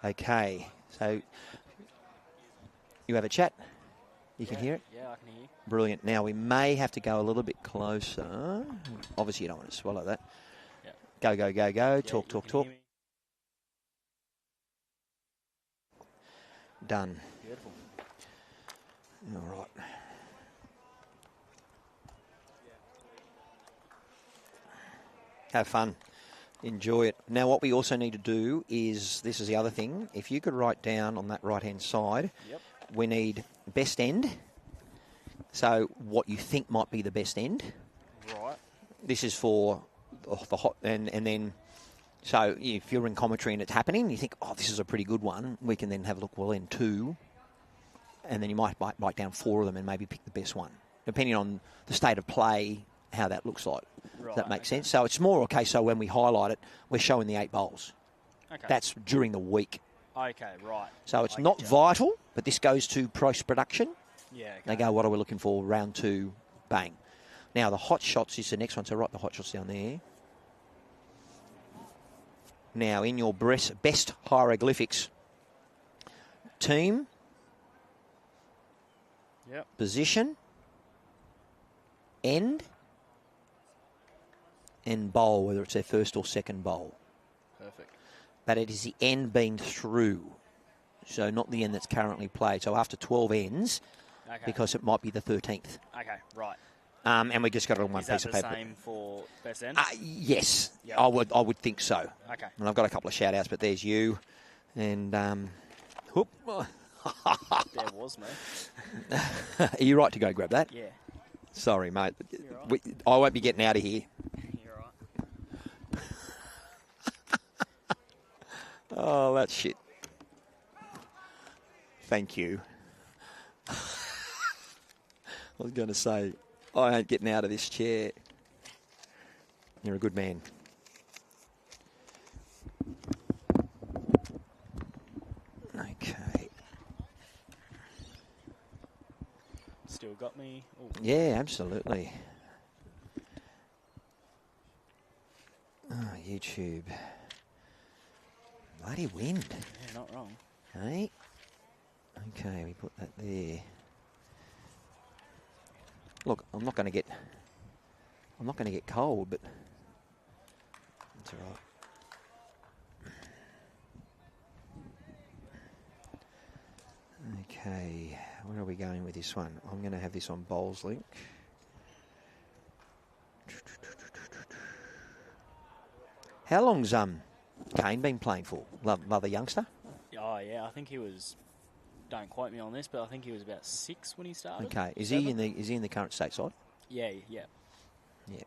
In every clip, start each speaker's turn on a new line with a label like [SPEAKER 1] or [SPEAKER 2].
[SPEAKER 1] Okay, so you have a chat? You can hear it?
[SPEAKER 2] Yeah, I can hear you.
[SPEAKER 1] Brilliant. Now, we may have to go a little bit closer. Obviously, you don't want to swallow that.
[SPEAKER 2] Yeah.
[SPEAKER 1] Go, go, go, go.
[SPEAKER 2] Yeah,
[SPEAKER 1] Talk,
[SPEAKER 2] you
[SPEAKER 1] talk,
[SPEAKER 2] can
[SPEAKER 1] talk.
[SPEAKER 2] hear me.
[SPEAKER 1] Done.
[SPEAKER 2] Beautiful.
[SPEAKER 1] All right. Have fun. Enjoy it. Now, what we also need to do is, this is the other thing, if you could write down on that right-hand side,
[SPEAKER 2] Yep.
[SPEAKER 1] we need best end. So what you think might be the best end.
[SPEAKER 2] Right.
[SPEAKER 1] This is for the hot, and then, so if you're in commentary and it's happening, you think, oh, this is a pretty good one, we can then have a look, well, in two, and then you might write down four of them and maybe pick the best one, depending on the state of play, how that looks like.
[SPEAKER 2] Right.
[SPEAKER 1] Does that make sense? So it's more, okay, so when we highlight it, we're showing the 8 bowls.
[SPEAKER 2] Okay.
[SPEAKER 1] That's during the week.
[SPEAKER 2] Okay, right.
[SPEAKER 1] So it's not vital, but this goes to post-production.
[SPEAKER 2] Yeah, okay.
[SPEAKER 1] They go, what are we looking for? Round 2, bang. Now, the hot shots is the next one, so write the hot shots down there. Now, in your best hieroglyphics, team,
[SPEAKER 2] Yep.
[SPEAKER 1] position, end, and bowl, whether it's their first or second bowl.
[SPEAKER 2] Perfect.
[SPEAKER 1] But it is the end being through, so not the end that's currently played. So after 12 ends,
[SPEAKER 2] Okay.
[SPEAKER 1] because it might be the 13th.
[SPEAKER 2] Okay, right.
[SPEAKER 1] And we just got it on one
[SPEAKER 2] Is that
[SPEAKER 1] piece of
[SPEAKER 2] the
[SPEAKER 1] paper.
[SPEAKER 2] same for best end?
[SPEAKER 1] Yes,
[SPEAKER 2] Yep.
[SPEAKER 1] I would think so.
[SPEAKER 2] Okay.
[SPEAKER 1] And I've got a couple of shout-outs, but there's you. And, whoop.
[SPEAKER 2] There was me.
[SPEAKER 1] Are you right to go grab that?
[SPEAKER 2] Yeah.
[SPEAKER 1] Sorry, mate.
[SPEAKER 2] You're right.
[SPEAKER 1] I won't be getting out of here.
[SPEAKER 2] You're right.
[SPEAKER 1] Oh, that's shit. Thank you. I was going to say, I ain't getting out of this chair. You're a good man. Okay.
[SPEAKER 2] Still got me. Ooh.
[SPEAKER 1] Yeah, absolutely. Oh, YouTube. Bloody wind.
[SPEAKER 2] Yeah, not wrong.
[SPEAKER 1] Hey? Okay, we put that there. Look, I'm not going to get cold, but that's all right. Okay, where are we going with this one? I'm going to have this on Bowls Link. How long's Kane been playing for? Another youngster?
[SPEAKER 2] Oh, yeah, I think he was, don't quote me on this, but I think he was about 6 when he started.
[SPEAKER 1] Okay, is
[SPEAKER 2] 7?
[SPEAKER 1] he in the current state side?
[SPEAKER 2] Yeah, yeah.
[SPEAKER 1] Yeah.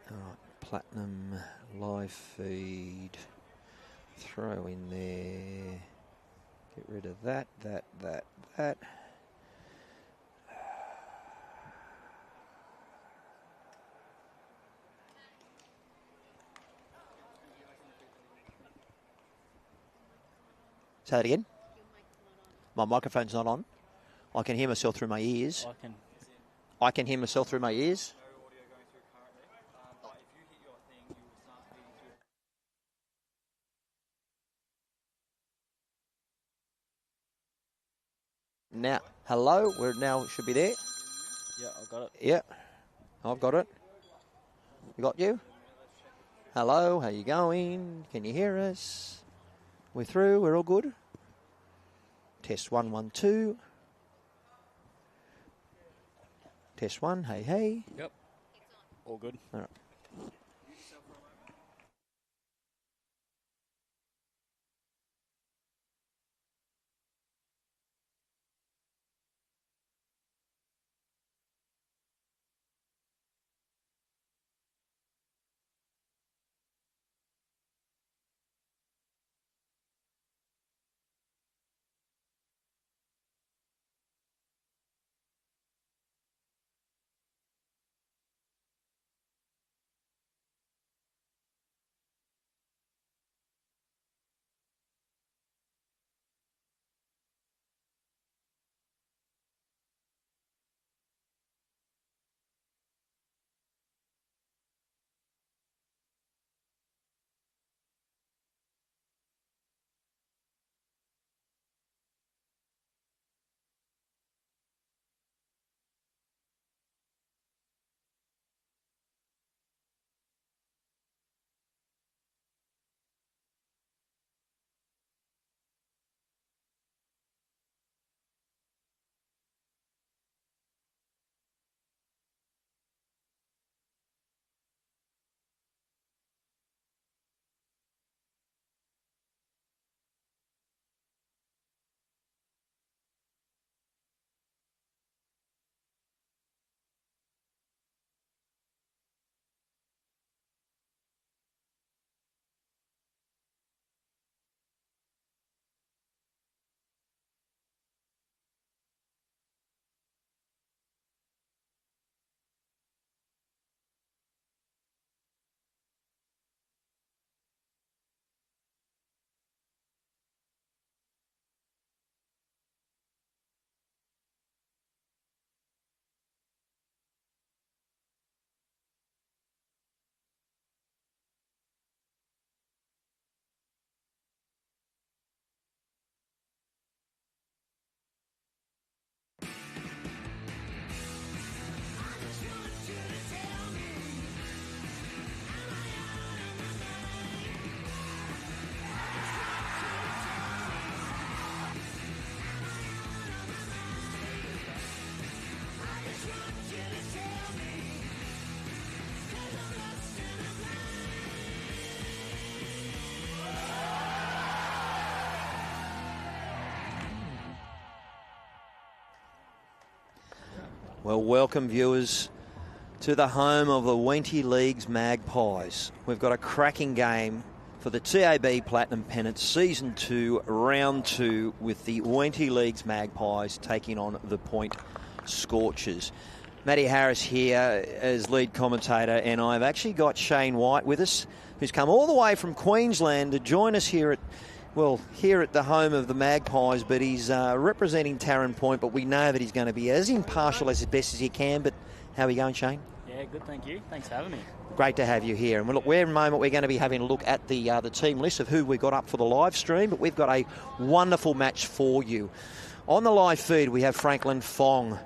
[SPEAKER 1] All right, Platinum, live feed, throw in there, get rid of that. Say that again. My microphone's not on. I can hear myself through my ears. I can hear myself through my ears. Now, hello. We're now should be there.
[SPEAKER 2] Yeah, I got it.
[SPEAKER 1] Yeah, I've got it. We got you. Hello. How you going? Can you hear us? We're through. We're all good. Test 1, 1, 2. Test 1. Hey, hey.
[SPEAKER 2] Yep. All good.
[SPEAKER 1] All right. Well, welcome viewers to the home of the Wenty League's Magpies. We've got a cracking game for the TAB Platinum Pennant Season 2, Round 2, with the Wenty League's Magpies taking on the Point Scorchers. Matty Harris here as lead commentator, and I've actually got Shane White with us, who's come all the way from Queensland to join us here at the home of the Magpies, but he's representing Taren Point, but we know that he's going to be as impartial as best as he can. But how are we going, Shane?
[SPEAKER 2] Yeah, good, thank you. Thanks for having me.
[SPEAKER 1] Great to have you here. And look, in a moment we're going to be having a look at the team list of who we got up for the live stream, but we've got a wonderful match for you. On the live feed, we have Franklin Fong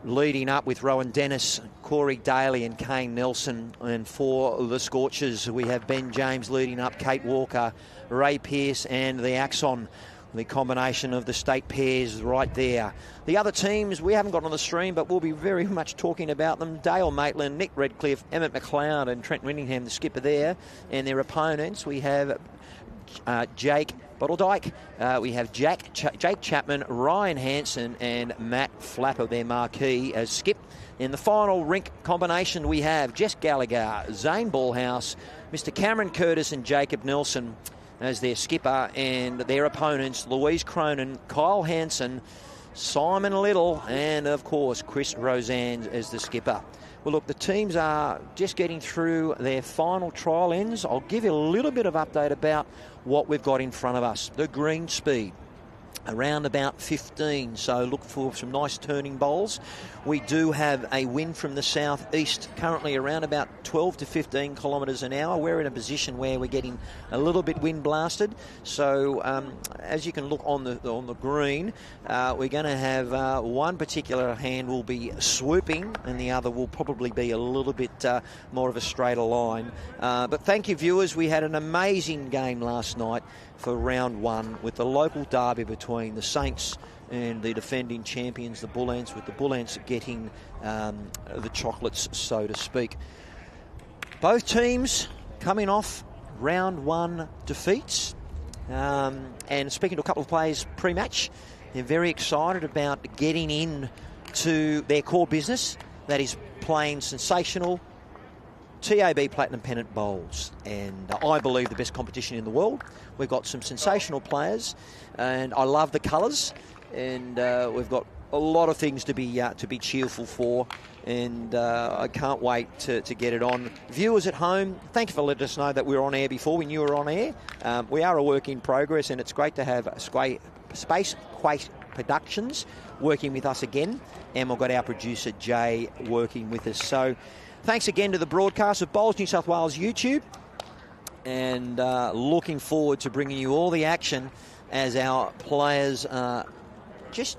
[SPEAKER 1] leading up with Rowan Dennis, Corey Daly and Kane Nelson. And for the Scorchers, we have Ben James leading up, Kate Walker, Ray Pearce and the Axon. The combination of the state pairs right there. The other teams we haven't got on the stream, but we'll be very much talking about them. Dale Maitland, Nick Redcliffe, Emmett McLeod and Trent Winningham, the skipper there. And their opponents, we have Jake Bottledyke, we have Jake Chapman, Ryan Hansen and Matt Flapper, their marquee as skip. In the final Rink combination, we have Jess Gallagher, Zane Ballhouse, Mr. Cameron Curtis and Jacob Nelson as their skipper, and their opponents, Louise Cronin, Kyle Hansen, Simon Little, and of course Chris Roseanne as the skipper. Well, look, the teams are just getting through their final trial ends. I'll give you a little bit of update about what we've got in front of us. The green speed, around about 15, so look for some nice turning bowls. We do have a wind from the southeast, currently around about 12 to 15 kilometres an hour. We're in a position where we're getting a little bit wind blasted. So as you can look on the green, we're going to have one particular hand will be swooping and the other will probably be a little bit more of a straighter line. But thank you, viewers. We had an amazing game last night for round one with the local derby between the Saints and the defending champions, the Bull Ants, with the Bull Ants getting the chocolates, so to speak. Both teams coming off round one defeats. And speaking to a couple of players pre-match, they're very excited about getting in to their core business, that is playing sensational TAB Platinum Pennant bowls, and I believe the best competition in the world. We've got some sensational players, and I love the colours, and we've got a lot of things to be cheerful for, and I can't wait to get it on. Viewers at home, thank you for letting us know that we were on air before. We knew we were on air. We are a work in progress, and it's great to have Space Quake Productions working with us again, and we've got our producer Jay working with us. So thanks again to the broadcast of Bowls New South Wales YouTube, and looking forward to bringing you all the action as our players just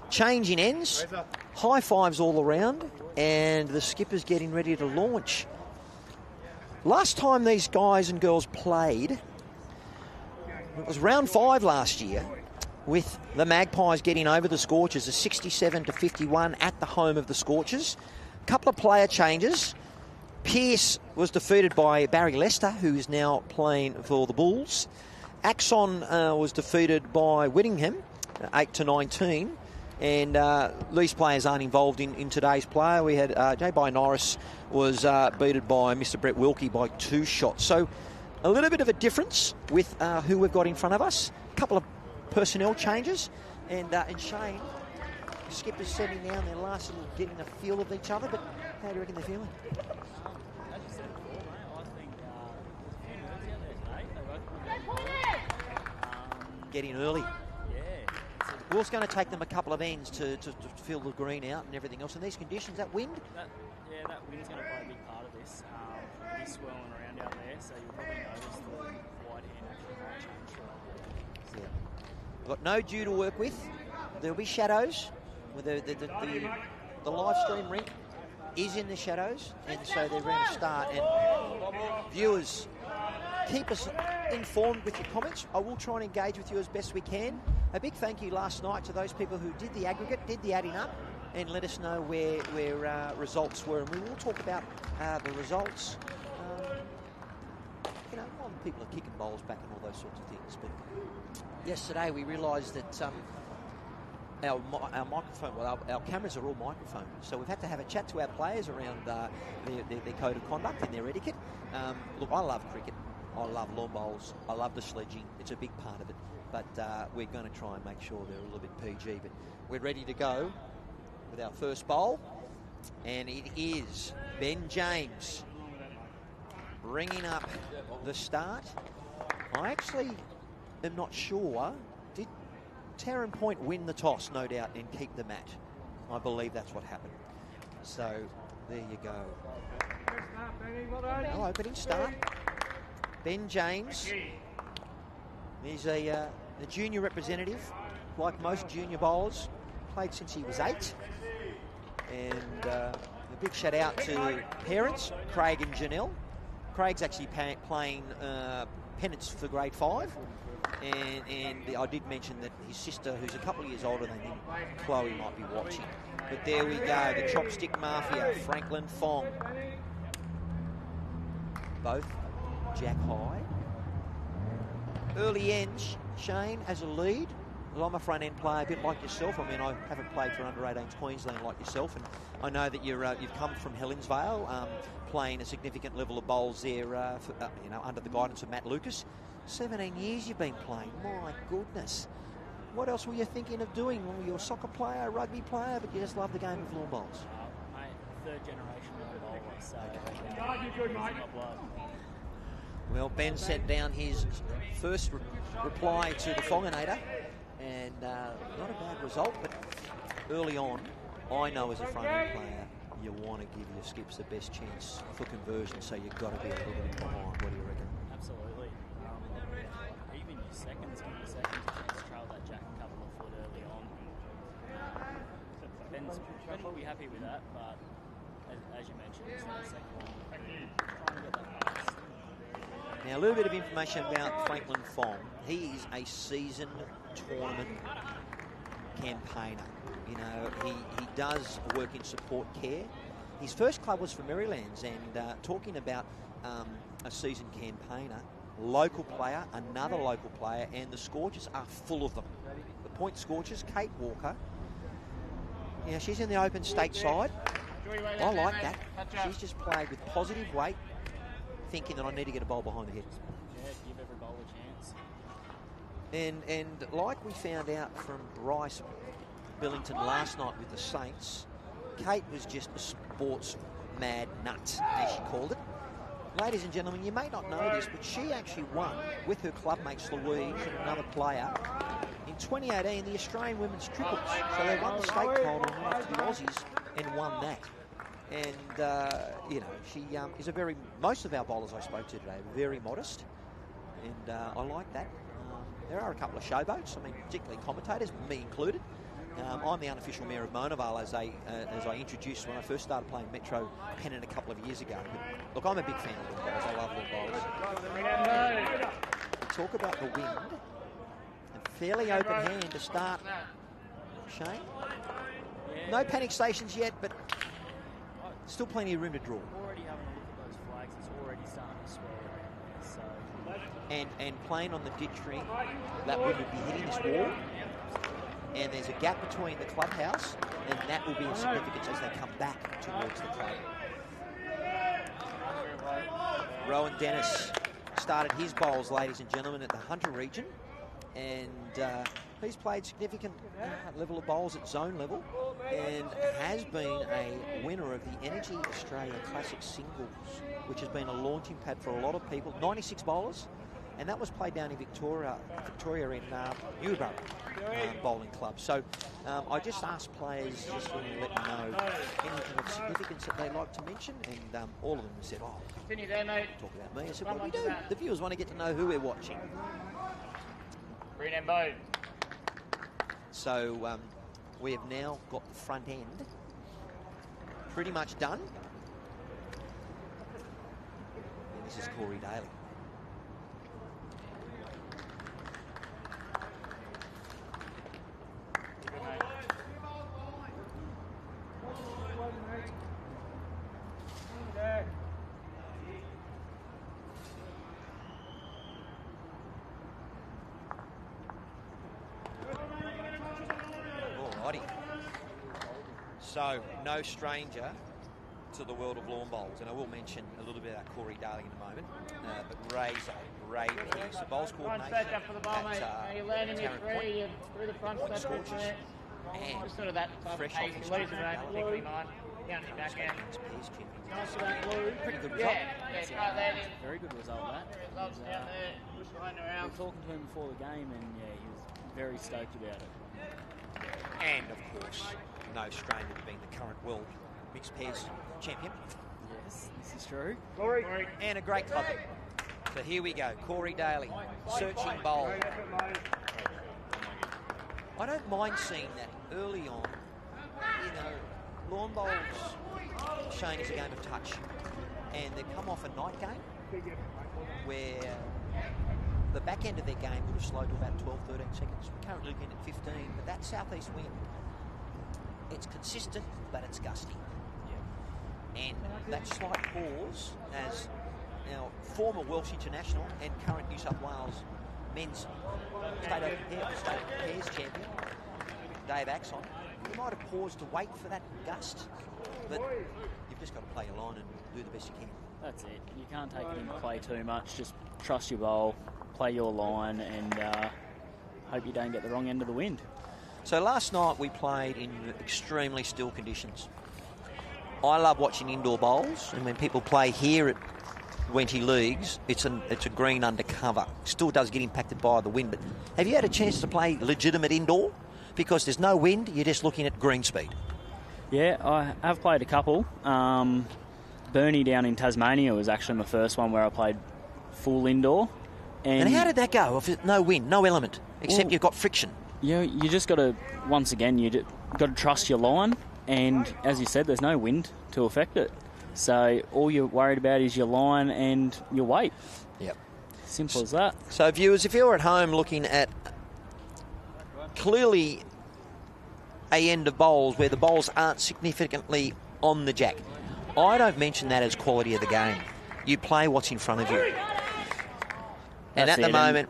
[SPEAKER 1] changing ends, high fives all around, and the skipper's getting ready to launch. Last time these guys and girls played, it was round 5 last year, with the Magpies getting over the Scorchers, a 67-51 at the home of the Scorchers. Couple of player changes. Pearce was defeated by Barry Lester, who is now playing for the Bulls. Axon was defeated by Whittingham, 8-19. And these players aren't involved in today's player. We had J. Norris was beaten by Mr. Brett Wilkie by 2 shots. So a little bit of a difference with who we've got in front of us. A couple of personnel changes. And Shane, the skipper's setting down their last little getting a feel of each other. But how do you reckon they're feeling?
[SPEAKER 2] As you said before, mate, I think there's a few nerves out there today.
[SPEAKER 1] Getting early.
[SPEAKER 2] Yeah.
[SPEAKER 1] Well, it's going to take them a couple of ends to fill the green out and everything else. In these conditions, that wind?
[SPEAKER 2] That wind's going to play a big part of this. It'll be swirling around out there, so you'll probably notice the wide hand actually might change.
[SPEAKER 1] Yeah. We've got no dew to work with. There'll be shadows. The live stream rink is in the shadows, and so they're going to start. And viewers, keep us informed with your comments. I will try and engage with you as best we can. A big thank you last night to those people who did the aggregate, did the adding up, and let us know where results were. And we will talk about the results. People are kicking bowls back and all those sorts of things. But yesterday we realised that, our microphone, well, our cameras are all microphones, so we've had to have a chat to our players around their code of conduct and their etiquette. Look, I love cricket. I love lawn bowls. I love the sledging. It's a big part of it. But we're going to try and make sure they're a little bit PG. But we're ready to go with our first bowl. And it is Ben James bringing up the start. I actually am not sure. Did Taren Point win the toss, no doubt, and keep the mat? I believe that's what happened. So there you go. No opening start. Ben James. He's a junior representative, like most junior bowlers. Played since he was 8. And a big shout out to parents, Craig and Janelle. Craig's actually playing Pennants for grade 5. And I did mention that his sister, who's a couple of years older than him, Chloe, might be watching. But there we go, the Chopstick Mafia, Franklin Fong. Both jack high. Early ends, Shane, as a lead. Well, I'm a front-end player, a bit like yourself. I mean, I haven't played for under-18s Queensland like yourself, and I know that you've come from Helensvale, playing a significant level of bowls there, under the guidance of Matt Lucas. 17 years you've been playing. My goodness. What else were you thinking of doing? Were you a soccer player, a rugby player, but you just love the game of lawn bowls?
[SPEAKER 2] Mate, third generation lawn bowler, so
[SPEAKER 1] Well, Ben sent down his first reply to the Fonginator, and not a bad result, but early on, I know as a front-end player, you want to give your skips the best chance for conversion, so you've got to be a little bit behind. What do you reckon?
[SPEAKER 2] Absolutely. Even your seconds, give your seconds a chance to trail that jack a couple of foot early on. Ben will be happy with that, but as you mentioned, it's not the second one. Trying to get that pass.
[SPEAKER 1] Now, a little bit of information about Franklin Fong. He is a seasoned tournament campaigner. You know, he does work in support care. His first club was for Marylands, and talking about a seasoned campaigner, local player, another local player, and the Scorchers are full of them. The Point Scorchers, Kate Walker. Now, she's in the open stateside. I like that. She's just played with positive weight, thinking that I need to get a bowl behind the head.
[SPEAKER 2] Yeah, give every bowl a chance.
[SPEAKER 1] And like we found out from Bryce Billington last night with the Saints, Kate was just a sports mad nut, as she called it. Ladies and gentlemen, you may not know this, but she actually won with her clubmates Louise and another player in 2018 the Australian Women's Triples. So they won the state title and went off to the Aussies and won that. And, you know, she is most of our bowlers I spoke to today are very modest, and I like that. There are a couple of showboats, I mean, particularly commentators, me included. I'm the unofficial mayor of Monavale, as I introduced when I first started playing Metro Pennant a couple of years ago. But, look, I'm a big fan of lawn bowls. I love lawn bowls. Talk about the wind. A fairly open hand to start, Shane. No panic stations yet, but still plenty of room to draw.
[SPEAKER 2] Already having a look at those flags, it's already starting to swell around there. So.
[SPEAKER 1] And playing on the ditch ring, that wind would be hitting this wall. And there's a gap between the clubhouse, and that will be of significance as they come back towards the club. Rowan Dennis started his bowls, ladies and gentlemen, at the Hunter region, and he's played significant level of bowls at zone level, and has been a winner of the Energy Australia Classic Singles, which has been a launching pad for a lot of people. 96 bowlers. And that was played down in Victoria in Newborough Bowling Club. So I just asked players just to let me know anything of significance that they like to mention, and all of them said, "Oh, talk about me." I said, "What do we do? The viewers want to get to know who we're watching."
[SPEAKER 3] Green and bow.
[SPEAKER 1] So we have now got the front end pretty much done. And this is Corey Daly. righty. So, no stranger to the world of lawn bowls, and I will mention a little bit about 𝗟𝗓𝗡𝗨𝗡 in a moment. But Ray's raving here. So bowls coordination at Taren Point, Point Scorchers, and
[SPEAKER 3] Sort of that
[SPEAKER 1] fresh off his
[SPEAKER 3] Lose around, particularly mine. Down the back end.
[SPEAKER 1] Pairs champions.
[SPEAKER 2] Nice for that blue.
[SPEAKER 1] Pretty good result.
[SPEAKER 3] Yeah, right there.
[SPEAKER 2] Very good result, that.
[SPEAKER 3] Results down there. Push right
[SPEAKER 2] We
[SPEAKER 3] around.
[SPEAKER 2] were talking to him before the game, and yeah, he was very stoked about it.
[SPEAKER 1] And of course, no stranger to being the current world mixed pairs champion.
[SPEAKER 2] Yes, this is true.
[SPEAKER 1] And a great club. So here we go, 𝗟𝗓𝗡𝗨𝗡, searching bowl. I don't mind seeing that early on. You know, lawn bowls, Shane, is a game of touch. And they've come off a night game where the back end of their game would have slowed to about 12, 13 seconds. We're currently looking at 15, but that southeast wind, it's consistent, but it's gusty. And that slight pause as our former Welsh international and current New South Wales men's state pairs champion, 𝗣𝗟𝗡𝗡𝗏, you might have paused to wait for that gust, but you've just got to play your line and do the best you can.
[SPEAKER 2] That's it. You can't take it into play too much. Just trust your bowl, play your line, and hope you don't get the wrong end of the wind.
[SPEAKER 1] So last night we played in extremely still conditions. I love watching indoor bowls, and when people play here at Wenty Leagues, it's a green undercover. Still does get impacted by the wind, but have you had a chance to play legitimate indoor? Because there's no wind, you're just looking at green speed.
[SPEAKER 2] Yeah, I have played a couple. Burnie down in Tasmania was actually my first one where I played full indoor.
[SPEAKER 1] And how did that go? If no wind, no element, except you've got friction.
[SPEAKER 2] You just got to, once again, got to trust your line. And as you said, there's no wind to affect it. So all you're worried about is your line and your weight.
[SPEAKER 1] Yep.
[SPEAKER 2] Simple as that.
[SPEAKER 1] So viewers, if you're at home looking at clearly a end of bowls where the bowls aren't significantly on the jack, I don't mention that as quality of the game. You play what's in front of you. And at the moment...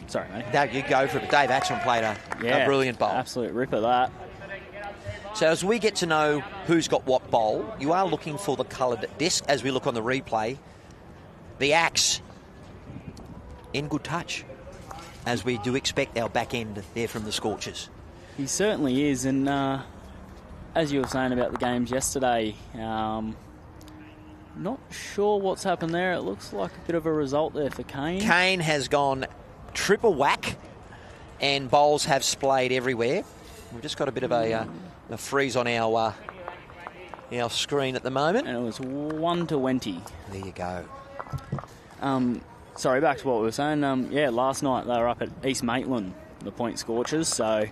[SPEAKER 2] Sorry, mate.
[SPEAKER 1] No, you go for it. 𝗣𝗟𝗡𝗏𝗡 played a brilliant bowl.
[SPEAKER 2] Absolute ripper, that.
[SPEAKER 1] So as we get to know who's got what bowl, you are looking for the coloured disc as we look on the replay. The axe in good touch, as we do expect our back end there from the Scorchers.
[SPEAKER 2] He certainly is, and as you were saying about the games yesterday, not sure what's happened there. It looks like a bit of a result there for Kane.
[SPEAKER 1] Kane has gone triple whack, and bowls have splayed everywhere. We've just got a bit of a freeze on our screen at the moment.
[SPEAKER 2] And it was 1 to Wenty.
[SPEAKER 1] There you go.
[SPEAKER 2] Sorry, back to what we were saying. Last night they were up at East Maitland, the Point Scorchers, so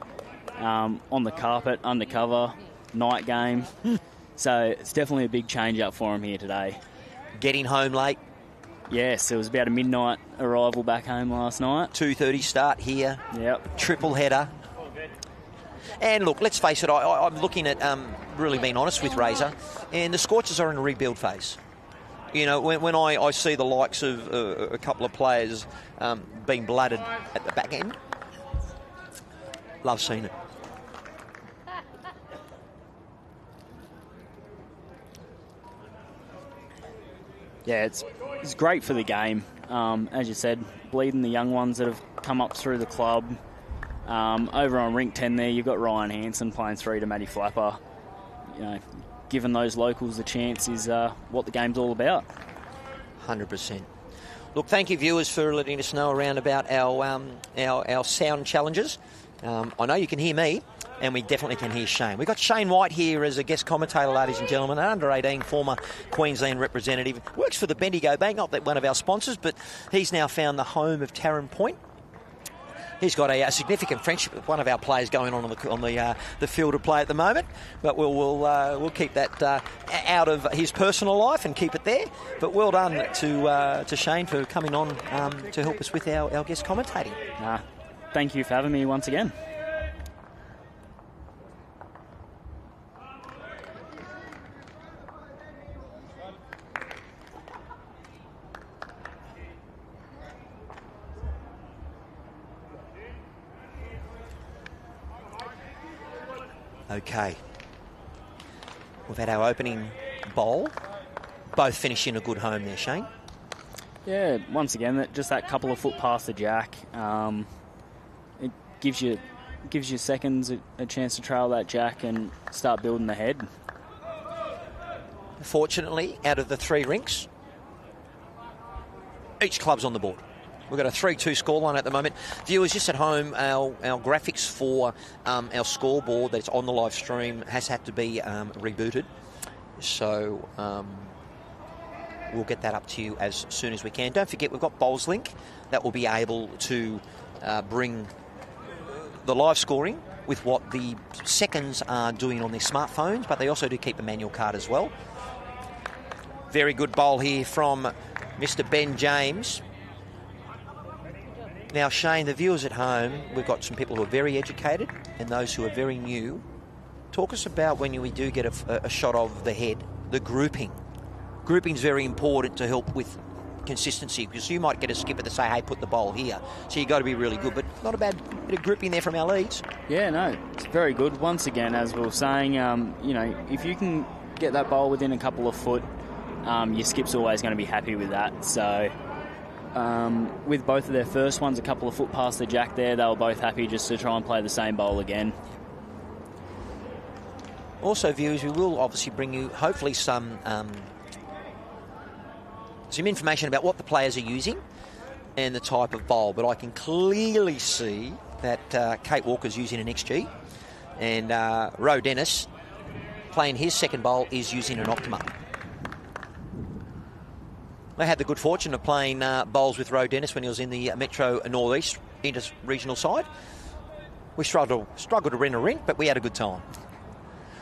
[SPEAKER 2] on the carpet, undercover, night game. So it's definitely a big change up for them here today.
[SPEAKER 1] Getting home late.
[SPEAKER 2] Yes, it was about a midnight arrival back home last night.
[SPEAKER 1] 2:30 start here.
[SPEAKER 2] Yep.
[SPEAKER 1] Triple header. And look, let's face it, I'm looking at really being honest with Razor, and the Scorchers are in a rebuild phase. You know, when I see the likes of a couple of players being blooded at the back end, love seeing it.
[SPEAKER 2] Yeah, it's great for the game. As you said, bleeding the young ones that have come up through the club. Over on Rink 10 there, you've got Ryan Hansen playing 3 to Matty Flapper. You know, giving those locals a chance is what the game's all about.
[SPEAKER 1] 100%. Look, thank you, viewers, for letting us know around about our sound challenges. I know you can hear me, and we definitely can hear Shane. We've got Shane White here as a guest commentator, ladies and gentlemen, an under-18 former Queensland representative. Works for the Bendigo Bank, not that one of our sponsors, but he's now found the home of Taren Point. He's got a significant friendship with one of our players going on the field of play at the moment, but we'll keep that out of his personal life and keep it there. But well done to Shane for coming on to help us with our guest commentating.
[SPEAKER 2] Thank you for having me once again.
[SPEAKER 1] Okay. We've had our opening bowl. Both finish in a good home there, Shane.
[SPEAKER 2] Yeah, once again, just that couple of foot past the jack. It gives you seconds a chance to trail that jack and start building the head.
[SPEAKER 1] Fortunately, out of the 3 rinks, each club's on the board. We've got a 3-2 scoreline at the moment. Viewers, just at home, our graphics for our scoreboard that's on the live stream has had to be rebooted. So we'll get that up to you as soon as we can. Don't forget, we've got Bowls Link that will be able to bring the live scoring with what the seconds are doing on their smartphones, but they also do keep a manual card as well. Very good bowl here from Mr. Ben James. Now, Shane, the viewers at home, we've got some people who are very educated and those who are very new. Talk us about when we do get a shot of the head, the grouping. Grouping is very important to help with consistency, because you might get a skipper to say, hey, put the bowl here. So you've got to be really good, but not a bad bit of grouping there from our leads.
[SPEAKER 2] Yeah, no, it's very good. Once again, as we were saying, if you can get that bowl within a couple of foot, your skip's always going to be happy with that. So with both of their first ones a couple of foot past the jack there, they were both happy just to try and play the same bowl again.
[SPEAKER 1] Also, viewers, we will obviously bring you hopefully some information about what the players are using and the type of bowl, but I can clearly see that Kate Walker's using an XG, and Ro Dennis, playing his second bowl, is using an Optima. I had the good fortune of playing bowls with Ro Dennis when he was in the Metro Northeast Inter-regional side. We struggled to rent a rink, but we had a good time.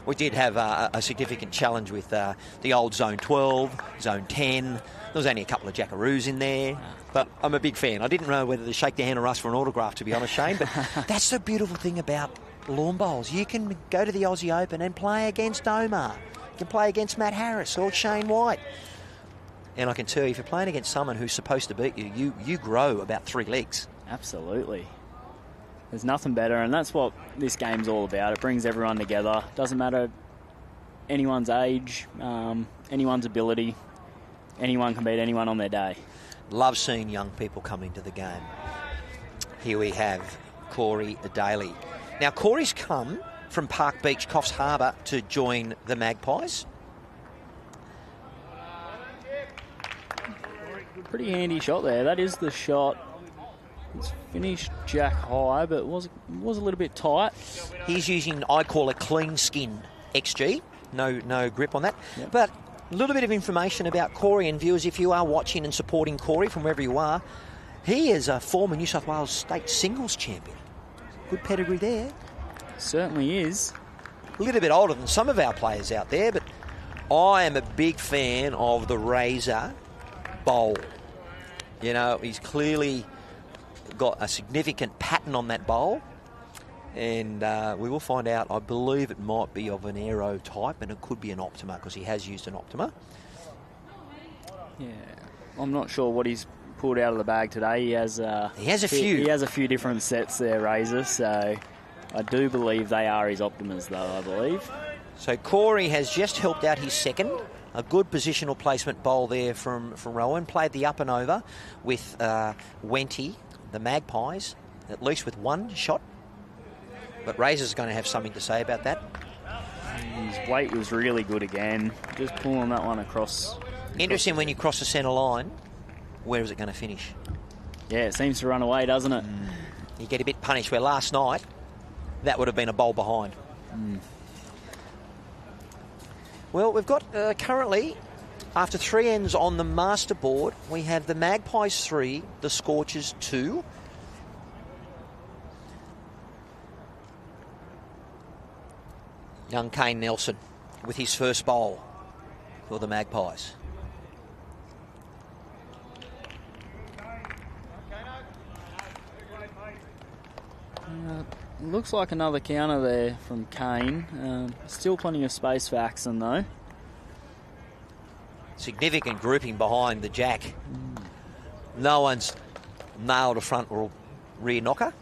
[SPEAKER 1] We did have a significant challenge with the old Zone 12, Zone 10. There was only a couple of jackaroos in there, but I'm a big fan. I didn't know whether to shake their hand or ask for an autograph, to be honest, Shane, but that's the beautiful thing about lawn bowls. You can go to the Aussie Open and play against Omar. You can play against Matt Harris or Shane White. And I can tell you, if you're playing against someone who's supposed to beat you, you grow about 3 legs.
[SPEAKER 2] Absolutely. There's nothing better, and that's what this game's all about. It brings everyone together. Doesn't matter anyone's age, anyone's ability. Anyone can beat anyone on their day.
[SPEAKER 1] Love seeing young people come into the game. Here we have Corey Daly. Now, Corey's come from Park Beach, Coffs Harbour, to join the Magpies.
[SPEAKER 2] Pretty handy shot there. That is the shot. It's finished jack high, but it was a little bit tight.
[SPEAKER 1] He's using, I call it, clean skin XG. No grip on that. Yep. But a little bit of information about Corey, and viewers, if you are watching and supporting Corey from wherever you are, he is a former New South Wales state singles champion. Good pedigree there.
[SPEAKER 2] Certainly is.
[SPEAKER 1] A little bit older than some of our players out there, but I am a big fan of the Razor bowl. You know, he's clearly got a significant pattern on that bowl, and we will find out. I believe it might be of an aero type, and it could be an Optima, because he has used an Optima.
[SPEAKER 2] Yeah, I'm not sure what he's pulled out of the bag today. He has a few. He has a few different sets there, Razor. So I do believe they are his Optimas, though. I believe.
[SPEAKER 1] So Corey has just helped out his second. A good positional placement bowl there from Rowan. Played the up and over with Wenty, the Magpies, at least with one shot. But Razor's going to have something to say about that.
[SPEAKER 2] His weight was really good again. Just pulling that one across.
[SPEAKER 1] Interesting when you cross the centre line, where is it going to finish?
[SPEAKER 2] Yeah, it seems to run away, doesn't it?
[SPEAKER 1] You get a bit punished, where last night, that would have been a bowl behind. Well, we've got currently, after 3 ends on the master board, we have the Magpies 3, the Scorchers 2. Young Kane Nelson with his first bowl for the Magpies.
[SPEAKER 2] Looks like another counter there from Kane. Still plenty of space for Axon, though.
[SPEAKER 1] Significant grouping behind the jack. No one's nailed a front or rear knocker.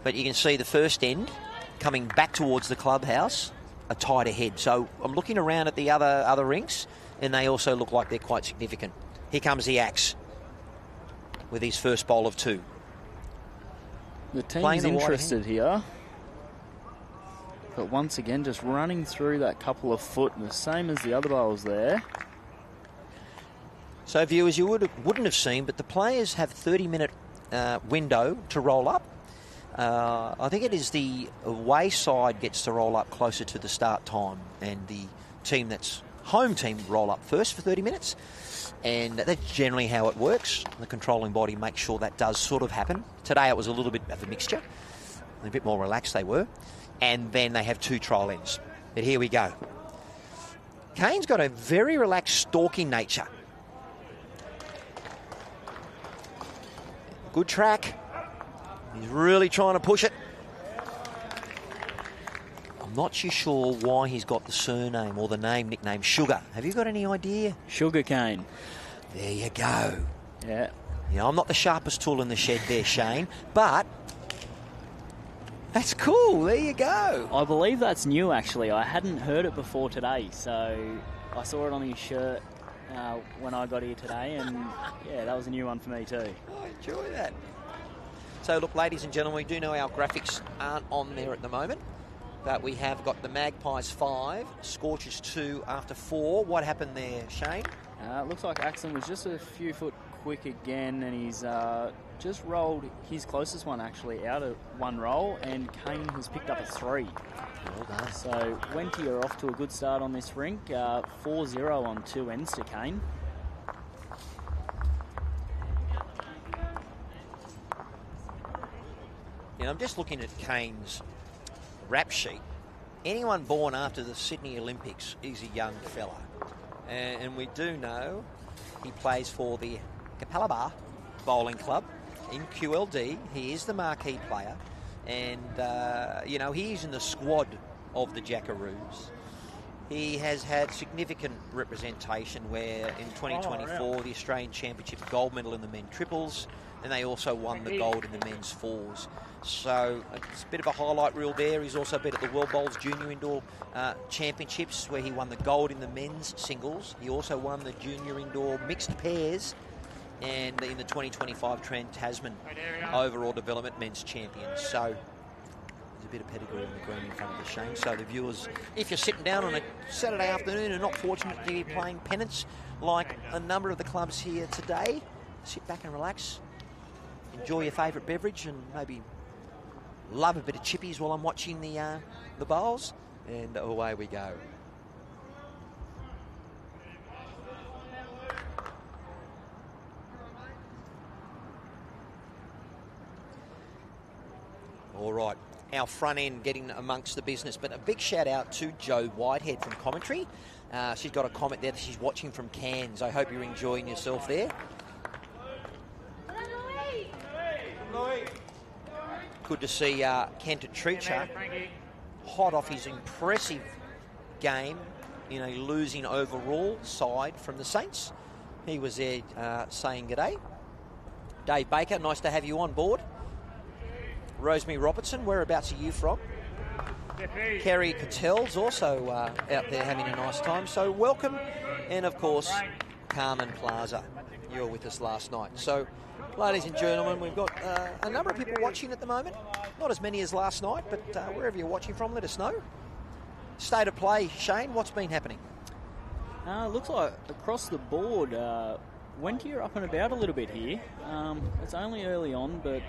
[SPEAKER 1] But you can see the first end coming back towards the clubhouse are tight ahead. So I'm looking around at the other rinks, and they also look like they're quite significant. Here comes the Axe with his first bowl of 2.
[SPEAKER 2] The team's interested here. But once again, just running through that couple of foot, the same as the other bowls there.
[SPEAKER 1] So, viewers, you wouldn't have seen, but the players have 30-minute window to roll up. I think it is the away side gets to roll up closer to the start time, and the team that's home team roll up first for 30 minutes. And that's generally how it works. The controlling body makes sure that does sort of happen. Today it was a little bit of a mixture. A bit more relaxed they were. And then they have 2 trial ends. But here we go. Kane's got a very relaxed, stalking nature. Good track. He's really trying to push it. I'm not too sure why he's got the surname or the nickname Sugar. Have you got any idea?
[SPEAKER 2] Sugar cane.
[SPEAKER 1] There you go.
[SPEAKER 2] Yeah.
[SPEAKER 1] You know, I'm not the sharpest tool in the shed there, Shane, but that's cool. There you go.
[SPEAKER 2] I believe that's new, actually. I hadn't heard it before today, so I saw it on his shirt when I got here today, and yeah, that was a new one for me too.
[SPEAKER 1] I enjoy that. So look, ladies and gentlemen, we do know our graphics aren't on there at the moment, but we have got the Magpies 5, Scorchers 2 after 4. What happened there, Shane?
[SPEAKER 2] It looks like Axon was just a few foot quick again, and he's just rolled his closest one actually out of 1 roll, and Kane has picked up a 3.
[SPEAKER 1] Well done.
[SPEAKER 2] So Wenty are off to a good start on this rink, 4-0 on 2 ends to Kane.
[SPEAKER 1] You know, I'm just looking at Kane's rap sheet. Anyone born after the Sydney Olympics is a young fella. And we do know he plays for the 𝗟𝗩𝗘 Bowling Club in QLD. He is the marquee player. And, you know, he's in the squad of the Jackaroos. He has had significant representation where in 2024 the Australian Championship gold medal in the men triples, and they also won the gold in the men's fours. So it's a bit of a highlight reel there. He's also been at the World Bowls Junior Indoor Championships where he won the gold in the men's singles. He also won the Junior Indoor Mixed Pairs and in the 2025 Trans-Tasman Overall Development Men's Champions. So there's a bit of pedigree on the green in front of the Shane. So the viewers, if you're sitting down on a Saturday afternoon and not fortunate to be playing Pennants like a number of the clubs here today, sit back and relax, enjoy your favourite beverage, and maybe love a bit of chippies while I'm watching the bowls, and away we go. All right, our front end getting amongst the business, but a big shout out to Jo Whitehead from commentary. She's got a comment there that she's watching from Cairns. I hope you're enjoying yourself there. Good to see 𝗟𝗓𝗘𝗧𝗜𝗡 hot off his impressive game in a losing overall side from the Saints. He was there saying g'day. Dave Baker, nice to have you on board. Rosemary Robertson, whereabouts are you from? Kerry Patel's also out there having a nice time, so welcome. And of course, Carmen Plaza, you were with us last night. So, ladies and gentlemen, we've got a number of people watching at the moment. Not as many as last night, but wherever you're watching from, let us know. State of play, Shane, what's been happening?
[SPEAKER 2] Looks like across the board, Wenty are up and about a little bit here. It's only early on, but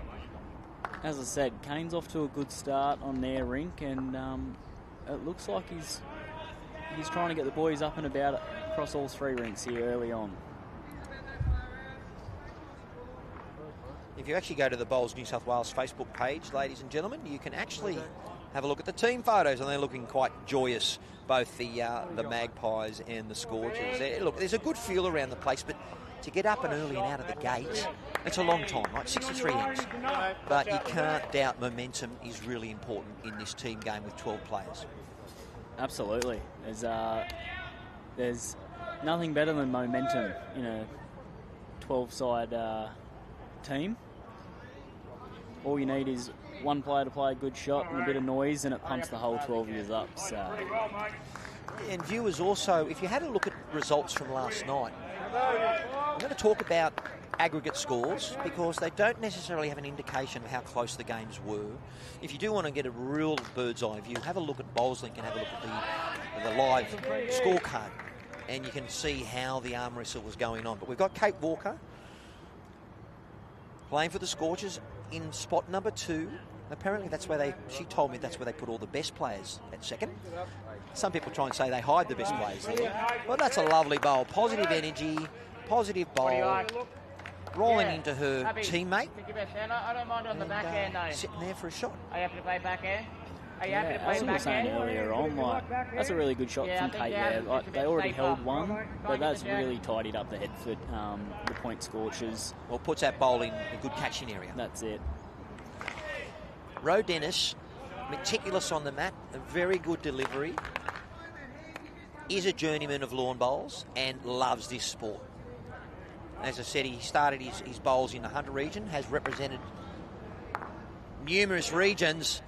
[SPEAKER 2] as I said, Kane's off to a good start on their rink, and it looks like he's trying to get the boys up and about across all 3 rinks here early on.
[SPEAKER 1] If you actually go to the Bowls New South Wales Facebook page, ladies and gentlemen, you can actually have a look at the team photos, and they're looking quite joyous, both the Magpies and the Scorchers. Look, there's a good feel around the place, but to get up and early and out of the gate, it's a long time, right? 63 innings. But you can't doubt momentum is really important in this team game with 12 players.
[SPEAKER 2] Absolutely. There's nothing better than momentum in a 12-side team. All you need is one player to play a good shot and a bit of noise, and it pumps the whole 12 years up. So.
[SPEAKER 1] And viewers also, if you had a look at results from last night, I'm going to talk about aggregate scores because they don't necessarily have an indication of how close the games were. If you do want to get a real bird's eye view, have a look at BowlsLink and have a look at the live scorecard, and you can see how the arm wrestle was going on. But we've got Kate Walker playing for the Scorchers in spot number 2. Apparently she told me that's where they put all the best players at second. Some people try and say they hide the best players there. But that's a lovely bowl. Positive energy, positive bowl. Rolling into her teammate.
[SPEAKER 3] I don't mind on the back end, though.
[SPEAKER 1] Sitting there for a shot.
[SPEAKER 3] Are you happy to play back end? Are you happy to
[SPEAKER 2] As
[SPEAKER 3] play
[SPEAKER 2] we were
[SPEAKER 3] back
[SPEAKER 2] saying
[SPEAKER 3] end?
[SPEAKER 2] earlier on, that's a really good shot from Kate there. They already held one, but that's really tidied up the head for the point Scorchers.
[SPEAKER 1] Well, puts that bowl in a good catching area.
[SPEAKER 2] That's it.
[SPEAKER 1] Ro Dennis, meticulous on the mat, a very good delivery. Is a journeyman of lawn bowls and loves this sport. As I said, he started his bowls in the Hunter region, has represented numerous regions.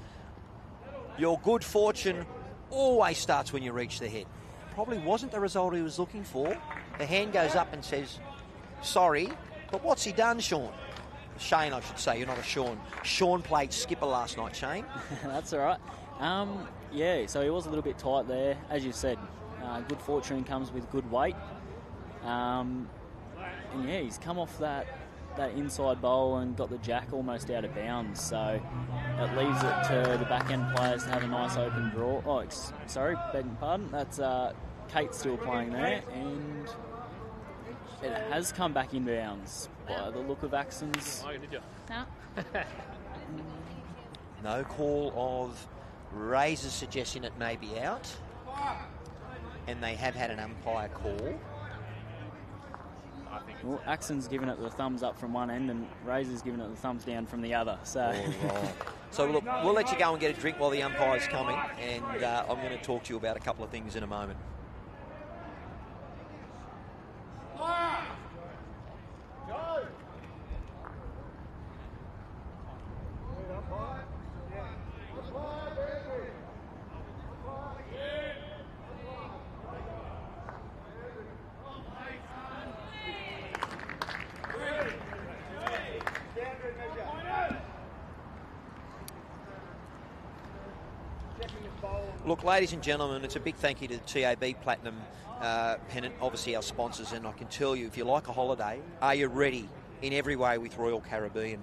[SPEAKER 1] Your good fortune always starts when you reach the head. Probably wasn't the result he was looking for. The hand goes up and says, sorry, but what's he done, Sean? Shane, I should say. You're not a Sean. Sean played skipper last night, Shane.
[SPEAKER 2] That's all right. Yeah, so he was a little bit tight there. As you said, good fortune comes with good weight. And yeah, he's come off that inside bowl and got the jack almost out of bounds. So it leaves it to the back-end players to have a nice open draw. Oh, sorry, begging pardon. That's Kate still playing there. And it has come back in bounds by the look of Axon's.
[SPEAKER 4] Oh, did you?
[SPEAKER 3] No.
[SPEAKER 1] No call of Razors suggesting it may be out. And they have had an umpire call.
[SPEAKER 2] Well, Axon's given it the thumbs up from one end and Razor's given it the thumbs down from the other. So,
[SPEAKER 1] So look, we'll let you go and get a drink while the umpire's coming, and I'm going to talk to you about a couple of things in a moment. Look, ladies and gentlemen, it's a big thank you to TAB Platinum Pennant, obviously our sponsors, and I can tell you, if you like a holiday, are you ready in every way with Royal Caribbean?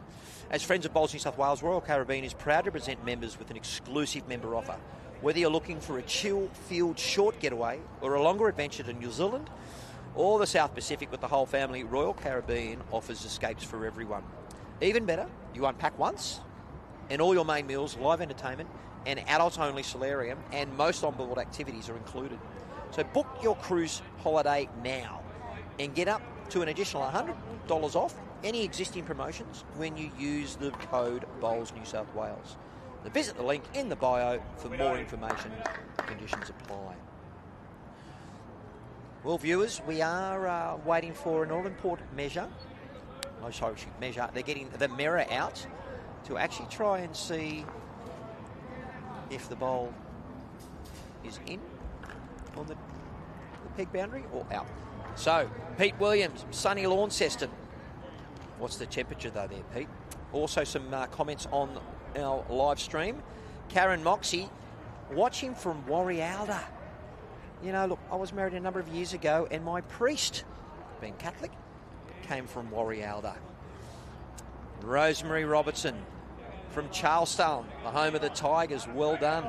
[SPEAKER 1] As Friends of Bowls New South Wales, Royal Caribbean is proud to present members with an exclusive member offer. Whether you're looking for a chill field short getaway or a longer adventure to New Zealand or the South Pacific with the whole family, Royal Caribbean offers escapes for everyone. Even better, you unpack once and all your main meals, live entertainment, and adults-only solarium, and most on-board activities are included. So book your cruise holiday now and get up to an additional $100 off any existing promotions when you use the code Bowls New South Wales. Now visit the link in the bio for more information. Conditions apply. Well, viewers, we are waiting for an all-important measure. Oh, sorry, measure. They're getting the mirror out to actually try and see if the bowl is in on the peg boundary or out. So, Pete Williams, sunny Launceston. What's the temperature though there, Pete? Also some comments on our live stream. Karen Moxie, watching from 𝗟𝗟𝗪𝗓. You know, look, I was married a number of years ago and my priest, being Catholic, came from 𝗟𝗟𝗪𝗓. Rosemary Robertson from Charlestown, the home of the Tigers. Well done.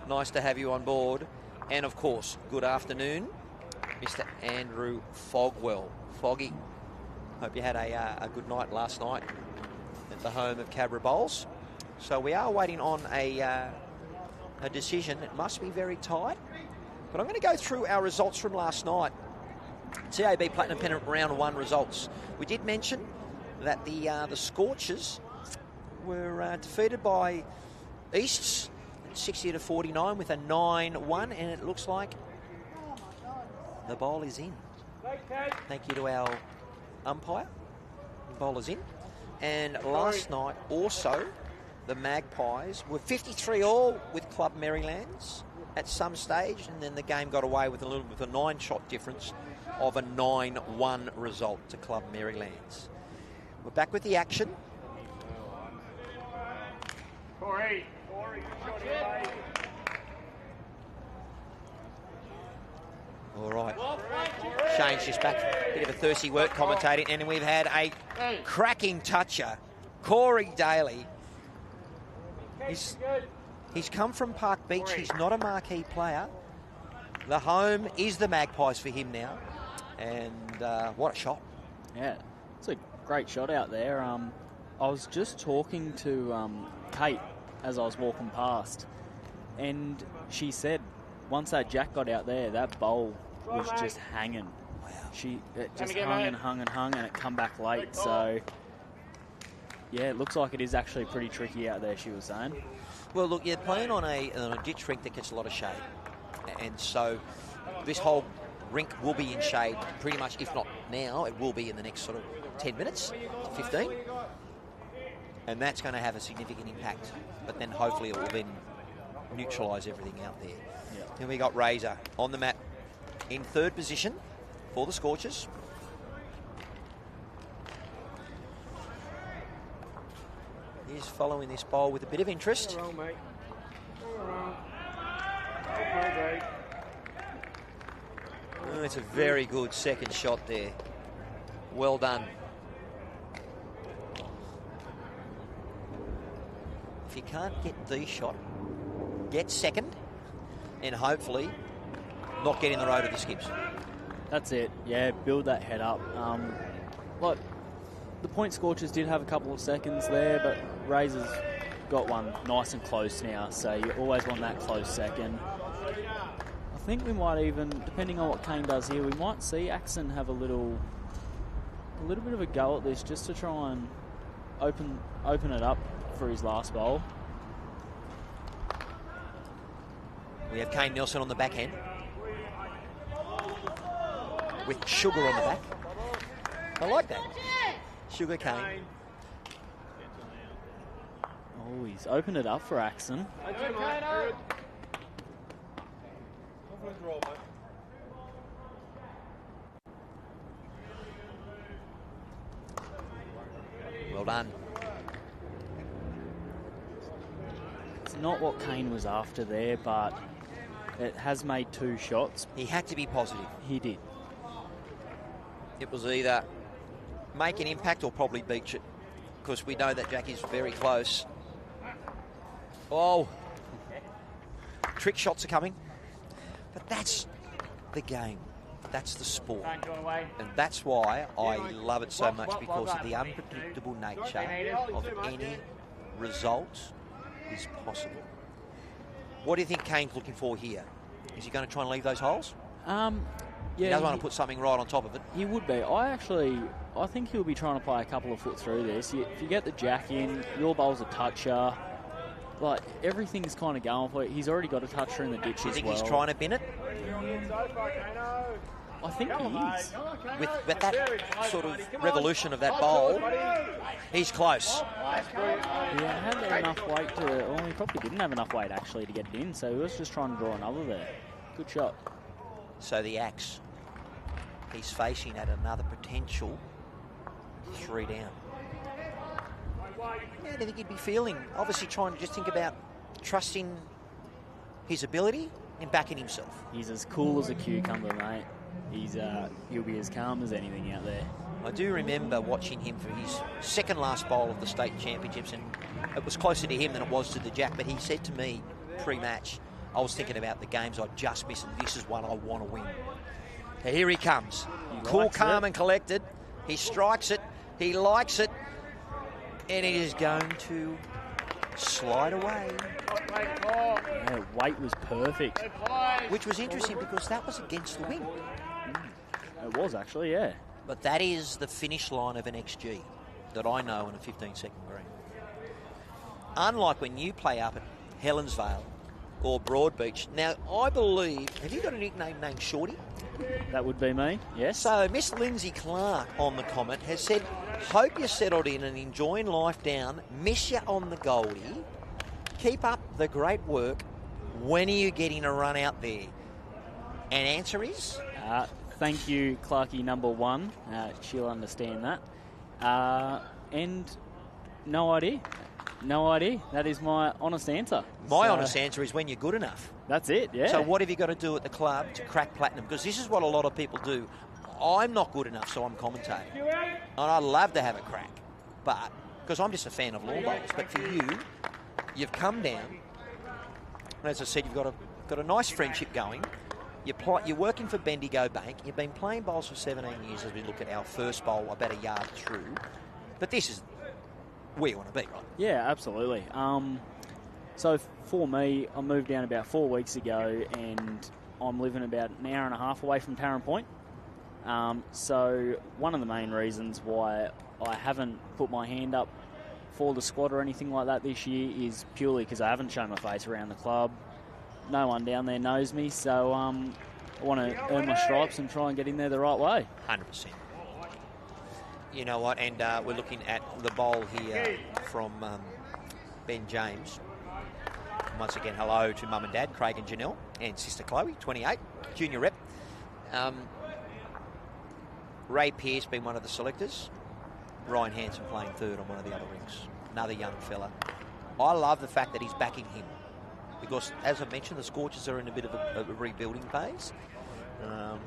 [SPEAKER 1] Nice to have you on board. And, of course, good afternoon, Mr. Andrew Fogwell. Foggy, hope you had a good night last night at the home of Cabra Bowls. So we are waiting on a decision. It must be very tight. But I'm going to go through our results from last night. TAB Platinum Pennant Round 1 results. We did mention that the Scorchers were defeated by Easts 60-49 with a 9-1, and it looks like the bowl is in. Thank you to our umpire. The bowl is in. And last night also the Magpies were 53-all with Club Marylands at some stage, and then the game got away with a 9-shot difference of a 9-1 result to Club Marylands. We're back with the action.
[SPEAKER 3] Corey.
[SPEAKER 1] All right. Shane's just back. Bit of a thirsty work commentating, and we've had a cracking toucher, Corey Daly. He's come from Park Beach. He's not a marquee player. The home is the Magpies for him now. And what a shot.
[SPEAKER 2] Yeah, it's a great shot out there. I was just talking to Kate as I was walking past, and she said once that jack got out there, that bowl was just hanging.
[SPEAKER 1] Wow.
[SPEAKER 2] It just hung, and it come back late. So, yeah, it looks like it is actually pretty tricky out there, she was saying.
[SPEAKER 1] Well, look, you're playing on a ditch rink that gets a lot of shade. And so this whole rink will be in shade pretty much, if not now, it will be in the next sort of 10 minutes to 15. And that's going to have a significant impact. But then hopefully it will then neutralise everything out there.
[SPEAKER 2] Yep.
[SPEAKER 1] Then we got Razor on the mat in third position for the Scorchers. He's following this bowl with a bit of interest. Oh, it's a very good second shot there. Well done. If you can't get the shot, get second, and hopefully not get in the road of the skips.
[SPEAKER 2] That's it. Yeah, build that head up. Like the point Scorchers did have a couple of seconds there, but Razor's got one nice and close now, so you always want that close second. I think we might even, depending on what Kane does here, we might see Axon have a little bit of a go at this just to try and open it up for his last bowl.
[SPEAKER 1] We have Kane Nelson on the backhand with Sugar on the back. I like that. Sugar Kane.
[SPEAKER 2] Oh, he's opened it up for Axon.
[SPEAKER 1] Well done.
[SPEAKER 2] It's not what Kane was after there, but it has made 2 shots.
[SPEAKER 1] He had to be positive.
[SPEAKER 2] He did.
[SPEAKER 1] It was either make an impact or probably beach it, because we know that Jack is very close. Oh, trick shots are coming, but that's the game. That's the sport, and that's why I love it so much, because of the unpredictable nature of any result is possible. What do you think Kane's looking for here? Is he going to try and leave those holes?
[SPEAKER 2] Yeah,
[SPEAKER 1] he doesn't want to put something right on top of it.
[SPEAKER 2] He would be. I think he'll be trying to play a couple of foot through this. If you get the jack in, your bowl's a toucher. Like, everything's kind of going for it. He's already got a toucher in the ditch as well.
[SPEAKER 1] Do you think he's trying to bin it?
[SPEAKER 2] I think he is.
[SPEAKER 1] With that sort of revolution of that bowl, he's close.
[SPEAKER 2] Yeah, had enough weight to... Well, he probably didn't have enough weight, actually, to get it in, so he was just trying to draw another there. Good shot.
[SPEAKER 1] So the axe, he's facing at another potential 3 down. How do you think he'd be feeling? Obviously trying to just think about trusting his ability and backing himself.
[SPEAKER 2] He's as cool as a cucumber, mate. He'll be as calm as anything out there.
[SPEAKER 1] I do remember watching him for his second last bowl of the state championships, and it was closer to him than it was to the jack, but he said to me pre-match, I was thinking about the games I just missed, and this is one I want to win. So here he comes. Cool, calm and collected. He strikes it. He likes it. And it is going to slide away.
[SPEAKER 2] Yeah, weight was perfect.
[SPEAKER 1] Which was interesting because that was against the wind.
[SPEAKER 2] It was actually, yeah.
[SPEAKER 1] But that is the finish line of an XG that I know in a 15-second green. Unlike when you play up at Helensvale or Broadbeach. Now, I believe, have you got a nickname named Shorty?
[SPEAKER 2] That would be me, yes.
[SPEAKER 1] So, Miss Lindsay Clark on the comment has said, hope you're settled in and enjoying life down. Miss you on the Goldie. Keep up the great work. When are you getting a run out there? And answer is?
[SPEAKER 2] Thank you, Clarkie number 1. She'll understand that. And no idea. No idea. That is my honest answer.
[SPEAKER 1] My honest answer is when you're good enough.
[SPEAKER 2] That's it, yeah.
[SPEAKER 1] So what have you got to do at the club to crack platinum? Because this is what a lot of people do. I'm not good enough, so I'm commentating. And I'd love to have a crack. But, because I'm just a fan of lawn bowls. But for you, you've come down. And as I said, you've got a nice friendship going. You're working for Bendigo Bank. You've been playing bowls for 17 years as we look at our first bowl about a yard through. But this is where you want to be, right?
[SPEAKER 2] Yeah, absolutely. So for me, I moved down about 4 weeks ago and I'm living about an hour and a half away from Taren Point. So one of the main reasons why I haven't put my hand up for the squad or anything like that this year is purely because I haven't shown my face around the club. No one down there knows me, so I want to earn my stripes and try and get in there the right way.
[SPEAKER 1] 100%. You know what, and we're looking at the bowl here from Ben James. Once again, hello to Mum and Dad, Craig and Janelle, and sister Chloe, 28, junior rep. Ray Pearce being one of the selectors. Ryan Hansen playing third on one of the other rinks. Another young fella. I love the fact that he's backing him. Because, as I mentioned, the Scorchers are in a bit of a rebuilding phase.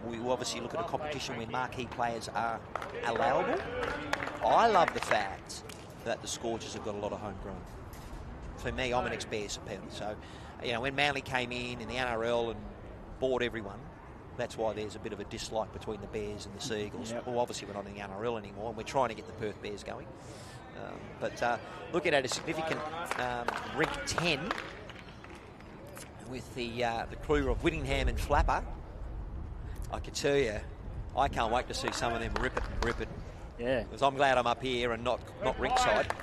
[SPEAKER 1] We obviously look at a competition where marquee players are allowable. I love the fact that the Scorchers have got a lot of homegrown. For me, I'm an ex-Bear supporter. So, you know, when Manly came in the NRL and bought everyone, that's why there's a bit of a dislike between the Bears and the Seagulls. Yep. Well, obviously we're not in the NRL anymore, and we're trying to get the Perth Bears going. But looking at a significant Rink 10 with the crew of Whittingham and Flapper, I can tell you, I can't wait to see some of them rip it.
[SPEAKER 2] Yeah.
[SPEAKER 1] Because I'm glad I'm up here and not rink side.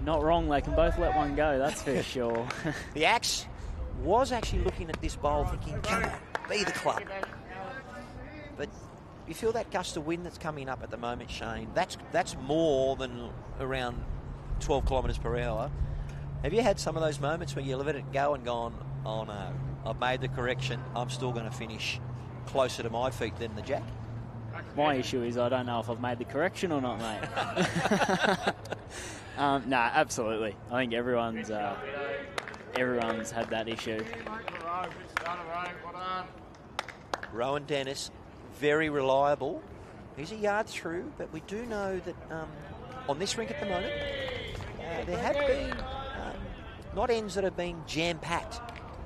[SPEAKER 2] Not wrong, they can both let one go, that's for sure.
[SPEAKER 1] The Axe was actually looking at this bowl thinking, come on, be the club. But you feel that gust of wind that's coming up at the moment, Shane, that's more than around 12 kilometres per hour. Have you had some of those moments where you let it go and gone, oh no, I've made the correction, I'm still going to finish closer to my feet than the jack?
[SPEAKER 2] My issue is I don't know if I've made the correction or not, mate. Nah, absolutely. I think everyone's had that issue.
[SPEAKER 1] Rowan Dennis, very reliable. He's a yard through, but we do know that on this rink at the moment, there have been not ends that have been jam-packed.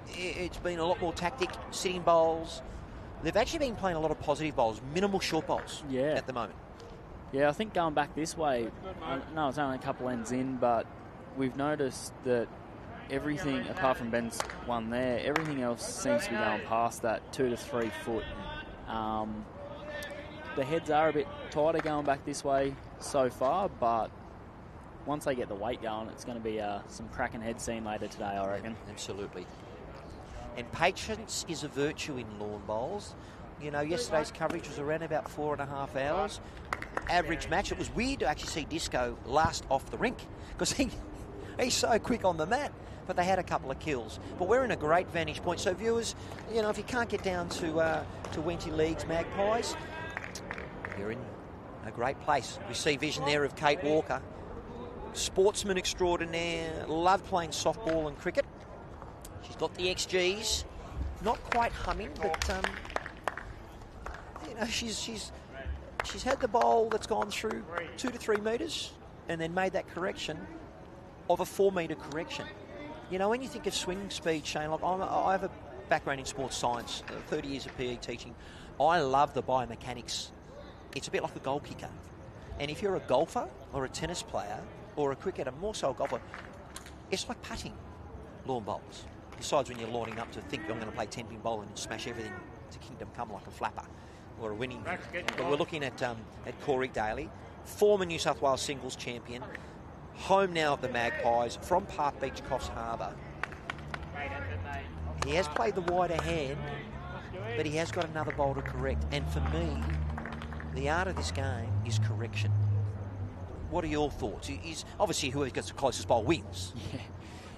[SPEAKER 1] It's been a lot more tactic, sitting bowls. They've actually been playing a lot of positive bowls, minimal short bowls at the moment.
[SPEAKER 2] Yeah, I think going back this way, I know it's only a couple ends in, but we've noticed that everything, apart from Ben's one there, everything else seems to be going past that 2 to 3 foot. The heads are a bit tighter going back this way so far, but once they get the weight going, it's going to be some cracking head seen later today, I reckon.
[SPEAKER 1] Absolutely. And patience is a virtue in lawn bowls. You know, yesterday's coverage was around about 4.5 hours. Average match. It was weird to actually see Disco last off the rink because he's so quick on the mat. But they had a couple of kills. But we're in a great vantage point. So viewers, you know, if you can't get down to Wenty League's Magpies, you're in a great place. We see vision there of Kate Walker. Sportsman extraordinaire. Loved playing softball and cricket. She's got the XGs. Not quite humming, but you know, she's had the bowl that's gone through 2 to 3 metres and then made that correction of a 4 metre correction. You know, when you think of swing speed, Shane, like I have a background in sports science, 30 years of PE teaching. I love the biomechanics. It's a bit like a goal kicker. And if you're a golfer or a tennis player or a cricketer, more so a golfer, it's like putting lawn bowls. Besides when you're lining up to think I'm going to play 10-pin bowling and smash everything to kingdom come like a flapper or a winning. But we're looking at Corey Daly, former New South Wales singles champion, home now at the Magpies from Park Beach, Coffs Harbour. He has played the wider hand, but he has got another bowl to correct. And for me, the art of this game is correction. What are your thoughts? Is obviously whoever gets the closest bowl wins.
[SPEAKER 2] Yeah.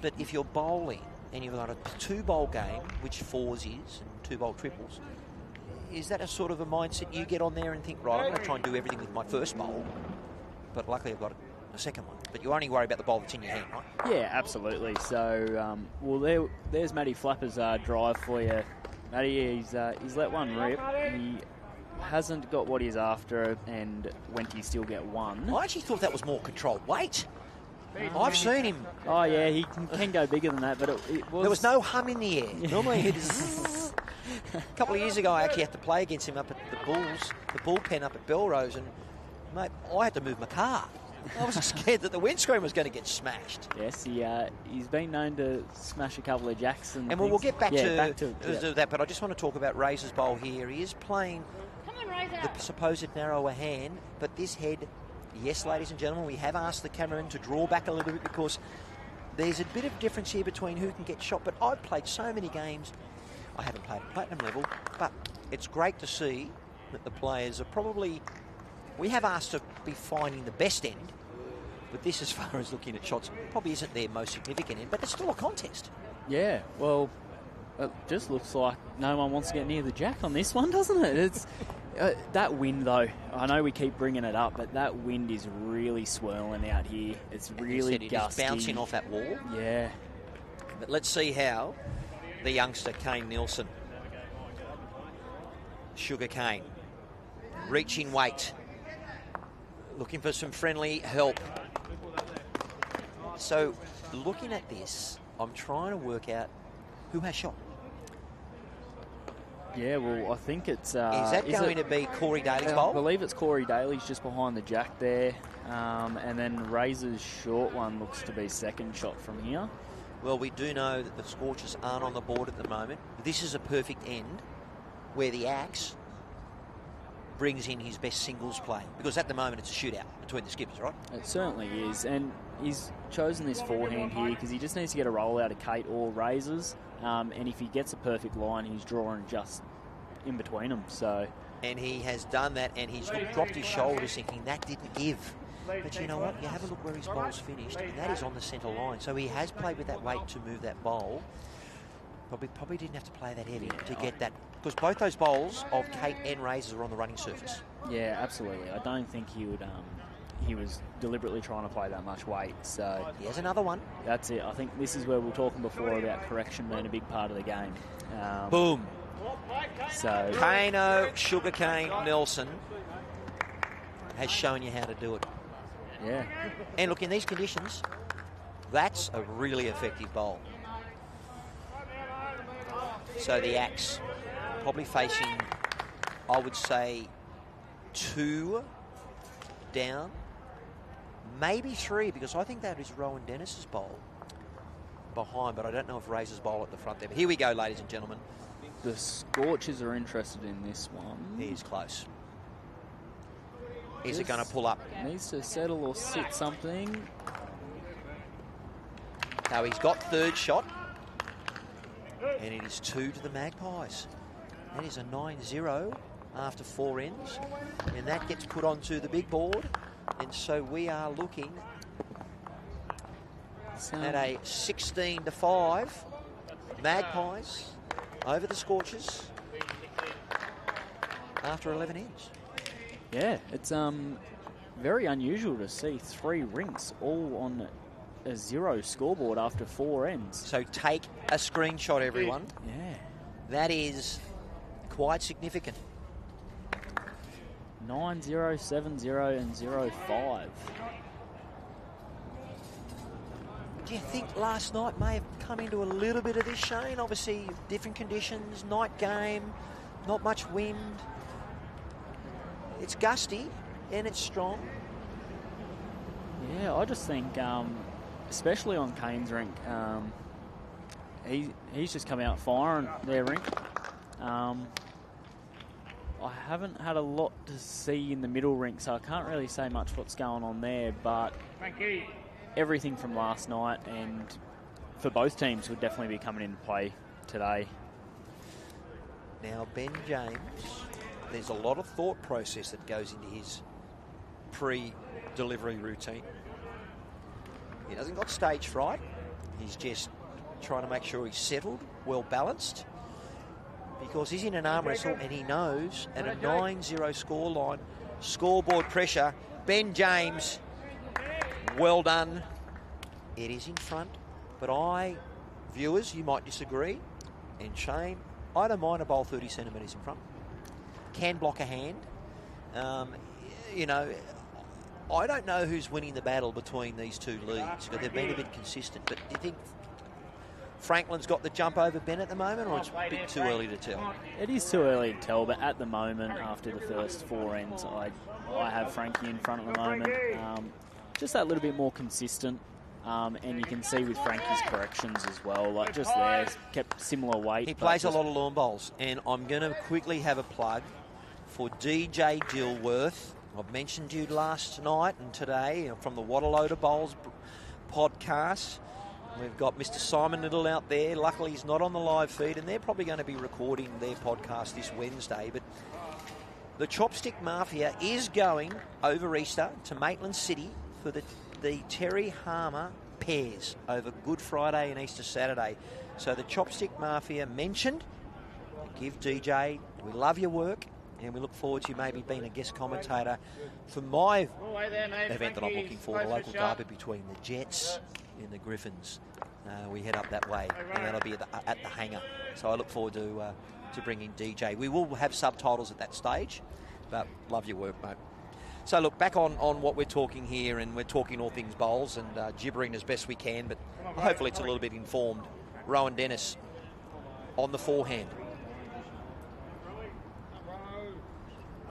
[SPEAKER 1] But if you're bowling and you've got a 2-bowl game, which 4s is, and 2-bowl triples, is that a sort of a mindset you get on there and think, right, I'm going to try and do everything with my first bowl, but luckily I've got a second one. But you only worry about the bowl that's in your hand, right?
[SPEAKER 2] Yeah, absolutely. So, well, there's Matty Flapper's drive for you. Matty, he's let one rip. He hasn't got what he's after, and Wenty still get one.
[SPEAKER 1] I actually thought that was more controlled weight. I've seen him.
[SPEAKER 2] Oh, yeah, he can go bigger than that, but it was...
[SPEAKER 1] There was no hum in the air. Normally it is... A couple of years ago, I actually had to play against him up at the bullpen up at Belrose, and, mate, I had to move my car. I was scared that the windscreen was going to get smashed.
[SPEAKER 2] Yes, he's been known to smash a couple of jacks. And
[SPEAKER 1] we'll get back to
[SPEAKER 2] yeah.
[SPEAKER 1] that, but I just want to talk about Razor's bowl here. He is playing the supposed narrower hand, but this head, yes, ladies and gentlemen, we have asked the cameraman to draw back a little bit because there's a bit of difference here between who can get shot, but I've played so many games. I haven't played at platinum level, but it's great to see that the players are probably... We have asked to be finding the best end, but this, as far as looking at shots, probably isn't their most significant end, but it's still a contest.
[SPEAKER 2] Yeah, well, it just looks like no one wants to get near the jack on this one, doesn't it? It's that wind, though. I know we keep bringing it up, but that wind is really swirling out here. It's really gusty.
[SPEAKER 1] It is bouncing off that wall.
[SPEAKER 2] Yeah.
[SPEAKER 1] But let's see how the youngster, 𝗟𝗓𝗡, Sugar Cane, reaching weight, looking for some friendly help. So, looking at this, I'm trying to work out who has shot.
[SPEAKER 2] Yeah, well, I think it's...
[SPEAKER 1] is that going to be Corey Daly's bowl?
[SPEAKER 2] I believe it's Corey Daly's just behind the jack there. And then Razor's short one looks to be second shot from here.
[SPEAKER 1] Well, we do know that the Scorchers aren't on the board at the moment. This is a perfect end where the axe brings in his best singles play, because at the moment it's a shootout between the skippers, right?
[SPEAKER 2] It certainly is, and he's chosen this forehand here because he just needs to get a roll out of Kate or Razors, and if he gets a perfect line, he's drawing just in between them. So,
[SPEAKER 1] and he has done that, and he's dropped his shoulders thinking that didn't give. But you know what? You have a look where his bowl's finished, and that is on the centre line. So he has played with that weight to move that bowl. Probably didn't have to play that heavy to get that, because both those bowls of Kate and Razors are on the running surface.
[SPEAKER 2] Yeah, absolutely. I don't think he would. He was deliberately trying to play that much weight. So
[SPEAKER 1] here's another one.
[SPEAKER 2] That's it. I think this is where we were talking before about correction being a big part of the game.
[SPEAKER 1] Boom.
[SPEAKER 2] So
[SPEAKER 1] Kano, Sugarcane, Nelson has shown you how to do it.
[SPEAKER 2] Yeah.
[SPEAKER 1] And look, in these conditions, that's a really effective bowl. So the axe probably facing, I would say, 2 down, maybe 3, because I think that is Rowan Dennis's bowl behind, but I don't know if Razor's bowl at the front there. But here we go, ladies and gentlemen.
[SPEAKER 2] The Scorchers are interested in this one.
[SPEAKER 1] He's close. Is it going to pull up?
[SPEAKER 2] Needs to settle or sit something.
[SPEAKER 1] No, he's got third shot. And it is 2 to the Magpies. That is a 9-0 after 4 ends. And that gets put onto the big board. And so we are looking at a 16-5 Magpies over the Scorchers after 11 ends.
[SPEAKER 2] Yeah, it's very unusual to see 3 rinks all on a 0 scoreboard after 4 ends.
[SPEAKER 1] So take a screenshot, everyone.
[SPEAKER 2] Yeah.
[SPEAKER 1] That is quite significant.
[SPEAKER 2] 9-0, 7-0 and 0-5.
[SPEAKER 1] Do you think last night may have come into a little bit of this, Shane? Obviously, different conditions, night game, not much wind. It's gusty and it's strong.
[SPEAKER 2] Yeah, I just think, especially on Kane's rink, he's just come out firing their rink. I haven't had a lot to see in the middle rink, so I can't really say much what's going on there, but everything from last night and for both teams would definitely be coming into play today.
[SPEAKER 1] Now, Ben James, there's a lot of thought process that goes into his pre-delivery routine. He hasn't got stage fright. He's just trying to make sure he's settled, well balanced, because he's in an arm wrestle and he knows at a 9-0 scoreline, scoreboard pressure, Ben James, well done. It is in front, but viewers, you might disagree, and Shane, I don't mind a bowl 30 centimetres in front. Can block a hand. You know, I don't know who's winning the battle between these two leads, because they've been a bit consistent, but do you think Franklin's got the jump over Ben at the moment, or it's a bit too early to tell?
[SPEAKER 2] It is too early to tell, but at the moment, after the first 4 ends, I have Frankie in front at the moment. Just that little bit more consistent, and you can see with Frankie's corrections as well, like just there, kept similar weight.
[SPEAKER 1] He plays a lot of lawn bowls, and I'm going to quickly have a plug for 𝗣𝗟𝗔𝗧𝗜𝗡𝗨𝗠. I've mentioned you last night and today from the What a Load of Bowls podcast. We've got Mr. Simon Little out there. Luckily, he's not on the live feed, and they're probably going to be recording their podcast this Wednesday. But the Chopstick Mafia is going over Easter to Maitland City for the 𝗟𝗓𝗡𝗨𝗡 over Good Friday and Easter Saturday. So the Chopstick Mafia mentioned. Give DJ, we love your work, and we look forward to you maybe being a guest commentator for my event that I'm looking for, the local derby between the Jets and the Griffins. We head up that way, and that'll be at the hangar. So I look forward to bringing DJ. We will have subtitles at that stage, but love your work, mate. So look, back on what we're talking here, and we're talking all things bowls and gibbering as best we can, but hopefully it's a little bit informed. Rowan Dennis on the forehand.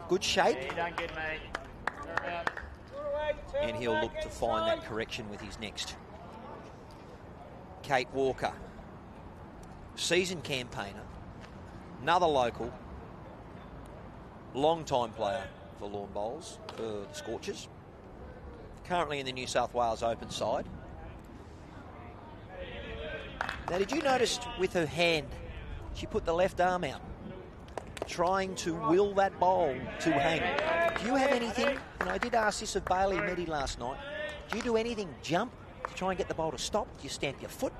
[SPEAKER 1] Good shape. And he'll look to find that correction with his next. Kate Walker, seasoned campaigner, another local, long-time player for lawn bowls for the Scorchers, currently in the New South Wales Open side. Now, did you notice with her hand, she put the left arm out, trying to will that bowl to hang? Do you have anything, and I did ask this of Bailey Meddy last night, do you do anything jump to try and get the bowl to stop? Do you stamp your foot?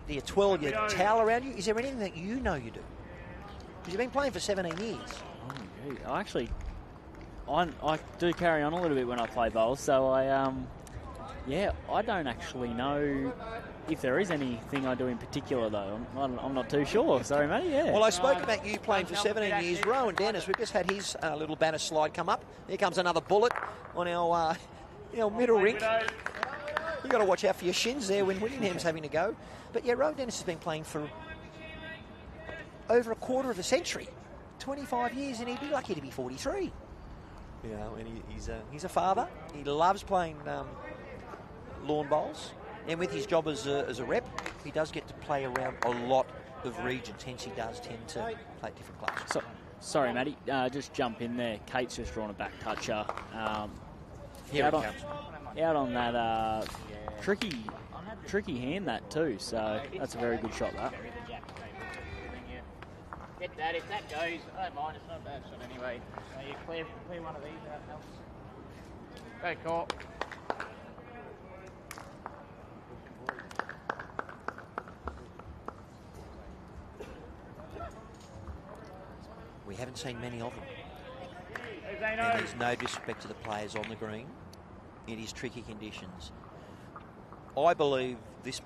[SPEAKER 1] Do you twirl your towel around you? Is there anything that you know you do? Because you've been playing for 17 years.
[SPEAKER 2] Oh, gee. I do carry on a little bit when I play bowls, so I don't actually know if there is anything I do in particular, though. I'm not too sure. Sorry, Matty. Yeah.
[SPEAKER 1] Well, I spoke about you playing for 17 years. Rowan Dennis, we've just had his little banner slide come up. Here comes another bullet on our middle rink. You've got to watch out for your shins there when Whittingham's having to go. But yeah, Rowan Dennis has been playing for over a quarter of a century, 25 years, and he'd be lucky to be 43. You know, and he's a father. He loves playing lawn bowls, and with his job as a rep, he does get to play around a lot of regions. Hence, he does tend to play different clubs.
[SPEAKER 2] So, sorry, Matty. Just jump in there. Kate's just drawn a back toucher.
[SPEAKER 1] Here it comes.
[SPEAKER 2] Out on that tricky hand, that too. So that's a very good shot, that.
[SPEAKER 3] Get that. If that goes, I don't mind. It's not a bad shot anyway. So you clear one of these, that helps. Go, Court.
[SPEAKER 1] We haven't seen many of them. And there's no disrespect to the players on the green. It is tricky conditions. I believe this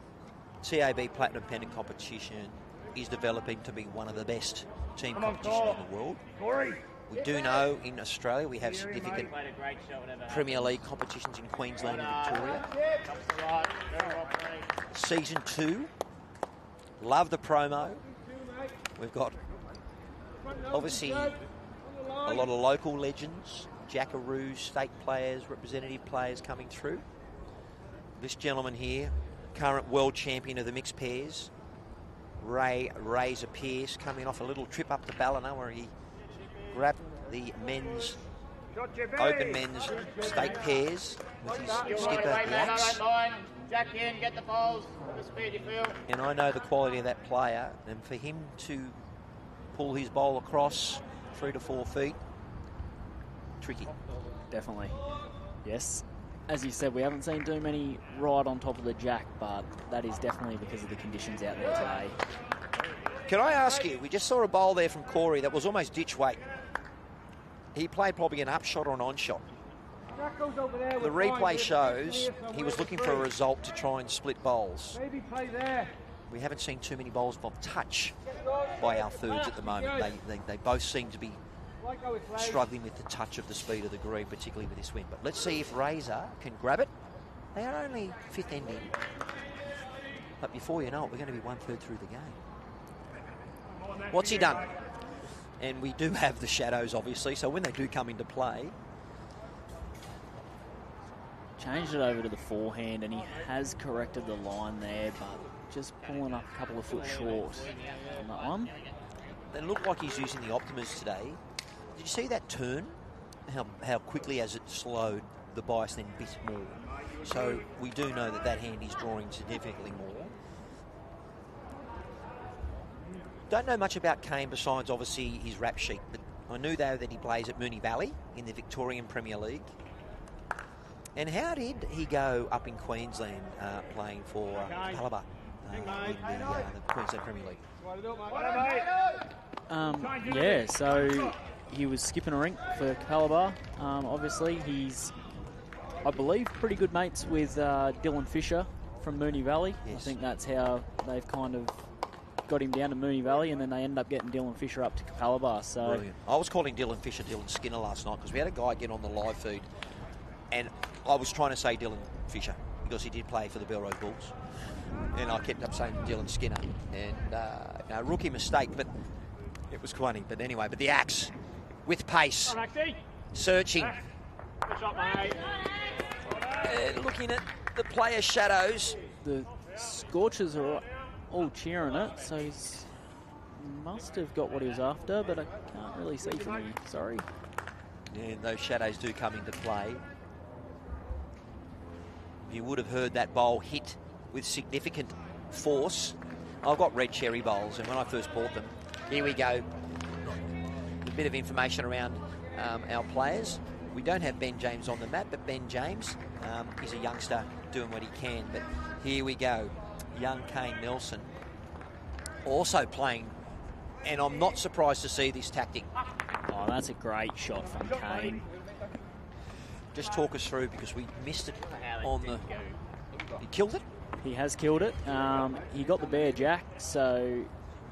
[SPEAKER 1] TAB Platinum Pennant competition is developing to be one of the best team competitions in the world. We do know in Australia we have significant Premier League competitions in Queensland and Victoria. Season 2, love the promo. We've got obviously a lot of local legends, Jackaroo state players, representative players coming through. This gentleman here, current world champion of the mixed pairs, Razor Pierce, coming off a little trip up to Ballina where he grabbed the open men's state pairs with his skipper, the Axe.
[SPEAKER 3] Jack in, get the balls, the speed you feel.
[SPEAKER 1] And I know the quality of that player, and for him to pull his bowl across 3 to 4 feet, tricky.
[SPEAKER 2] Definitely. Yes. As you said, we haven't seen too many right on top of the jack, but that is definitely because of the conditions out there today.
[SPEAKER 1] Can I ask you, we just saw a bowl there from Corey that was almost ditch weight. He played probably an upshot or an onshot. The replay shows he was looking for a result to try and split bowls. We haven't seen too many bowls of touch by our thirds at the moment. They both seem to be struggling with the touch of the speed of the green, particularly with this wind. But let's see if Razor can grab it. They are only 5th ending. But before you know it, we're going to be 1/3 through the game. What's he done? And we do have the shadows, obviously, so when they do come into play...
[SPEAKER 2] Changed it over to the forehand, and he has corrected the line there, but just pulling up a couple of foot short on that one.
[SPEAKER 1] It looked like he's using the Optimas today. Did you see that turn? How quickly as it slowed, the bias then bit more. So we do know that hand is drawing significantly more. Don't know much about Kane besides obviously his rap sheet, but I knew though that he plays at Moonee Valley in the Victorian Premier League. And how did he go up in Queensland playing for 𝗟𝗓𝗡𝗨𝗠 in the Queensland Premier League?
[SPEAKER 2] Yeah, so he was skipping a rink for 𝗟𝗓𝗡𝗨𝗠. Obviously, he's, I believe, pretty good mates with Dylan Fisher from Moonee Valley. Yes. I think that's how they've kind of got him down to Moonee Valley, and then they end up getting Dylan Fisher up to 𝗟𝗓𝗡𝗨. So
[SPEAKER 1] brilliant. I was calling Dylan Fisher Dylan Skinner last night because we had a guy get on the live feed, and I was trying to say Dylan Fisher because he did play for the Belrose Bulls, and I kept up saying Dylan Skinner, and rookie mistake, but it was funny. But anyway, but the axe with pace, searching, and looking at the player shadows.
[SPEAKER 2] The Scorchers are all cheering it, so he must have got what he was after, but I can't really see from here. Sorry.
[SPEAKER 1] Yeah, those shadows do come into play. You would have heard that bowl hit with significant force. I've got red cherry bowls, and when I first bought them, here we go. A bit of information around our players. We don't have Ben James on the map, but Ben James, he's a youngster doing what he can. But here we go. Young Kane Nelson also playing, and I'm not surprised to see this tactic.
[SPEAKER 2] Oh, that's a great shot from Kane.
[SPEAKER 1] Just talk us through, because we missed it on the... He killed it?
[SPEAKER 2] He has killed it. He got the bare jack, so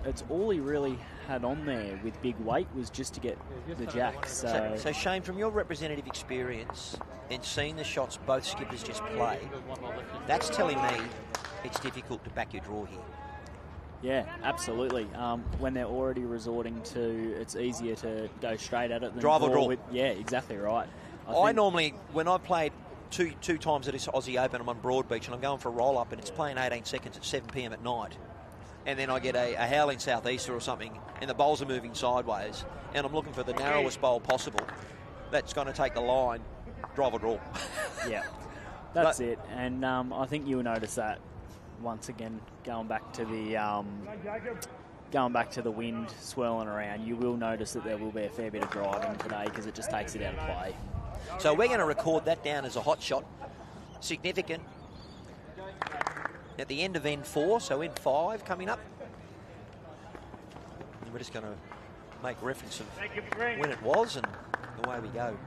[SPEAKER 2] it's all he really had on there with big weight was just to get the jack. So
[SPEAKER 1] Shane, from your representative experience and seeing the shots both skippers just play, that's telling me it's difficult to back your draw here.
[SPEAKER 2] Yeah, absolutely. When they're already resorting to, it's easier to go straight at it than
[SPEAKER 1] drive or draw.
[SPEAKER 2] Yeah, exactly right.
[SPEAKER 1] I normally, when I've played two times at this Aussie Open, I'm on Broadbeach and I'm going for a roll-up and it's playing 18 seconds at 7 p.m. at night. And then I get a howling southeaster or something and the bowls are moving sideways and I'm looking for the narrowest bowl possible that's going to take the line, drive or draw.
[SPEAKER 2] Yeah, that's it. And I think you'll notice that once again, going back to the wind swirling around, you will notice that there will be a fair bit of driving today because it just takes it out of play.
[SPEAKER 1] So we're going to record that down as a hot shot. Significant. At the end of N4, so N5 coming up. And we're just going to make reference of when it was and away we go.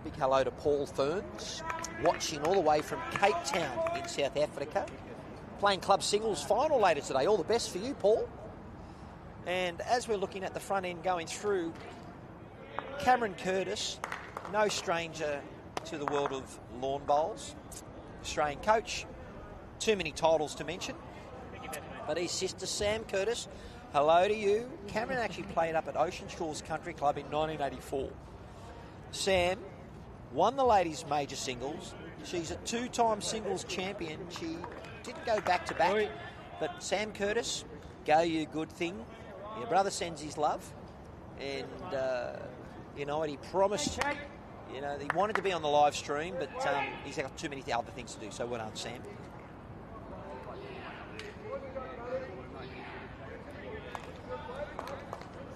[SPEAKER 1] Big hello to Paul Ferns, watching all the way from Cape Town in South Africa. Playing club singles final later today. All the best for you, Paul. And as we're looking at the front end going through, Cameron Curtis, no stranger to the world of lawn bowls. Australian coach, too many titles to mention. But his sister, Sam Curtis, hello to you. Cameron actually played up at Ocean Shores Country Club in 1984. Sam won the ladies' major singles. She's a two-time singles champion. She didn't go back-to-back. But Sam Curtis, go you good thing. Your brother sends his love. And, you know what, he promised, you know, he wanted to be on the live stream, but he's got too many other things to do. So well done, Sam.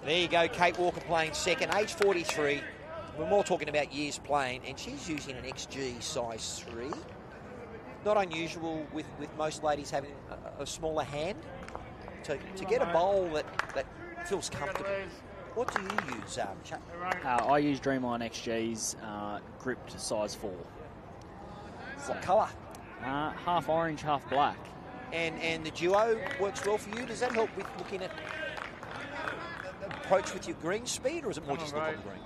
[SPEAKER 1] There you go, Kate Walker playing second, age 43. We're more talking about years playing, and she's using an XG size 3. Not unusual with most ladies having a smaller hand. To get a bowl that feels comfortable. What do you use, Chuck?
[SPEAKER 2] I use Dreamline XG's gripped size 4.
[SPEAKER 1] What colour?
[SPEAKER 2] Half orange, half black.
[SPEAKER 1] And the duo works well for you? Does that help with looking at approach with your green speed, or is it more just look on the green?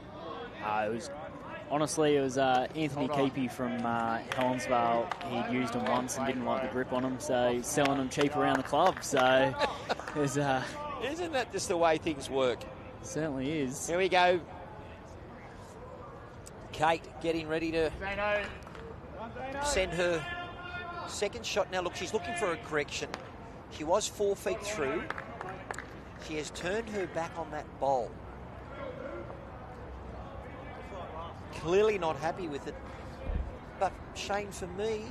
[SPEAKER 2] It was Anthony Keepy from Helensvale. He'd used them once and didn't like the grip on them, so he's selling them cheap around the club. So there's
[SPEAKER 1] isn't that just the way things work?
[SPEAKER 2] Certainly is.
[SPEAKER 1] Here we go. Kate getting ready to send her second shot. Now look, she's looking for a correction. She was 4 feet through. She has turned her back on that bowl. Clearly not happy with it. But Shane, for me,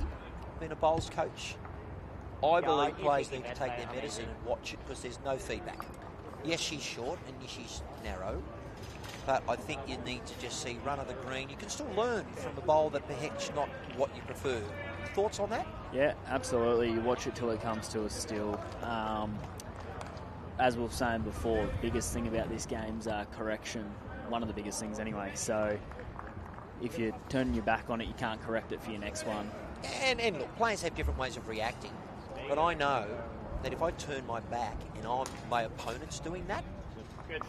[SPEAKER 1] being a bowls coach, I believe players need to take their medicine and watch it because there's no feedback. Yes, she's short and yes, she's narrow, but I think you need to just see run of the green. You can still learn from a bowl that perhaps not what you prefer. Thoughts on that?
[SPEAKER 2] Yeah, absolutely. You watch it till it comes to a still. As we were saying before, the biggest thing about this game's correction. One of the biggest things anyway. So if you're turning your back on it, you can't correct it for your next one.
[SPEAKER 1] And look, players have different ways of reacting, but I know that if I turn my back and my opponent's doing that,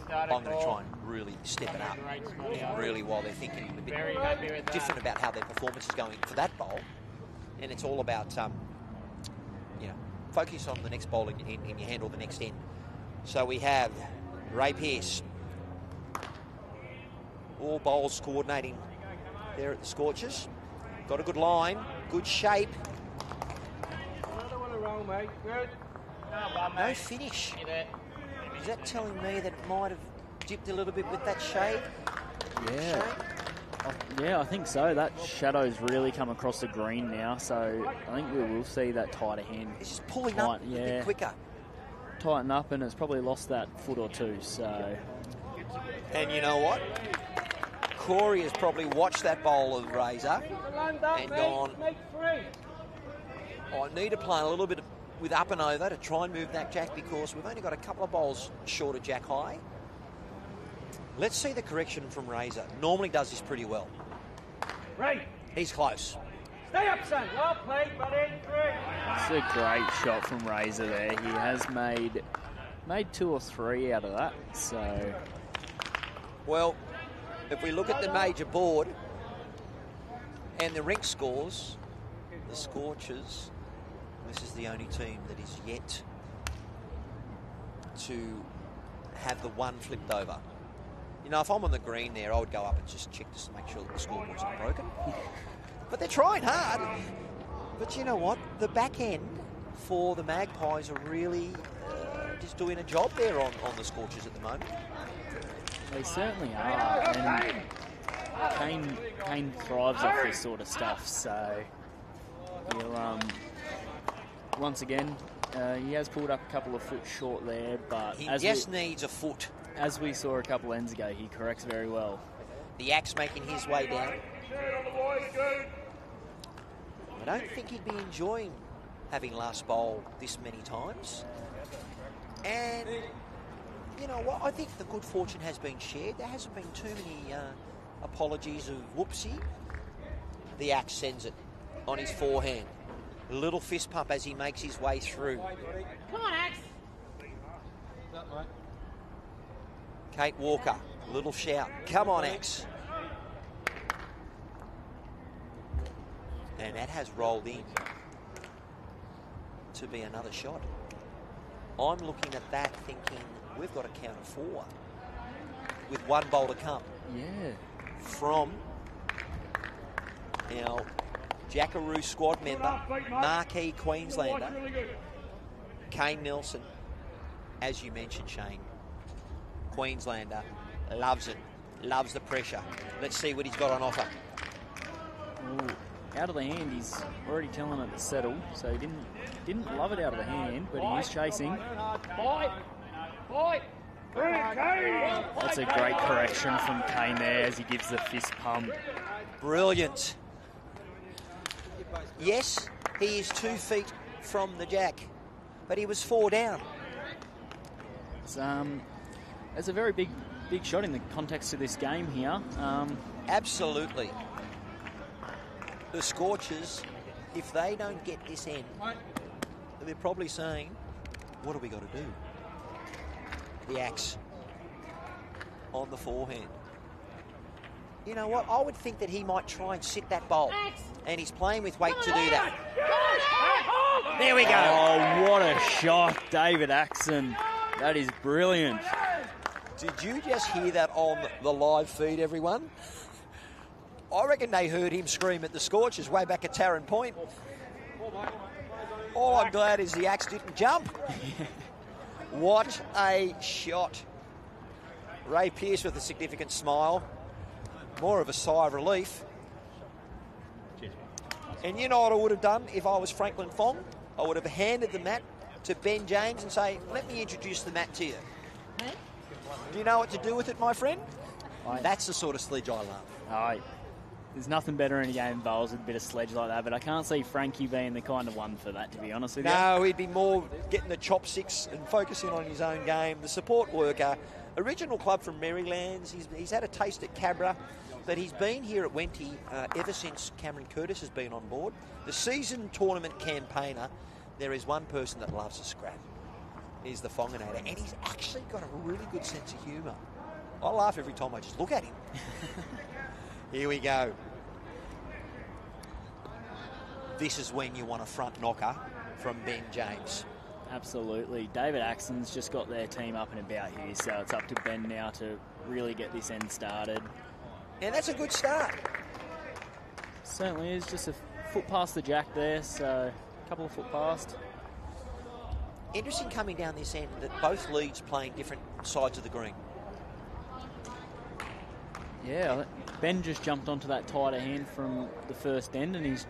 [SPEAKER 1] I'm going to try and really step it up. And really, while they're thinking a bit different about how their performance is going for that bowl. And it's all about, you know, focus on the next bowl in your hand or the next end. So we have Ray Pearce. All bowls coordinating there at the Scorchers. Got a good line, good shape.
[SPEAKER 3] Another one around, mate. Good.
[SPEAKER 1] No finish. Is that telling me that it might have dipped a little bit with that shade?
[SPEAKER 2] Yeah. Yeah, I think so. That shadow's really come across the green now, so I think we will see that tighter hand.
[SPEAKER 1] It's just pulling up a bit quicker.
[SPEAKER 2] Tighten up, and it's probably lost that foot or two, so...
[SPEAKER 1] And you know what? Corey has probably watched that bowl of Razor and gone, I need to play a little bit with up and over to try and move that jack because we've only got a couple of bowls short of jack high. Let's see the correction from Razor. Normally does this pretty well.
[SPEAKER 3] Right.
[SPEAKER 1] He's close.
[SPEAKER 3] Stay up, son. Well played, buddy.
[SPEAKER 2] It's a great shot from Razor there. He has made 2 or 3 out of that, so...
[SPEAKER 1] Well, if we look at the major board and the Rink scores, the Scorchers, this is the only team that is yet to have the one flipped over. You know, if I'm on the green there, I would go up and just check just to make sure that the scoreboard's not broken. But they're trying hard. But you know what? The back end for the Magpies are really just doing a job there on the Scorchers at the moment.
[SPEAKER 2] They certainly are. And Kane thrives off this sort of stuff. So he'll once again He has pulled up a couple of foot short there, but
[SPEAKER 1] He just needs a foot.
[SPEAKER 2] As we saw a couple ends ago, he corrects very well.
[SPEAKER 1] The Axe making his way down. I don't think he'd be enjoying having last bowl this many times. And you know what? I think the good fortune has been shared. There hasn't been too many apologies of whoopsie. The Axe sends it on his forehand. A little fist pump as he makes his way through.
[SPEAKER 3] Come on, Axe.
[SPEAKER 1] Kate Walker, little shout. Come on, Axe. And that has rolled in to be another shot. I'm looking at that thinking we've got a count of 4 with 1 bowl to come.
[SPEAKER 2] Yeah.
[SPEAKER 1] From our Jackaroo squad member, marquee Queenslander, Kane Nelson. As you mentioned, Shane, Queenslander loves it, loves the pressure. Let's see what he's got on offer.
[SPEAKER 2] Ooh, out of the hand, he's already telling it to settle, so he didn't love it out of the hand, but he is chasing. That's a great correction from Kane there as he gives the fist pump.
[SPEAKER 1] Brilliant. Yes, he is 2 feet from the jack, but he was 4 down.
[SPEAKER 2] It's a very big shot in the context of this game here.
[SPEAKER 1] Absolutely. The Scorchers, if they don't get this end, they're probably saying, what have we got to do? The Axe on the forehand. You know what? I would think that he might try and sit that bowl. And he's playing with weight to do that. There we go.
[SPEAKER 2] Oh, what a shot, 𝗣𝗟𝗡𝗡𝗏. That is brilliant.
[SPEAKER 1] Did you just hear that on the live feed, everyone? I reckon they heard him scream at the Scorchers way back at Taren Point. All I'm glad is the Axe didn't jump. What a shot. Ray Pearce with a significant smile. More of a sigh of relief. And you know what I would have done if I was Franklin Fong? I would have handed the mat to Ben James and say, let me introduce the mat to you. Do you know what to do with it, my friend? That's the sort of sledge I love.
[SPEAKER 2] There's nothing better in a game of bowls with a bit of sledge like that, but I can't see Frankie being the kind of one for that, to be honest with you.
[SPEAKER 1] No, he'd be more getting the chopsticks and focusing on his own game. The support worker, original club from Marylands. He's had a taste at Cabra, but he's been here at Wenty ever since Cameron Curtis has been on board. The season tournament campaigner, there is one person that loves a scrap. He's the Fonginator, and he's actually got a really good sense of humour. I laugh every time I just look at him. Here we go. This is when you want a front knocker from Ben James.
[SPEAKER 2] Absolutely. 𝗣𝗟𝗡𝗏𝗡's just got their team up and about here, so it's up to Ben now to really get this end started.
[SPEAKER 1] And that's a good start.
[SPEAKER 2] Certainly is. Just a foot past the jack there, so a couple of foot past.
[SPEAKER 1] Interesting coming down this end that both leads playing different sides of the green.
[SPEAKER 2] Yeah, Ben just jumped onto that tighter hand from the first end and he's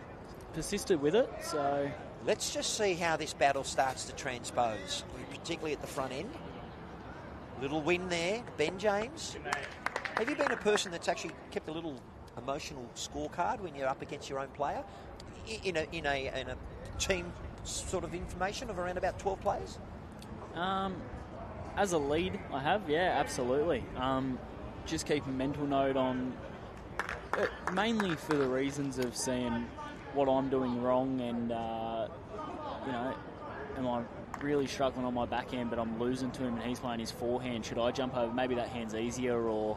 [SPEAKER 2] persisted with it, so...
[SPEAKER 1] Let's just see how this battle starts to transpose, particularly at the front end. Little win there, Ben James. Have you been a person that's actually kept a little emotional scorecard when you're up against your own player? In a team sort of information of around about 12 players?
[SPEAKER 2] As a lead, I have, yeah, absolutely. Just keep a mental note on, mainly for the reasons of seeing what I'm doing wrong and, am I really struggling on my backhand but I'm losing to him and he's playing his forehand. Should I jump over? Maybe that hand's easier or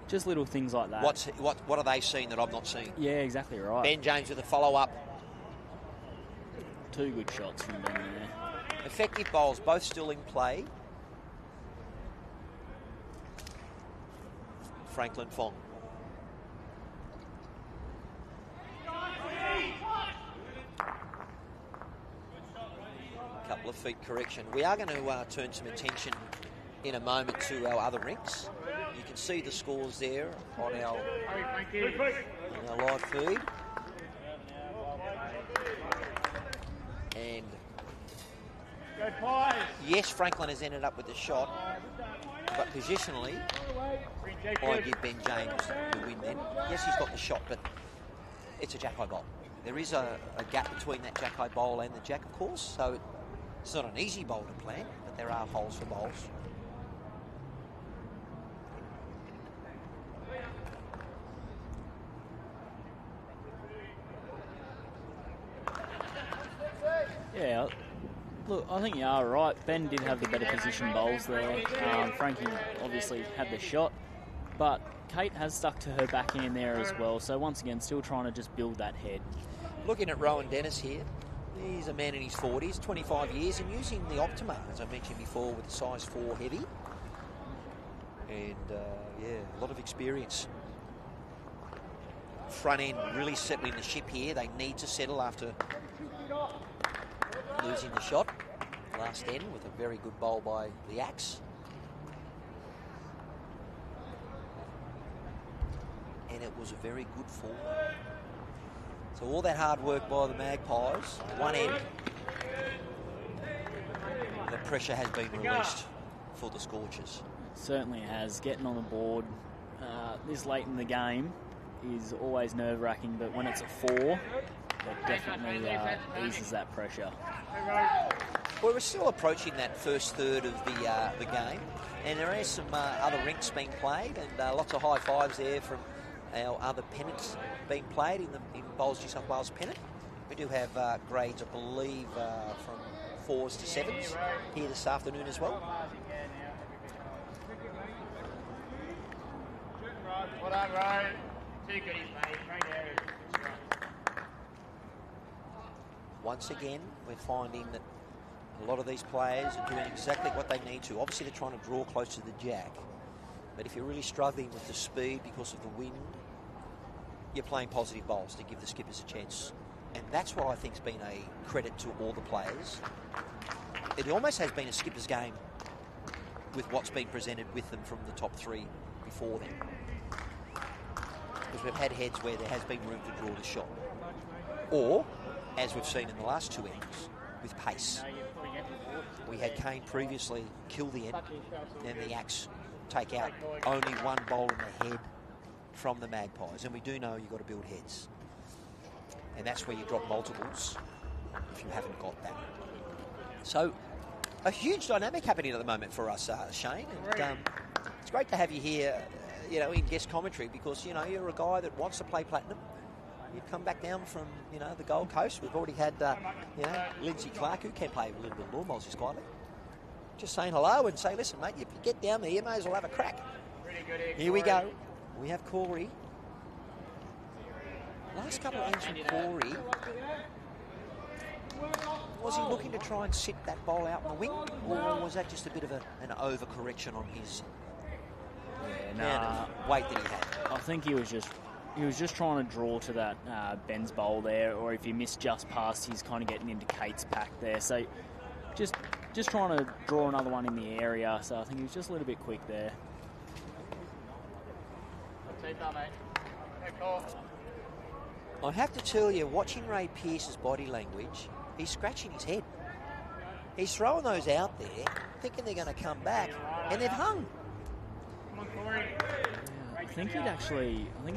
[SPEAKER 2] just little things like that.
[SPEAKER 1] What are they seeing that I'm not seeing?
[SPEAKER 2] Yeah, exactly right.
[SPEAKER 1] Ben James with a follow-up.
[SPEAKER 2] 2 good shots from Ben there.
[SPEAKER 1] Effective bowls, both still in play. Franklin Fong. Couple of feet correction. We are going to turn some attention in a moment to our other rinks. You can see the scores there on our live feed. And Yes, Franklin has ended up with the shot, but positionally, I give Ben James the win then. Yes, he's got the shot, but it's a Jacko bowl. There is a gap between that Jacko bowl and the Jack, of course, so it's not an easy bowl to plan, but there are holes for bowls.
[SPEAKER 2] Yeah, look, I think you are right. Ben did have the better position bowls there. Frankie obviously had the shot, but Kate has stuck to her backhand there as well. So once again, still trying to just build that head.
[SPEAKER 1] Looking at Rowan Dennis here, he's a man in his 40s, 25 years, and using the Optima, as I mentioned before, with the size 4 heavy. And, yeah, a lot of experience. Front end really settling the ship here. They need to settle after losing the shot last end with a very good bowl by the Axe. And it was a very good fall. So all that hard work by the Magpies, one end, the pressure has been released for the Scorchers.
[SPEAKER 2] It certainly has. Getting on the board this late in the game is always nerve-wracking, but when it's a 4, it definitely eases that pressure.
[SPEAKER 1] Well, we're still approaching that first third of the game, and there is some other rinks being played, and lots of high fives there from our other pennants being played in Bowls New South Wales Pennant. We do have grades, I believe, from 4s to 7s here this afternoon as well.
[SPEAKER 3] Well done, Ro. Two goodies, mate. Great areas.
[SPEAKER 1] Once again, we're finding that a lot of these players are doing exactly what they need to. Obviously, they're trying to draw close to the Jack. But if you're really struggling with the speed because of the wind, you're playing positive bowls to give the skippers a chance. And that's what I think's been a credit to all the players. It almost has been a skipper's game with what's been presented with them from the top 3 before then. Because we've had heads where there has been room to draw the shot. Or, as we've seen in the last 2 ends, with pace. We had Kane previously kill the end, and the Axe take out only one bowl in the head from the Magpies. And we do know you've got to build heads. And that's where you drop multiples if you haven't got that. So, a huge dynamic happening at the moment for us, Shane. And it's great to have you here, in guest commentary, because, you're a guy that wants to play platinum. You've come back down from, the Gold Coast. We've already had, Lindsay Clark, who can play a little bit of lawn bowls just quietly. Just saying hello and say, listen, mate, if you get down there, you may as well have a crack. Here we go. We have Corey. Last couple of ends from Corey. Was he looking to try and sit that bowl out in the wing, or was that just a bit of an overcorrection on his weight that he had?
[SPEAKER 2] I think he was just trying to draw to that Ben's bowl there, or if he missed just past, he's kind of getting into Kate's pack there. So just trying to draw another one in the area. So I think he was just a little bit quick there.
[SPEAKER 1] I have to tell you, watching Ray Pearce's body language, he's scratching his head. He's throwing those out there, thinking they're going to come back, and they've hung.
[SPEAKER 2] I think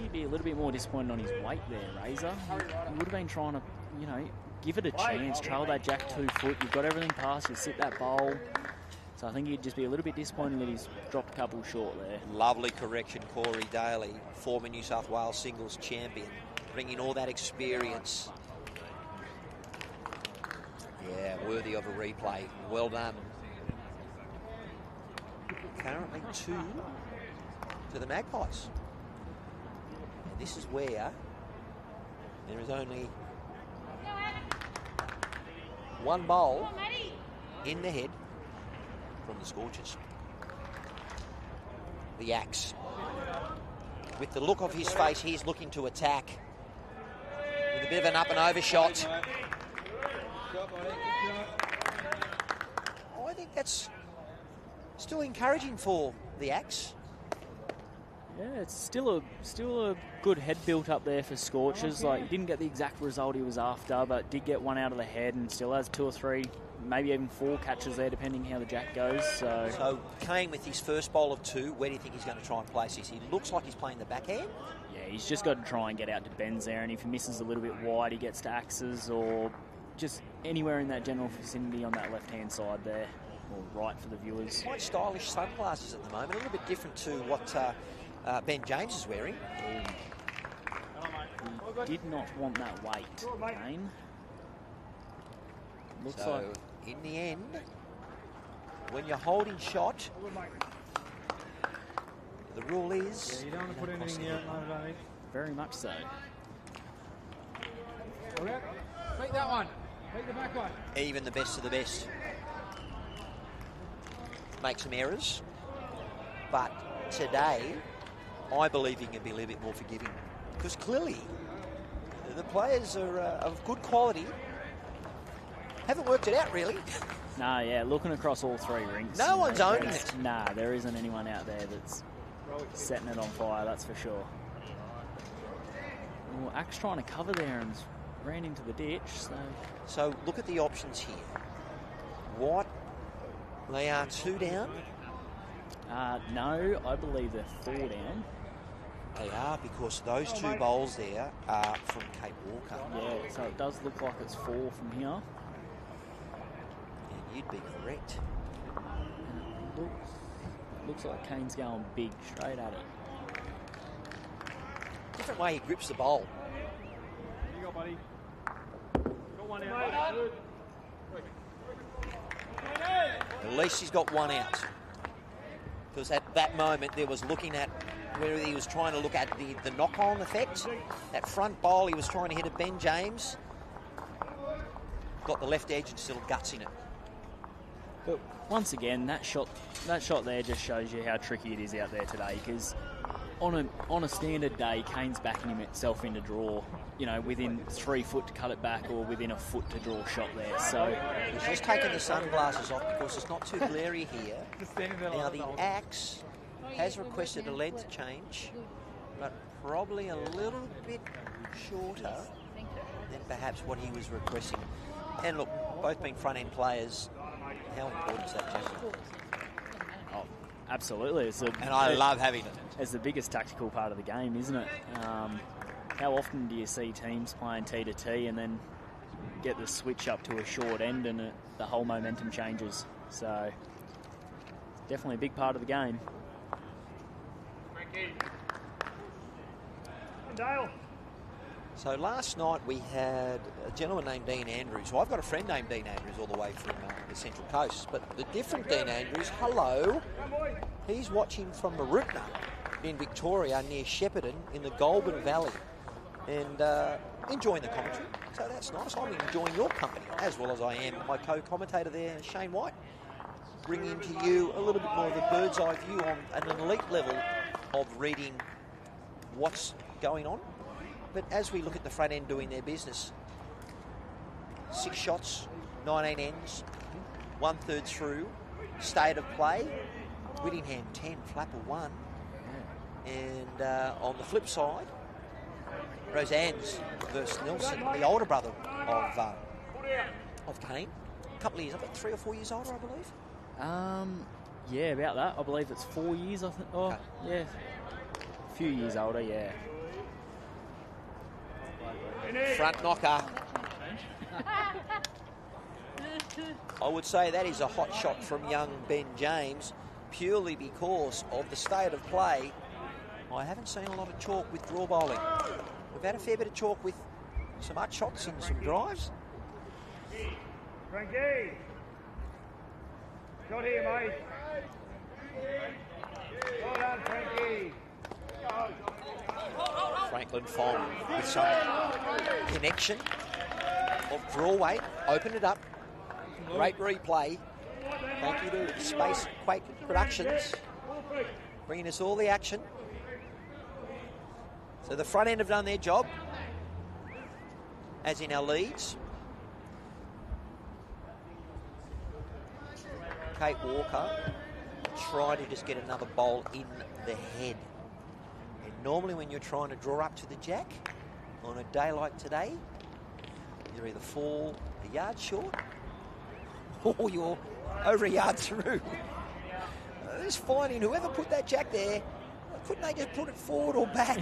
[SPEAKER 2] he'd be a little bit more disappointed on his weight there, Razor. He would have been trying to, give it a chance, trail that Jack 2 foot. You've got everything past, you sit that bowl. So I think he'd just be a little bit disappointed that he's dropped a couple short there.
[SPEAKER 1] Lovely correction, Corey Daly, former New South Wales singles champion, bringing all that experience. Yeah, worthy of a replay. Well done. Currently 2 to the Magpies. And this is where there is only one bowl in the head from the Scorchers. The Axe. With the look of his face, he's looking to attack. With a bit of an up and over shot. I think that's still encouraging for the Axe.
[SPEAKER 2] Yeah, it's still a good head built up there for Scorchers. Like, he didn't get the exact result he was after, but did get one out of the head and still has 2 or 3 maybe even 4 catches there, depending how the jack goes.
[SPEAKER 1] So Kane with his first bowl of 2, where do you think he's going to try and place this? He looks like he's playing the backhand.
[SPEAKER 2] Yeah, he's just got to try and get out to Ben's there, and if he misses a little bit wide, he gets to axes or just anywhere in that general vicinity on that left-hand side there, or right for the viewers.
[SPEAKER 1] Quite stylish sunglasses at the moment, a little bit different to what Ben James is wearing.
[SPEAKER 2] He did not want that weight, Kane. Looks
[SPEAKER 1] so,
[SPEAKER 2] like
[SPEAKER 1] in the end, when you're holding shot, the rule is...
[SPEAKER 4] Yeah, you don't want to put anything in the outline.
[SPEAKER 2] Very much so.
[SPEAKER 4] Okay. Take that one. Take the back one.
[SPEAKER 1] Even the best of the best make some errors. But today, I believe he can be a little bit more forgiving. Because clearly, the players are of good quality. Haven't worked it out, really.
[SPEAKER 2] No, yeah, looking across all 3 rinks.
[SPEAKER 1] No one's owning it.
[SPEAKER 2] Nah, there isn't anyone out there that's setting it on fire, that's for sure. Well, Axe trying to cover there and ran into the ditch.
[SPEAKER 1] So look at the options here. What? They are 2 down?
[SPEAKER 2] No, I believe they're 4 down.
[SPEAKER 1] They are, because those 2 bowls there are from Kate Walker.
[SPEAKER 2] Yeah, so it does look like it's 4 from here.
[SPEAKER 1] And you'd be correct.
[SPEAKER 2] And it looks like Kane's going big, straight at it.
[SPEAKER 1] Different way he grips the bowl.
[SPEAKER 4] Here you go, buddy. Got one out.
[SPEAKER 1] At least he's got 1 out. Because at that moment, there was looking at where he was trying to look at the knock-on effect. That front bowl, he was trying to hit at Ben James. Got the left edge and still guts in it.
[SPEAKER 2] But once again, that shot there just shows you how tricky it is out there today, because on a standard day, Kane's backing himself into draw, you know, within 3 foot to cut it back or within a foot to draw a shot there. So
[SPEAKER 1] he's just taking the sunglasses off because it's not too glary here. Now the Axe has requested a length change, but probably a little bit shorter than perhaps what he was requesting. And look, both being front-end players, how important is that, Jason?
[SPEAKER 2] Oh, absolutely.
[SPEAKER 1] And I love having it.
[SPEAKER 2] It's the biggest tactical part of the game, isn't it? How often do you see teams playing T to T and then get the switch up to a short end and the whole momentum changes? So, definitely a big part of the game.
[SPEAKER 4] Dale.
[SPEAKER 1] So last night we had a gentleman named Dean Andrews. Well, I've got a friend named Dean Andrews all the way from the Central Coast. But the different Dean Andrews, hello, he's watching from Marutna in Victoria near Shepparton in the Goulburn Valley and enjoying the commentary. So that's nice. I'm enjoying your company as well as I am my co-commentator there, Shane White, bringing to you a little bit more of a bird's eye view on an elite level of reading what's going on. But as we look at the front end doing their business, 6 shots, 19 ends, 1/3 through, state of play, Whittingham 10, Flapper 1. And on the flip side, Roseanne's versus Nelson, the older brother of Kane. A couple of years, about 3 or 4 years older, I believe.
[SPEAKER 2] Yeah, about that. I believe it's 4 years, I think. Oh, okay. Yeah. A few years older, yeah.
[SPEAKER 1] Front knocker. I would say that is a hot shot from young Ben James, purely because of the state of play. I haven't seen a lot of chalk with draw bowling. We've had a fair bit of chalk with some hard shots and some drives.
[SPEAKER 4] Frankie! Got here, mate. Well done, Frankie.
[SPEAKER 1] Franklin Fong with some connection of draw weight. Open it up. Great replay. Thank you to Space Quake Productions, bringing us all the action. So the front end have done their job, as in our leads. Kate Walker tried to just get another bowl in the head. And normally when you're trying to draw up to the jack, on a day like today, you either fall a yard short or you're over a yard through. Just finding whoever put that jack there, couldn't they just put it forward or back?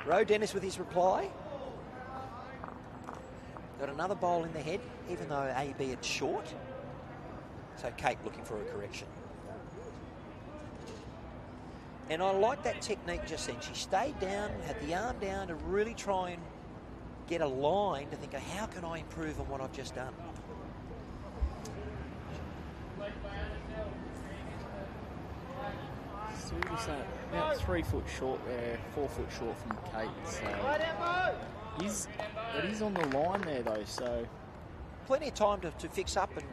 [SPEAKER 1] Rowe Dennis with his reply. Got another bowl in the head, even though AB it's short. So Kate looking for a correction. And I like that technique just then. She stayed down, had the arm down to really try and get a line to think, how can I improve on what I've just done?
[SPEAKER 2] So about 3 foot short there, 4 foot short from Kate. So it is on the line there though. So
[SPEAKER 1] plenty of time to fix up and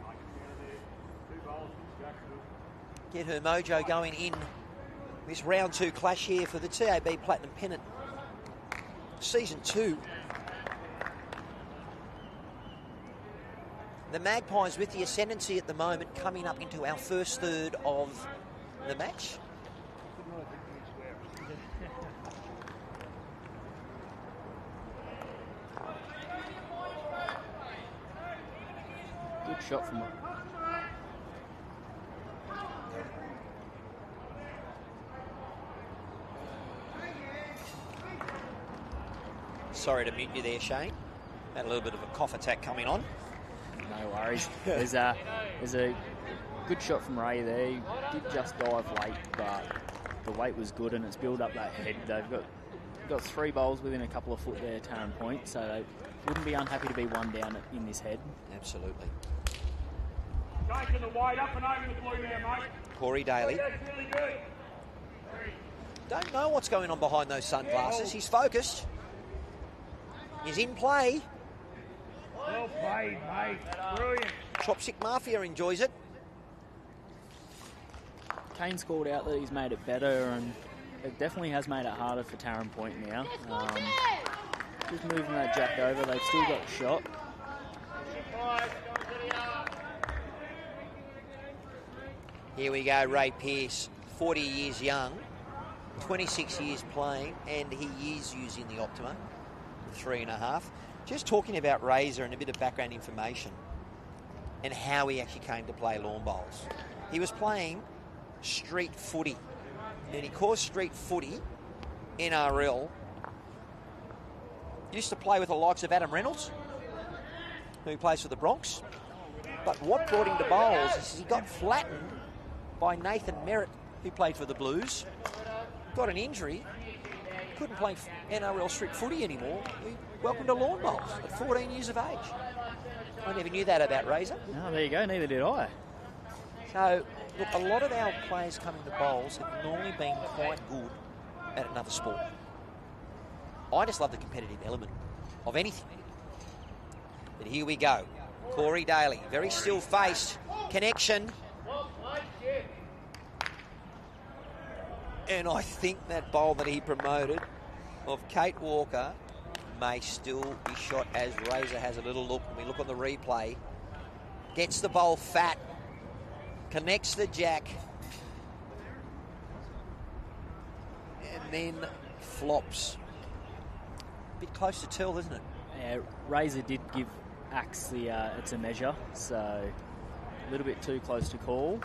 [SPEAKER 1] get her mojo going in this round 2 clash here for the TAB Platinum Pennant Season 2. The Magpies with the ascendancy at the moment, coming up into our first third of the match.
[SPEAKER 2] good shot from her.
[SPEAKER 1] Sorry to mute you there, Shane. Had a little bit of a cough attack coming on.
[SPEAKER 2] No worries. There's a good shot from Ray there. He did just dive late, but the weight was good and it's built up that head. They've got 3 bowls within a couple of foot there, Taren Point, so they wouldn't be unhappy to be 1 down in this head.
[SPEAKER 1] Absolutely.
[SPEAKER 4] Taking the wide up and over the blue there, mate.
[SPEAKER 1] Corey Daly.
[SPEAKER 4] Really good.
[SPEAKER 1] Don't know what's going on behind those sunglasses. He's focused. He's in play.
[SPEAKER 4] Well played, mate. Brilliant.
[SPEAKER 2] Chopstick Mafia enjoys it. Kane's called out that he's made it better, and it definitely has made it harder for Taren Point now. Just moving that jack over, they've still got shot.
[SPEAKER 1] Here we go, Ray Pearce, 40 years young, 26 years playing, and he is using the Optima, 3.5. Just talking about Razor and a bit of background information and how he actually came to play lawn bowls. He was playing street footy, and he calls street footy NRL. Used to play with the likes of Adam Reynolds, who plays for the Bronx. But what brought him to bowls is he got flattened by Nathan Merritt, who played for the Blues. Got an injury, couldn't play NRL street footy anymore. He welcomed to lawn bowls at 14 years of age. I never knew that about Razor.
[SPEAKER 2] Oh, there you go, neither did I.
[SPEAKER 1] So, look, a lot of our players coming to bowls have normally been quite good at another sport. I just love the competitive element of anything. But here we go. Corey Daly, very still-faced. Connection. And I think that bowl that he promoted of Kate Walker may still be shot as Razor has a little look. When we look on the replay, gets the bowl fat, connects the jack, and then flops. Bit close to tell, isn't it?
[SPEAKER 2] Yeah, Razor did give Axe the it's a measure, so a little bit too close to call.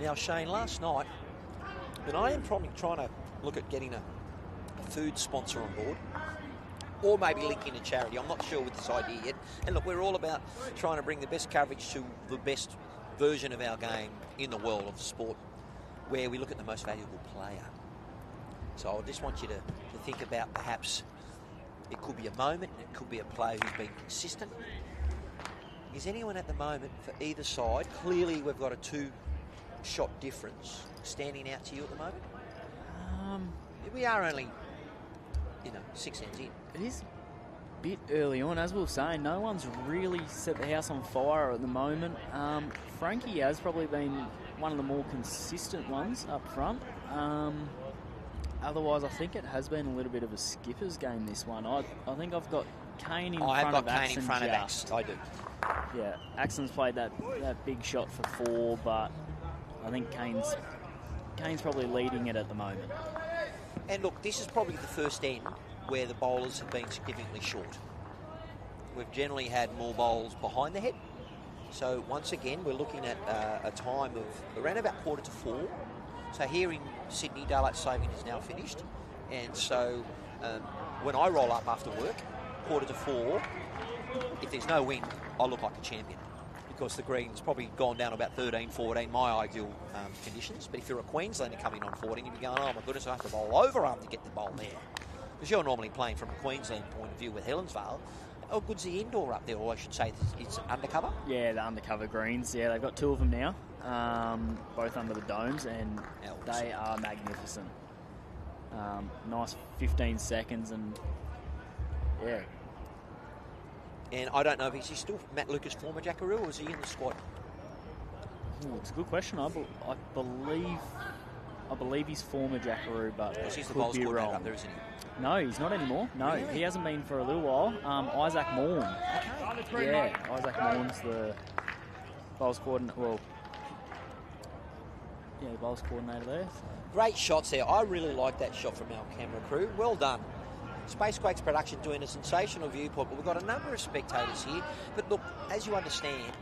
[SPEAKER 1] Now, Shane, last night, and I am probably trying to look at getting a food sponsor on board, or maybe linking to charity. I'm not sure with this idea yet. And look, we're all about trying to bring the best coverage to the best version of our game in the world of sport, where we look at the most valuable player. So I just want you to think about perhaps it could be a moment, it could be a player who's been consistent. Is anyone at the moment for either side? Clearly, we've got a 2-shot difference standing out to you at the moment. We are only, 6 ends in.
[SPEAKER 2] It is a bit early on, as we were saying. No one's really set the house on fire at the moment. Frankie has probably been one of the more consistent ones up front. Otherwise, I think it has been a little bit of a skipper's game, this one. I think I've got Kane in front of Axe.
[SPEAKER 1] I have got Kane in front of Axe. I do.
[SPEAKER 2] Yeah, Axon's played that big shot for 4, but I think Kane's probably leading it at the moment.
[SPEAKER 1] And look, this is probably the first end where the bowlers have been significantly short. We've generally had more bowls behind the head. So once again, we're looking at a time of around about 4:45. So here in Sydney, daylight saving is now finished. And so when I roll up after work, 4:45, if there's no wind, I look like a champion. Because the green's probably gone down about 13, 14, my ideal conditions. But if you're a Queenslander coming on 14, you'd be going, oh my goodness, I have to bowl over arm to get the bowl there. Because you're normally playing from a Queensland point of view with Helensvale. How good's the indoor up there, or I should say it's undercover?
[SPEAKER 2] Yeah, the undercover greens. Yeah, they've got 2 of them now, both under the domes, and they are magnificent. Nice 15 seconds, and yeah.
[SPEAKER 1] And I don't know if he's still Matt Lucas, former Jackaroo, or is he in the squad?
[SPEAKER 2] Ooh, it's a good question. I believe he's former Jackaroo, but
[SPEAKER 1] He's the
[SPEAKER 2] could
[SPEAKER 1] bowls
[SPEAKER 2] be
[SPEAKER 1] coordinator
[SPEAKER 2] wrong.
[SPEAKER 1] up there, isn't he?
[SPEAKER 2] No, he's not anymore. No,
[SPEAKER 1] Really?
[SPEAKER 2] he hasn't been for a little while. Isaac Morn.
[SPEAKER 1] Okay.
[SPEAKER 2] Yeah, Isaac Morn's the bowls coordinator. Well, yeah, the bowls coordinator there. So.
[SPEAKER 1] Great shots there. I really like that shot from our camera crew. Well done. Spacequakes Production doing a sensational viewpoint, but we've got a number of spectators here. But look, as you understand,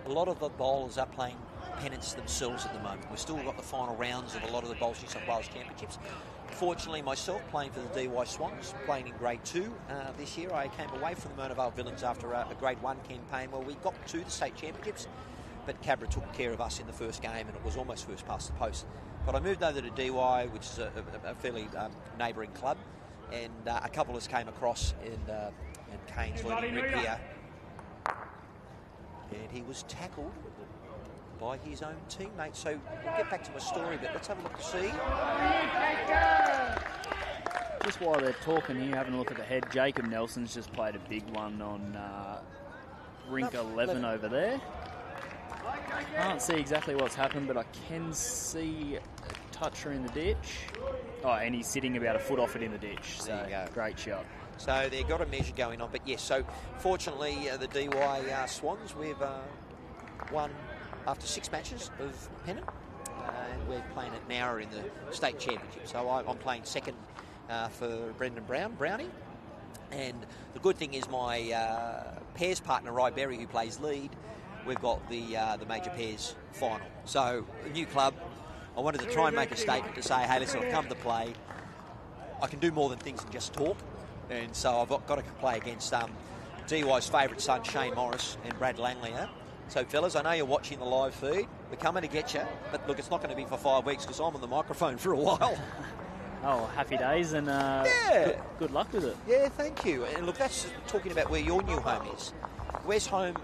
[SPEAKER 1] a lot of the bowlers are playing pennants themselves at the moment. We've still got the final rounds of a lot of the Bowls New South Wales Championships. Fortunately, myself playing for the DY Swans, playing in Grade 2 this year. I came away from the Mona Vale Villains after a Grade 1 campaign where we got to the state championships, but cabra took care of us in the first game, and it was almost first past the post. But I moved over to DY, which is a fairly neighbouring club, and a couple of us came across, and Kane's leading Rink here, and he was tackled by his own teammate. So we'll get back to my story, but let's have a look to see.
[SPEAKER 2] Just while they're talking here, having a look at the head, Jacob Nelson's just played a big one on Rink 11 over there. Can't see exactly what's happened, but I can see a toucher in the ditch. Oh, and he's sitting about a foot off it in the ditch. So
[SPEAKER 1] There you go.
[SPEAKER 2] Great shot.
[SPEAKER 1] So they've got a measure going on. But yes, so fortunately the DY Swans, we've won after 6 matches of Pennant. And we're playing at Nowra in the state championship. So I'm playing second for Brendan Brownie. And the good thing is my pairs partner, Ry Berry, who plays lead, we've got the major pairs final. So a new club. I wanted to try and make a statement to say, hey, listen, I've come to play. I can do more than things than just talk. And so I've got to play against DY's favourite son, Shane Morris, and Brad Langlia. So, fellas, I know you're watching the live feed. We're coming to get you. But, look, it's not going to be for 5 weeks because I'm on the microphone for a while.
[SPEAKER 2] Oh, happy days, and good luck with it.
[SPEAKER 1] Yeah, thank you. And, look, that's talking about where your new home is. Where's home?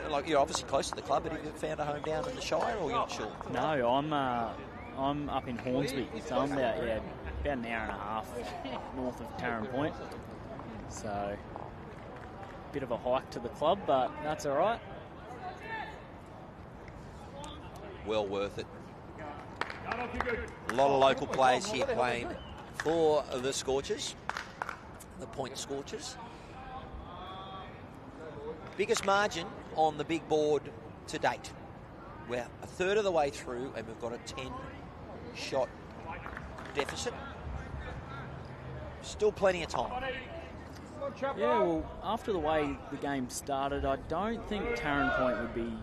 [SPEAKER 1] Like, you're obviously close to the club, but have you found a home down in the Shire, or you're not sure?
[SPEAKER 2] No, I'm up in Hornsby, so I'm about an hour and a half north of Taren Point. So, bit of a hike to the club, but that's all right.
[SPEAKER 1] Well worth it. A lot of local players here playing for the Scorchers, the Point Scorchers. Biggest margin on the big board to date. We're a third of the way through, and we've got a 10-shot deficit. Still plenty of time.
[SPEAKER 2] Yeah, well, after the way the game started, I don't think Taren Point would be,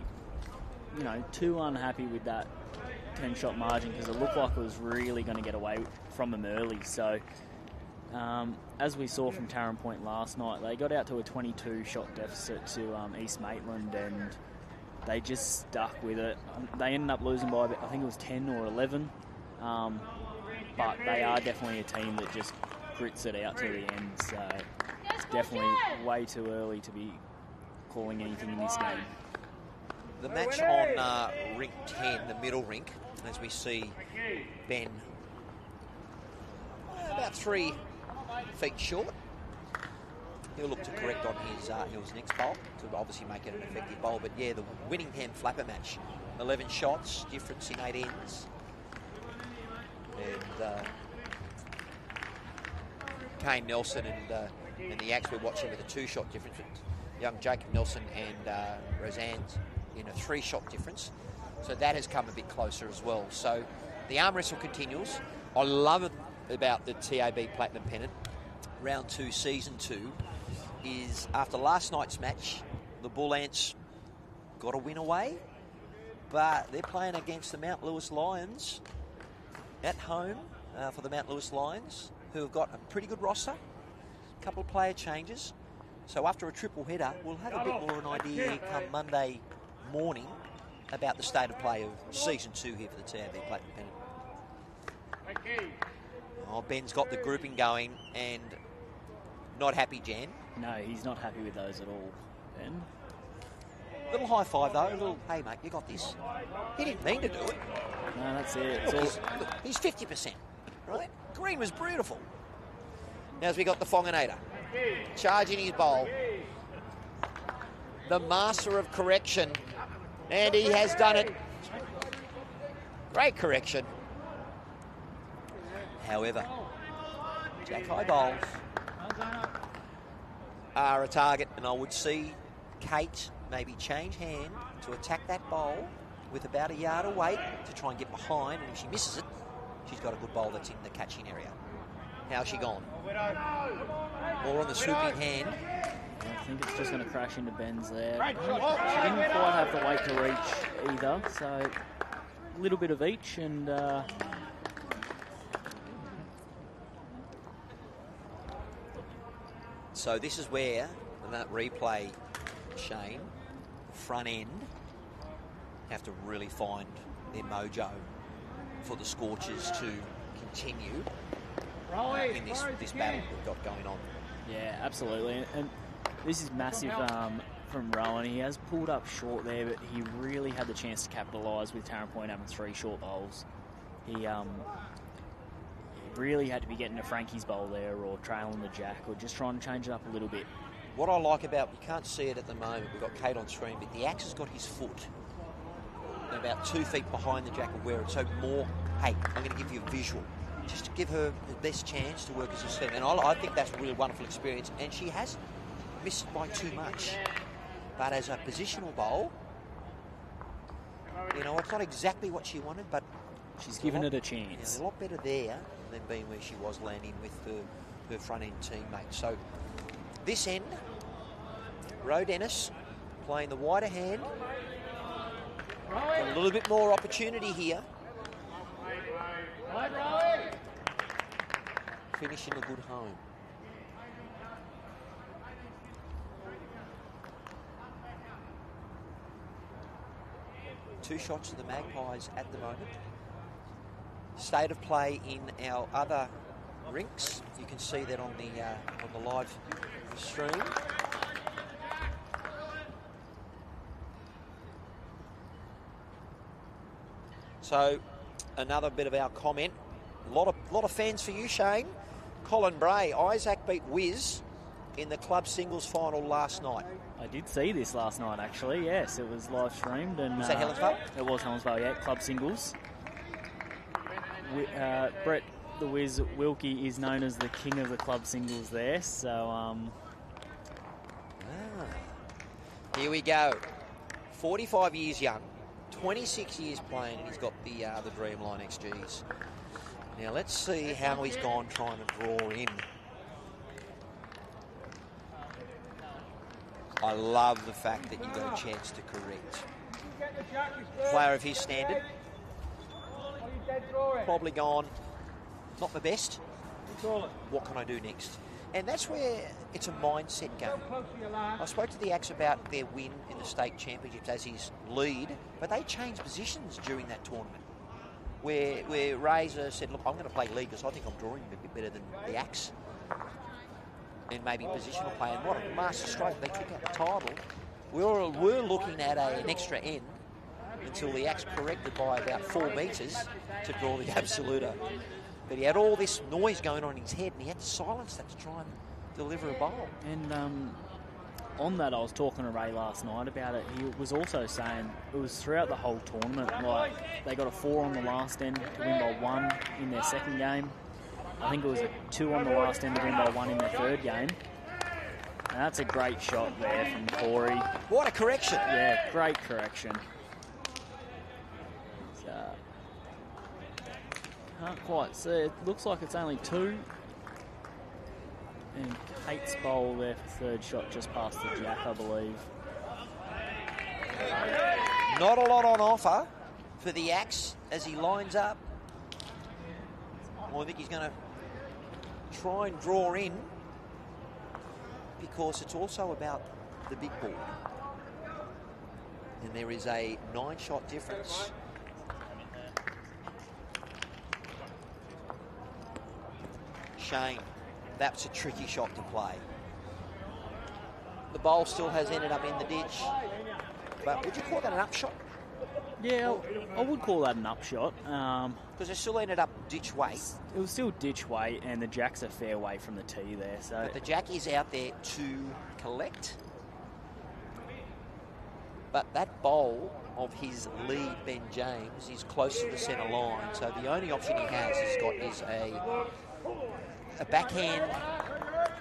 [SPEAKER 2] too unhappy with that 10-shot margin, because it looked like it was really going to get away from them early. So, as we saw from Taren Point last night, they got out to a 22-shot deficit to East Maitland, and they just stuck with it. They ended up losing by, I think it was 10 or 11, but they are definitely a team that just grits it out to the end. So it's definitely way too early to be calling anything in this game.
[SPEAKER 1] The match on Rink 10, the middle rink, as we see Ben about 3 feet short. He'll look to correct on his next bowl to obviously make it an effective bowl. But yeah, the winning 10 flapper match, 11 shots, difference in 8 ends. And Kane Nelson and the Axe we're watching with a 2-shot difference. Young Jacob Nelson and Roseanne's in a 3-shot difference. So that has come a bit closer as well. So the arm wrestle continues. I love it about the TAB Platinum Pennant. round 2, season 2, is after last night's match, the Bull Ants got a win away, but they're playing against the Mount Lewis Lions at home for the Mount Lewis Lions, who have got a pretty good roster, a couple of player changes. So after a triple header, we'll have a bit more of an idea come Monday morning about the state of play of season 2 here for the TAB Platinum Pennant. Oh, Ben's got the grouping going and not happy, Jan.
[SPEAKER 2] No, he's not happy with those at all, Ben.
[SPEAKER 1] Little high five though, a little, hey mate, you got this. He didn't mean to do it.
[SPEAKER 2] No, that's it.
[SPEAKER 1] Look, he's 50%, right? Green was beautiful. Now as we got the Whanganata charging his bowl. The master of correction, and he has done it. Great correction. However, Jack High bowls are a target, and I would see Kate maybe change hand to attack that bowl with about a yard away to try and get behind, and if she misses it, she's got a good bowl that's in the catching area. How's she gone? More on the swooping hand.
[SPEAKER 2] I think it's just going to crash into Ben's there. She didn't quite have the weight to reach either, so a little bit of each, and
[SPEAKER 1] so this is where, in that replay, Shane, front end, have to really find their mojo for the Scorchers to continue in this battle we've got going on.
[SPEAKER 2] yeah, absolutely. And this is massive from Rowan. He has pulled up short there, but he really had the chance to capitalise with Taren Point having 3 short bowls. He really had to be getting to Frankie's bowl there, or trailing the jack, or just trying to change it up a little bit.
[SPEAKER 1] What I like about, you can't see it at the moment, we've got Kate on screen, but the axe has got his foot about 2 feet behind the jack of where it's so more, hey, I'm going to give you a visual, just to give her the best chance to work as a seam. And I think that's a really wonderful experience, and she has missed by too much. But as a positional bowl, you know, it's not exactly what she wanted, but
[SPEAKER 2] she's given it a chance.
[SPEAKER 1] Yeah, a lot better there than being where she was landing with her front-end teammate. So this end, Roe Dennis playing the wider hand. Got a little bit more opportunity here. Finishing a good home. Two shots to the Magpies at the moment. State of play in our other rinks. You can see that on the live stream. So another bit of our comment. A lot of fans for you, Shane. Colin Bray, Isaac beat Wiz in the club singles final last night.
[SPEAKER 2] I did see this last night, actually. Yes, it was live streamed. And
[SPEAKER 1] was that Helensvale?
[SPEAKER 2] It was Helensvale, yeah. Club singles. Brett the Wiz Wilkie is known as the king of the club singles there. So,
[SPEAKER 1] here we go. 45 years young, 26 years playing, and he's got the Dreamline XGs. Now let's see how he's gone trying to draw in. I love the fact that you got a chance to correct. Player of his standard, probably gone, not the best. What can I do next? And that's where it's a mindset game. I spoke to the Axe about their win in the state championships as his lead, but they changed positions during that tournament. Where Razor said, look, I'm going to play lead because I think I'm drawing a bit better than the Axe. And maybe positional play. And what a master stroke. They took out the title. We were looking at an extra end until the Axe corrected by about 4 metres to draw the 𝗟𝗓𝗓𝗘. But he had all this noise going on in his head, and he had to silence that to try and deliver a bowl.
[SPEAKER 2] And on that, I was talking to Ray last night about it. He was also saying it was throughout the whole tournament. Like, they got a 4 on the last end to win by 1 in their second game. I think it was a 2 on the last end to win by 1 in their third game. And that's a great shot there from Corey.
[SPEAKER 1] What a correction.
[SPEAKER 2] Yeah, great correction. Can't quite see. It looks like it's only 2. And Kate's bowl there for third shot just past the jack, I believe.
[SPEAKER 1] Not a lot on offer for the Axe as he lines up. Well, I think he's going to try and draw in because it's also about the big board. And there is a 9-shot difference. Shame. That's a tricky shot to play. The bowl still has ended up in the ditch. But would you call that an upshot?
[SPEAKER 2] Yeah, I would call that an upshot.
[SPEAKER 1] Because it still ended up ditch weight.
[SPEAKER 2] It was still ditch weight, and the jack's a fair way from the tee there. So
[SPEAKER 1] but the jack is out there to collect. But that bowl of his lead, Ben James, is close to the centre line. So the only option he has is a backhand,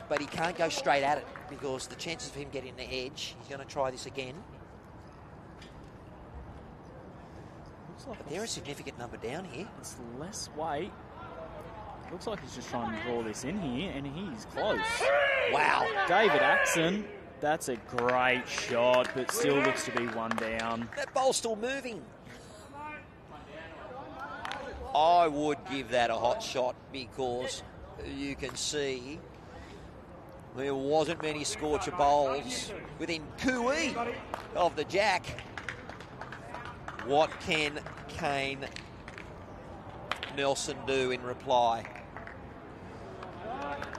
[SPEAKER 1] but he can't go straight at it because the chances of him getting the edge, he's going to try this again. But they're a significant number down here.
[SPEAKER 2] It's less weight. Looks like he's just trying to draw this in here, and he's close.
[SPEAKER 1] Wow.
[SPEAKER 2] David Axon, that's a great shot, but still looks to be one down.
[SPEAKER 1] That bowl's still moving. I would give that a hot shot because you can see there wasn't many Scorcher bowls within cooey of the jack. What can Kane Nelson do in reply?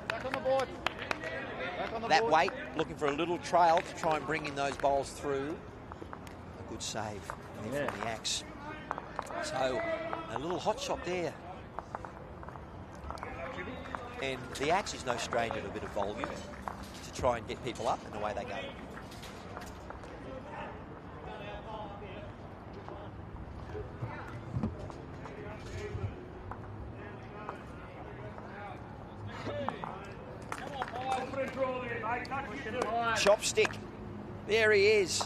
[SPEAKER 3] Back on the board. Back on the
[SPEAKER 1] That
[SPEAKER 3] board.
[SPEAKER 1] weight, looking for a little trail to try and bring in those bowls through. A good save from the Axe. So, a little hot shot there. And the Axe is no stranger to a bit of volume to try and get people up, and away they go. Chopstick. There he is.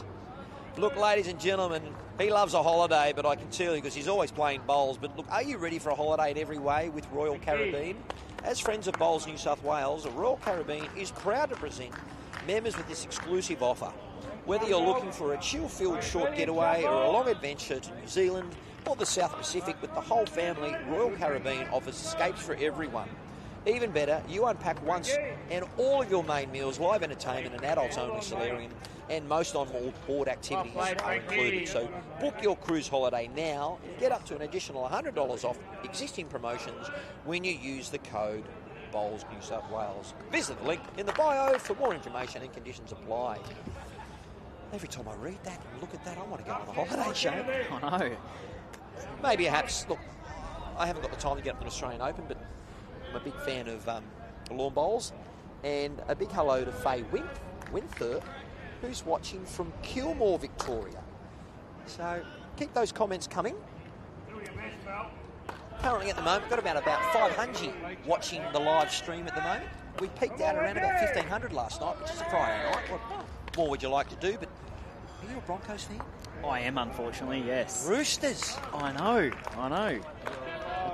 [SPEAKER 1] Look, ladies and gentlemen, he loves a holiday, but I can tell you because he's always playing bowls. But look, are you ready for a holiday in every way with Royal Caribbean? As Friends of Bowls New South Wales, Royal Caribbean is proud to present members with this exclusive offer. Whether you're looking for a chill-filled short getaway or a long adventure to New Zealand or the South Pacific with the whole family, Royal Caribbean offers escapes for everyone. Even better, you unpack once and all of your main meals, live entertainment and adults-only solarium, and most on-board activities are included. So book your cruise holiday now and get up to an additional $100 off existing promotions when you use the code Bowls New South Wales. Visit the link in the bio for more information and conditions apply. Every time I read that and look at that, I want to go on a holiday, Shane.
[SPEAKER 2] I know.
[SPEAKER 1] Maybe perhaps, look, I haven't got the time to get up to an Australian Open, but I'm a big fan of lawn bowls. And a big hello to Faye Winther, who's watching from Kilmore, Victoria. So keep those comments coming. Currently at the moment, got about 500 watching the live stream at the moment. We peaked out around about 1,500 last night, which is a Friday night. What more would you like to do? But are you a Broncos fan?
[SPEAKER 2] I am, unfortunately, yes.
[SPEAKER 1] Roosters.
[SPEAKER 2] I know. I'll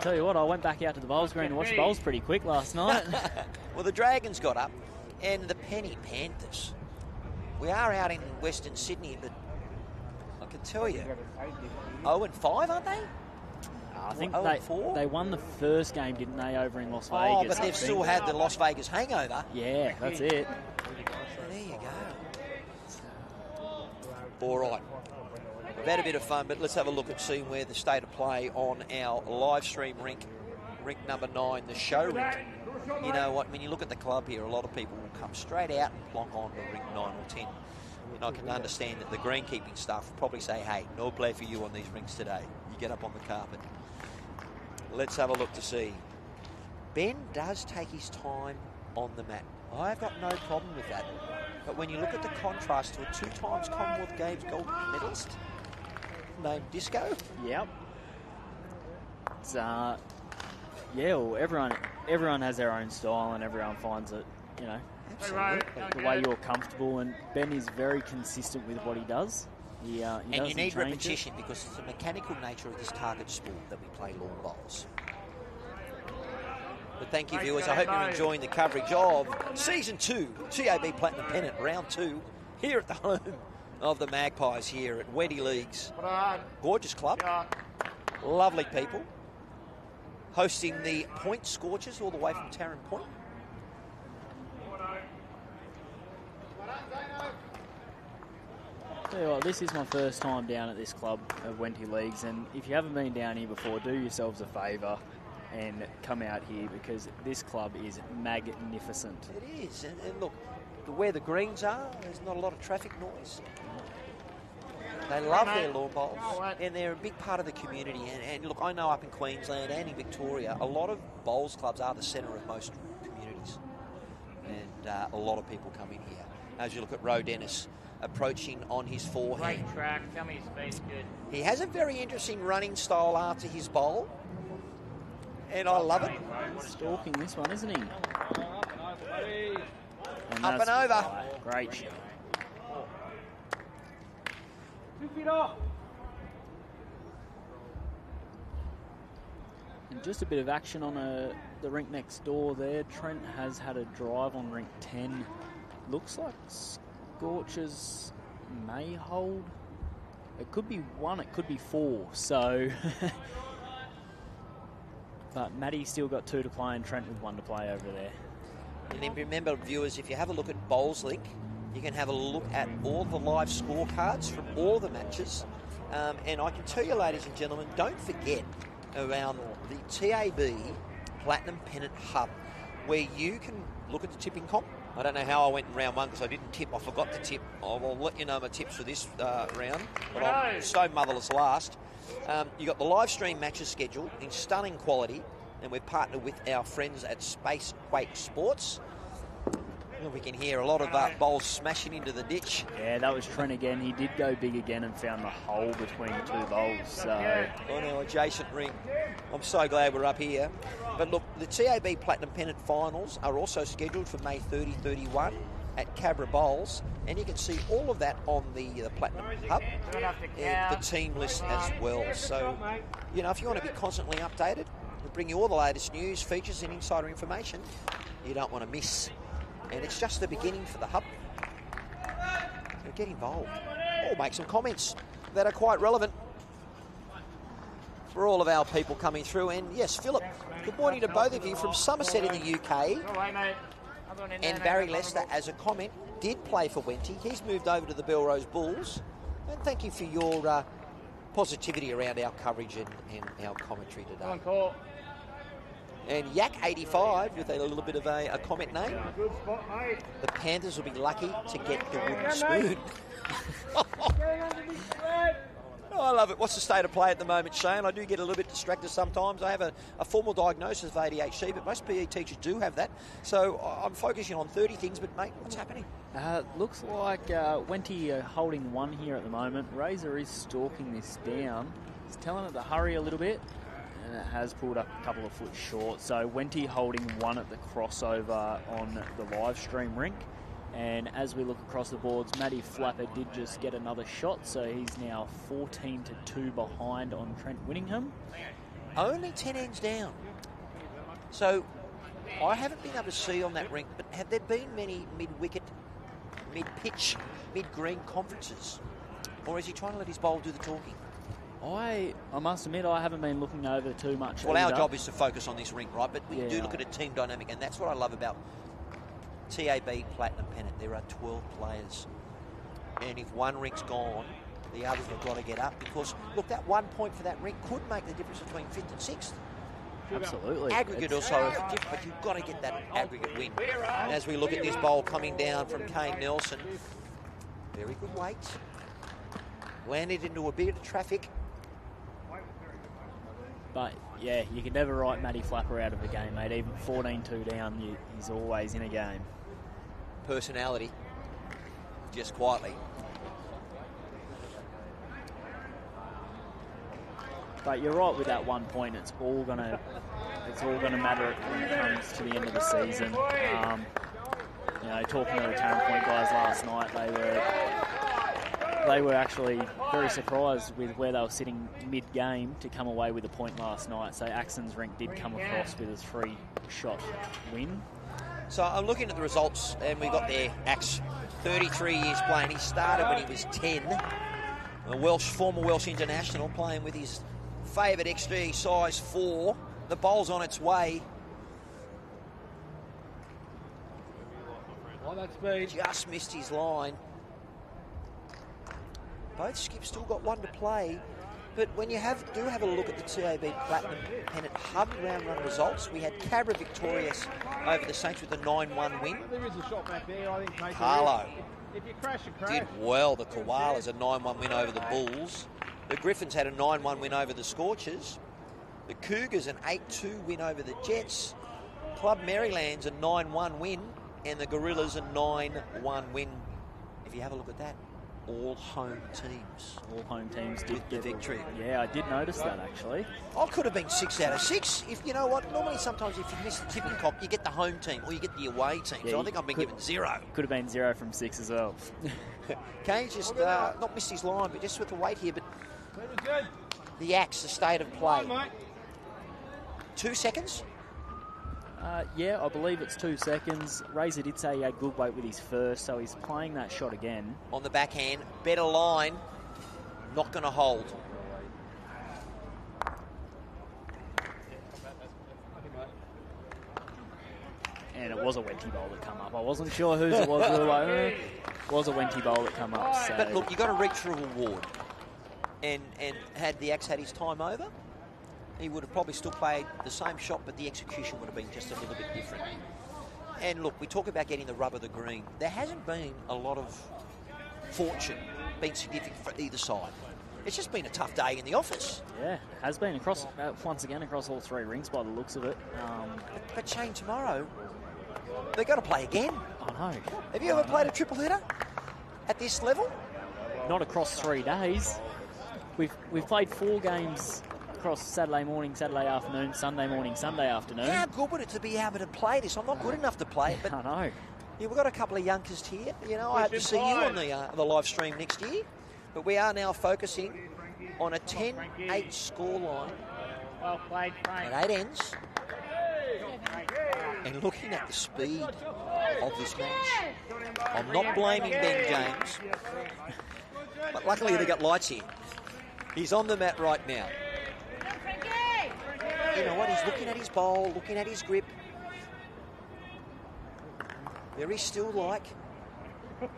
[SPEAKER 2] tell you what, I went back out to the bowls green and watched the bowls pretty quick last night.
[SPEAKER 1] Well, the Dragons got up, and the Penny Panthers. We are out in Western Sydney, but I can tell you, 0-5, aren't they?
[SPEAKER 2] I think
[SPEAKER 1] 0-4?
[SPEAKER 2] they won the first game, didn't they, over in Las Vegas?
[SPEAKER 1] Oh, but they've still had the Las Vegas hangover.
[SPEAKER 2] Yeah, that's it.
[SPEAKER 1] So there you go. All right. We've had a bit of fun, but let's have a look at seeing where the state of play on our live stream rink number 9, the show rink. You know what, when you look at the club here, a lot of people will come straight out and plonk on to rink 9 or 10. And I can understand that the greenkeeping staff will probably say, hey, no play for you on these rinks today. You get up on the carpet. Let's have a look to see. Ben does take his time on the mat. I've got no problem with that. But when you look at the contrast to a 2-times Commonwealth Games gold medalist named Disco.
[SPEAKER 2] Yep. It's, well, everyone has their own style and everyone finds it, you know,
[SPEAKER 1] Absolutely.
[SPEAKER 2] the way you're comfortable. And Ben is very consistent with what he does. He
[SPEAKER 1] And you
[SPEAKER 2] doesn't
[SPEAKER 1] need
[SPEAKER 2] change
[SPEAKER 1] repetition because it's the mechanical nature of this target sport that we play lawn bowls. But thank you, viewers. I hope you're enjoying the coverage of Season 2, TAB Platinum Pennant, Round 2, here at the home of the Magpies here at Wenty Leagues. Gorgeous club. Lovely people. Hosting the Point Scorchers all the way from Taren Point.
[SPEAKER 2] Tell you what, this is my first time down at this club of Wenty Leagues, and if you haven't been down here before, do yourselves a favour and come out here, because this club is magnificent.
[SPEAKER 1] It is, and look, where the greens are, there's not a lot of traffic noise. They love their lawn bowls, and they're a big part of the community. And look, I know up in Queensland and in Victoria, a lot of bowls clubs are the centre of most communities, and a lot of people come in here. As you look at Roe Dennis approaching on his forehand.
[SPEAKER 3] Great track. Tell me his speed's good.
[SPEAKER 1] He has a very interesting running style after his bowl, and I love it.
[SPEAKER 2] Stalking this one, isn't he?
[SPEAKER 1] Up and over.
[SPEAKER 2] Great shot.
[SPEAKER 4] 2 feet off.
[SPEAKER 2] And just a bit of action on the rink next door there. Trent has had a drive on rink 10. Looks like Scorchers may hold. It could be 1, it could be 4. So, but Maddie's still got 2 to play and Trent with 1 to play over there.
[SPEAKER 1] And then remember, viewers, if you have a look at Bowls Link, you can have a look at all the live scorecards from all the matches. And I can tell you, ladies and gentlemen, don't forget around the TAB Platinum Pennant Hub, where you can look at the tipping comp. I don't know how I went in round 1 because I didn't tip. I forgot to tip. I'll let you know my tips for this round. But I'm so motherless last. You got the live stream matches scheduled in stunning quality, and we've partnered with our friends at Space Quake Sports. Well, we can hear a lot of bowls smashing into the ditch.
[SPEAKER 2] Yeah, that was Trent again. He did go big again and found the hole between the 2 bowls. So
[SPEAKER 1] on our adjacent ring. I'm so glad we're up here. But look, the TAB Platinum Pennant Finals are also scheduled for May 30-31 at 𝗥𝗢𝗩𝗘 Bowls, and you can see all of that on the Platinum Hub and the team list as well. So, you know, if you want to be constantly updated, we bring you all the latest news, features and insider information you don't want to miss. And it's just the beginning for the hub. So get involved or make some comments that are quite relevant for all of our people coming through. And yes, Philip, good morning to both of you from Somerset in the UK. And Barry Lester, as a comment, did play for Wenty. He's moved over to the Belrose Bulls. And thank you for your positivity around our coverage and our commentary today. And 𝗥𝗢𝗨𝗡 with a little bit of a comment name. The Panthers will be lucky to get the wooden spoon. Oh, I love it. What's the state of play at the moment, Shane? I do get a little bit distracted sometimes. I have a formal diagnosis of ADHD, but most PE teachers do have that. So I'm focusing on 30 things, but mate, what's happening?
[SPEAKER 2] Looks like Wenty holding 1 here at the moment. Razor is stalking this down. He's telling it to hurry a little bit. And it has pulled up a couple of foot short. So Wenty holding 1 at the crossover on the live stream rink. And as we look across the boards, Matty Flapper did just get another shot. So he's now 14-2 behind on Trent Whittingham.
[SPEAKER 1] Only 10 ends down. So I haven't been able to see on that rink, but have there been many mid-wicket, mid-pitch, mid-green conferences? Or is he trying to let his bowl do the talking?
[SPEAKER 2] I must admit, I haven't been looking over too much.
[SPEAKER 1] Well, our job is to focus on this rink, right? But we do look at a team dynamic, and that's what I love about TAB Platinum Pennant. There are 12 players. And if one rink's gone, the others have got to get up. Because, look, that 1 point for that rink could make the difference between 5th and 6th.
[SPEAKER 2] Absolutely.
[SPEAKER 1] Aggregate also, but you've got to get that aggregate win. And as we look at this bowl coming down from Kane Nelson, very good weight. Landed into a bit of traffic.
[SPEAKER 2] But, yeah, you can never write Matty Flapper out of a game, mate. Even 14-2 down, he's always in a game.
[SPEAKER 1] Personality, just quietly.
[SPEAKER 2] But you're right with that 1 point. It's all gonna matter when it comes to the end of the season. You know, talking to the Taren Point guys last night, they were actually very surprised with where they were sitting mid-game to come away with a point last night. So Axon's Rink did come across with a 3-shot win.
[SPEAKER 1] So I'm looking at the results, and we got there Axe, 33 years playing. He started when he was 10. A former Welsh international, playing with his favoured XG size 4. The bowl's on its way. Just missed his line. Both skips still got one to play. But when you do have a look at the TAB Platinum Pennant Hub round run results, we had Cabra victorious over the Saints with a 9-1 win.
[SPEAKER 4] There is a shot back there, I think.
[SPEAKER 1] Harlow
[SPEAKER 4] If you crash, you crash.
[SPEAKER 1] did well. The Koalas, a 9-1 win over the Bulls. The Griffins had a 9-1 win over the Scorchers. The Cougars an 8-2 win over the Jets. Club Maryland's a 9-1 win. And the Gorillas a 9-1 win. If you have a look at that, all home teams.
[SPEAKER 2] All home teams did
[SPEAKER 1] get the victory.
[SPEAKER 2] Yeah, I did notice that actually.
[SPEAKER 1] I could have been 6 out of 6. If you know what, normally sometimes if you miss the tipping comp, you get the home team or you get the away team.
[SPEAKER 2] Yeah,
[SPEAKER 1] so I think I've been given 0.
[SPEAKER 2] Could have been 0 from 6 as well.
[SPEAKER 1] Kane just not missed his line, but just with the weight here. But the Axe, the state of play. 2 seconds.
[SPEAKER 2] Yeah, I believe it's 2 seconds. Razor did say he had good weight with his first, so he's playing that shot again.
[SPEAKER 1] On the backhand, better line, not going to hold.
[SPEAKER 2] And it was a Wenty bowl that come up. I wasn't sure whose it was. We were like, it was a Wenty bowl that come up. So.
[SPEAKER 1] But look, you've got to reach for a reward. And had the Axe had his time over, he would have probably still played the same shot, but the execution would have been just a little bit different. And look, we talk about getting the rub of the green. There hasn't been a lot of fortune being significant for either side. It's just been a tough day in the office.
[SPEAKER 2] Yeah, it has been across once again across all 3 rings by the looks of it.
[SPEAKER 1] But Shane, tomorrow they've got to play again.
[SPEAKER 2] I know.
[SPEAKER 1] Have you ever played a triple header at this level?
[SPEAKER 2] Not across 3 days. We've played 4 games across Saturday morning, Saturday afternoon, Sunday morning, Sunday afternoon.
[SPEAKER 1] How good would it to be able to play this? I'm not good enough to play it, but
[SPEAKER 2] I know.
[SPEAKER 1] Yeah, we've got a couple of youngsters here. You know, I hope to see you on the live stream next year. But we are now focusing on a 10-8 scoreline
[SPEAKER 3] Well played, Frank.
[SPEAKER 1] at 8 ends. And looking at the speed of this match, I'm not blaming Ben James, but luckily they got lights here. He's on the mat right now. You know what, he's looking at his bowl, looking at his grip. Very still like.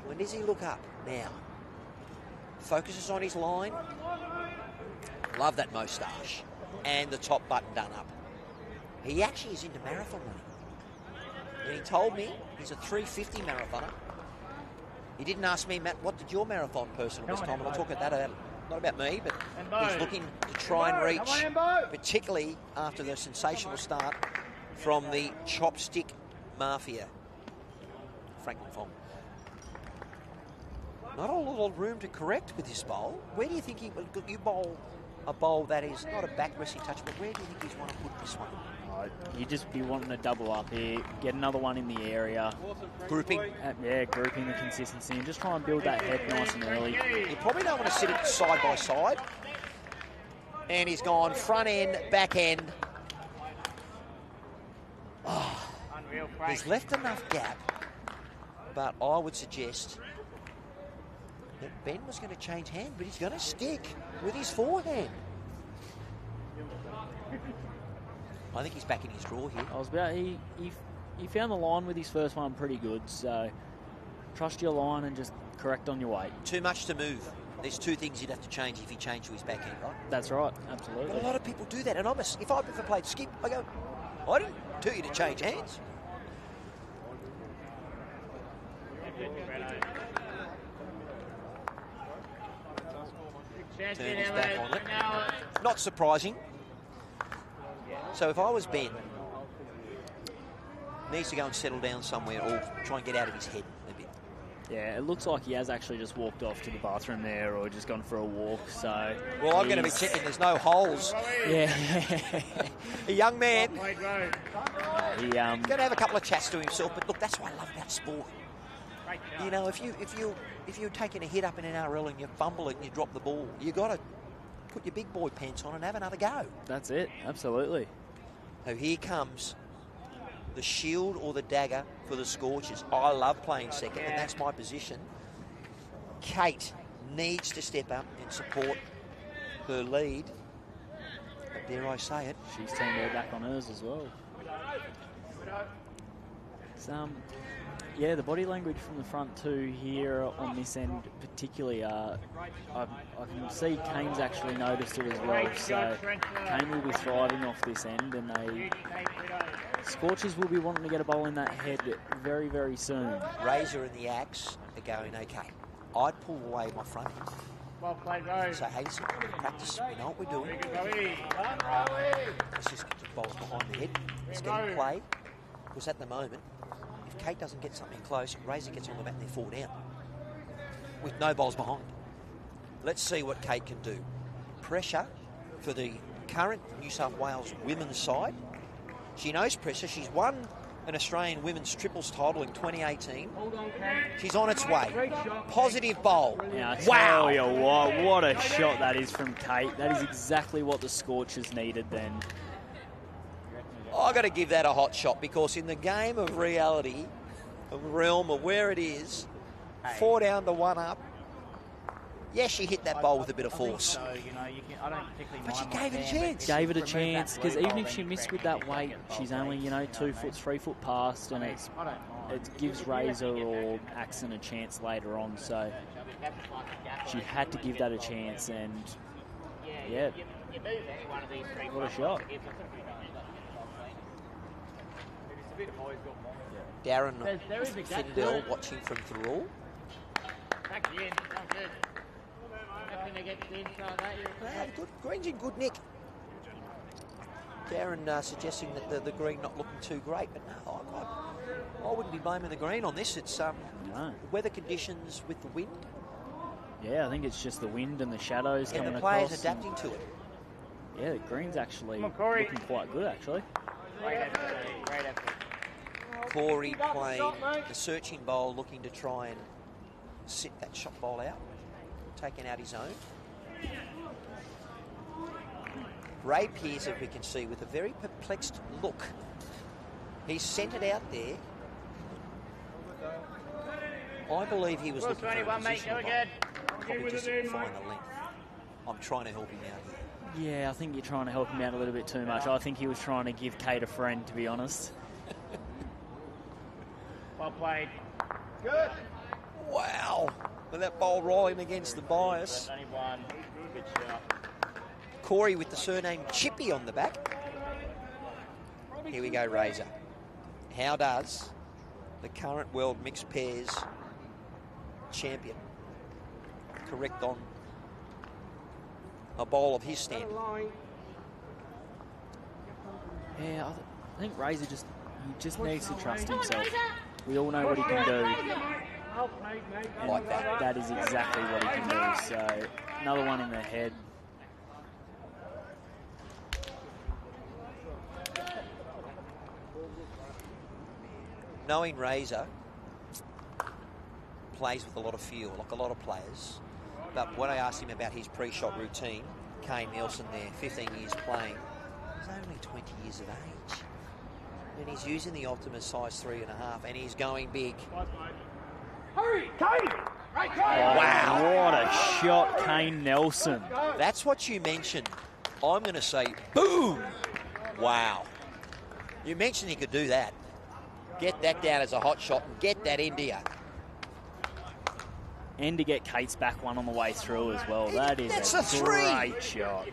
[SPEAKER 1] When does he look up? Now. Focuses on his line. Love that moustache. And the top button done up. He actually is into marathon running. And he told me he's a 350 marathoner. He didn't ask me, Matt, what did your marathon personal best time? And I'll talk about that, not about me, but he's looking to try and reach, particularly after the sensational start from the chopstick mafia. Franklin Fong. Not a lot of room to correct with this bowl. Where do you think you bowl a bowl that is not a back resting touch, but where do you think he's want to put this one?
[SPEAKER 2] You just be wanting to double up here, get another one in the area.
[SPEAKER 1] Grouping.
[SPEAKER 2] Grouping the consistency and just try and build that head nice and early.
[SPEAKER 1] You probably don't want to sit it side by side. And he's gone front end, back end. Oh, he's left enough gap, but I would suggest that Ben was going to change hand, but he's going to stick with his forehand. I think he's back in his draw here.
[SPEAKER 2] He found the line with his first one pretty good, so trust your line and just correct on your weight.
[SPEAKER 1] Too much to move. There's 2 things you'd have to change if you change to his backhand, right?
[SPEAKER 2] That's right, absolutely.
[SPEAKER 1] But a lot of people do that, and if I ever played skip, I go, I didn't tell you to change hands. Turn his back on it. Not surprising. So if I was Ben, needs to go and settle down somewhere or try and get out of his head a bit.
[SPEAKER 2] Yeah, it looks like he has actually just walked off to the bathroom there or just gone for a walk. So
[SPEAKER 1] well, I'm going to be checking there's no holes.
[SPEAKER 2] Yeah.
[SPEAKER 1] A young man.
[SPEAKER 2] He
[SPEAKER 1] going to have a couple of chats to himself, but look, that's what I love about sport. You know, if you're taking a hit up in an NRL and you fumble it and you drop the ball, you got to put your big boy pants on and have another go.
[SPEAKER 2] That's it, absolutely.
[SPEAKER 1] So here comes the shield or the dagger for the Scorchers. I love playing second, and that's my position. Kate needs to step up and support her lead. But dare I say it?
[SPEAKER 2] She's turned her back on hers as well. Yeah, the body language from the front two here on this end particularly, I can see Kane's actually noticed it as well, so Kane will be thriving off this end, and Scorchers will be wanting to get a bowl in that head very, very soon.
[SPEAKER 1] Razor and the Axe are going okay. I'd pull away my front.
[SPEAKER 3] Well played, Rose.
[SPEAKER 1] So, hey, listen, practice, we know what we're doing. Let's just get the balls behind the head. Let's get them played. Because at the moment, if Kate doesn't get something close, Razor gets on the bat and they're 4 down. With no balls behind. Let's see what Kate can do. Pressure for the current New South Wales women's side. She knows pressure. She's won an Australian women's triples title in 2018. She's on its way. Positive bowl.
[SPEAKER 2] Now, I
[SPEAKER 1] wow.
[SPEAKER 2] tell you what a shot that is from Kate. That is exactly what the Scorchers needed then.
[SPEAKER 1] I've got to give that a hot shot, because in the game of reality, of realm of where it is, 4 down to 1 up, yes, she hit that bowl with a bit of force. But she gave it a chance.
[SPEAKER 2] Gave it a chance, because even if she missed with that weight, she's only, 2 foot, 3 foot past, and it gives Razor or Axon a chance later on. So she had to give that a chance, and yeah, what a shot.
[SPEAKER 1] Darren Findell watching from Taren.
[SPEAKER 3] Back in, not good. Nothing to get to the inside that.
[SPEAKER 1] Good. Green's in good nick. Darren suggesting that the green not looking too great, but no, I wouldn't be blaming the green on this. It's
[SPEAKER 2] No.
[SPEAKER 1] the weather conditions with the wind.
[SPEAKER 2] Yeah, I think it's just the wind and the shadows
[SPEAKER 1] And
[SPEAKER 2] coming
[SPEAKER 1] the players
[SPEAKER 2] across.
[SPEAKER 1] adapting to it.
[SPEAKER 2] Yeah, the green's actually
[SPEAKER 3] Come on, Corey.
[SPEAKER 2] looking quite good, actually.
[SPEAKER 3] Great effort, great effort.
[SPEAKER 1] Corey playing the searching bowl, looking to try and sit that shot bowl out, taking out his own. Ray Pearce, as we can see, with a very perplexed look. He's sent it out there. I believe he was looking for a
[SPEAKER 3] 21, mate,
[SPEAKER 1] positional
[SPEAKER 3] go
[SPEAKER 1] bowl.
[SPEAKER 3] again.
[SPEAKER 1] Probably just didn't find the length. I'm trying to help him out here.
[SPEAKER 2] Yeah, I think you're trying to help him out a little bit too much. I think he was trying to give Kate a friend, to be honest.
[SPEAKER 3] Well played.
[SPEAKER 1] Good. Wow. With that bowl rolling against the bias.
[SPEAKER 3] Only one. Good shot.
[SPEAKER 1] Corey with the surname Chippy on the back. Here we go, Razor. How does the current world mixed pairs champion correct on a bowl of his standard?
[SPEAKER 2] Yeah, I think Razor just needs to trust himself. We all know what he can do. And
[SPEAKER 1] Like that.
[SPEAKER 2] that is exactly what he can do. So, another one in the head.
[SPEAKER 1] Knowing Razor plays with a lot of feel, like a lot of players. But when I asked him about his pre-shot routine, Kane Nelson there, 15 years playing, he's only 20 years of age. And he's using the Optimus size 3.5, and he's going big.
[SPEAKER 4] Hurry, Kane!
[SPEAKER 1] Wow.
[SPEAKER 2] What a shot, Kane Nelson.
[SPEAKER 1] That's what you mentioned. I'm going to say, boom! Wow. You mentioned he could do that. Get that down as a hot shot and get that into you.
[SPEAKER 2] And to get Kate's back one on the way through as well. That is
[SPEAKER 1] That's
[SPEAKER 2] a
[SPEAKER 1] a three.
[SPEAKER 2] great shot.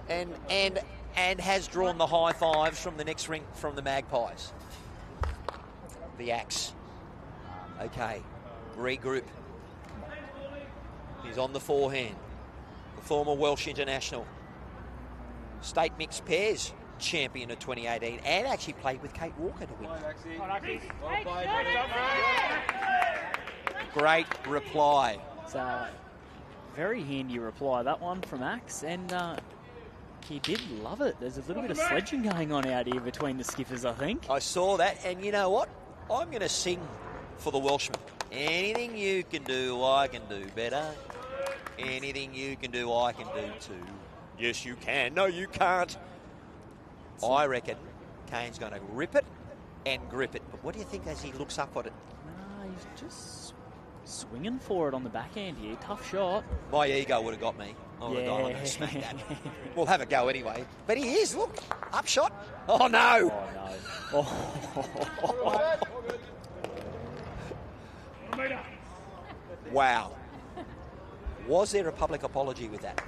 [SPEAKER 1] And has drawn the high fives from the next ring from the Magpies. The Axe. Okay, regroup. He's on the forehand. The former Welsh international. State mixed pairs champion of 2018 and actually played with Kate Walker to win. Great reply.
[SPEAKER 2] It's a very handy reply, that one from Axe, and he did love it. There's a little bit of sledging going on out here between the skippers, I think.
[SPEAKER 1] I saw that, and you know what? I'm going to sing for the Welshman. Anything you can do, I can do better. Anything you can do, I can do too. Yes, you can. No, you can't. I reckon Kane's going to rip it and grip it. But what do you think as he looks up at it?
[SPEAKER 2] No, he's just swinging for it on the backhand here. Tough shot.
[SPEAKER 1] My ego would have got me. I would have gone, I'm going to smack that. We'll have a go anyway. But he is, look, up shot. Oh, no.
[SPEAKER 2] Oh, no.
[SPEAKER 1] Wow. Was there a public apology with that?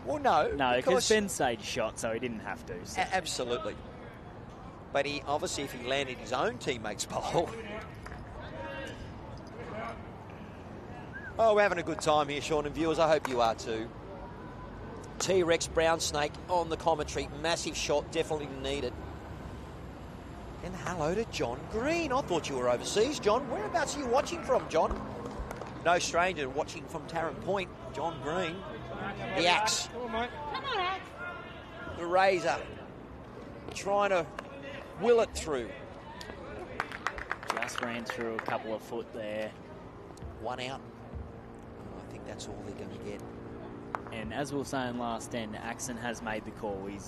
[SPEAKER 1] Well, no.
[SPEAKER 2] No, because Ben Sage shot, so he didn't have to. So.
[SPEAKER 1] Absolutely. But he obviously, if he landed his own teammate's bowl. Oh, we're having a good time here, Sean, and viewers. I hope you are too. T-Rex Brown Snake on the commentary. Massive shot, definitely needed. And hello to John Green. I thought you were overseas, John. Whereabouts are you watching from, John? No stranger watching from Taren Point. John Green. The axe.
[SPEAKER 4] Come on, mate.
[SPEAKER 3] Come on, Axe.
[SPEAKER 1] The razor. Trying to will it through.
[SPEAKER 2] Just ran through a couple of foot there.
[SPEAKER 1] One out. I think that's all they're going to get.
[SPEAKER 2] And as we were saying last end, Axon has made the call. He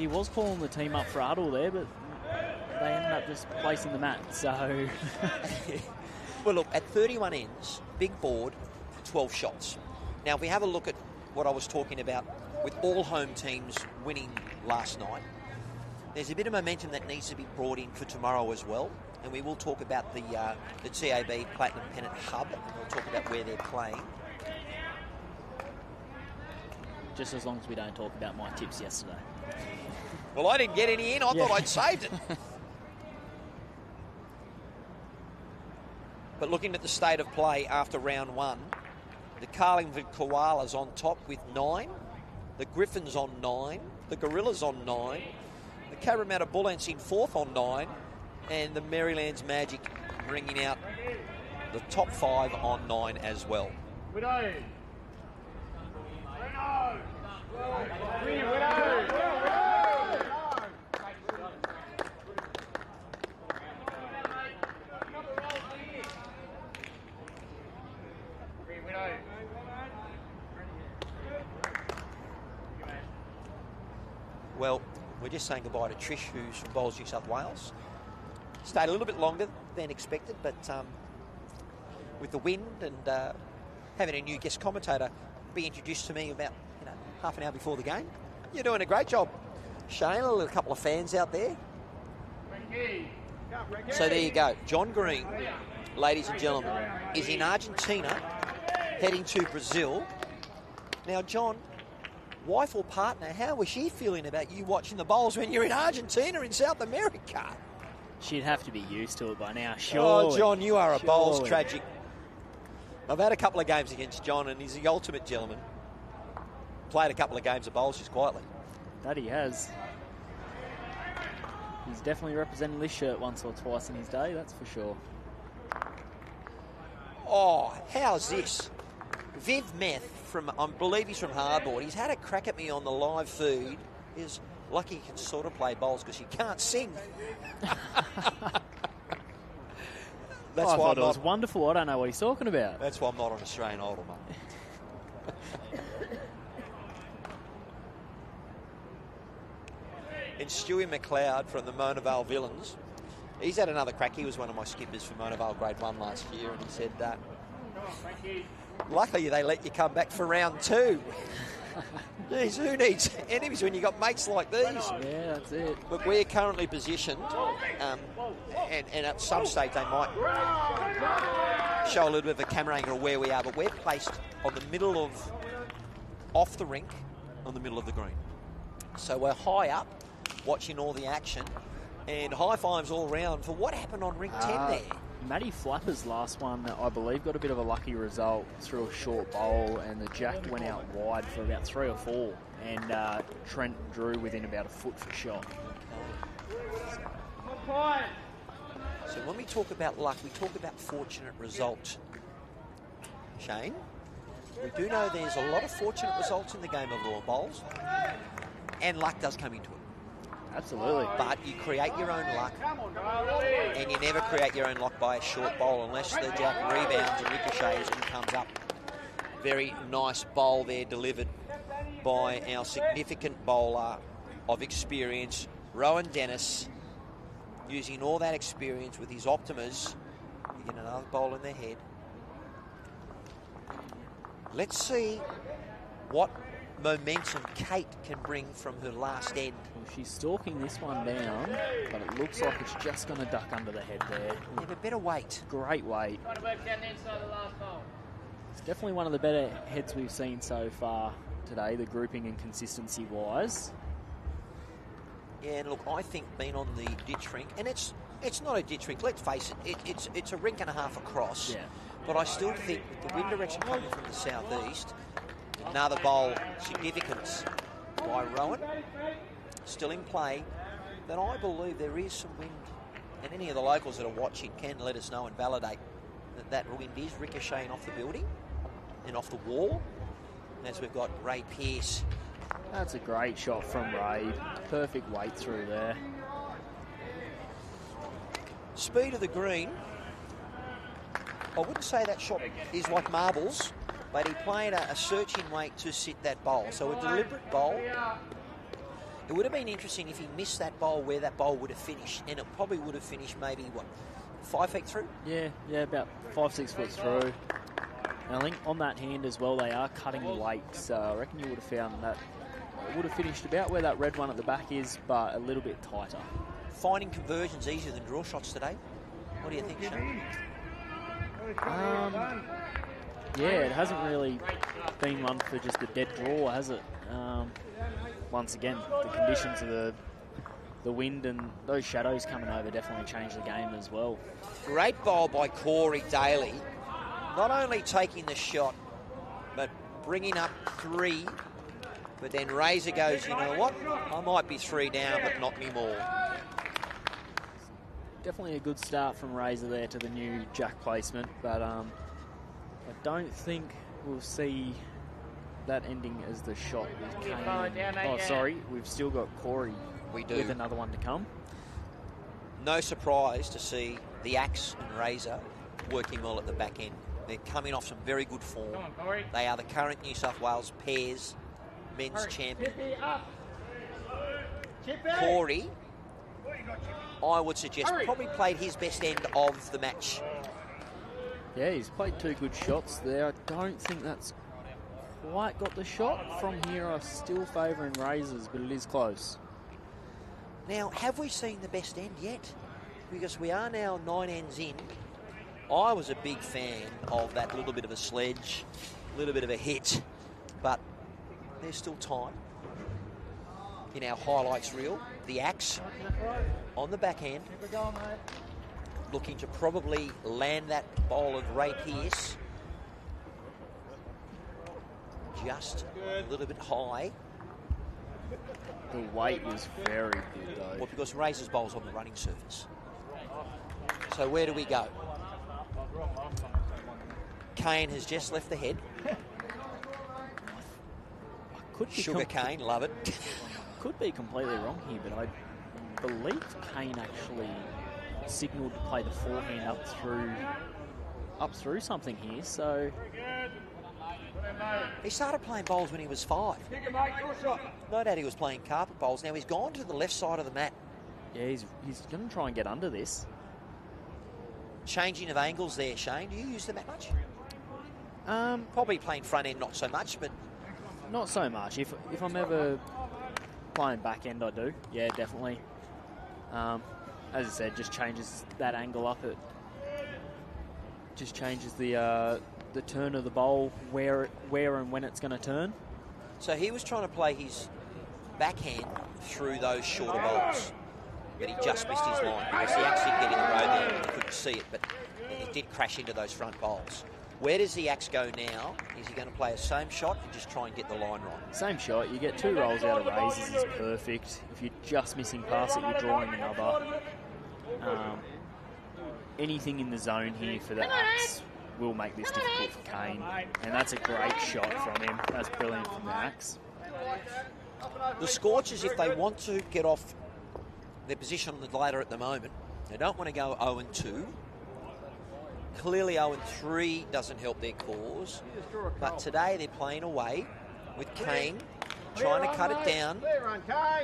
[SPEAKER 2] was calling the team up for Uddle there, but they ended up just placing the mat. So,
[SPEAKER 1] well, look, at 31 ends, big board, 12 shots. Now, if we have a look at what I was talking about with all home teams winning last night, there's a bit of momentum that needs to be brought in for tomorrow as well. And we will talk about the TAB Platinum Pennant Hub. We'll talk about where they're playing.
[SPEAKER 2] just as long as we don't talk about my tips yesterday.
[SPEAKER 1] Well, I didn't get any in. I thought I'd saved it. But looking at the state of play after round one, the 𝗟𝗓𝗡𝗨𝗠 Koalas on top with 9, the Griffins on 9, the Gorillas on 9, the Cabramatta Bullants in 4th on 9, and the Maryland's Magic bringing out the top 5 on 9 as well.
[SPEAKER 4] Widow.
[SPEAKER 1] Well, we're just saying goodbye to Trish, who's from Bowls, New South Wales. Stayed a little bit longer than expected, but with the wind and having a new guest commentator be introduced to me about half an hour before the game, you're doing a great job, Shane. A couple of fans out there. So there you go. John Green, ladies and gentlemen, is in Argentina, heading to Brazil. Now, John, wife or partner, how was she feeling about you watching the bowls when you're in Argentina in South America?
[SPEAKER 2] She'd have to be used to it by now, sure.
[SPEAKER 1] Oh, John, you are a bowls tragic. I've had a couple of games against John, and he's the ultimate gentleman. Played a couple of games of bowls just quietly.
[SPEAKER 2] That he has. He's definitely represented this shirt once or twice in his day, that's for sure.
[SPEAKER 1] Oh, how's this? Viv Meth, I believe he's from Hardboard. He's had a crack at me on the live feed. He's lucky he can sort of play bowls because he can't sing.
[SPEAKER 2] I thought it was wonderful. I don't know what he's talking about.
[SPEAKER 1] That's why I'm not on Australian Idol, mate. And Stewie McLeod from the Mona Vale Villains, he's had another crack. He was one of my skippers for Mona Vale Grade 1 last year, and he said that. Luckily, they let you come back for round 2. Jeez, who needs enemies when you got mates like these?
[SPEAKER 2] Yeah, that's it.
[SPEAKER 1] But we're currently positioned, and at some stage they might show a little bit of a camera angle of where we are, but we're placed on the middle of, off the rink, on the middle of the green. So we're high up, watching all the action, and high fives all round for what happened on Rink 10 there.
[SPEAKER 2] Matty Flapper's last one, I believe, got a bit of a lucky result through a short bowl, and the jack went out wide for about 3 or 4, and Trent drew within about a foot for shot.
[SPEAKER 1] So when we talk about luck, we talk about fortunate results. Shane, we do know there's a lot of fortunate results in the game of law bowls, and luck does come into it.
[SPEAKER 2] Absolutely.
[SPEAKER 1] But you create your own luck, and you never create your own luck by a short bowl unless the jack rebounds and ricochets and comes up. Very nice bowl there delivered by our significant bowler of experience, Rowan Dennis, using all that experience with his Optimas. You get another bowl in their head. Let's see what momentum Kate can bring from her last end.
[SPEAKER 2] Well, she's stalking this one down, but it looks like it's just going to duck under the head there.
[SPEAKER 1] Yeah, but better weight.
[SPEAKER 2] Great weight.
[SPEAKER 3] Trying to work down the inside of the last bowl.
[SPEAKER 2] It's definitely one of the better heads we've seen so far today, the grouping and consistency-wise.
[SPEAKER 1] Yeah, and look, I think being on the ditch rink, and it's not a ditch rink, let's face it, it's a rink and a half across.
[SPEAKER 2] Yeah.
[SPEAKER 1] But I still think with the wind direction coming from the southeast, another bowl significance by Rowan, still in play, that I believe there is some wind, and any of the locals that are watching can let us know and validate that that wind is ricocheting off the building and off the wall, as we've got Ray Pearce.
[SPEAKER 2] That's a great shot from Ray. Perfect weight through there.
[SPEAKER 1] Speed of the green. I wouldn't say that shot is like marbles, but he played a searching weight to sit that bowl. So a deliberate bowl. It would have been interesting if he missed that bowl where that bowl would have finished, and it probably would have finished maybe, what, 5 feet through?
[SPEAKER 2] Yeah, about 5-6 foot through. And I think on that hand as well, they are cutting the weight, so I reckon you would have found that it would have finished about where that red one at the back is, but a little bit tighter.
[SPEAKER 1] Finding conversions easier than draw shots today. What do you think, Shane?
[SPEAKER 2] Yeah, it hasn't really been one for just a dead draw, has it? Once again, the conditions of the wind and those shadows coming over definitely changed the game as well.
[SPEAKER 1] Great bowl by Corey Daly. Not only taking the shot, but bringing up 3. But then Razor goes, you know what? I might be 3 down, but not anymore.
[SPEAKER 2] Definitely a good start from Razor there to the new jack placement, but I don't think we'll see that ending as the shot with Kane. Oh, sorry, we've still got Corey with another one to come.
[SPEAKER 1] No surprise to see the Axe and Razor working well at the back end. They're coming off some very good form. They are the current New South Wales pairs men's champion. Corey, I would suggest, probably played his best end of the match.
[SPEAKER 2] Yeah, he's played 2 good shots there. I don't think that's quite got the shot. From here, I'm still favouring Razors, but it is close.
[SPEAKER 1] Now, have we seen the best end yet? Because we are now 9 ends in. I was a big fan of that little bit of a sledge, little bit of a hit, but there's still time. In our highlights reel, the Axe on the backhand, looking to probably land that bowl of Ray Pearce just a little bit high.
[SPEAKER 2] The weight was very good, though.
[SPEAKER 1] Well, because Razor's bowl's on the running surface. So where do we go? Kane has just left the head. Sugar cane, love it.
[SPEAKER 2] Could be completely wrong here, but I believe Kane actually signalled to play the forehand up through something here. So
[SPEAKER 1] he started playing bowls when he was 5. No doubt he was playing carpet bowls. Now he's gone to the left side of the mat.
[SPEAKER 2] Yeah, he's going to try and get under this.
[SPEAKER 1] Changing of angles there, Shane. Do you use the mat much? Probably playing front end, not so much, but
[SPEAKER 2] not so much. If I'm ever playing back end, I do. Yeah, definitely. As I said, just changes that angle up. It just changes the turn of the bowl, where and when it's going to turn.
[SPEAKER 1] So he was trying to play his backhand through those shorter bowls, but he just missed his line because the axe didn't get in the road there and he couldn't see it, but it did crash into those front bowls. Where does the axe go now? Is he going to play a same shot and just try and get the line right?
[SPEAKER 2] Same shot. You get 2 rolls out of Razors is perfect. If you're just missing past it, you're drawing another. Anything in the zone here for the axe will make this difficult for Kane. And that's a great shot from him. That's brilliant from the axe.
[SPEAKER 1] The Scorchers, if they want to get off their position on the ladder at the moment. They don't want to go 0-2. Clearly 0-3 doesn't help their cause. But today they're playing away with Kane trying to cut it down.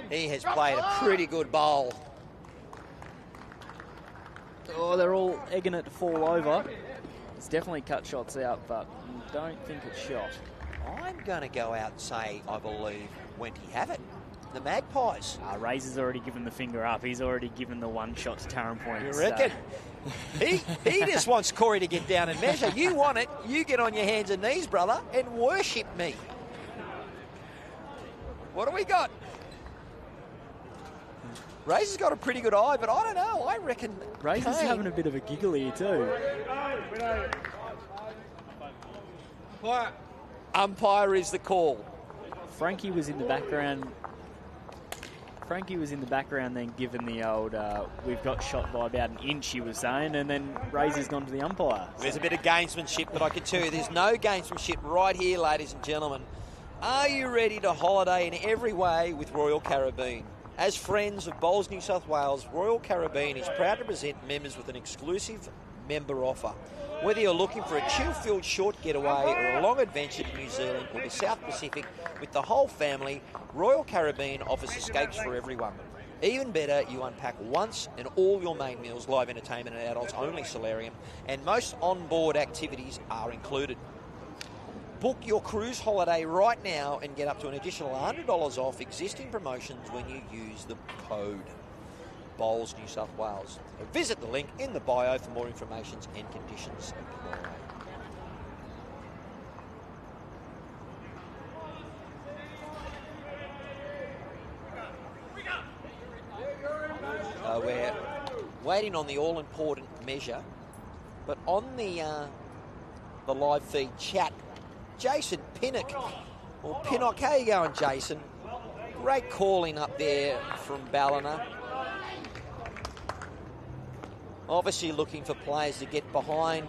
[SPEAKER 1] He has played a pretty good bowl.
[SPEAKER 2] Oh, they're all egging it to fall over. It's definitely cut shots out, but I don't think it's shot.
[SPEAKER 1] I'm going to go out and say I believe Wenty have it. The Magpies.
[SPEAKER 2] Razor's already given the finger up. He's already given the one shot to Taren points.
[SPEAKER 1] You reckon? He just wants Corey to get down and measure. You want it, you get on your hands and knees, brother, and worship me. What do we got? Razor's got a pretty good eye, but I don't know. I reckon
[SPEAKER 2] Razor's having a bit of a giggle here too.
[SPEAKER 1] Umpire is the call.
[SPEAKER 2] Frankie was in the background. Frankie was in the background then given the old, we've got shot by about an inch, he was saying, and then Razor's gone to the umpire.
[SPEAKER 1] There's a bit of gamesmanship, but I can tell you there's no gamesmanship right here, ladies and gentlemen. Are you ready to holiday in every way with Royal Caribbean? As friends of Bowls New South Wales, Royal Caribbean is proud to present members with an exclusive member offer. Whether you're looking for a chill-filled short getaway or a long adventure to New Zealand or the South Pacific with the whole family, Royal Caribbean offers escapes for everyone. Even better, you unpack once and all your main meals, live entertainment and adults-only solarium, and most on-board activities are included. Book your cruise holiday right now and get up to an additional $100 off existing promotions when you use the code Bowls New South Wales. Visit the link in the bio for more information and conditions apply. We're waiting on the all-important measure, but on the live feed chat, Jason Pinnock, or Pinnock, how you going, Jason? Great calling up there from Ballina. Obviously looking for players to get behind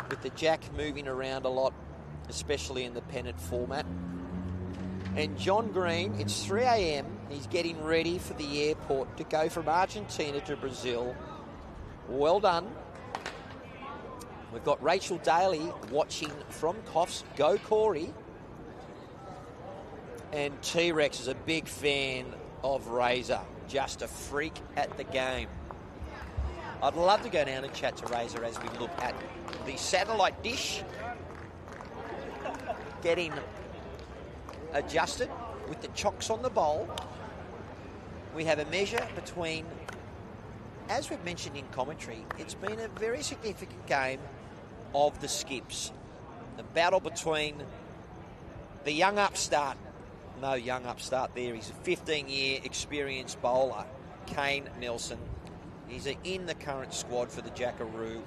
[SPEAKER 1] with the jack moving around a lot, especially in the Pennant format. And John Green, it's 3 a.m. He's getting ready for the airport to go from Argentina to Brazil. Well done. We've got Rachel Daly watching from Coffs. Go Corey. And T-Rex is a big fan of Razor. Just a freak at the game. I'd love to go down and chat to Razor as we look at the satellite dish getting adjusted with the chocks on the bowl. We have a measure between, as we've mentioned in commentary, it's been a very significant game of the skips. The battle between the young upstart, no young upstart there, he's a 15-year experienced bowler, Kane Nelson. He's in the current squad for the 𝗥𝗢𝗨𝗡.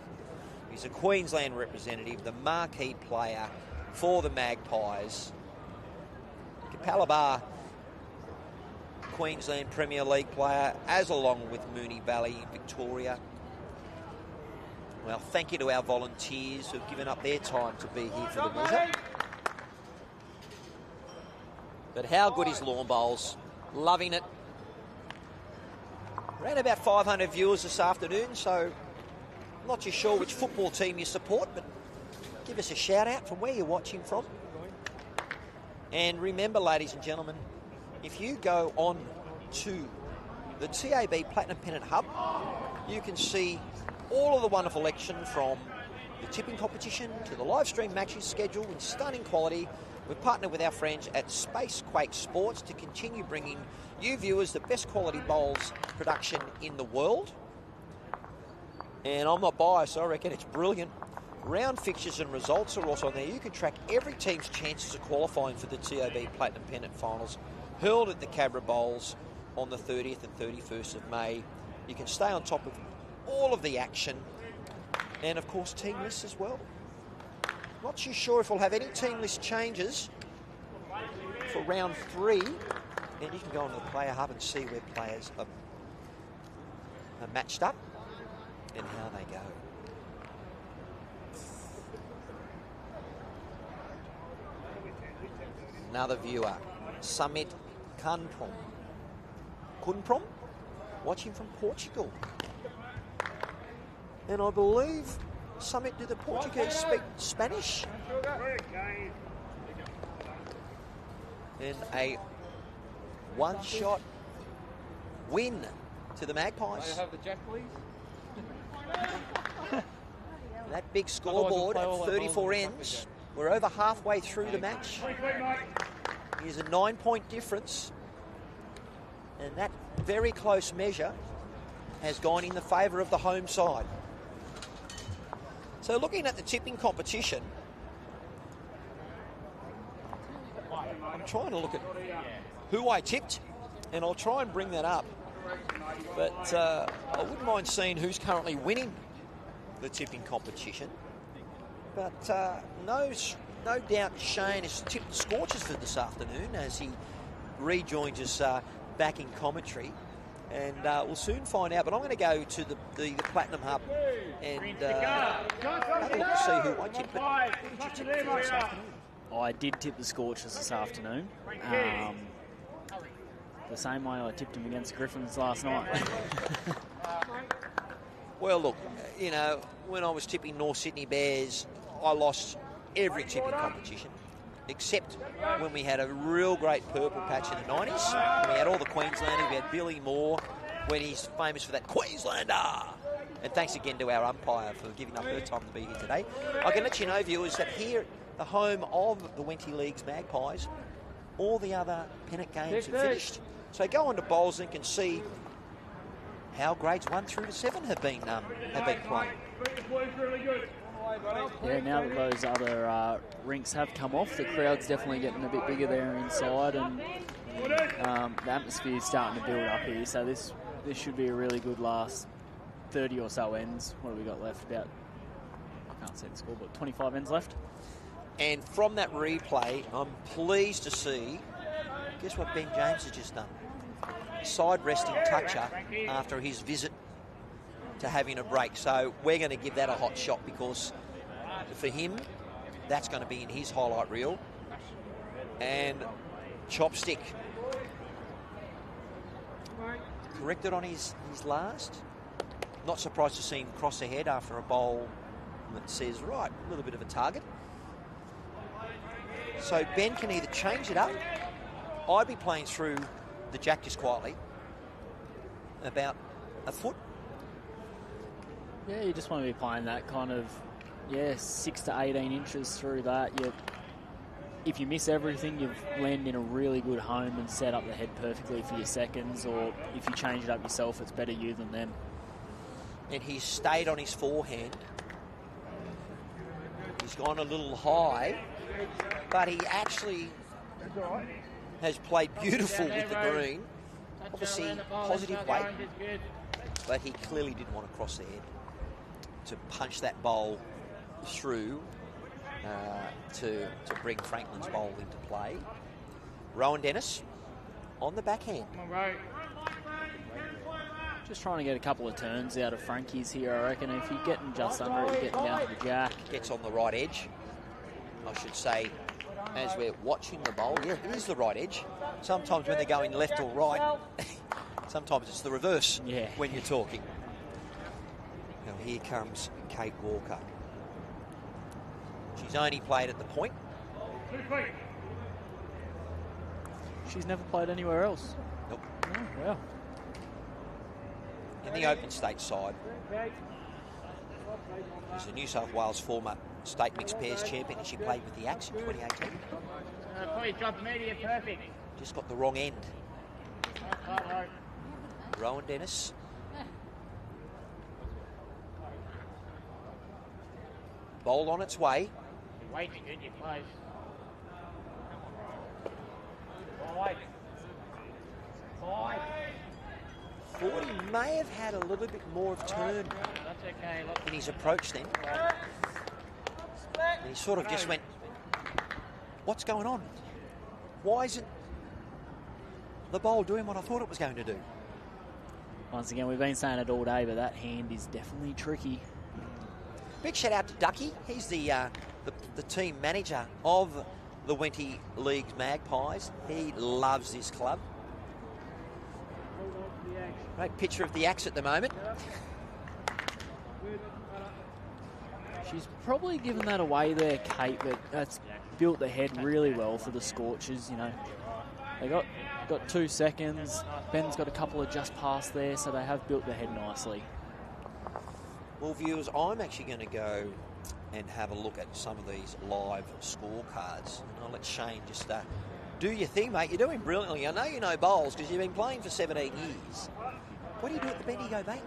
[SPEAKER 1] He's a Queensland representative, the marquee player for the Magpies. 𝗥𝗢𝗨𝗡, Queensland Premier League player, as along with Moonee Valley in Victoria. Well, thank you to our volunteers who've given up their time to be here for the measure. But how good is Lawn Bowls? Loving it. Around about 500 viewers this afternoon, so I'm not too sure which football team you support, but give us a shout out from where you're watching from. And remember, ladies and gentlemen, if you go on to the TAB Platinum Pennant Hub, you can see all of the wonderful action from the tipping competition to the live stream matches schedule in stunning quality. We've partnered with our friends at Space Quake Sports to continue bringing you viewers the best quality bowls production in the world. And I'm not biased, I reckon it's brilliant. Round fixtures and results are also on there. You can track every team's chances of qualifying for the TAB Platinum Pennant Finals, hurled at the Cabra Bowls on the 30th and 31st of May. You can stay on top of all of the action, and of course team lists as well. Not too sure if we'll have any team list changes for round 3, and you can go onto the player hub and see where players are matched up and how they go. Another viewer, Summit Kunprom. watching from Portugal. And I believe do the Portuguese speak Spanish? And a one-shot win to the Magpies.
[SPEAKER 4] Have the jack, please.
[SPEAKER 1] That big scoreboard at 34 ends. We're over halfway through the match. Here's a 9-point difference. And that very close measure has gone in the favour of the home side. So looking at the tipping competition, I'm trying to look at who I tipped, and I'll try and bring that up. But I wouldn't mind seeing who's currently winning the tipping competition. But no doubt Shane has tipped the Scorchers for this afternoon as he rejoins us back in commentary. And we'll soon find out. But I'm going to go to the Platinum Hub and have a look to see who I tipped. But who did you tip for this afternoon?
[SPEAKER 2] I did tip the Scorchers this afternoon. The same way I tipped him against Griffins last night.
[SPEAKER 1] Well, look, you know, when I was tipping North Sydney Bears, I lost every tipping competition, except when we had a real great purple patch in the 90s. We had all the Queenslanders. We had Billy Moore when he's famous for that Queenslander. And thanks again to our umpire for giving up her time to be here today. I can let you know, viewers, that here at the home of the Wenty League's Magpies, all the other Pennant games have finished. So go on to Bowlslink and see how grades 1 through to 7 have been played.
[SPEAKER 2] Yeah, now that those other rinks have come off, the crowd's definitely getting a bit bigger there inside, and the atmosphere is starting to build up here. So this should be a really good last 30 or so ends. What have we got left? About, I can't see the score, but 25 ends left.
[SPEAKER 1] And from that replay, I'm pleased to see, guess what Ben James has just done? Side resting toucher after his visit to having a break. So we're going to give that a hot shot because for him, that's going to be in his highlight reel. And Chopstick corrected on his last. Not surprised to see him cross ahead after a bowl that says, right, a little bit of a target. So Ben can either change it up. I'd be playing through the jack just quietly, about a foot.
[SPEAKER 2] Yeah, you just want to be playing that kind of, 6 to 18 inches through that. If you miss everything, you've landed in a really good home and set up the head perfectly for your seconds, or if you change it up yourself, it's better you than them.
[SPEAKER 1] And he's stayed on his forehand. He's gone a little high, but he actually has played beautiful with the green. Obviously, positive weight, but he clearly didn't want to cross the head to punch that bowl through to bring Franklin's bowl into play. Rowan Dennis on the backhand.
[SPEAKER 2] Just trying to get a couple of turns out of Frankie's here, I reckon. If you're getting just under it, you're getting down to the jack.
[SPEAKER 1] Gets on the right edge, I should say, as we're watching the bowl. Yeah, it is the right edge. Sometimes when they're going left or right, sometimes it's the reverse when you're talking. Now here comes Kate Walker. She's only played at the point.
[SPEAKER 2] She's never played anywhere else.
[SPEAKER 1] Nope.
[SPEAKER 2] Oh, wow.
[SPEAKER 1] In the open state side, she's a New South Wales former state mixed pairs champion, and she played with the Axe in 2018.
[SPEAKER 3] Please drop media, perfect.
[SPEAKER 1] Just got the wrong end. Rowan Dennis. Bowl on its way.
[SPEAKER 3] You're way too good, you're close.
[SPEAKER 1] 40 may have had a little bit more of turn
[SPEAKER 3] That's okay.
[SPEAKER 1] in his approach then. And he sort of just went, what's going on? Why isn't the bowl doing what I thought it was going to do?
[SPEAKER 2] Once again, we've been saying it all day, but that hand is definitely tricky.
[SPEAKER 1] Big shout out to Ducky. He's the team manager of the Wenty League's Magpies. He loves this club. Great picture of the axe at the moment.
[SPEAKER 2] She's probably given that away there, Kate, but that's built the head really well for the Scorchers, you know. They got 2 seconds. Ben's got a couple of just past there, so they have built the head nicely.
[SPEAKER 1] Well, viewers, I'm actually going to go and have a look at some of these live scorecards. And I'll let Shane just do your thing, mate. You're doing brilliantly. I know you know bowls because you've been playing for 17 years. What do you do at the Bendigo Bank?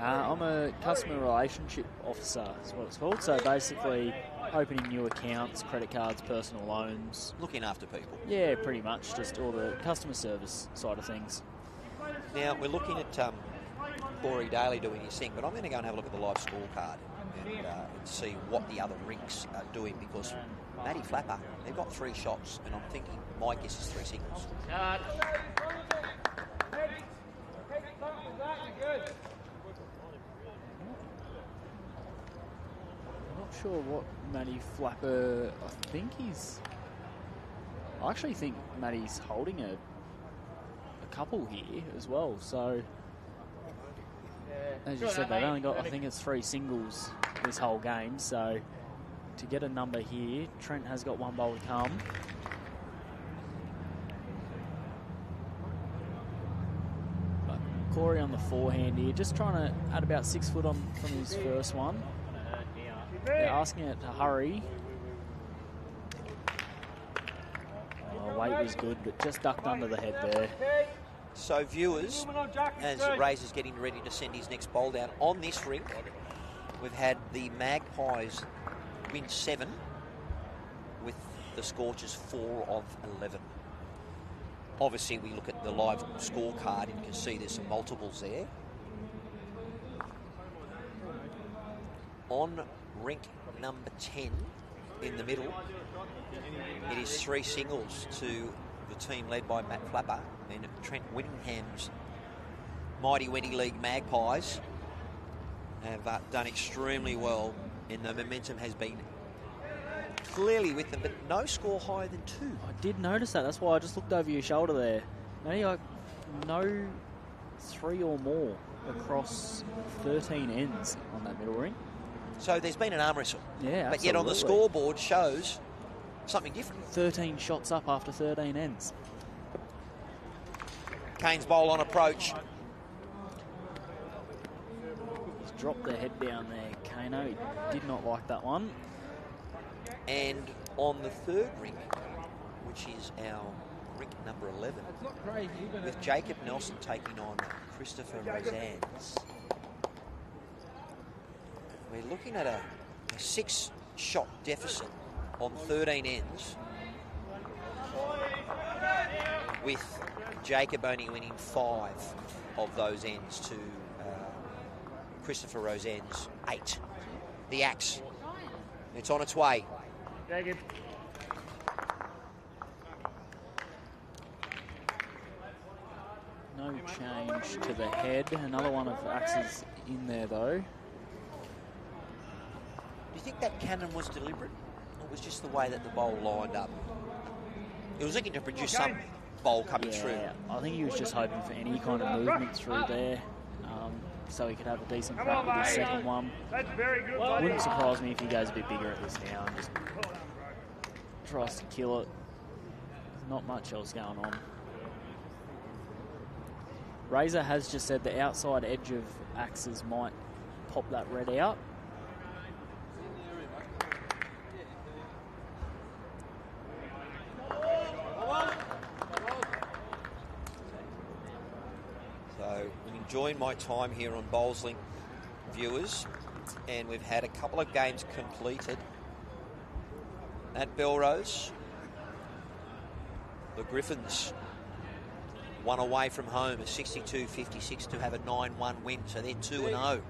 [SPEAKER 2] I'm a customer relationship officer, is what it's called. So basically opening new accounts, credit cards, personal loans.
[SPEAKER 1] Looking after people.
[SPEAKER 2] Yeah, pretty much. Just all the customer service side of things.
[SPEAKER 1] Now, we're looking at Corey Daly doing his thing, but I'm going to go and have a look at the live scorecard and see what the other rinks are doing, because 𝗣𝗟𝗡𝗡, they've got 3 shots, and I'm thinking my guess is 3 singles.
[SPEAKER 2] I'm not sure what 𝗣𝗟𝗡𝗡, I actually think Maddie's holding a couple here as well, so as you said, they've only got, I think it's 3 singles this whole game, so to get a number here, Trent has got 1 bowl to come. But Corey on the forehand here, just trying to add about 6 foot on from his first one. They're asking it to hurry. Oh, weight was good, but just ducked under the head there.
[SPEAKER 1] So, viewers, as Razor's getting ready to send his next bowl down on this rink, we've had the Magpies win 7 with the Scorchers 4 of 11. Obviously, we look at the live scorecard and you can see there's some multiples there. On rink number 10 in the middle, it is 3 singles to the team led by 𝗣𝗟𝗡𝗡 and Trent Whittingham's mighty Wenty League Magpies have done extremely well, and the momentum has been clearly with them, but no score higher than 2.
[SPEAKER 2] I did notice that. That's why I just looked over your shoulder there. No 3 or more across 13 ends on that middle ring.
[SPEAKER 1] So there's been an arm wrestle.
[SPEAKER 2] Yeah, absolutely.
[SPEAKER 1] But yet on the scoreboard shows something different.
[SPEAKER 2] 13 shots up after 13 ends.
[SPEAKER 1] Kane's bowl on approach.
[SPEAKER 2] He's dropped the head down there, Kano. He did not like that one.
[SPEAKER 1] And on the third ring, which is our rink number 11, with Jacob Nelson taking on Christopher Rosans, we're looking at a 6-shot deficit on 13 ends, with Jacob only winning 5 of those ends to Christopher Rosans' 8. The axe, it's on its way.
[SPEAKER 3] Jacob.
[SPEAKER 2] No change to the head. Another one of Axe's in there, though.
[SPEAKER 1] Do you think that cannon was deliberate, or was just the way that the bowl lined up? It was looking to produce some bowl coming through.
[SPEAKER 2] I think he was just hoping for any kind of movement through there, so he could have a decent crack with his second one.
[SPEAKER 3] That's very good.
[SPEAKER 2] Wouldn't surprise me if he goes a bit bigger at this now and just tries to kill it. There's not much else going on. Razor has just said the outside edge of Axes might pop that red out.
[SPEAKER 1] So I'm enjoying my time here on Bowlslink, viewers, and we've had a couple of games completed at Belrose. The Griffins won away from home at 62-56 to have a 9-1 win, so they're 2-0.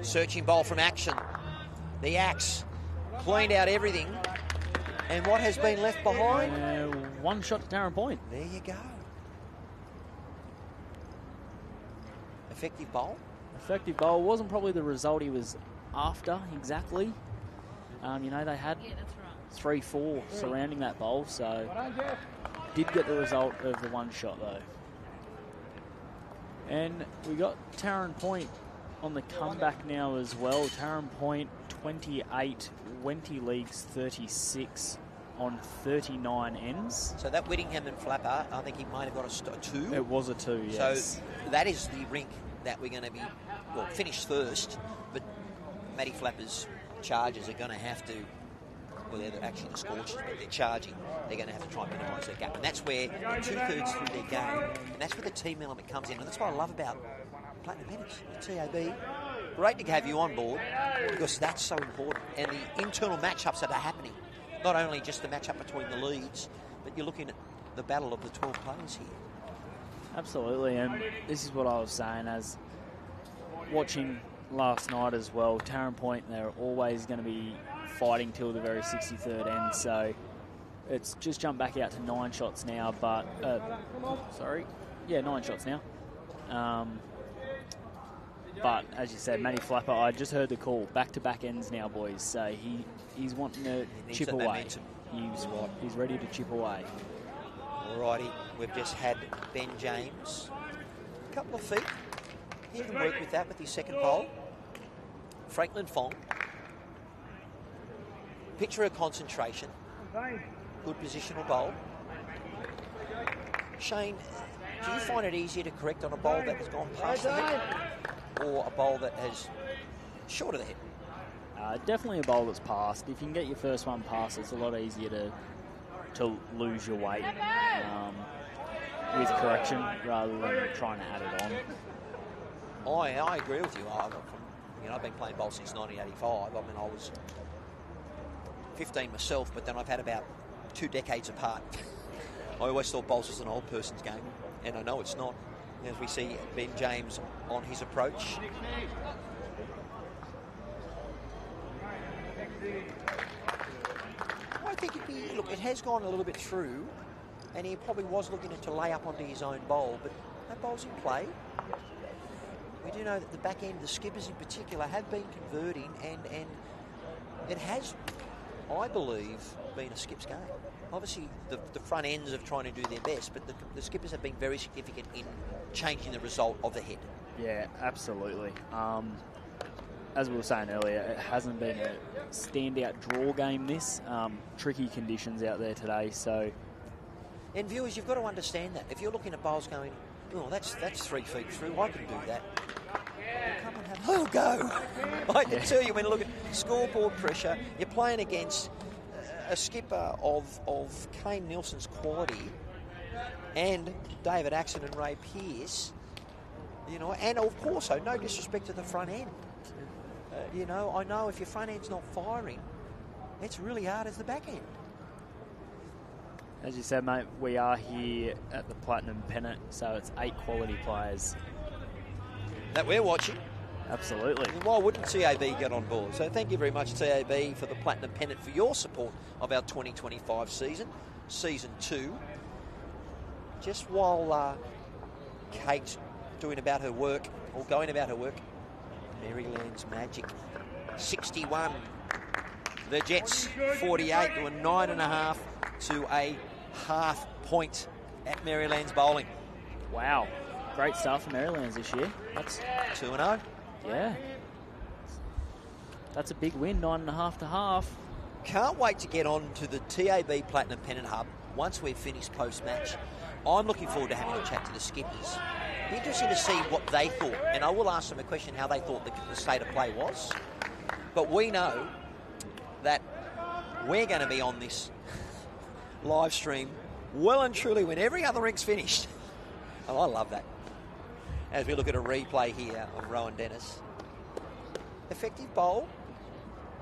[SPEAKER 1] Searching bowl from action. The axe cleaned out everything, and what has been left behind?
[SPEAKER 2] 1 shot to Taren point.
[SPEAKER 1] There you go. Effective bowl.
[SPEAKER 2] Effective bowl wasn't probably the result he was after exactly. You know, they had 3-4 surrounding that bowl, so did get the result of the 1 shot though. And we got Taren Point on the comeback now as well. Taren Point 28, Wenty Leagues 36 on 39 ends.
[SPEAKER 1] So that Whittingham and Flapper, I think he might have got a 2.
[SPEAKER 2] It was a 2, yes.
[SPEAKER 1] So that is the rink that we're going to be, well, finished first, but Matty Flapper's Chargers are going to have to, well, they're actually the Scorchers, but they're charging. They're going to have to try and minimise their gap. And that's where they're 2/3 through their game, and that's where the team element comes in. And that's what I love about Platinum Pennants, the TAB. Great to have you on board, because that's so important. And the internal matchups that are happening, not only just the matchup between the leads, but you're looking at the battle of the 12 players here.
[SPEAKER 2] Absolutely, and this is what I was saying as watching last night as well. Taren Point, they're always going to be fighting till the very 63rd end, so it's just jumped back out to 9 shots now, but 9 shots now. But as you said, Matty Flapper, I just heard the call, back-to-back ends now, boys, so he's wanting to chip away. He's ready to chip away.
[SPEAKER 1] Alrighty, we've just had Ben James, a couple of feet. He can work with that with his second bowl. Franklin Fong, picture of concentration, good positional bowl. Shane, do you find it easier to correct on a bowl that has gone past the head, or a bowl that has short of the head?
[SPEAKER 2] Definitely a bowl that's passed. If you can get your first one past, it's a lot easier to lose your weight with correction rather than trying to add it on.
[SPEAKER 1] I agree with you. I've been playing bowl since 1985. I mean, I was 15 myself, but then I've had about 2 decades apart. I always thought bowls was an old person's game, and I know it's not. As we see Ben James on his approach. I think it has gone a little bit through, and he probably was looking to lay up onto his own bowl, but that bowl's in play. We do know that the back end, the skippers in particular, have been converting, and it has, I believe, been a skips game. Obviously, the front ends of trying to do their best, but the skippers have been very significant in changing the result of the head. Yeah,
[SPEAKER 2] absolutely. As we were saying earlier, it hasn't been a standout draw game, this. Tricky conditions out there today, so...
[SPEAKER 1] And viewers, you've got to understand that. If you're looking at bowls going, oh, that's 3 feet through, I can do that. Well, come and have a go. I can tell you, when you look at scoreboard pressure, you're playing against a skipper of Kane Nelson's quality and David Axon and Ray Pearce, and of course, no disrespect to the front end. I know if your front end's not firing, it's really hard as the back end.
[SPEAKER 2] As you said, mate, we are here at the Platinum Pennant, so it's 8 quality players
[SPEAKER 1] that we're watching.
[SPEAKER 2] Absolutely.
[SPEAKER 1] And why wouldn't TAB get on board? So thank you very much, TAB, for the Platinum Pennant, for your support of our 2025 season, Season 2. Just while Kate's going about her work, Maryland's Magic, 61. The Jets, 48, doing 9.5 to a half point at Maryland's bowling.
[SPEAKER 2] Wow. Great start for Maryland's this year. That's
[SPEAKER 1] 2-0.
[SPEAKER 2] Yeah. That's a big win, 9.5 to half.
[SPEAKER 1] Can't wait to get on to the TAB Platinum Pennant Hub once we've finished post-match. I'm looking forward to having a chat to the skippers. Be interesting to see what they thought, and I will ask them a question how they thought the state of play was. But we know that we're going to be on this live stream well and truly when every other rink's finished. Oh, I love that. As we look at a replay here of Rowan Dennis. Effective bowl,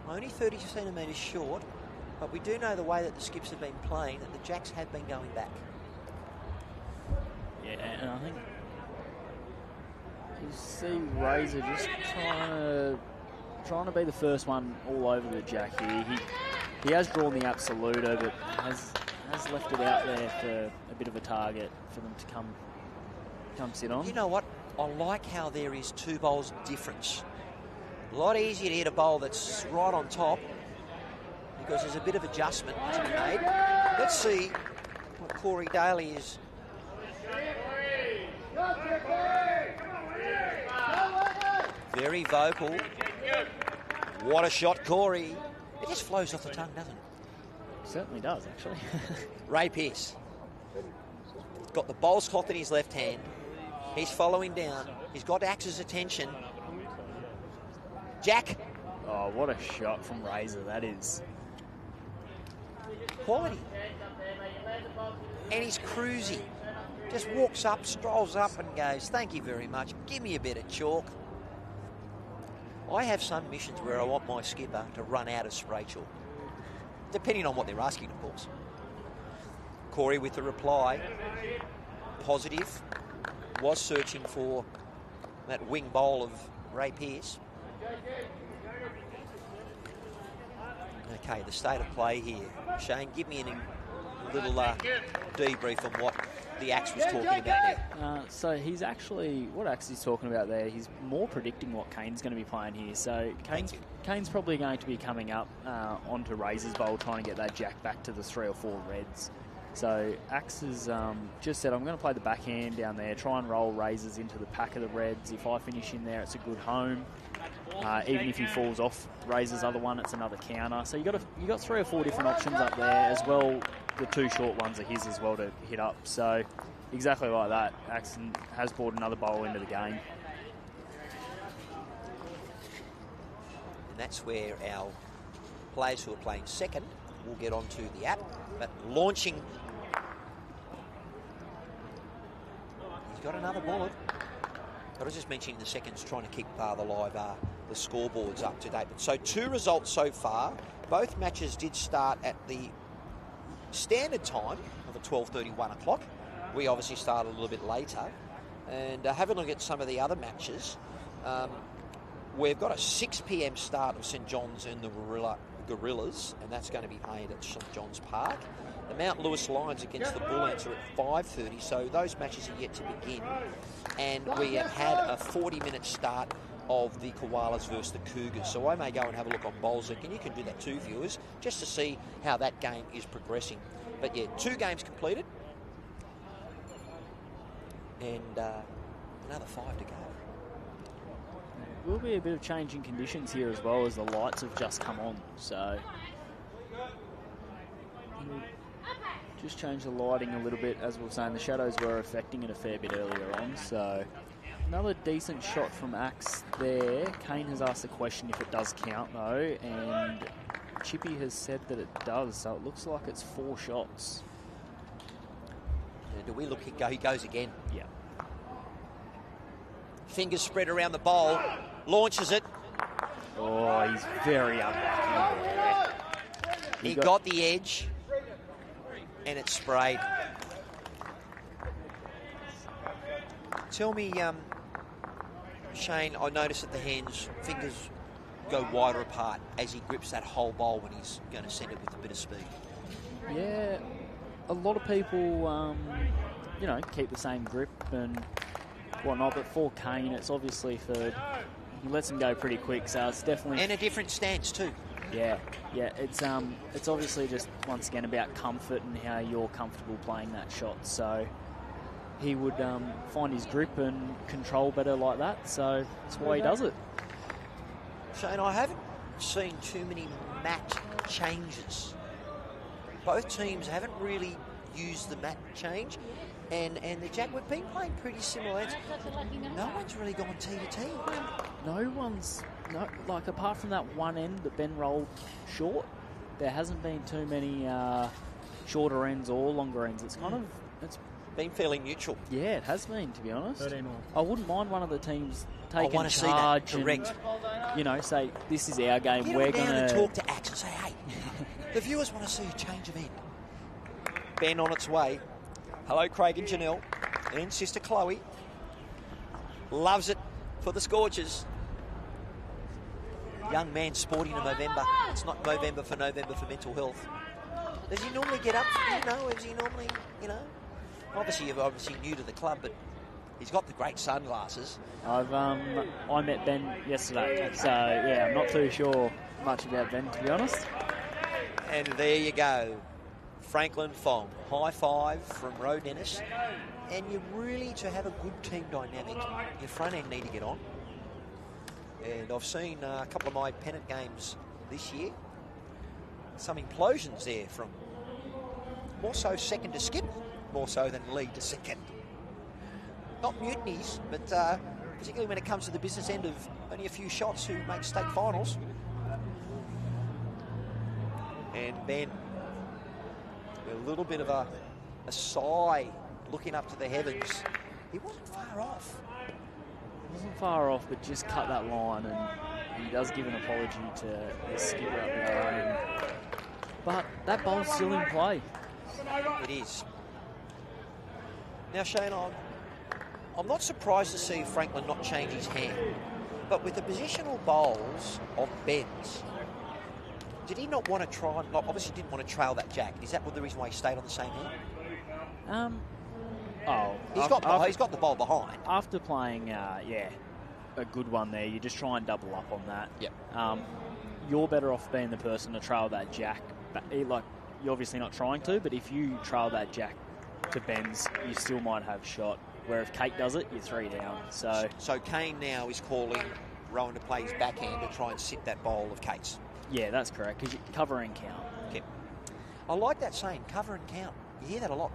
[SPEAKER 1] only 30 centimetres short, but we do know the way that the skips have been playing, that the jacks have been going back.
[SPEAKER 2] Yeah, and I think you see Razor just trying to be the first one all over the jack here. He has drawn the absoluter, but has left it out there for a bit of a target for them to come sit on.
[SPEAKER 1] You know what? I like how there is 2 bowls difference. A lot easier to hit a bowl that's right on top because there's a bit of adjustment to be made. Let's see what Corey Daly is. Very vocal. What a shot, Corey. It just flows off the tongue, doesn't it?
[SPEAKER 2] Certainly does, actually.
[SPEAKER 1] Ray Pearce. Got the bowls cloth in his left hand. He's following down. He's got Axe's attention. Jack.
[SPEAKER 2] Oh, what a shot from Razor that is.
[SPEAKER 1] Quality. And he's cruising. Just walks up, strolls up and goes, thank you very much. Give me a bit of chalk. I have some missions where I want my skipper to run out of spray chalk. Depending on what they're asking, of course. Corey with the reply. Positive. Was searching for that wing bowl of Ray Pearce. Okay, the state of play here. Shane, give me a little debrief on what the Axe was talking about there.
[SPEAKER 2] So he's actually, what Axe is talking about there, he's more predicting what Kane's going to be playing here. So Kane's probably going to be coming up onto Razor's bowl, trying to get that jack back to the 3 or 4 reds. So Axe has just said, I'm going to play the backhand down there, try and roll Razors into the pack of the reds. If I finish in there, it's a good home. Even if he falls off Razor's other one, it's another counter. So you got 3 or 4 different options up there as well. The 2 short ones are his as well to hit up. So exactly like that, Axon has brought another bowl into the game.
[SPEAKER 1] And that's where our players who are playing second will get onto the app. But launching, he's got another bullet. I was just mentioning the seconds trying to keep the scoreboards up to date. But so 2 results so far. Both matches did start at the standard time of 12:30, 1 o'clock. We obviously started a little bit later. And having a look at some of the other matches, we've got a 6 p.m. start of St John's and the Gorillas, and that's going to be played at St John's Park. The Mount Lewis Lions against the Bull Ants are at 5:30, so those matches are yet to begin. And we have had a 40-minute start of the Koalas versus the Cougars. So I may go and have a look on Bowlsink, and you can do that too, viewers, just to see how that game is progressing. But yeah, 2 games completed, and another 5 to go.
[SPEAKER 2] Will be a bit of change in conditions here as well, as the lights have just come on. So just change the lighting a little bit. As we were saying, the shadows were affecting it a fair bit earlier on. So another decent shot from Axe there. Kane has asked the question if it does count though, and Chippy has said that it does. So it looks like it's 4 shots.
[SPEAKER 1] And do we look? He goes again.
[SPEAKER 2] Yeah.
[SPEAKER 1] Fingers spread around the bowl. Launches it.
[SPEAKER 2] Oh, he's very unlucky.
[SPEAKER 1] He got the edge, and it sprayed. Tell me, Shane, I noticed that the fingers go wider apart as he grips that whole bowl when he's going to send it with a bit of speed.
[SPEAKER 2] Yeah, a lot of people, keep the same grip and whatnot, but for Kane, it's obviously he lets him go pretty quick, so it's definitely...
[SPEAKER 1] And a different stance too.
[SPEAKER 2] Yeah, it's obviously just, once again, about comfort and how you're comfortable playing that shot, so he would find his grip and control better like that, so that's why he does it.
[SPEAKER 1] Shane, I haven't seen too many mat changes. Both teams haven't really used the mat change. And the Jack, we've been playing pretty similar. No one's really gone T to T.
[SPEAKER 2] No one's, apart from that one end that Ben rolled short, there hasn't been too many shorter ends or longer ends. It's kind of, it's
[SPEAKER 1] been fairly neutral.
[SPEAKER 2] Yeah, it has been, to be honest.
[SPEAKER 4] 13 more.
[SPEAKER 2] I wouldn't mind one of the teams taking charge.
[SPEAKER 1] See that. Correct.
[SPEAKER 2] And, say, this is our game.
[SPEAKER 1] Get
[SPEAKER 2] We're
[SPEAKER 1] going
[SPEAKER 2] to
[SPEAKER 1] talk to Axe and say, hey, the viewers want to see a change of end. Ben on its way. Hello, Craig and Janelle, and sister Chloe. Loves it for the Scorchers. Young man sporting in November. It's not November for mental health. Does he normally get up? Is he normally, Obviously, you're new to the club, but he's got the great sunglasses.
[SPEAKER 2] I met Ben yesterday, so yeah, I'm not too sure much about Ben, to be honest.
[SPEAKER 1] And there you go. Franklin Fong, high five from Roe Dennis. And you really, to have a good team dynamic, your front end need to get on. And I've seen a couple of my Pennant games this year. Some implosions there from more so second to skip, more so than lead to second. Not mutinies, but particularly when it comes to the business end of only a few shots who make state finals. And Ben, a little bit of a sigh looking up to the heavens. He wasn't far off.
[SPEAKER 2] Wasn't far off, but just cut that line, and he does give an apology to the skipper up there. But that bowl's still in play.
[SPEAKER 1] It is. Now, Shane, I'm not surprised to see Franklin not change his hand, but with the positional bowls of Ben's, did he not want to try and, obviously didn't want to trail that jack? Is that the reason why he stayed on the same hand? He's got the bowl behind.
[SPEAKER 2] After playing, a good one there, you just try and double up on that.
[SPEAKER 1] Yep.
[SPEAKER 2] You're better off being the person to trail that jack. But, you're obviously not trying to, but if you trail that jack to Ben's, you still might have shot. Where if Kate does it, you're 3 down. So
[SPEAKER 1] Kane now is calling Rowan to play his backhand to try and sit that bowl of Kate's.
[SPEAKER 2] Yeah, that's correct, because you cover and count.
[SPEAKER 1] Yep. I like that saying, cover and count. You hear that a lot.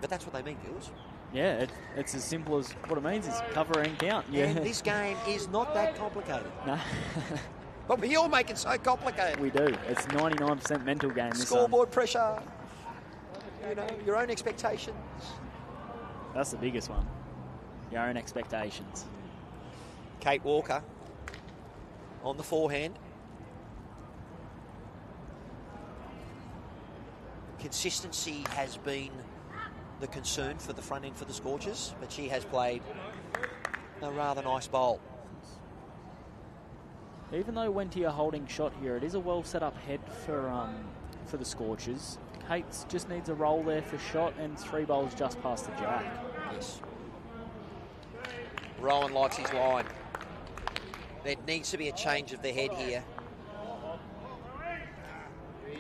[SPEAKER 1] But that's what they mean, Gills.
[SPEAKER 2] Yeah, it's as simple as what it means is cover and count. Yeah.
[SPEAKER 1] And this game is not that complicated.
[SPEAKER 2] No.
[SPEAKER 1] But we all make it so complicated.
[SPEAKER 2] We do. It's 99% mental game.
[SPEAKER 1] Scoreboard pressure. Your own expectations.
[SPEAKER 2] That's the biggest one. Your own expectations.
[SPEAKER 1] Kate Walker on the forehand. Consistency has been the concern for the front end for the Scorchers, but she has played a rather nice bowl.
[SPEAKER 2] Even though Wenty are holding shot here, it is a well set up head for the Scorchers. Kate's just needs a roll there for shot, and 3 bowls just past the jack.
[SPEAKER 1] Yes. Rowan likes his line. There needs to be a change of the head here.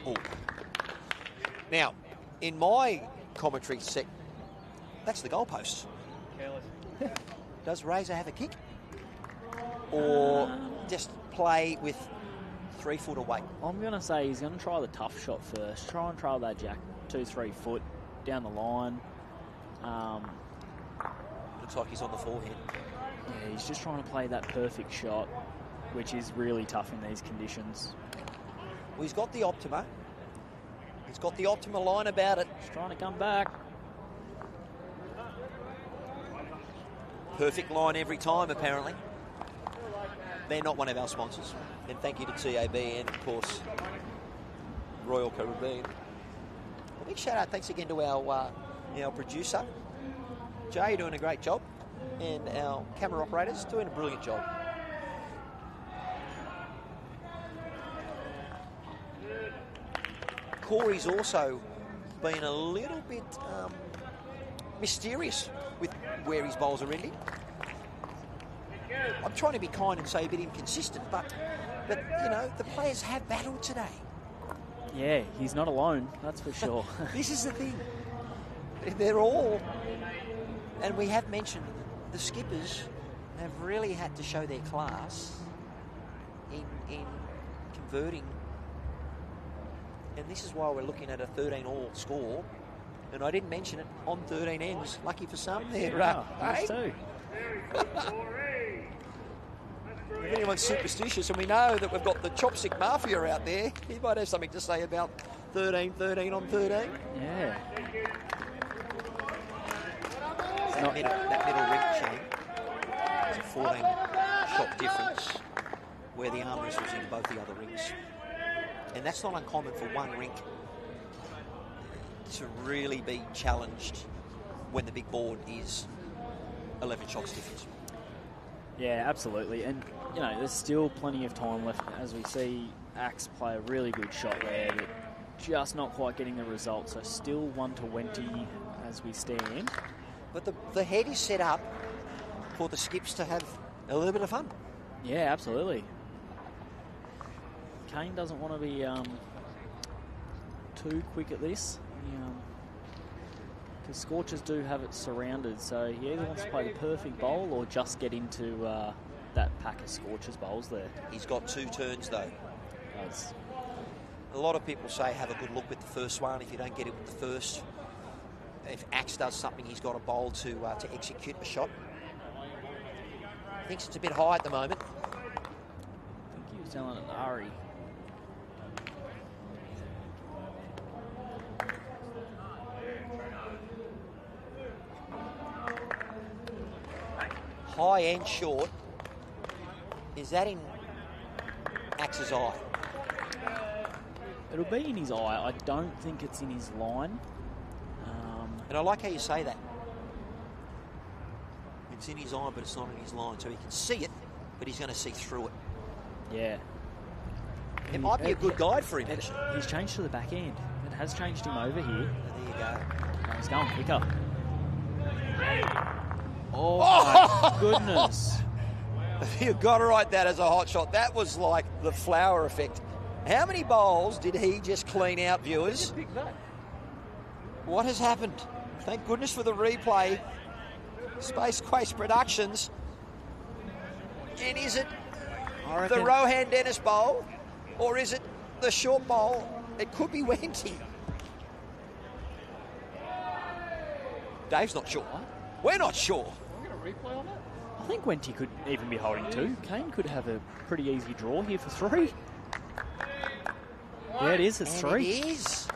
[SPEAKER 1] Ooh. Now, in my commentary set, that's the goalpost. Does Razor have a kick? Or just play with 3 foot away?
[SPEAKER 2] I'm going to say he's going to try the tough shot first. Try and trail that jack 2-3 foot down the line.
[SPEAKER 1] Looks like he's on the forehand.
[SPEAKER 2] Yeah, he's just trying to play that perfect shot, which is really tough in these conditions.
[SPEAKER 1] Well, he's got the Optima. He's got the Optima line about it.
[SPEAKER 2] He's trying to come back.
[SPEAKER 1] Perfect line every time, apparently. They're not one of our sponsors. And thank you to TAB and, of course, Royal Caribbean. A big shout out, thanks again to our producer, Jay, doing a great job. And our camera operators doing a brilliant job. Corey's also been a little bit mysterious with where his bowls are ending. I'm trying to be kind and say a bit inconsistent, but the players have battled today.
[SPEAKER 2] Yeah, he's not alone, that's for sure.
[SPEAKER 1] This is the thing. They're all, and we have mentioned the skippers have really had to show their class in converting. And this is why we're looking at a 13-all score. And I didn't mention it on 13 ends. Lucky for some there,
[SPEAKER 2] Us too.
[SPEAKER 1] If anyone's superstitious, and we know that we've got the chopstick mafia out there, he might have something to say about 13-13 on 13.
[SPEAKER 2] Yeah.
[SPEAKER 1] That middle ring chain is a 14-shot difference where the armrest was in both the other rings. And that's not uncommon for one rink to really be challenged when the big board is 11 shots difference.
[SPEAKER 2] Yeah, absolutely. And, there's still plenty of time left as we see Axe play a really good shot there, but just not quite getting the result. So still 1-20 as we stand.
[SPEAKER 1] But the head is set up for the skips to have a little bit of fun.
[SPEAKER 2] Yeah, absolutely. Kane doesn't want to be too quick at this. Because Scorchers do have it surrounded, so he either wants to play the perfect bowl or just get into that pack of Scorchers bowls there.
[SPEAKER 1] He's got 2 turns, though.
[SPEAKER 2] Does.
[SPEAKER 1] A lot of people say have a good look with the first one. If you don't get it with the first, if Axe does something, he's got a bowl to execute a shot. Thinks it's a bit high at the moment.
[SPEAKER 2] I think he was telling it to Ari.
[SPEAKER 1] High and short. Is that in Axe's eye?
[SPEAKER 2] It'll be in his eye. I don't think it's in his line.
[SPEAKER 1] And I like how you say that. It's in his eye, but it's not in his line. So he can see it, but he's going to see through it.
[SPEAKER 2] Yeah.
[SPEAKER 1] It might be a good guide for him, actually.
[SPEAKER 2] He's changed to the back end. It has changed him over here.
[SPEAKER 1] There you go.
[SPEAKER 2] Oh, he's going quicker. Oh, my goodness.
[SPEAKER 1] You got to write that as a hot shot. That was like the flower effect. How many bowls did he just clean out, viewers? What has happened? Thank goodness for the replay. Space Quest Productions. And is it the Rohan Dennis bowl, or is it the short bowl? It could be Wenty. Dave's not sure. We're not sure.
[SPEAKER 4] Replay on it?
[SPEAKER 2] I think Wenty could even be holding 2. Kane could have a pretty easy draw here for 3. Yeah, it is. It's 3.
[SPEAKER 1] It is.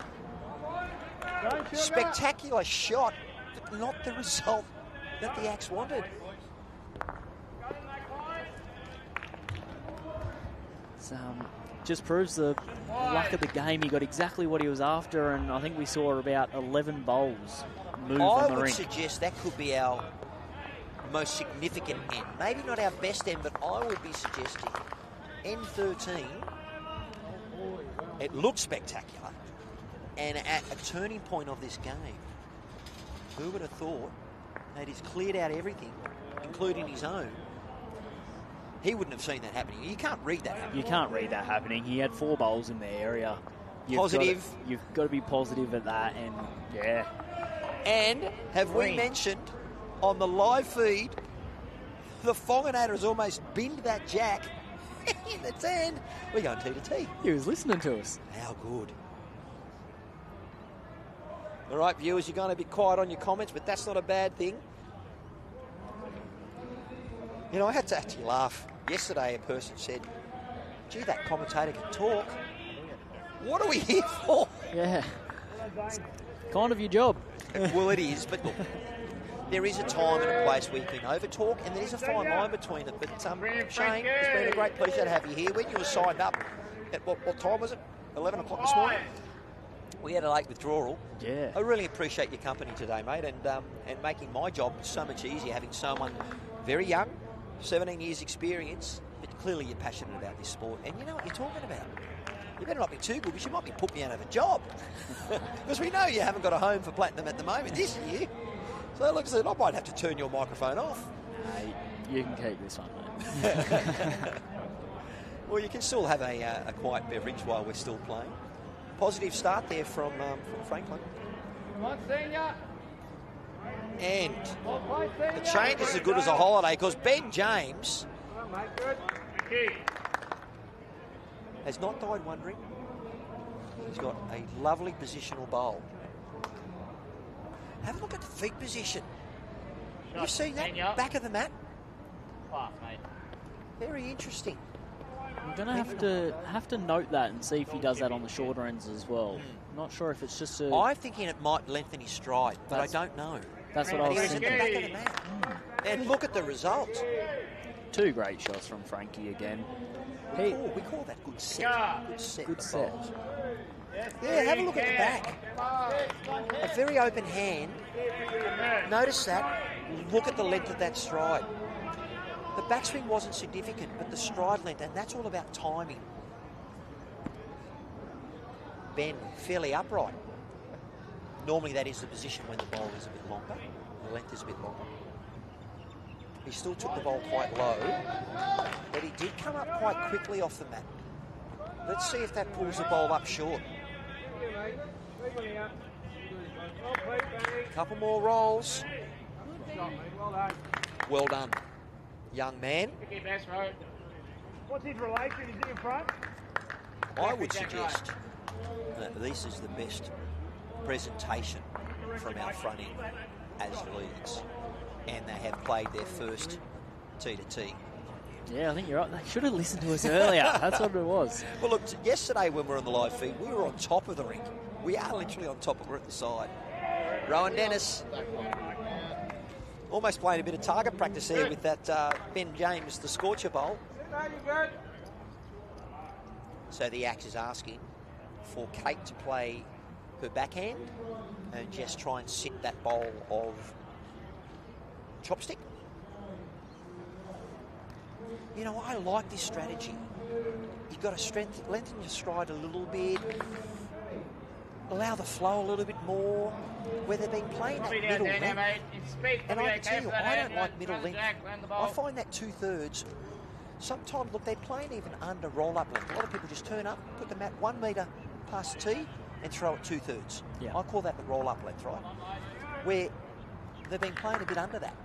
[SPEAKER 1] Spectacular shot, but not the result that the Axe wanted.
[SPEAKER 2] It's, just proves the luck of the game. He got exactly what he was after, and I think we saw about 11 bowls move on the
[SPEAKER 1] I would
[SPEAKER 2] rink.
[SPEAKER 1] suggest that could be our most significant end. Maybe not our best end, but I would be suggesting end 13. It looked spectacular, and at a turning point of this game, who would have thought that he's cleared out everything, including his own? He wouldn't have seen that happening. You can't read that happening.
[SPEAKER 2] You can't read that happening. He had 4 bowls in the area.
[SPEAKER 1] Positive.
[SPEAKER 2] You've got to be positive at that, and yeah.
[SPEAKER 1] And have we mentioned on the live feed, the Whanganata has almost binned that jack in the 10. We're going T to T.
[SPEAKER 2] He was listening to us.
[SPEAKER 1] How good. All right, viewers, you're going to be quiet on your comments, but that's not a bad thing. You know, I had to actually laugh. Yesterday, a person said, gee, that commentator can talk. What are we here for?
[SPEAKER 2] Yeah. It's kind of your job.
[SPEAKER 1] Well, it is, but look, there is a time and a place where you can over-talk, and there is a fine line between it. But Shane, it's been a great pleasure to have you here. When you were signed up, at what time was it? 11 o'clock this morning? We had a late withdrawal.
[SPEAKER 2] Yeah.
[SPEAKER 1] I really appreciate your company today, mate, and making my job so much easier, having someone very young, 17 years experience, but clearly you're passionate about this sport, and you know what you're talking about. You better not be too good, because you might be putting me out of a job. Because we know you haven't got a home for Platinum at the moment this year. So look, I might have to turn your microphone off.
[SPEAKER 2] You can keep this one, mate.
[SPEAKER 1] Well, you can still have a quiet beverage while we're still playing. Positive start there from Franklin.
[SPEAKER 4] Come on, senior.
[SPEAKER 1] And the change is as good as a holiday, because Ben James has not died wondering. He's got a lovely positional bowl. Have a look at the feet position. You see that back of the mat?
[SPEAKER 3] Class, mate.
[SPEAKER 1] Very interesting.
[SPEAKER 2] I'm going to have to note that and see if he does that on the shorter ends as well. Not sure if it's just a...
[SPEAKER 1] I'm thinking it might lengthen his stride, but I don't know.
[SPEAKER 2] That's what I was
[SPEAKER 1] He's at the
[SPEAKER 2] thinking.
[SPEAKER 1] back of the mat. And look at the result.
[SPEAKER 2] 2 great shots from Frankie again.
[SPEAKER 1] We call that good set.
[SPEAKER 2] Good set.
[SPEAKER 1] Bowls. Yeah, have a look at the back. A very open hand. Notice that. Look at the length of that stride. The backswing wasn't significant, but the stride length, and that's all about timing. Ben, fairly upright. Normally that is the position when the bowl is a bit longer. The length is a bit longer. He still took the bowl quite low, but he did come up quite quickly off the mat. Let's see if that pulls the bowl up short. Couple more rolls. Well done. young man.
[SPEAKER 3] Pick your best, mate.
[SPEAKER 4] What's his relation? Is he in front?
[SPEAKER 1] I would suggest that this is the best presentation from our front end as leagues, and they have played their first T2T.
[SPEAKER 2] Yeah, I think you're right. They should have listened to us earlier. That's what it was.
[SPEAKER 1] Well, look, yesterday when we were on the live feed, we were on top of the rink. We are literally on top of it. We're at the side. Rowan Dennis. Almost playing a bit of target practice there with that Ben James, the Scorcher bowl. So the Axe is asking for Kate to play her backhand and just try and sit that bowl of chopstick. You know, I like this strategy. You've got to lengthen your stride a little bit, allow the flow a little bit more, where they've been playing that middle length. And I can tell you, I don't like middle length. I find that 2/3. Sometimes, look, they're playing even under roll-up length. A lot of people just turn up, put the mat 1 metre past the tee and throw it 2/3.
[SPEAKER 2] Yeah.
[SPEAKER 1] I call that the roll-up length, right? Where they've been playing a bit under that.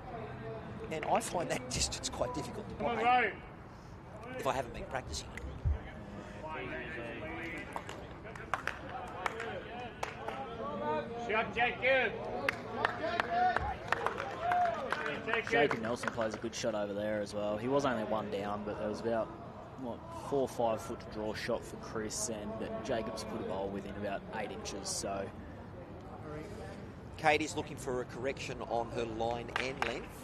[SPEAKER 1] And I find that distance quite difficult to play if I haven't been practicing.
[SPEAKER 3] Shot, Jacob.
[SPEAKER 2] Jacob Nelson plays a good shot over there as well. He was only 1 down, but there was about, 4 or 5 foot to draw shot for Chris, and Jacobs put a bowl within about 8 inches. So
[SPEAKER 1] Kate is looking for a correction on her line and length.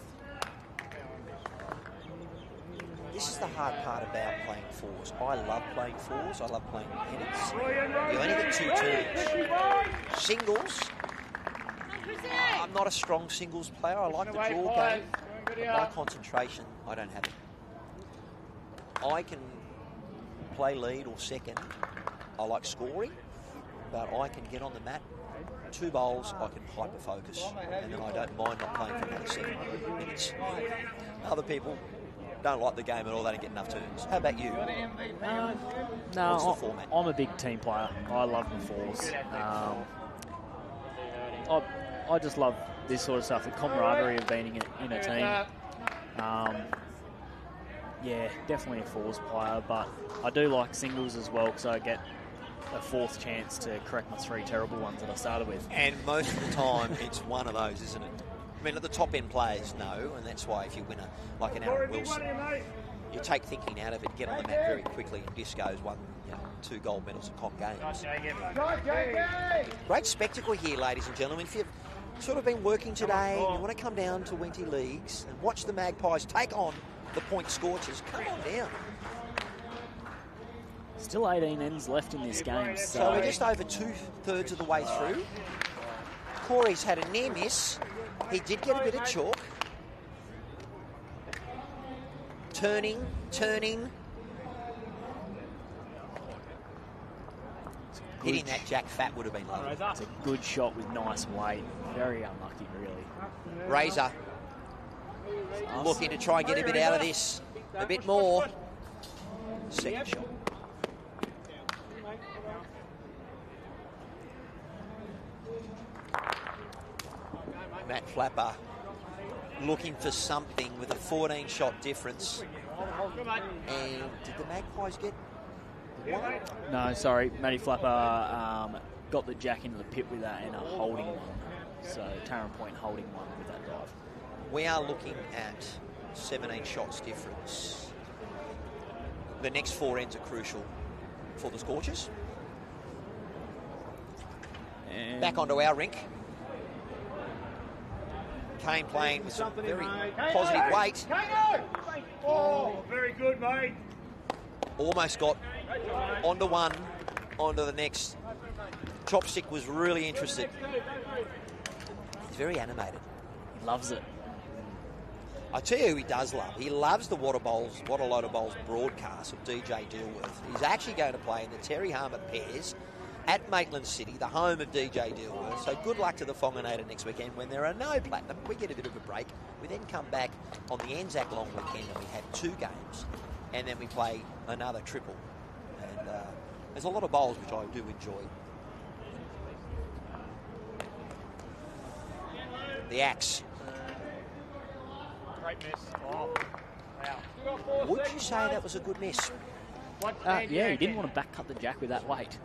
[SPEAKER 1] This is the hard part about playing fours. I love playing fours. I love playing pennants. You only get 2 turns. Singles. I'm not a strong singles player. I like the draw game. But my concentration, I don't have it. I can play lead or second. I like scoring, but I can get on the mat. 2 bowls, I can hyper-focus, and then I don't mind not playing for another 7 minutes. Other people don't like the game at all. They don't get enough turns. How about you?
[SPEAKER 2] No,
[SPEAKER 1] What's the format?
[SPEAKER 2] I'm a big team player. I love the fours. I just love this sort of stuff, the camaraderie of being in a team. Yeah, definitely a fours player, but I do like singles as well, because I get a 4th chance to correct my 3 terrible ones that I started with.
[SPEAKER 1] And most of the time, it's one of those, isn't it? I mean, at the top end players know, and that's why if you win like an Aaron Wilson, you take thinking out of it, get on the mat very quickly, and Disco's won 2 gold medals at comp games. Great spectacle here, ladies and gentlemen. If you've sort of been working today, and you want to come down to Wenty Leagues and watch the Magpies take on the Point Scorchers, come on down.
[SPEAKER 2] Still 18 ends left in this game.
[SPEAKER 1] So we're just over 2/3 of the way through. Corey's had a near miss. He did get a bit of chalk. Turning. Hitting that Jack Fat would have been lovely.
[SPEAKER 2] It's a good shot with nice weight. Very unlucky, really.
[SPEAKER 1] Razor looking to try and get a bit out of this. A bit more. Second shot. Matt Flapper looking for something with a 14-shot difference. And did the Magpies get one?
[SPEAKER 2] No, sorry. Matty Flapper got the jack into the pit with that and a holding one. So Taren Point holding one with that dive.
[SPEAKER 1] We are looking at 17 shots difference. The next 4 ends are crucial for the Scorchers.
[SPEAKER 2] And
[SPEAKER 1] Back onto our rink. Kane playing with some very positive weight.
[SPEAKER 4] Oh, very good, mate.
[SPEAKER 1] Almost got onto one, onto the next. Chopstick was really interested. He's very animated.
[SPEAKER 2] he loves it.
[SPEAKER 1] I tell you who he does love. He loves the What a Load of Bowls broadcast of DJ Dilworth. He's actually going to play in the 𝗟𝗓𝗡𝗏 pairs at Maitland City, the home of DJ Dilworth. So good luck to the Whanganata next weekend when there are no platinum. We get a bit of a break. We then come back on the Anzac long weekend and we have 2 games. And then we play another triple. And there's a lot of bowls which I do enjoy. The Axe.
[SPEAKER 4] Great miss. Oh.
[SPEAKER 1] Would you say that was a good miss?
[SPEAKER 2] Yeah, he didn't want to back cut the jack with that weight.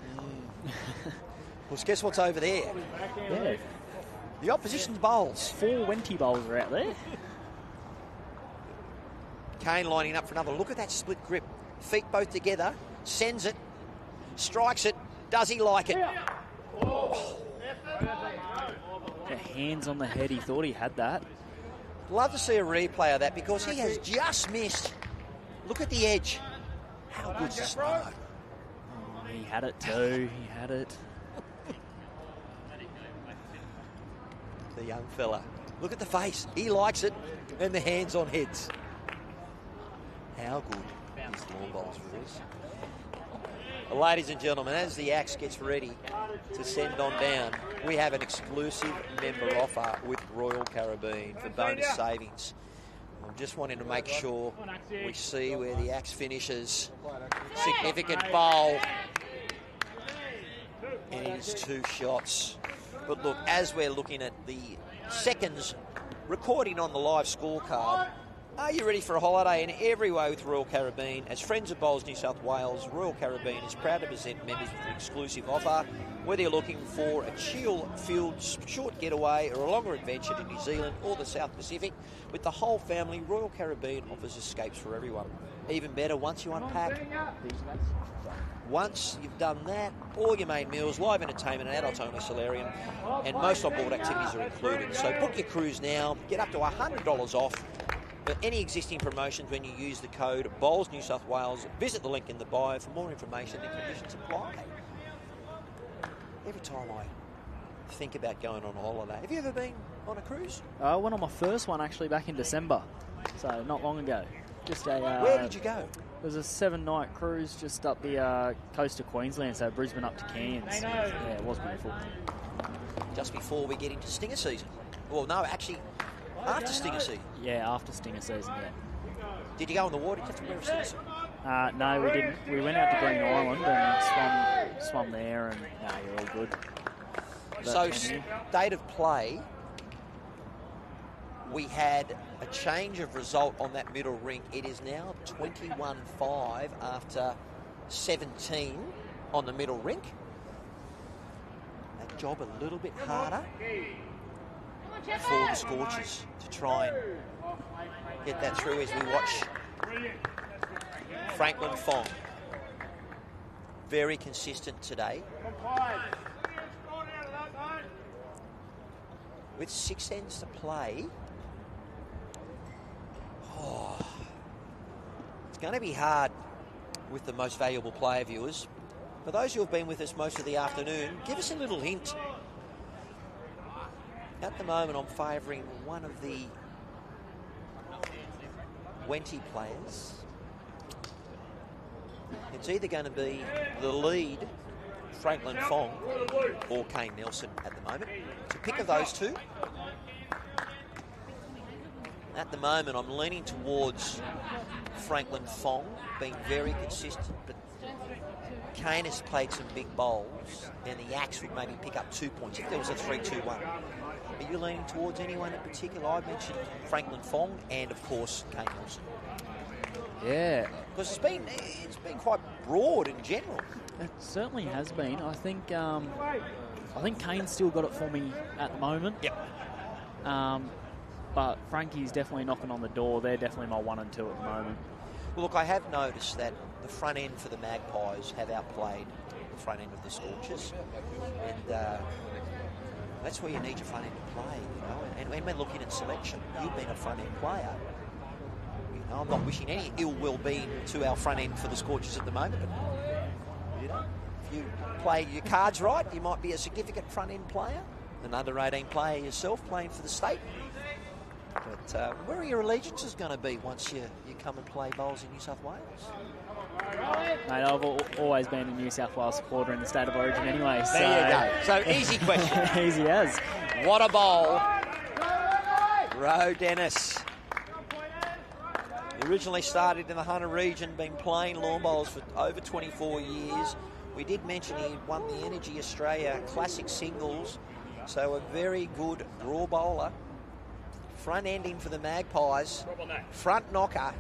[SPEAKER 1] Well, guess what's over there?
[SPEAKER 2] Yeah.
[SPEAKER 1] The opposition's bowls.
[SPEAKER 2] 4 Wenty bowls are out there.
[SPEAKER 1] Kane lining up for another look at that split grip. Feet both together, sends it, strikes it. Does he like it?
[SPEAKER 2] The hands on the head, he thought he had that.
[SPEAKER 1] Love to see a replay of that because he has just missed. Look at the edge. How good's the slow?
[SPEAKER 2] Oh, he had it too, he had it.
[SPEAKER 1] The young fella. Look at the face. He likes it. And the hands on heads. How good is lawn bowls for this? Ladies and gentlemen, as the axe gets ready to send on down, we have an exclusive member offer with Royal Caribbean for bonus savings. I'm just wanting to make sure we see where the axe finishes. Significant bowl. And it is 2 shots. But look, as we're looking at the seconds recording on the live scorecard, are you ready for a holiday in every way with Royal Caribbean? As Friends of Bowls New South Wales, Royal Caribbean is proud to present members with an exclusive offer. Whether you're looking for a chill-filled short getaway or a longer adventure to New Zealand or the South Pacific, with the whole family, Royal Caribbean offers escapes for everyone. Even better, once you unpack, once you've done that, all your main meals, live entertainment, and adults-only solarium, and most on-board activities are included. So book your cruise now, get up to $100 off for any existing promotions when you use the code Bowls New South Wales. Visit the link in the bio for more information and conditions apply. Every time I think about going on a holiday, have you ever been on a cruise?
[SPEAKER 2] I went on my first one actually back in December, so not long ago. Just a.
[SPEAKER 1] Where did you go?
[SPEAKER 2] It was a 7-night cruise just up the coast of Queensland, so Brisbane up to Cairns. Yeah, it was beautiful.
[SPEAKER 1] Just before we get into stinger season. Well, no, actually, after stinger season.
[SPEAKER 2] Yeah, after stinger season, yeah.
[SPEAKER 1] Did you go in the water? Did you have to wear a stinger suit?
[SPEAKER 2] No, we didn't. We went out to Green Island and swum there, and no, you're all good.
[SPEAKER 1] So, state of play, we had a change of result on that middle rink. It is now 21-5 after 17 on the middle rink. That job a little bit harder for the Scorchers to try and get that through as we watch Franklin Fong. Very consistent today. With 6 ends to play, it's going to be hard with the most valuable player viewers. For those who have been with us most of the afternoon, give us a little hint. At the moment, I'm favouring one of the Wenty players. It's either going to be the lead, Franklin Fong, or Kane Nelson at the moment. It's a pick of those two. At the moment, I'm leaning towards Franklin Fong, being very consistent, but Kane has played some big bowls, and the axe would maybe pick up 2 points if there was a 3-2-1. Are you leaning towards anyone in particular? I mentioned Franklin Fong and, of course, Kane Nelson.
[SPEAKER 2] Yeah.
[SPEAKER 1] Because it's been quite broad in general.
[SPEAKER 2] It certainly has been. I think Kane's still got it for me at the moment.
[SPEAKER 1] Yep.
[SPEAKER 2] But Frankie's definitely knocking on the door. They're definitely my 1 and 2 at the moment.
[SPEAKER 1] Well, look, I have noticed that the front end for the Magpies have outplayed the front end of the Scorchers. And that's where you need your front end to play, you know. And when we're looking at selection, you've been a front end player. You know, I'm not wishing any ill will be to our front end for the Scorchers at the moment. But, you know, if you play your cards right, you might be a significant front end player. An under 18 player yourself playing for the state. But where are your allegiances going to be once you come and play bowls in New South Wales?
[SPEAKER 2] Mate, I've always been a New South Wales supporter in the state of origin anyway. So.
[SPEAKER 1] There you go. So easy question.
[SPEAKER 2] Easy as.
[SPEAKER 1] What a bowl. Roe Dennis. Originally started in the Hunter region, been playing lawn bowls for over 24 years. We did mention he won the Energy Australia Classic Singles, so a very good draw bowler. Front ending for the Magpies. Front knocker.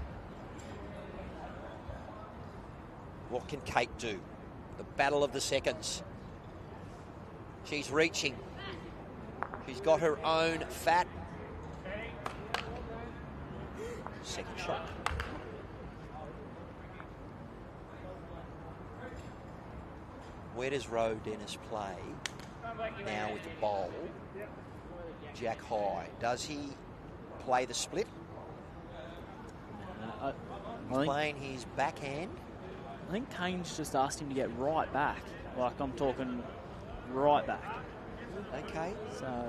[SPEAKER 1] What can Kate do? The battle of the seconds. She's reaching. She's got her own fat. Second shot. Where does 𝗣𝗚𝗏 play now with the bowl? Jack high. Does he play the split? He's playing his backhand.
[SPEAKER 2] I think Kane's just asked him to get right back. Like, I'm talking right back.
[SPEAKER 1] Okay.
[SPEAKER 2] So...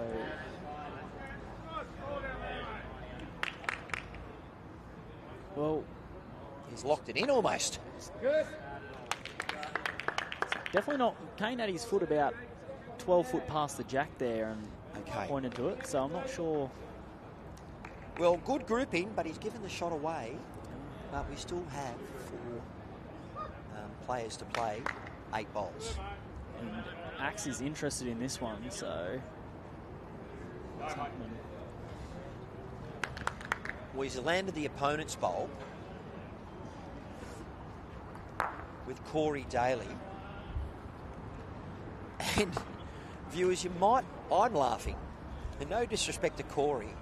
[SPEAKER 2] well...
[SPEAKER 1] he's locked it in almost.
[SPEAKER 3] Good.
[SPEAKER 2] Definitely not... Kane had his foot about 12 foot past the jack there and pointed to it, so I'm not sure...
[SPEAKER 1] well, good grouping, but he's given the shot away. But we still have 4 players to play 8 bowls.
[SPEAKER 2] And Axe is interested in this one, so... what's happening?
[SPEAKER 1] Well, he's landed the opponent's bowl with Corey Daly. And viewers, I'm laughing. And no disrespect to Corey,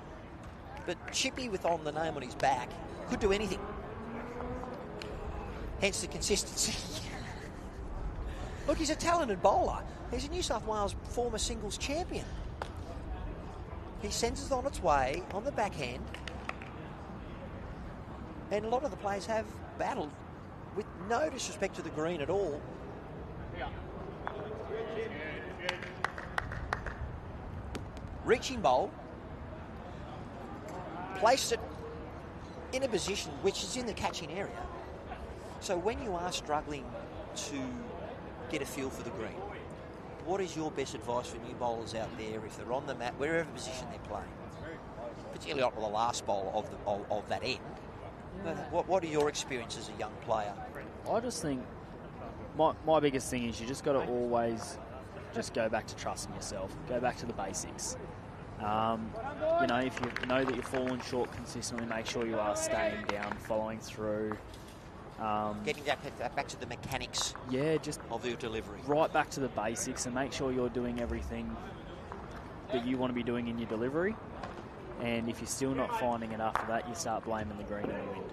[SPEAKER 1] but Chippy with on the name on his back could do anything. Hence the consistency. Look, he's a talented bowler. He's a New South Wales former singles champion. He sends it on its way on the backhand. And a lot of the players have battled with no disrespect to the green at all. Reaching bowl. Placed it in a position which is in the catching area. So when you are struggling to get a feel for the green, what is your best advice for new bowlers out there if they're on the mat, wherever position they're playing? Particularly not the last bowl of that end. Yeah. What are your experiences as a young player?
[SPEAKER 2] I just think my biggest thing is you just got to always just go back to trusting yourself. Go back to the basics. You know, if you know that you're falling short consistently, make sure you are staying down, following through.
[SPEAKER 1] Getting back to the mechanics
[SPEAKER 2] just
[SPEAKER 1] of your delivery.
[SPEAKER 2] Right back to the basics and make sure you're doing everything that you want to be doing in your delivery. And if you're still not finding it after that, you start blaming the green and the wind.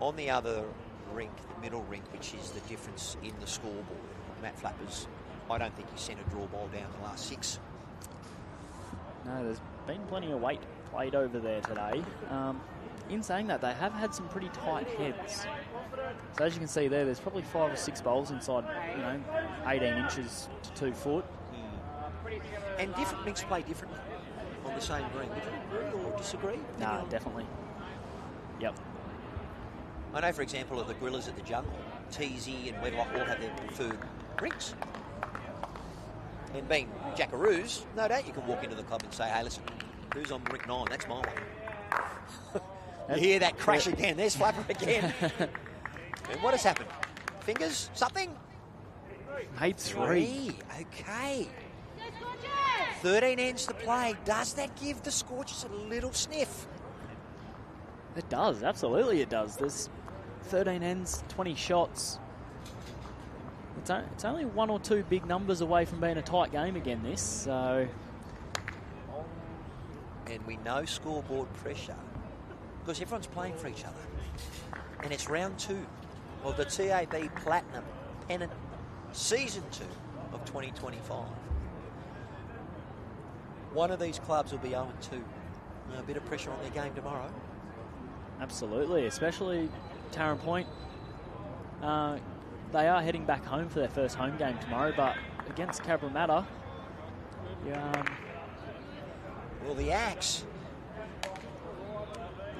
[SPEAKER 1] On the other rink, the middle rink, which is the difference in the scoreboard, Matt Flappers, I don't think he's sent a draw ball down the last 6.
[SPEAKER 2] No, there's been plenty of weight played over there today. In saying that, they have had some pretty tight heads. So as you can see there's probably 5 or 6 bowls inside, 18 inches to 2 foot.
[SPEAKER 1] And different rinks play differently on the same green. Would you agree or disagree?
[SPEAKER 2] No, definitely. Yep.
[SPEAKER 1] I know, for example, of the Gorillas at the Jungle, Teasy and Wedlock all have their preferred rinks. And being Jackaroos, no doubt you can walk into the club and say, hey, listen, who's on rink 9? That's my one. You hear that crash again. There's Flapper again. And what has happened? Fingers? Something?
[SPEAKER 2] Made 3.
[SPEAKER 1] Okay. 13 ends to play. Does that give the Scorchers a little sniff?
[SPEAKER 2] It does. Absolutely it does. There's 13 ends, 20 shots. It's only 1 or 2 big numbers away from being a tight game again, this. So.
[SPEAKER 1] And we know scoreboard pressure because everyone's playing for each other. And it's round 2 of the TAB Platinum Pennant Season 2 of 2025. One of these clubs will be 0-2. A bit of pressure on their game tomorrow.
[SPEAKER 2] Absolutely, especially Taren Point. They are heading back home for their first home game tomorrow, but against 𝗟𝗓𝗪𝗓,
[SPEAKER 1] well, the axe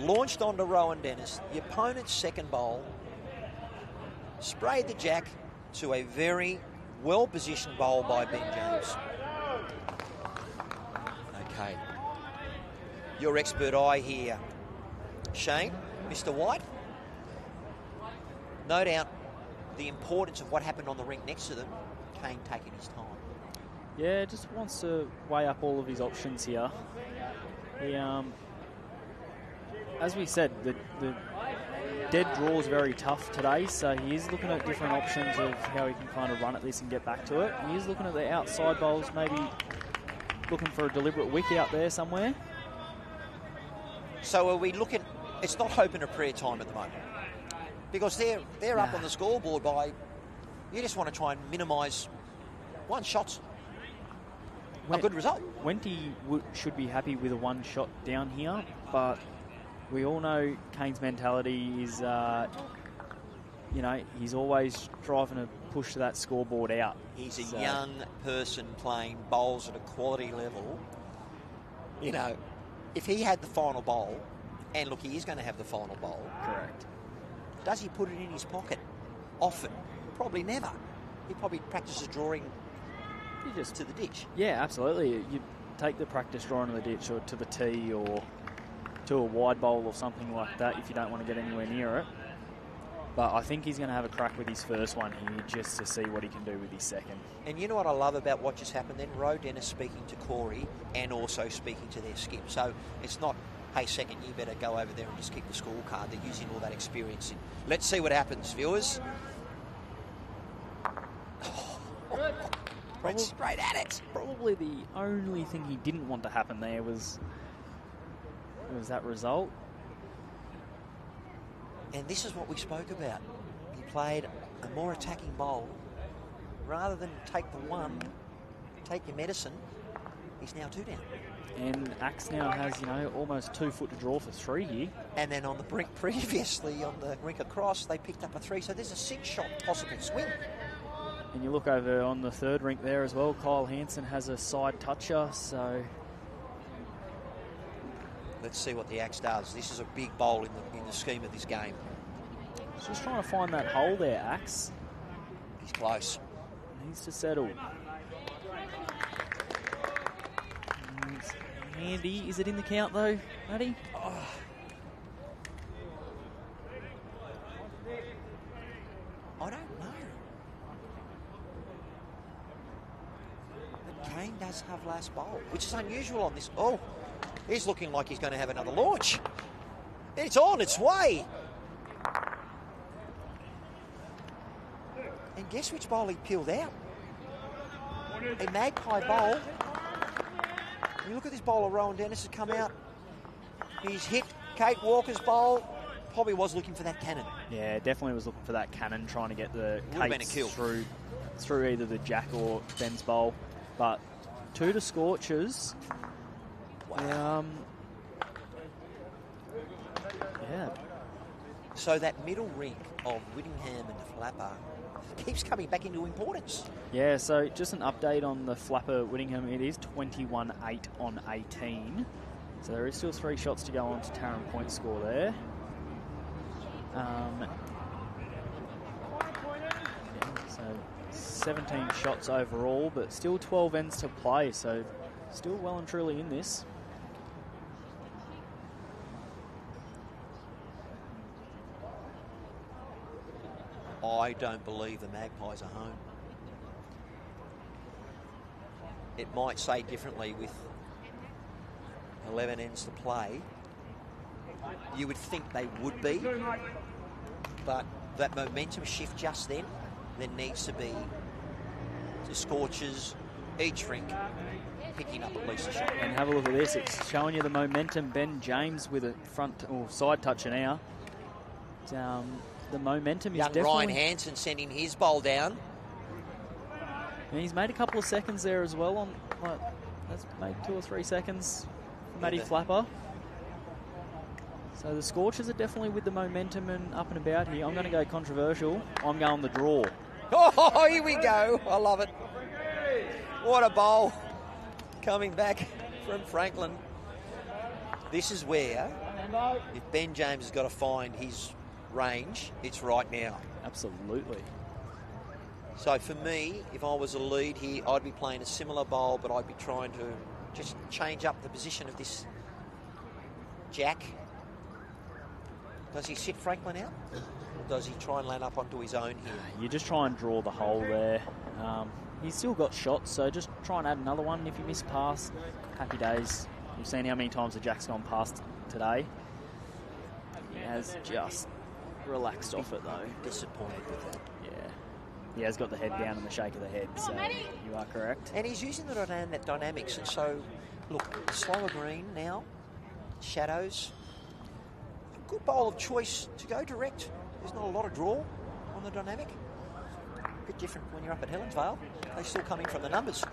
[SPEAKER 1] launched onto Rowan Dennis. The opponent's second bowl sprayed the jack to a very well-positioned bowl by Ben James. Okay. Your expert eye here, Shane, Mr. White. No doubt the importance of what happened on the rink next to them, Kane taking his time.
[SPEAKER 2] Yeah, just wants to weigh up all of his options here. He, as we said, the dead draw is very tough today, so he is looking at different options of how he can kind of run at this and get back to it. He is looking at the outside bowls, maybe looking for a deliberate wick out there somewhere.
[SPEAKER 1] So are we looking... It's not hope and a prayer time at the moment. Because they're up on the scoreboard by... You just want to try and minimise one shots. A good result.
[SPEAKER 2] Wenty should be happy with a one shot down here, but we all know Kane's mentality is, you know, he's always driving to push that scoreboard out.
[SPEAKER 1] He's a young person playing bowls at a quality level. You know, if he had the final bowl, and look, he is going to have the final bowl.
[SPEAKER 2] Correct.
[SPEAKER 1] Does he put it in his pocket? Often. Probably never. He probably practices drawing to the ditch.
[SPEAKER 2] Yeah, absolutely. You take the practice drawing to the ditch or to the tee or to a wide bowl or something like that if you don't want to get anywhere near it. But I think he's going to have a crack with his first one here just to see what he can do with his second.
[SPEAKER 1] And you know what I love about what just happened then? Roe Dennis speaking to Corey and also speaking to their skip. So it's not, hey, second, you better go over there and just keep the scorecard. They're using all that experience. Let's see what happens, viewers. Went straight at it.
[SPEAKER 2] Probably the only thing he didn't want to happen there was that result.
[SPEAKER 1] And this is what we spoke about. He played a more attacking bowl. Rather than take the one, take your medicine, he's now 2 down.
[SPEAKER 2] And Axe now has, you know, almost 2 foot to draw for 3 here.
[SPEAKER 1] And then on the brink previously, on the rink across, they picked up a 3. So there's a 6-shot possible swing.
[SPEAKER 2] And you look over on the third rink there as well. Kyle Hansen has a side toucher, so...
[SPEAKER 1] Let's see what the Axe does. This is a big bowl in the scheme of this game.
[SPEAKER 2] He's just trying to find that hole there, Axe.
[SPEAKER 1] He's close.
[SPEAKER 2] Needs to settle. Handy. Is it in the count though, Matty?
[SPEAKER 1] Oh. I don't know. But Kane does have last bowl, which is unusual on this. Oh, he's looking like he's going to have another launch. It's on its way. And guess which bowl he peeled out? A Magpie bowl. You look at this bowler, Rowan Dennis has come out. He's hit Kate Walker's bowl. Probably was looking for that cannon.
[SPEAKER 2] Yeah, definitely was looking for that cannon, trying to get the Kates
[SPEAKER 1] kill
[SPEAKER 2] through either the Jack or Ben's bowl. But 2 to Scorchers.
[SPEAKER 1] Wow.
[SPEAKER 2] Yeah.
[SPEAKER 1] So that middle rink of Whittingham and Flapper keeps coming back into importance.
[SPEAKER 2] Yeah, so just an update on the Flapper Whittingham. It is 21-8 on 18. So there is still 3 shots to go on to Taren point score there. So 17 shots overall, but still 12 ends to play. So still well and truly in this.
[SPEAKER 1] I don't believe the Magpies are home. It might say differently with 11 ends to play. You would think they would be, but that momentum shift just then, there needs to be the Scorchers, each rink picking up at least a shot.
[SPEAKER 2] And have a look at this. It's showing you the momentum. Ben James with a front or side toucher now. The momentum is
[SPEAKER 1] young
[SPEAKER 2] definitely...
[SPEAKER 1] Ryan Hansen sending his bowl down.
[SPEAKER 2] And he's made a couple of seconds there as well. That's made 2 or 3 seconds for Matty Flapper. So the Scorchers are definitely with the momentum and up and about here. I'm going to go controversial. I'm going the draw.
[SPEAKER 1] Oh, here we go. I love it. What a bowl coming back from Franklin. This is where, if Ben James has got to find his range, it's right now.
[SPEAKER 2] Absolutely.
[SPEAKER 1] So for me, if I was a lead here, I'd be playing a similar bowl, but I'd be trying to just change up the position of this Jack. Does he sit Franklin out? Or does he try and land up onto his own here?
[SPEAKER 2] You just try and draw the hole there. He's still got shots, so just try and add another one. If you miss past, happy days. You've seen how many times the Jack's gone past today. He has just relaxed off it, though.
[SPEAKER 1] Disappointed with that.
[SPEAKER 2] Yeah. He has got the head down and the shake of the head, so you are correct.
[SPEAKER 1] And he's using the dynamics. And so, look, slower green now, shadows. A good bowl of choice to go direct. There's not a lot of draw on the dynamic. A bit different when you're up at Helensvale. They still come in from the numbers.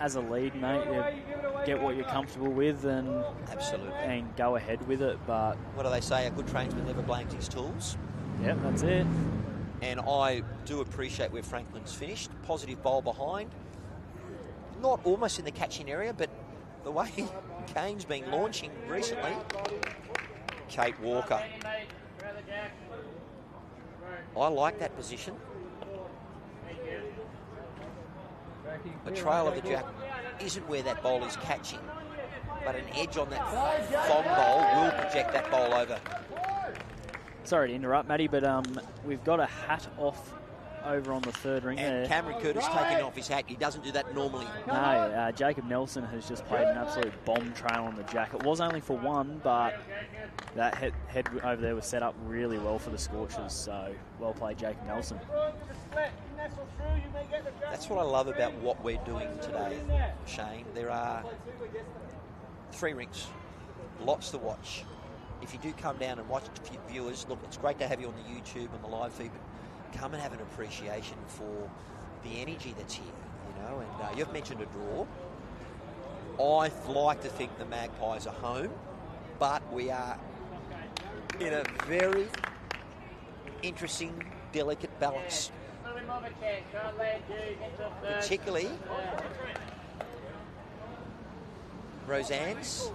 [SPEAKER 2] As a lead, mate, you get what you're comfortable with and
[SPEAKER 1] absolutely
[SPEAKER 2] and go ahead with it. But
[SPEAKER 1] what do they say? A good tradesman never blames his tools.
[SPEAKER 2] Yep, that's it.
[SPEAKER 1] And I do appreciate where Franklin's finished. Positive bowl behind. Not almost in the catching area, but the way Kane's been launching recently. Kate Walker. I like that position. The trail of the jack isn't where that bowl is catching, but an edge on that thong bowl will project that bowl over.
[SPEAKER 2] Sorry to interrupt, Matty, but we've got a hat off over on the third ring
[SPEAKER 1] and
[SPEAKER 2] there.
[SPEAKER 1] Cameron Curtis taking off his hat. He doesn't do that normally.
[SPEAKER 2] No, Jacob Nelson has just played an absolute bomb trail on the jack. It was only for one, but that head over there was set up really well for the Scorchers, so well played, Jacob Nelson.
[SPEAKER 1] That's what I love about what we're doing today, Shane. There are 3 rinks, lots to watch. If you do come down and watch, viewers, look, it's great to have you on the YouTube and the live feed, but come and have an appreciation for the energy that's here, you know. And you've mentioned a draw. I like to think the Magpies are home, but we are in a very interesting, delicate balance. Particularly Roseanne's.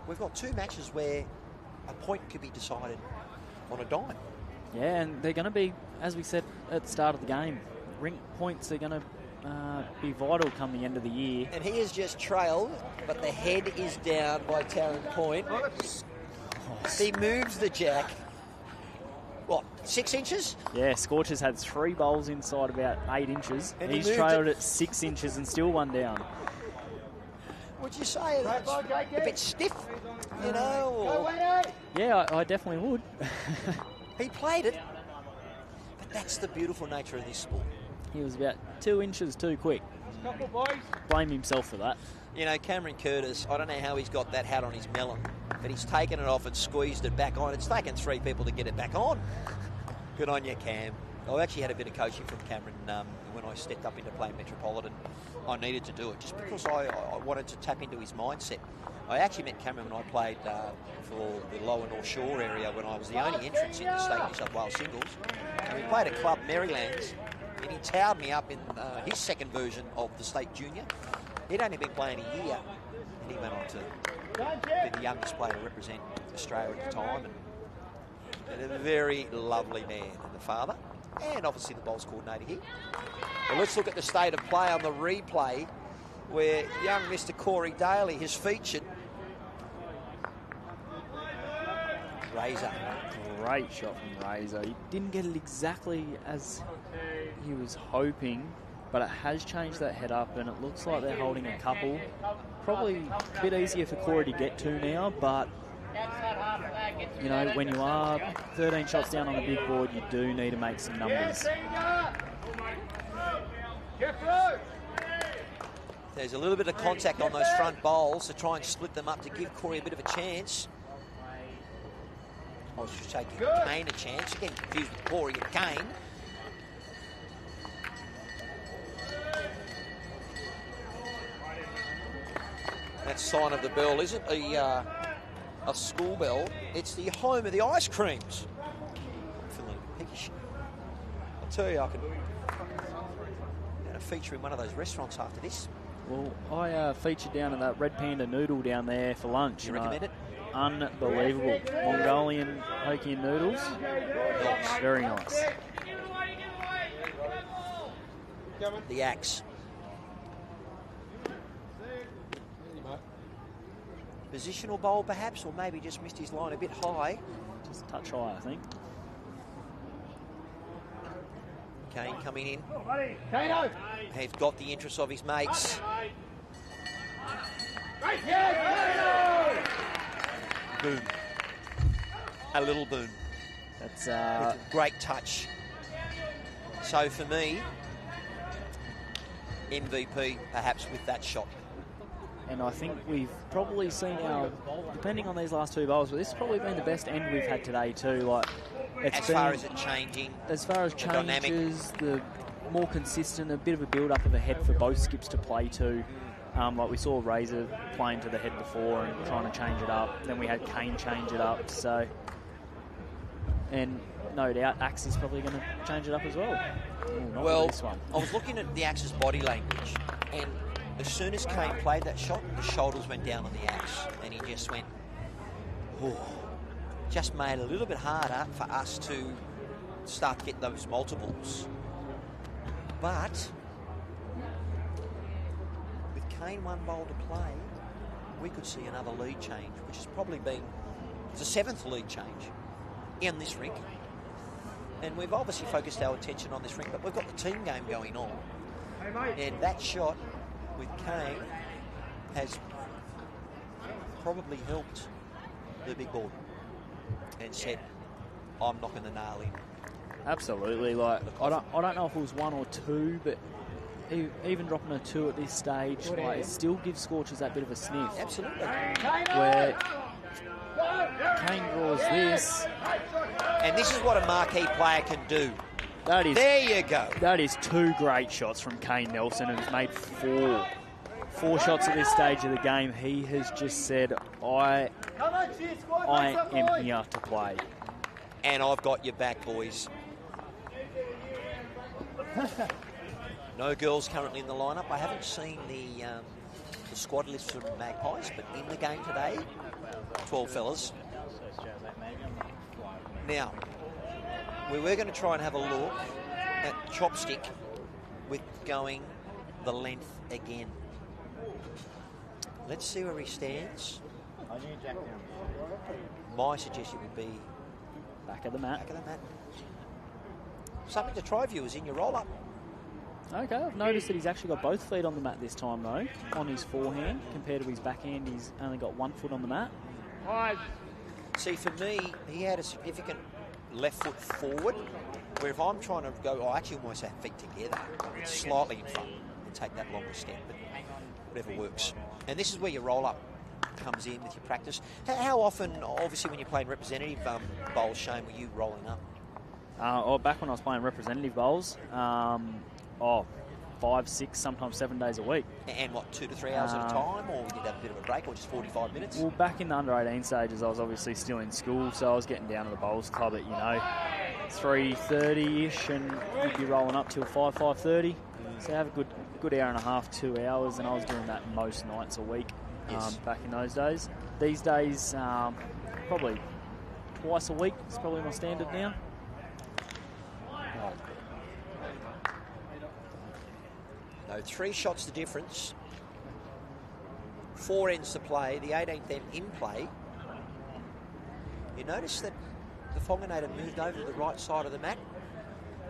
[SPEAKER 1] We've got 2 matches where a point could be decided on a dime.
[SPEAKER 2] Yeah, and they're going to be, as we said at the start of the game, rink points are going to be vital come the end of the year.
[SPEAKER 1] And he has just trailed, but the head is down by Taren Point. He moves the jack. What, 6 inches?
[SPEAKER 2] Yeah, Scorchers had 3 bowls inside about 8 inches.
[SPEAKER 1] And
[SPEAKER 2] he's trailed it 6 inches and still one down.
[SPEAKER 1] Would you say that's a bit stiff, you know? Or...
[SPEAKER 2] Yeah, I definitely would.
[SPEAKER 1] He played it, but that's the beautiful nature of this sport.
[SPEAKER 2] He was about 2 inches too quick. Blame himself for that.
[SPEAKER 1] You know, Cameron Curtis, I don't know how he's got that hat on his melon, but he's taken it off and squeezed it back on. It's taken 3 people to get it back on. Good on you, Cam. I actually had a bit of coaching from Cameron when I stepped up into playing Metropolitan. I needed to do it just because I wanted to tap into his mindset. I actually met Cameron when I played for the Lower North Shore area when I was the only entrance in the State New South Wales singles. And we played at Club Marylands, and he towed me up in his second version of the State Junior. He'd only been playing a year, and he went on to be the youngest player to represent Australia at the time. And a very lovely man, and the father, and obviously the bowls coordinator here. Well, let's look at the state of play on the replay, where young Mr. Corey Daly has featured. Razor.
[SPEAKER 2] Great shot from Razor. He didn't get it exactly as he was hoping, but it has changed that head up, and it looks like they're holding a couple. Probably a bit easier for Corey to get to now, but you know, when you are 13 shots down on the big board, you do need to make some numbers.
[SPEAKER 1] There's a little bit of contact on those front bowls to try and split them up to give Corey a bit of a chance. I was just taking Kane a chance. Getting confused with Corey and Kane. That's sign of the bell, isn't a school bell. It's the home of the ice creams. I'm feeling a bit peckish. I'll tell you, I can feature in one of those restaurants after this.
[SPEAKER 2] Well, I featured down in that Red Panda noodle down there for lunch.
[SPEAKER 1] You recommend it?
[SPEAKER 2] Unbelievable. Mongolian Hokkien noodles.
[SPEAKER 1] Nice.
[SPEAKER 2] Very nice.
[SPEAKER 1] The axe. Positional bowl perhaps, or maybe just missed his line a bit high.
[SPEAKER 2] Just a touch high, I think.
[SPEAKER 1] Kane coming in. He's got the interest of his mates. Boom. a little boom.
[SPEAKER 2] That's
[SPEAKER 1] With a great touch. So for me, MVP perhaps with that shot.
[SPEAKER 2] and I think we've probably seen our, depending on these last two bowls, but this has probably been the best end we've had today too. Like, it's
[SPEAKER 1] as far as it changing,
[SPEAKER 2] as far as
[SPEAKER 1] dynamic.
[SPEAKER 2] changes, the more consistent, a bit of a build-up of a head for both skips to play to. Like we saw Razor playing to the head before and trying to change it up. Then we had Kane change it up. So, and no doubt Axe is probably going to change it up as well. Ooh, not
[SPEAKER 1] well,
[SPEAKER 2] with this one.
[SPEAKER 1] I was looking at the Axe's body language, and as soon as Kane played that shot, the shoulders went down on the Axe, and he just went, ooh. Just made it a little bit harder for us to start to get those multiples. But with Kane one bowl to play, we could see another lead change, which has probably been the 7th lead change in this rink. And we've obviously focused our attention on this rink, but we've got the team game going on. And that shot with Kane has probably helped the big board and said, I'm knocking the nail in.
[SPEAKER 2] Absolutely. Like, I don't know if it was 1 or 2, but even dropping a 2 at this stage, like, it still gives Scorchers that bit of a sniff.
[SPEAKER 1] Absolutely.
[SPEAKER 2] Where Kane draws this.
[SPEAKER 1] And this is what a marquee player can do.
[SPEAKER 2] That is,
[SPEAKER 1] there you go.
[SPEAKER 2] That is 2 great shots from Kane Nelson, who's made 4 shots at this stage of the game. He has just said, I am here to play.
[SPEAKER 1] And I've got your back, boys. No girls currently in the lineup. I haven't seen the squad list from Magpies, but in the game today, 12 fellas. Now, we were going to try and have a look at Chopstick with going the length again. Let's see where he stands. My suggestion would be
[SPEAKER 2] back of the mat.
[SPEAKER 1] Back of the mat. Something to try, viewers, in your roll-up.
[SPEAKER 2] Okay, I've noticed that he's actually got both feet on the mat this time, though, on his forehand. Compared to his backhand, he's only got 1 foot on the mat.
[SPEAKER 1] See, for me, he had a significant left foot forward, where if I'm trying to go, I actually almost have feet together, slightly in front, and take that longer step, but whatever works. And this is where your roll-up comes in with your practice. How often, obviously, when you're playing representative bowls, Shane, were you rolling up?
[SPEAKER 2] Back when I was playing representative bowls, 5, 6, sometimes 7 days a week.
[SPEAKER 1] And what, 2 to 3 hours at a time, or did you have a bit of a break, or just 45 minutes?
[SPEAKER 2] Well, back in the under-18 stages, I was obviously still in school, so I was getting down to the bowls club at, 3:30ish, and you'd be rolling up till 5:30. So have a good hour and a half, 2 hours, and I was doing that most nights a week.
[SPEAKER 1] Yes.
[SPEAKER 2] Back in those days. These days, probably twice a week is probably my standard now.
[SPEAKER 1] No, 3 shots the difference. 4 ends to play, the 18th end in play. You notice that the Fonganator moved over to the right side of the mat.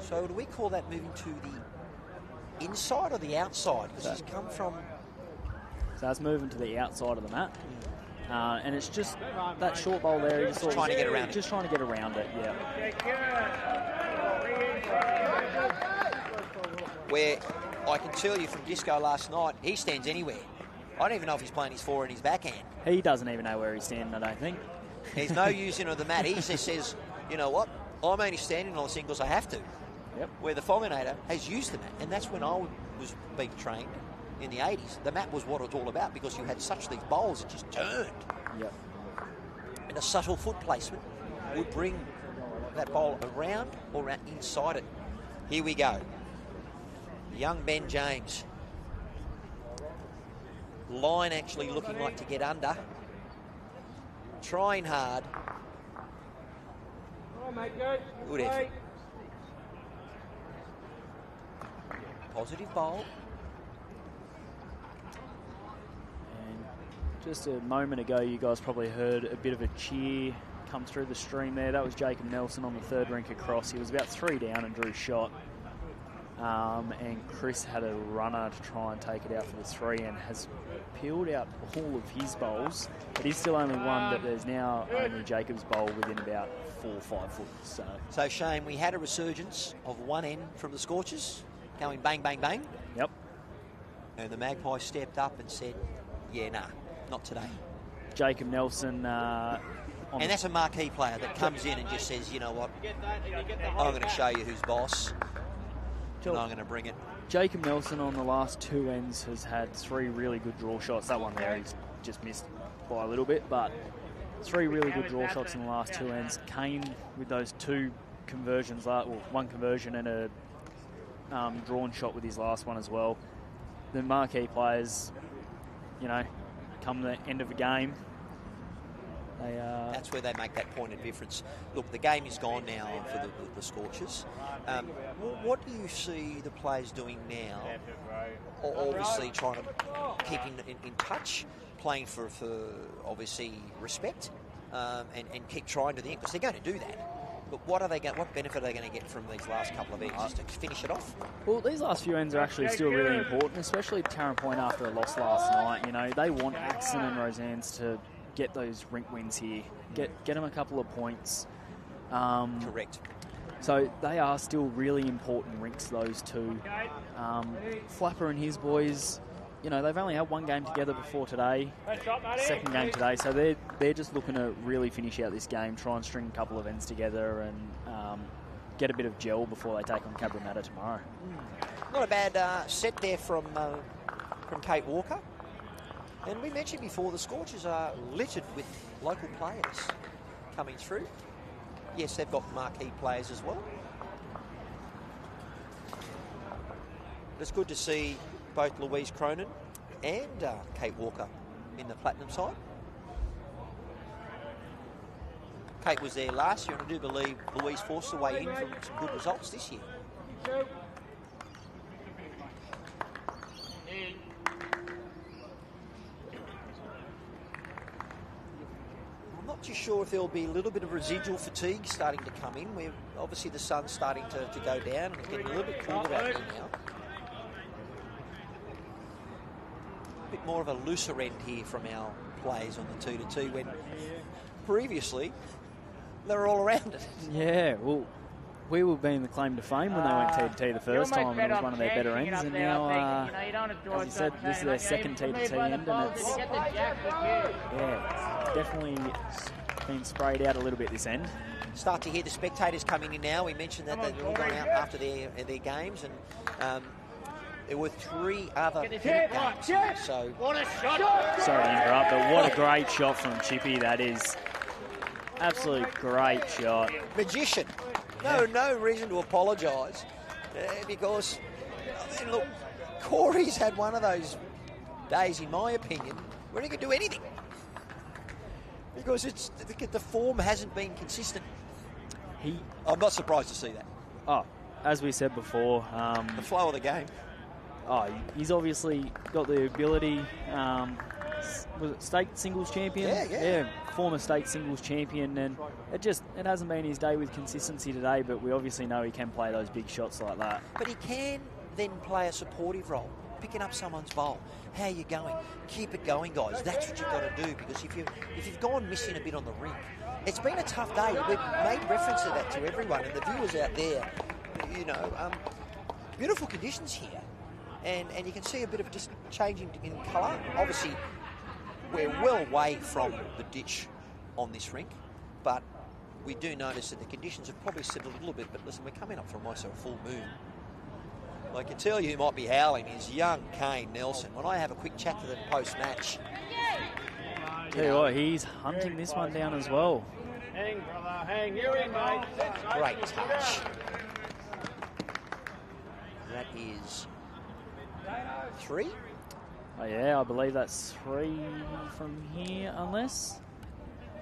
[SPEAKER 1] So do we call that moving to the inside or the outside? Because he's come from...
[SPEAKER 2] So that's moving to the outside of the mat. And it's just that short bowl there. Just
[SPEAKER 1] trying to get around it.
[SPEAKER 2] Just trying to get around it, yeah.
[SPEAKER 1] Where I can tell you from Disco last night, he stands anywhere. I don't even know if he's playing his forehand and his backhand.
[SPEAKER 2] He doesn't even know where he's standing, I don't think.
[SPEAKER 1] There's no using of the mat. He just says, you know what, I'm only standing on the singles I have to.
[SPEAKER 2] Yep.
[SPEAKER 1] Where the Fonganator has used the mat. And that's when I was being trained in the 80s. The mat was what it was all about, because you had such these bowls that just turned.
[SPEAKER 2] Yep.
[SPEAKER 1] And a subtle foot placement would bring that bowl around or around inside it. Here we go. Young Ben James. Line actually looking like to get under. Trying hard. Good effort. Positive bowl.
[SPEAKER 2] And just a moment ago, you guys probably heard a bit of a cheer come through the stream there. That was Jacob Nelson on the 3rd rink across. He was about 3 down and drew shot. and Chris had a runner to try and take it out for the 3 and has peeled out all of his bowls. But he's still only one, but there's now only Jacob's bowl within about 4 or 5 foot.
[SPEAKER 1] So Shane, we had a resurgence of one end from the Scorchers, going bang, bang, bang.
[SPEAKER 2] Yep.
[SPEAKER 1] And the Magpies stepped up and said, yeah, nah, not today.
[SPEAKER 2] Jacob Nelson.
[SPEAKER 1] And that's a marquee player that comes in and just says, you know what, I'm going to show you who's boss, and I'm going to bring it.
[SPEAKER 2] Jacob Nelson on the last 2 ends has had 3 really good draw shots. That one there he's just missed by a little bit, but 3 really good draw shots in the last 2 ends. Kane with those 2 conversions, well, 1 conversion and a drawn shot with his last one as well. The marquee players, you know, come the end of a game,
[SPEAKER 1] that's where they make that point of difference. Look, the game is gone now for the Scorchers. What do you see the players doing now? Obviously trying to keep in touch, playing for obviously respect, and keep trying to the end, because they're going to do that. But what benefit are they going to get from these last couple of ends, just to finish it off?
[SPEAKER 2] Well, these last few ends are actually still really important, especially Taren Point after a loss last night. You know, they want Axon and Roseanne's to get those Rink wins here, get them a couple of points.
[SPEAKER 1] Correct.
[SPEAKER 2] So they are still really important rinks, those 2. Flapper and his boys, you know, they've only had 1 game together before today, 2nd game today, so they're just looking to really finish out this game, try and string a couple of ends together and get a bit of gel before they take on 𝗥𝗢𝗪𝗘 tomorrow.
[SPEAKER 1] Not a bad set there from Kate Walker. And we mentioned before, the Scorchers are littered with local players coming through. Yes, they've got marquee players as well. It's good to see both Louise Cronin and Kate Walker in the platinum side. Kate was there last year, and I do believe Louise forced her way in from some good results this year. I'm not too sure if there'll be a little bit of residual fatigue starting to come in. Obviously the sun's starting to go down, and it's getting a little bit cooler out there now. A bit more of a looser end here from our players on the 2-2, when previously they were all around it.
[SPEAKER 2] Yeah, well, we were being the claim to fame when they went T2T the first time, and it was one of their better ends, and now, as you said, this is their 2nd T2T end, and it's definitely been sprayed out a little bit this end.
[SPEAKER 1] Start to hear the spectators coming in now. We mentioned that they've all gone out after their games, and there were 3 other games. So,
[SPEAKER 2] sorry to interrupt, but what a great shot from Chippy that is. Absolute great shot.
[SPEAKER 1] Magician. No reason to apologise, because, I mean, look, Corey's had one of those days, in my opinion, where he could do anything. Because the form hasn't been consistent. I'm not surprised to see that.
[SPEAKER 2] Oh, as we said before,
[SPEAKER 1] the flow of the game.
[SPEAKER 2] Oh, he's obviously got the ability. Was it state singles champion? Yeah, former state singles champion, and it hasn't been his day with consistency today, but we obviously know he can play those big shots like that.
[SPEAKER 1] But he can then play a supportive role, picking up someone's bowl. How you going? Keep it going, guys. That's what you've got to do, because if you've gone missing a bit on the rink, it's been a tough day. We've made reference to that to everyone, and the viewers out there, you know, beautiful conditions here, and you can see a bit of just changing in colour. Obviously, we're well away from the ditch on this rink, but we do notice that the conditions have probably settled a little bit. But listen, we're coming up from almost a full moon. I can tell you who might be howling is young Kane Nelson. When I have a quick chat to them post-match,
[SPEAKER 2] tell you what, he's hunting this one down as well.
[SPEAKER 4] Hang, brother, hang. You're in, mate.
[SPEAKER 1] Great touch. That is 3.
[SPEAKER 2] Oh yeah, I believe that's 3 from here, unless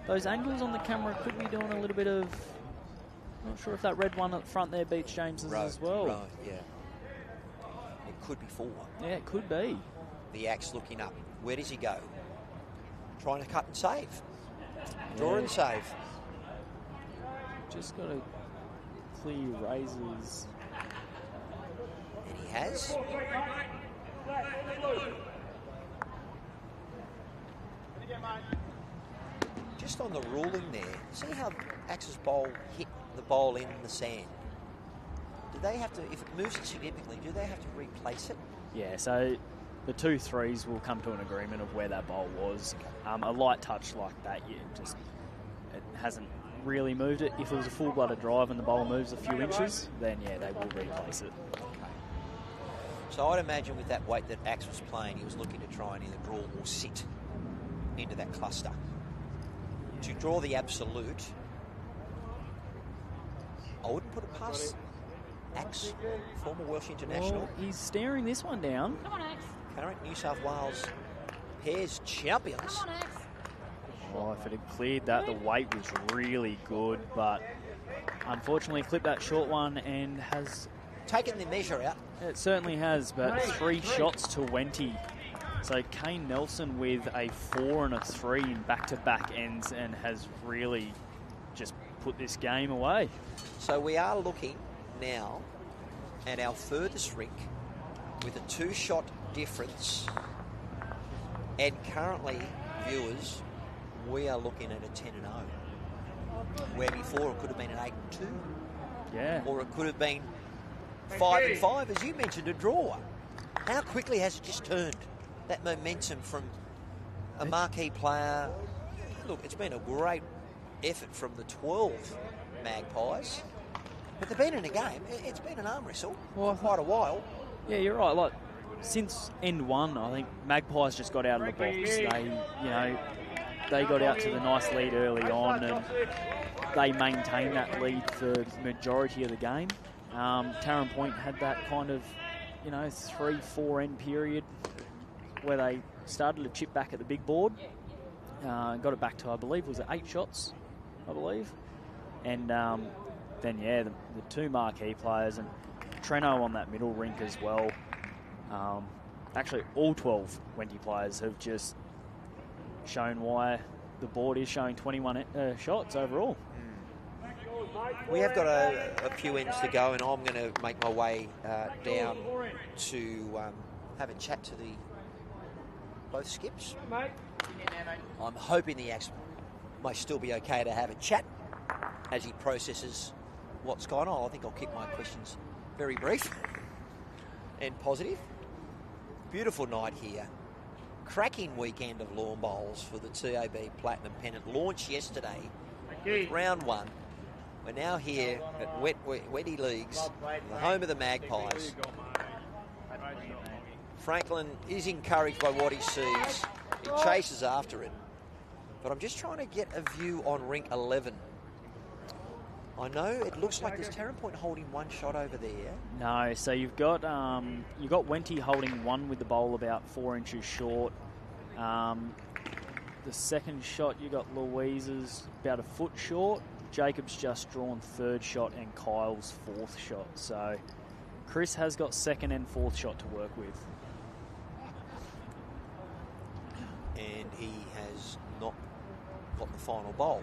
[SPEAKER 2] those angles on the camera could be doing a little bit of. Not sure if that red one at the front there beats James's as well.
[SPEAKER 1] Right, yeah. It could be 4.
[SPEAKER 2] Yeah, it could be.
[SPEAKER 1] The axe looking up. Where does he go? Trying to cut and save. Draw and save.
[SPEAKER 2] Just got to clear razors.
[SPEAKER 1] has. Just on the ruling there, see how Axe's bowl hit the bowl in the sand? Do they have to, if it moves it significantly, do they have to replace it?
[SPEAKER 2] Yeah, so the 2 threes will come to an agreement of where that bowl was. A light touch like that, it hasn't really moved it. If it was a full-blooded drive and the bowl moves a few inches, then yeah, they will replace it.
[SPEAKER 1] So I'd imagine with that weight that Axe was playing, he was looking to try and either draw or sit into that cluster. To draw the absolute, I wouldn't put it past Axe, former Welsh international.
[SPEAKER 2] Well, he's staring this one down.
[SPEAKER 3] Come on, Axe.
[SPEAKER 1] Current New South Wales pairs champions.
[SPEAKER 3] Come on, Axe.
[SPEAKER 2] Oh, if it had cleared that, the weight was really good, but unfortunately clipped that short one and has...
[SPEAKER 1] Taken the measure out.
[SPEAKER 2] It certainly has, but 3 shots to Wenty. So Kane Nelson with a 4 and a 3 in back-to-back ends and has really just put this game away.
[SPEAKER 1] So we are looking now at our furthest rink with a 2-shot difference, and currently, viewers, we are looking at a 10-0, where before it could have been an 8-2,
[SPEAKER 2] Yeah.
[SPEAKER 1] or it could have been 5-5, as you mentioned, a draw. How quickly has it just turned? That momentum from a marquee player. Look, it's been a great effort from the 12 Magpies, but they've been in a game. It's been an arm wrestle for quite a while.
[SPEAKER 2] Yeah, you're right. Like, since end 1, I think Magpies just got out of the box. They got out to the nice lead early on, and they maintained that lead for the majority of the game. Taren Point had that kind of, 3-4 end period where they started to chip back at the big board. Got it back to, I believe, was it 8 shots, I believe. And then, yeah, the 2 marquee players and Treno on that middle rink as well. Actually, all 12 Wenty players have just shown why the board is showing 21 shots overall.
[SPEAKER 1] We have got a few ends to go, and I'm going to make my way down to have a chat to both skips. I'm hoping the Axe may still be okay to have a chat as he processes what's going on. I think I'll keep my questions very brief and positive. Beautiful night here. Cracking weekend of lawn bowls for the TAB Platinum Pennant. Launched yesterday with round 1. We're now here at Wenty Leagues, the home of the Magpies. Franklin is encouraged by what he sees. He chases after it. But I'm just trying to get a view on rink 11. I know it looks like there's Taren Point holding 1 shot over there.
[SPEAKER 2] No, so you've got Wenty holding 1 with the bowl about 4 inches short. The second shot you got Louise's about a foot short. Jacob's just drawn 3rd shot and Kyle's 4th shot. So Chris has got 2nd and 4th shot to work with.
[SPEAKER 1] And he has not got the final bowl.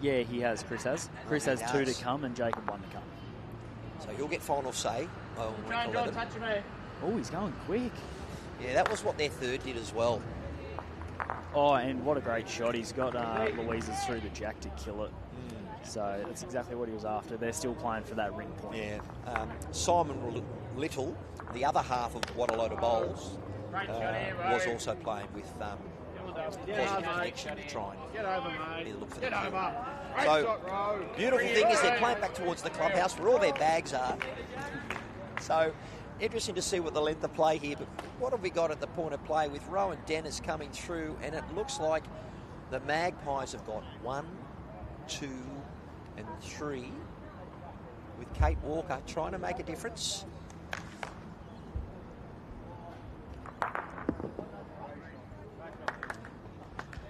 [SPEAKER 2] Yeah, he has. Chris has. Chris has 2 to come and Jacob 1 to come.
[SPEAKER 1] So he'll get final say on rink 11.
[SPEAKER 2] Oh, he's going quick.
[SPEAKER 1] Yeah, that was what their 3rd did as well.
[SPEAKER 2] Oh, and what a great shot. He's got Louise's through the jack to kill it. So that's exactly what he was after. They're still playing for that ring point.
[SPEAKER 1] Yeah. Simon Little, the other half of What a Load of Bowls, was also playing with positive connection to try and look for the kill. So, beautiful thing is they're playing back towards the clubhouse where all their bags are. So, interesting to see what the length of play here, but what have we got at the point of play with Rowan Dennis coming through, and it looks like the Magpies have got 1, 2 and 3 with Kate Walker trying to make a difference.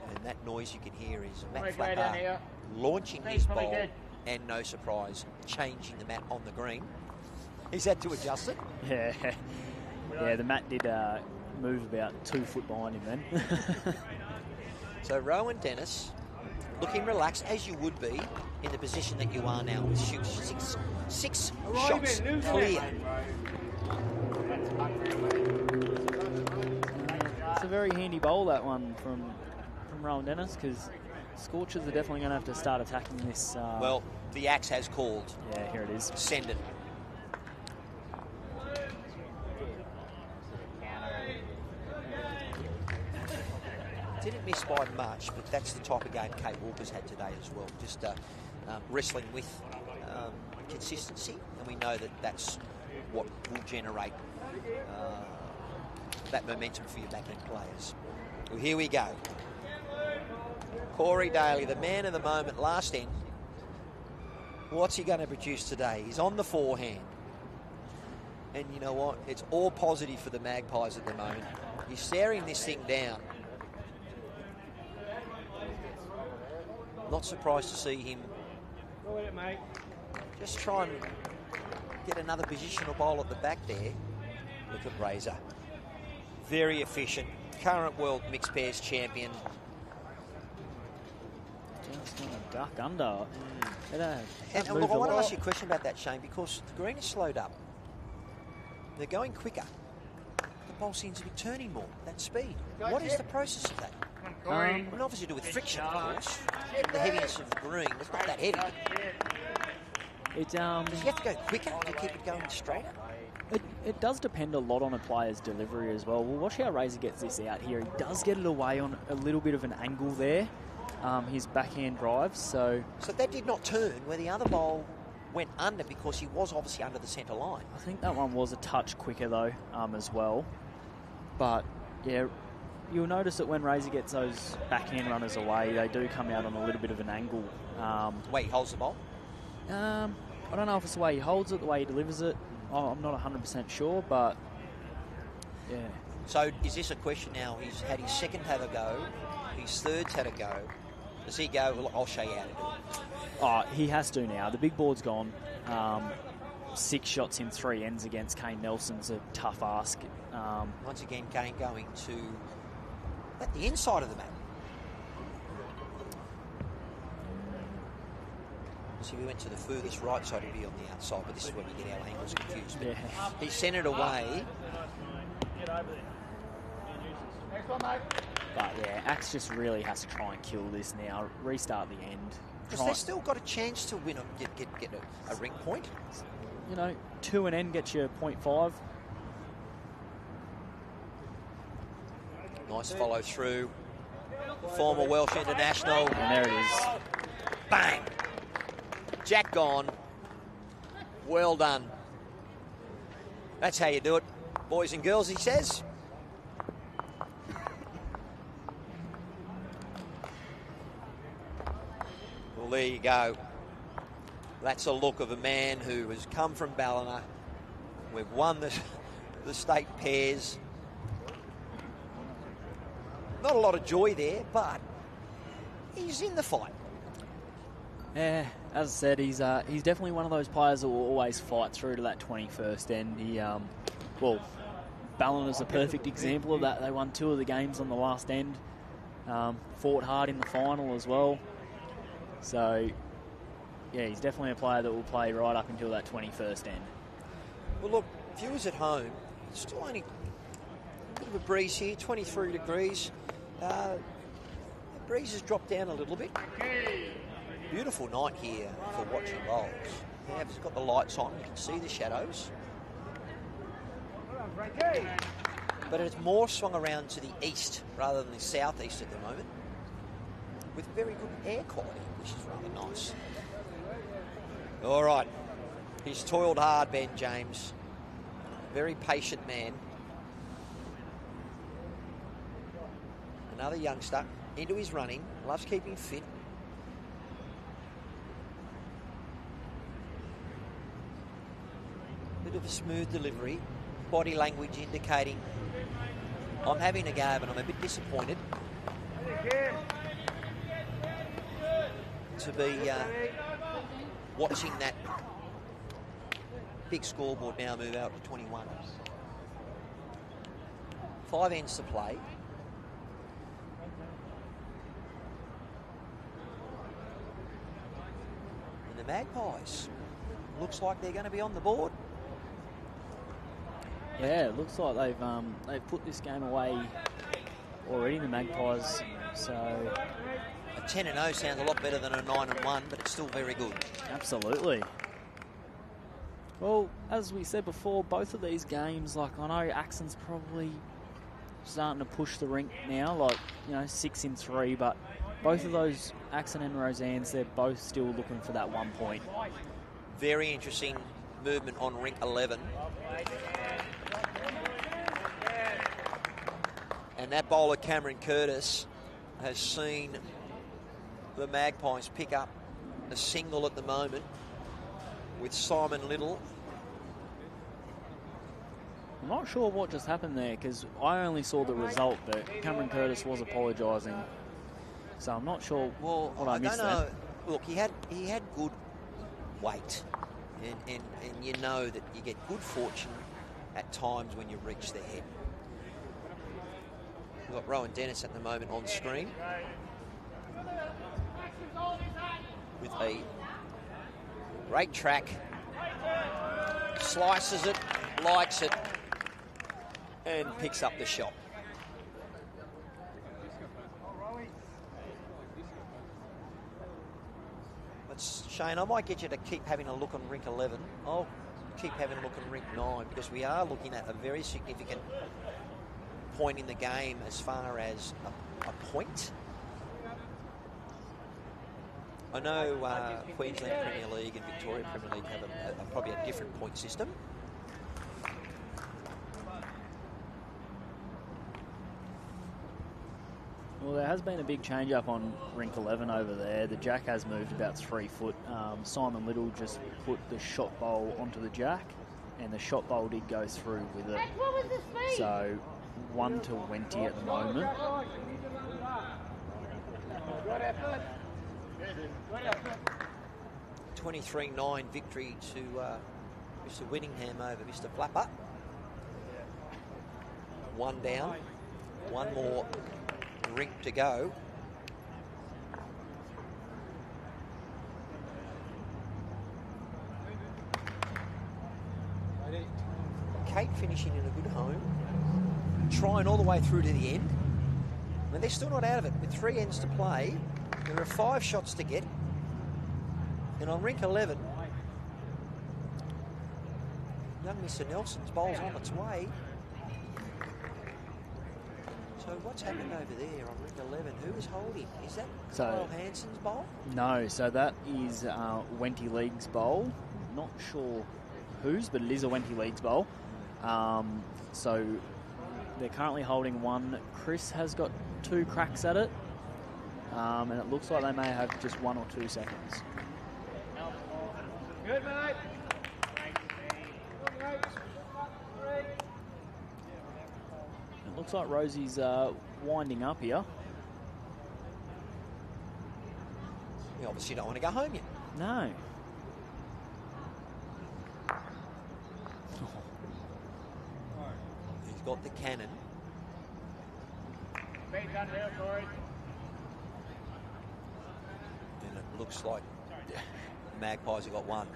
[SPEAKER 1] And that noise you can hear is Matt Flapper launching his bowl and, no surprise, changing the mat on the green. He's had to adjust it.
[SPEAKER 2] Yeah, the mat did move about 2 foot behind him then.
[SPEAKER 1] So Rowan Dennis looking relaxed, as you would be in the position that you are now, with six shots clear.
[SPEAKER 2] It's a very handy bowl, that one from Rowan Dennis, because Scorchers are definitely going to have to start attacking this.
[SPEAKER 1] Well, the axe has called.
[SPEAKER 2] Yeah, here it is.
[SPEAKER 1] Send it. Didn't miss by much, but that's the type of game Kate Walker's had today as well. Just wrestling with consistency, and we know that that's what will generate that momentum for your back-end players. Well, here we go. Corey Daly, the man of the moment last end. What's he going to produce today? He's on the forehand. And you know what? It's all positive for the Magpies at the moment. He's staring this thing down. Not surprised to see him just try and get another positional bowl at the back there. Look at Razor. Very efficient. Current world mixed pairs champion.
[SPEAKER 2] Just going to duck under.
[SPEAKER 1] And look, I want to ask you a question about that, Shane, because the green is slowed up. They're going quicker. The ball seems to be turning more, that speed. What is the process of that? I mean, obviously to do with friction, of course. And the heaviness of the green, it's not that heavy. Does he have to go quicker to keep it going straighter?
[SPEAKER 2] It does depend a lot on a player's delivery as well. We'll watch how Razor gets this out here. He does get it away on a little bit of an angle there, his backhand drive. So
[SPEAKER 1] that did not turn where the other bowl went under, because he was obviously under the centre line.
[SPEAKER 2] I think that one was a touch quicker though, as well. But yeah, you'll notice that when Razor gets those backhand runners away, they do come out on a little bit of an angle.
[SPEAKER 1] Way he holds the ball?
[SPEAKER 2] I don't know if it's the way he holds it, the way he delivers it. I'm not 100% sure, but yeah.
[SPEAKER 1] So is this a question now? He's had his second have a go, his third's had a go. Does he go, well, I'll show you how to do it?
[SPEAKER 2] Oh, he has to now. The big board's gone. 6 shots in 3 ends against Kane Nelson's a tough ask.
[SPEAKER 1] Once again, Kane going to at the inside of the map. So we went to the furthest right side, it'd be on the outside, but this is where we get our angles confused. But
[SPEAKER 2] yeah.
[SPEAKER 1] He sent it away.
[SPEAKER 2] But yeah, Axe just really has to try and kill this now. Restart the end.
[SPEAKER 1] Because they've still got a chance to win, get a Rink point.
[SPEAKER 2] You know, 2 and N gets you 0.5.
[SPEAKER 1] Nice follow through. Former Welsh international.
[SPEAKER 2] And there it is.
[SPEAKER 1] Bang! Jack gone. Well done. That's how you do it, boys and girls, he says. Well, there you go. That's a look of a man who has come from Ballina. We've won the state pairs. Not a lot of joy there, but he's in the fight.
[SPEAKER 2] Yeah, as I said, he's definitely one of those players that will always fight through to that 21st end. He, Ballina's a perfect example of that. They won 2 of the games on the last end. Fought hard in the final as well. So, yeah, he's definitely a player that will play right up until that 21st end.
[SPEAKER 1] Well, look, viewers at home, it's still only a bit of a breeze here, 23 degrees. The breeze has dropped down a little bit. Beautiful night here for watching bowls. Yeah, it's got the lights on, you can see the shadows. But it's more swung around to the east rather than the southeast at the moment, with very good air quality, which is rather nice. All right, he's toiled hard, Ben James. Very patient man. Another youngster into his running, loves keeping fit. Bit of a smooth delivery, body language indicating I'm having a go, but I'm a bit disappointed to be watching that big scoreboard now move out to 21. 5 ends to play. the Magpies. Looks like they're going to be on the board.
[SPEAKER 2] Yeah, it looks like they've put this game away already, the Magpies. So
[SPEAKER 1] A 10-0 sounds a lot better than a 9-1, but it's still very good.
[SPEAKER 2] absolutely. Well, as we said before, both of these games, like I know Axon's probably starting to push the Rink now, like 6 in 3, but both of those, Axon and Roseanne's, they're both still looking for that 1 point.
[SPEAKER 1] Very interesting movement on Rink 11. And that bowler, 𝗟𝗓𝗡𝗚, has seen the Magpies pick up a single at the moment with Simon Little.
[SPEAKER 2] I'm not sure what just happened there because I only saw the result, but 𝗟𝗓𝗡𝗚 was apologising. So I'm not sure what I missed there.
[SPEAKER 1] Look, he had good weight, and you know that you get good fortune at times when you reach the head. We've got Rowan Dennis at the moment on screen with a great track, slices it, likes it, and picks up the shot. Shane, I might get you to keep having a look on Rink 11. I'll keep having a look on Rink 9 because we are looking at a very significant point in the game as far as a point. I know Queensland Premier League and Victoria Premier League have probably a different point system.
[SPEAKER 2] Well, there has been a big change up on Rink 11 over there. The jack has moved about 3 foot. Simon Little just put the shot bowl onto the jack, and the shot bowl did go through with it. So 1 to Wenty at the moment.
[SPEAKER 1] 23-9 victory to Mr. Whittingham over Mr. Flapper. 1 down, 1 more Rink to go. Kate finishing in a good home, trying all the way through to the end. I mean, they're still not out of it. With 3 ends to play, there are 5 shots to get. And on Rink 11, young Mr. Nelson's bowl's on its way. So what's happened over there on Rink 11? Who is holding? Is that Kyle Hansen's bowl?
[SPEAKER 2] No, so that is Wenty League's bowl. Not sure whose, but it is a Wenty League's bowl. So they're currently holding 1. Chris has got 2 cracks at it. And it looks like they may have just 1 or 2 seconds.
[SPEAKER 4] Good, mate.
[SPEAKER 2] It looks like Rosie's winding up here.
[SPEAKER 1] You obviously don't want to go home yet.
[SPEAKER 2] No.
[SPEAKER 1] He's got the cannon.
[SPEAKER 3] Speed down here, Corey.
[SPEAKER 1] And it looks like Magpies have got 1.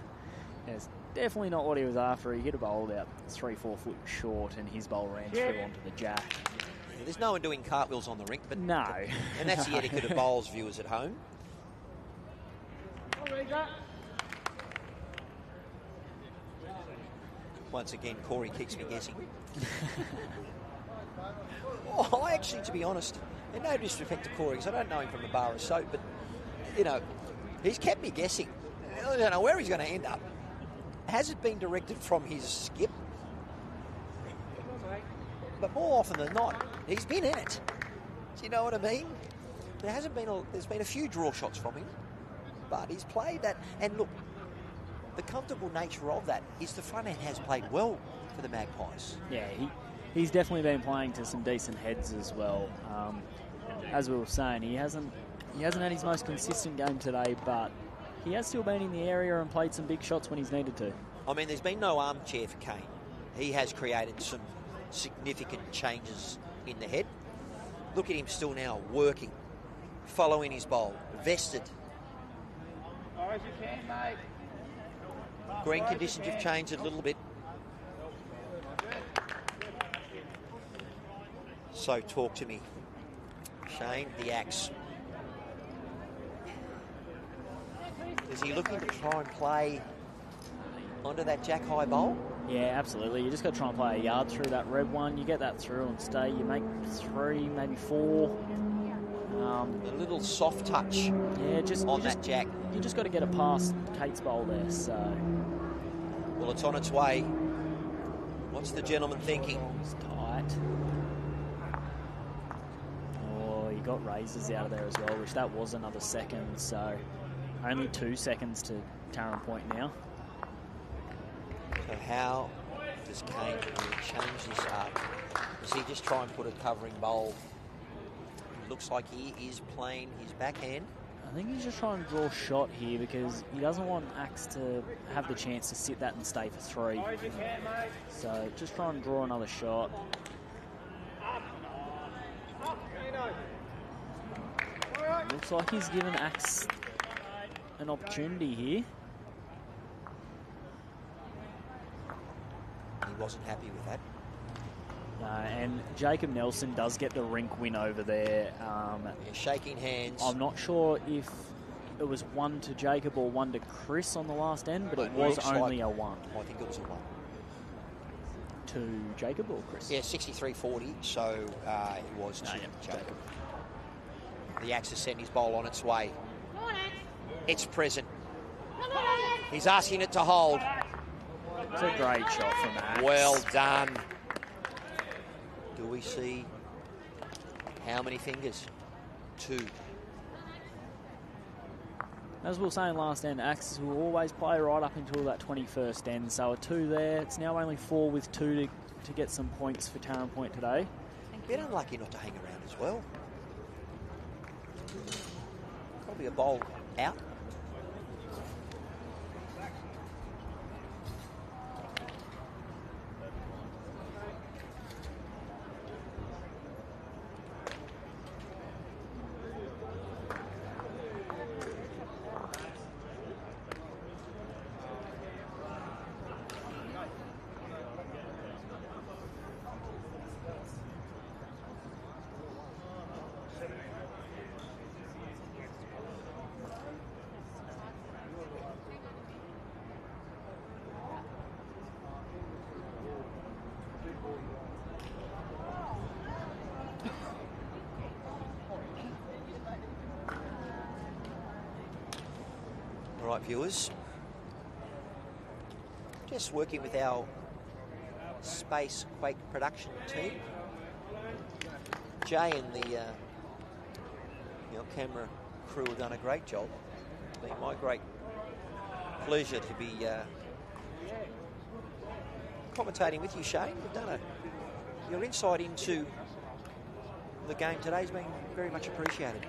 [SPEAKER 2] Yeah, it's definitely not what he was after. He hit a bowl about 3-4 foot short, and his bowl ran through onto the jack.
[SPEAKER 1] Yeah, there's no one doing cartwheels on the rink, but
[SPEAKER 2] No.
[SPEAKER 1] And that's the etiquette of bowls, viewers at home. Once again, Corey keeps me guessing. I actually, to be honest, and no disrespect to Corey, because I don't know him from a bar of soap, but, he's kept me guessing. I don't know where he's going to end up. Has it been directed from his skip? But more often than not, he's been in it. Do you know what I mean? There's been a few draw shots from him, but he's played that. And look, the comfortable nature of that is the front end has played well for the Magpies.
[SPEAKER 2] Yeah, he's definitely been playing to some decent heads as well. As we were saying, he hasn't had his most consistent game today, but he has still been in the area and played some big shots when he's needed to.
[SPEAKER 1] I mean, there's been no armchair for Kane. He has created some significant changes in the head. Look at him still now working, following his bowl, vested.
[SPEAKER 3] as you can, mate.
[SPEAKER 1] Green conditions have changed a little bit. So talk to me. Shane, the axe. Is he looking to try and play onto that jack high bowl?
[SPEAKER 2] Yeah, absolutely. You just got to try and play a yard through that red one. You get that through and stay. You make 3, maybe 4.
[SPEAKER 1] A little soft touch
[SPEAKER 2] yeah,
[SPEAKER 1] on that jack.
[SPEAKER 2] You just got to get it past Kate's bowl there. So,
[SPEAKER 1] well, it's on its way. What's the gentleman thinking?
[SPEAKER 2] It's tight. Oh, you got razors out of there as well, which that was another second. So, only 2 seconds to Taren point now.
[SPEAKER 1] So how does Kane change this up? Does he just try and put a covering bowl? It looks like he is playing his backhand.
[SPEAKER 2] I think he's just trying to draw a shot here because he doesn't want Axe to have the chance to sit that and stay for 3. So just try and draw another shot. Looks like he's given Axe an opportunity here.
[SPEAKER 1] He wasn't happy with that.
[SPEAKER 2] And 𝗟𝗑𝗩𝗘 does get the Rink win over there.
[SPEAKER 1] Yeah, shaking hands.
[SPEAKER 2] I'm not sure if it was 1 to Jacob or 1 to Chris on the last end, but it was only a 1.
[SPEAKER 1] I think it was a 1.
[SPEAKER 2] To Jacob or Chris?
[SPEAKER 1] Yeah, 63-40, so it was to Jacob. The axe has sent his bowl on its way. It's present. He's asking it to hold.
[SPEAKER 2] It's a great shot from Axe.
[SPEAKER 1] Well done. Do we see how many fingers? 2.
[SPEAKER 2] As we were saying last end, Axes will always play right up until that 21st end. So a 2 there. It's now only 4 with 2 to get some points for Taren Point today.
[SPEAKER 1] Bit unlucky not to hang around as well. Probably a bowl out. All right, viewers. Just working with our Space Quake production team. Jay and the camera crew have done a great job. It's been my great pleasure to be commentating with you, Shane. You've done your insight into the game today has been very much appreciated.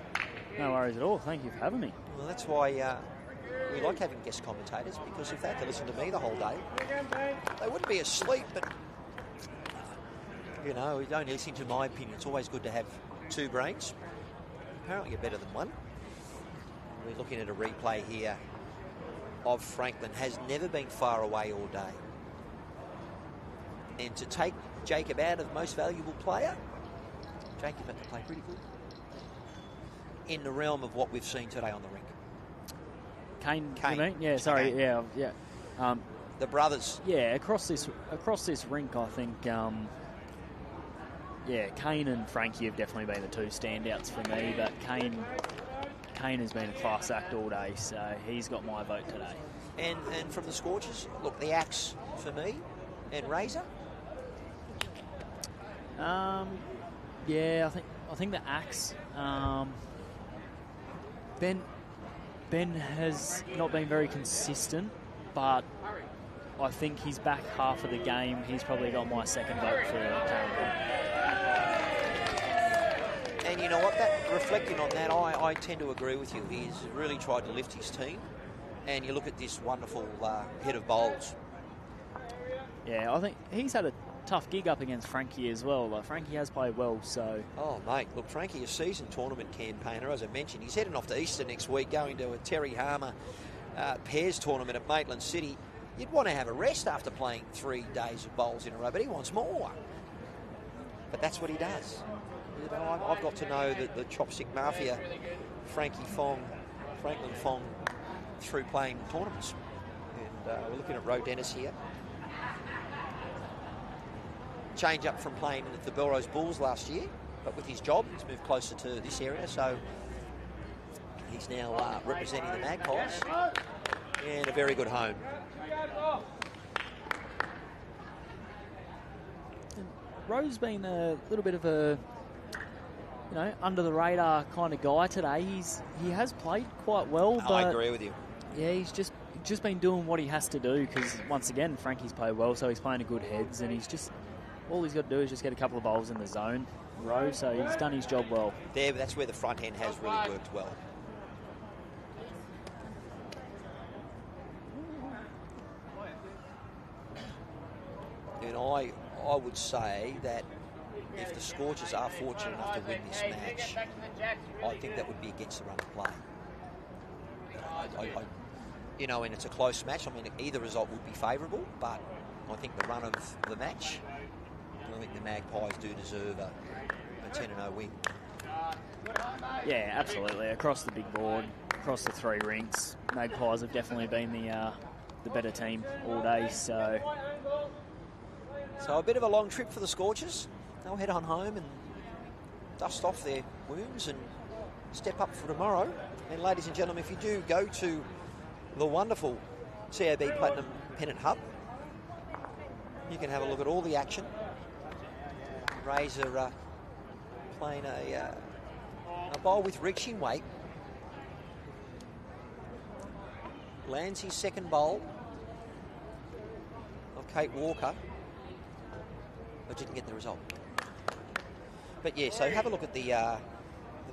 [SPEAKER 2] No worries at all. Thank you for having me.
[SPEAKER 1] Well, that's why we like having guest commentators, because if they had to listen to me the whole day, they wouldn't be asleep. But, you know, only listening to my opinion. It's always good to have 2 brains. Apparently you're better than 1. We're looking at a replay here of Franklin. Has never been far away all day. And to take Jacob out of most valuable player, Jacob had to play pretty good in the realm of what we've seen today on the rink.
[SPEAKER 2] Kane.
[SPEAKER 1] Kane.
[SPEAKER 2] You mean? Yeah, sorry,
[SPEAKER 1] Kane.
[SPEAKER 2] yeah.
[SPEAKER 1] The brothers.
[SPEAKER 2] Yeah, across this rink, I think, Kane and Frankie have definitely been the 2 standouts for me, but Kane has been a class act all day, so he's got my vote today.
[SPEAKER 1] And from the Scorchers, look, the axe for me, and Razor.
[SPEAKER 2] Yeah, I think the axe. Ben has not been very consistent, but I think he's back half of the game. He's probably got my second vote for Taren.
[SPEAKER 1] And you know what? Reflecting on that, I tend to agree with you. He's really tried to lift his team. And you look at this wonderful head of bowls.
[SPEAKER 2] Yeah, I think he's had a tough gig up against Frankie as well. Frankie has played well, so...
[SPEAKER 1] Oh, mate, look, Frankie, a seasoned tournament campaigner, as I mentioned. He's heading off to Easter next week, going to a 𝗟𝗓𝗏𝗘 pairs tournament at Maitland City, you'd want to have a rest after playing 3 days of bowls in a row, but he wants more. But that's what he does. You know, I've got to know that the chopstick mafia, Franklin Fong, through playing tournaments. And we're looking at Roe Dennis here. Change up from playing at the Belrose Bulls last year, but with his job, he's moved closer to this area, so he's now representing the Magpies, and a very good home.
[SPEAKER 2] Roe's been a little bit of a, under the radar kind of guy today. He has played quite well, but
[SPEAKER 1] I agree with you.
[SPEAKER 2] Yeah, he's just been doing what he has to do, because once again, Frankie's played well, so he's playing a good heads, and all he's got to do is just get a couple of bowls in the zone, Roe, so he's done his job well.
[SPEAKER 1] There, that's where the front end has really worked well. And I would say that if the Scorchers are fortunate enough to win this match, I think that would be against the run of play. And it's a close match. I mean, either result would be favourable, but I think the run of the match, I think the Magpies do deserve a 10-0 win.
[SPEAKER 2] Yeah, absolutely. Across the big board, across the 3 rinks, Magpies have definitely been the better team all day. So
[SPEAKER 1] a bit of a long trip for the Scorchers. They'll head on home and dust off their wounds and step up for tomorrow. And ladies and gentlemen, if you do go to the wonderful CAB Platinum Pennant Hub, you can have a look at all the action. Razor playing a bowl with reaching weight. Lands his second bowl of Kate Walker, but didn't get the result. But yeah, so have a look at the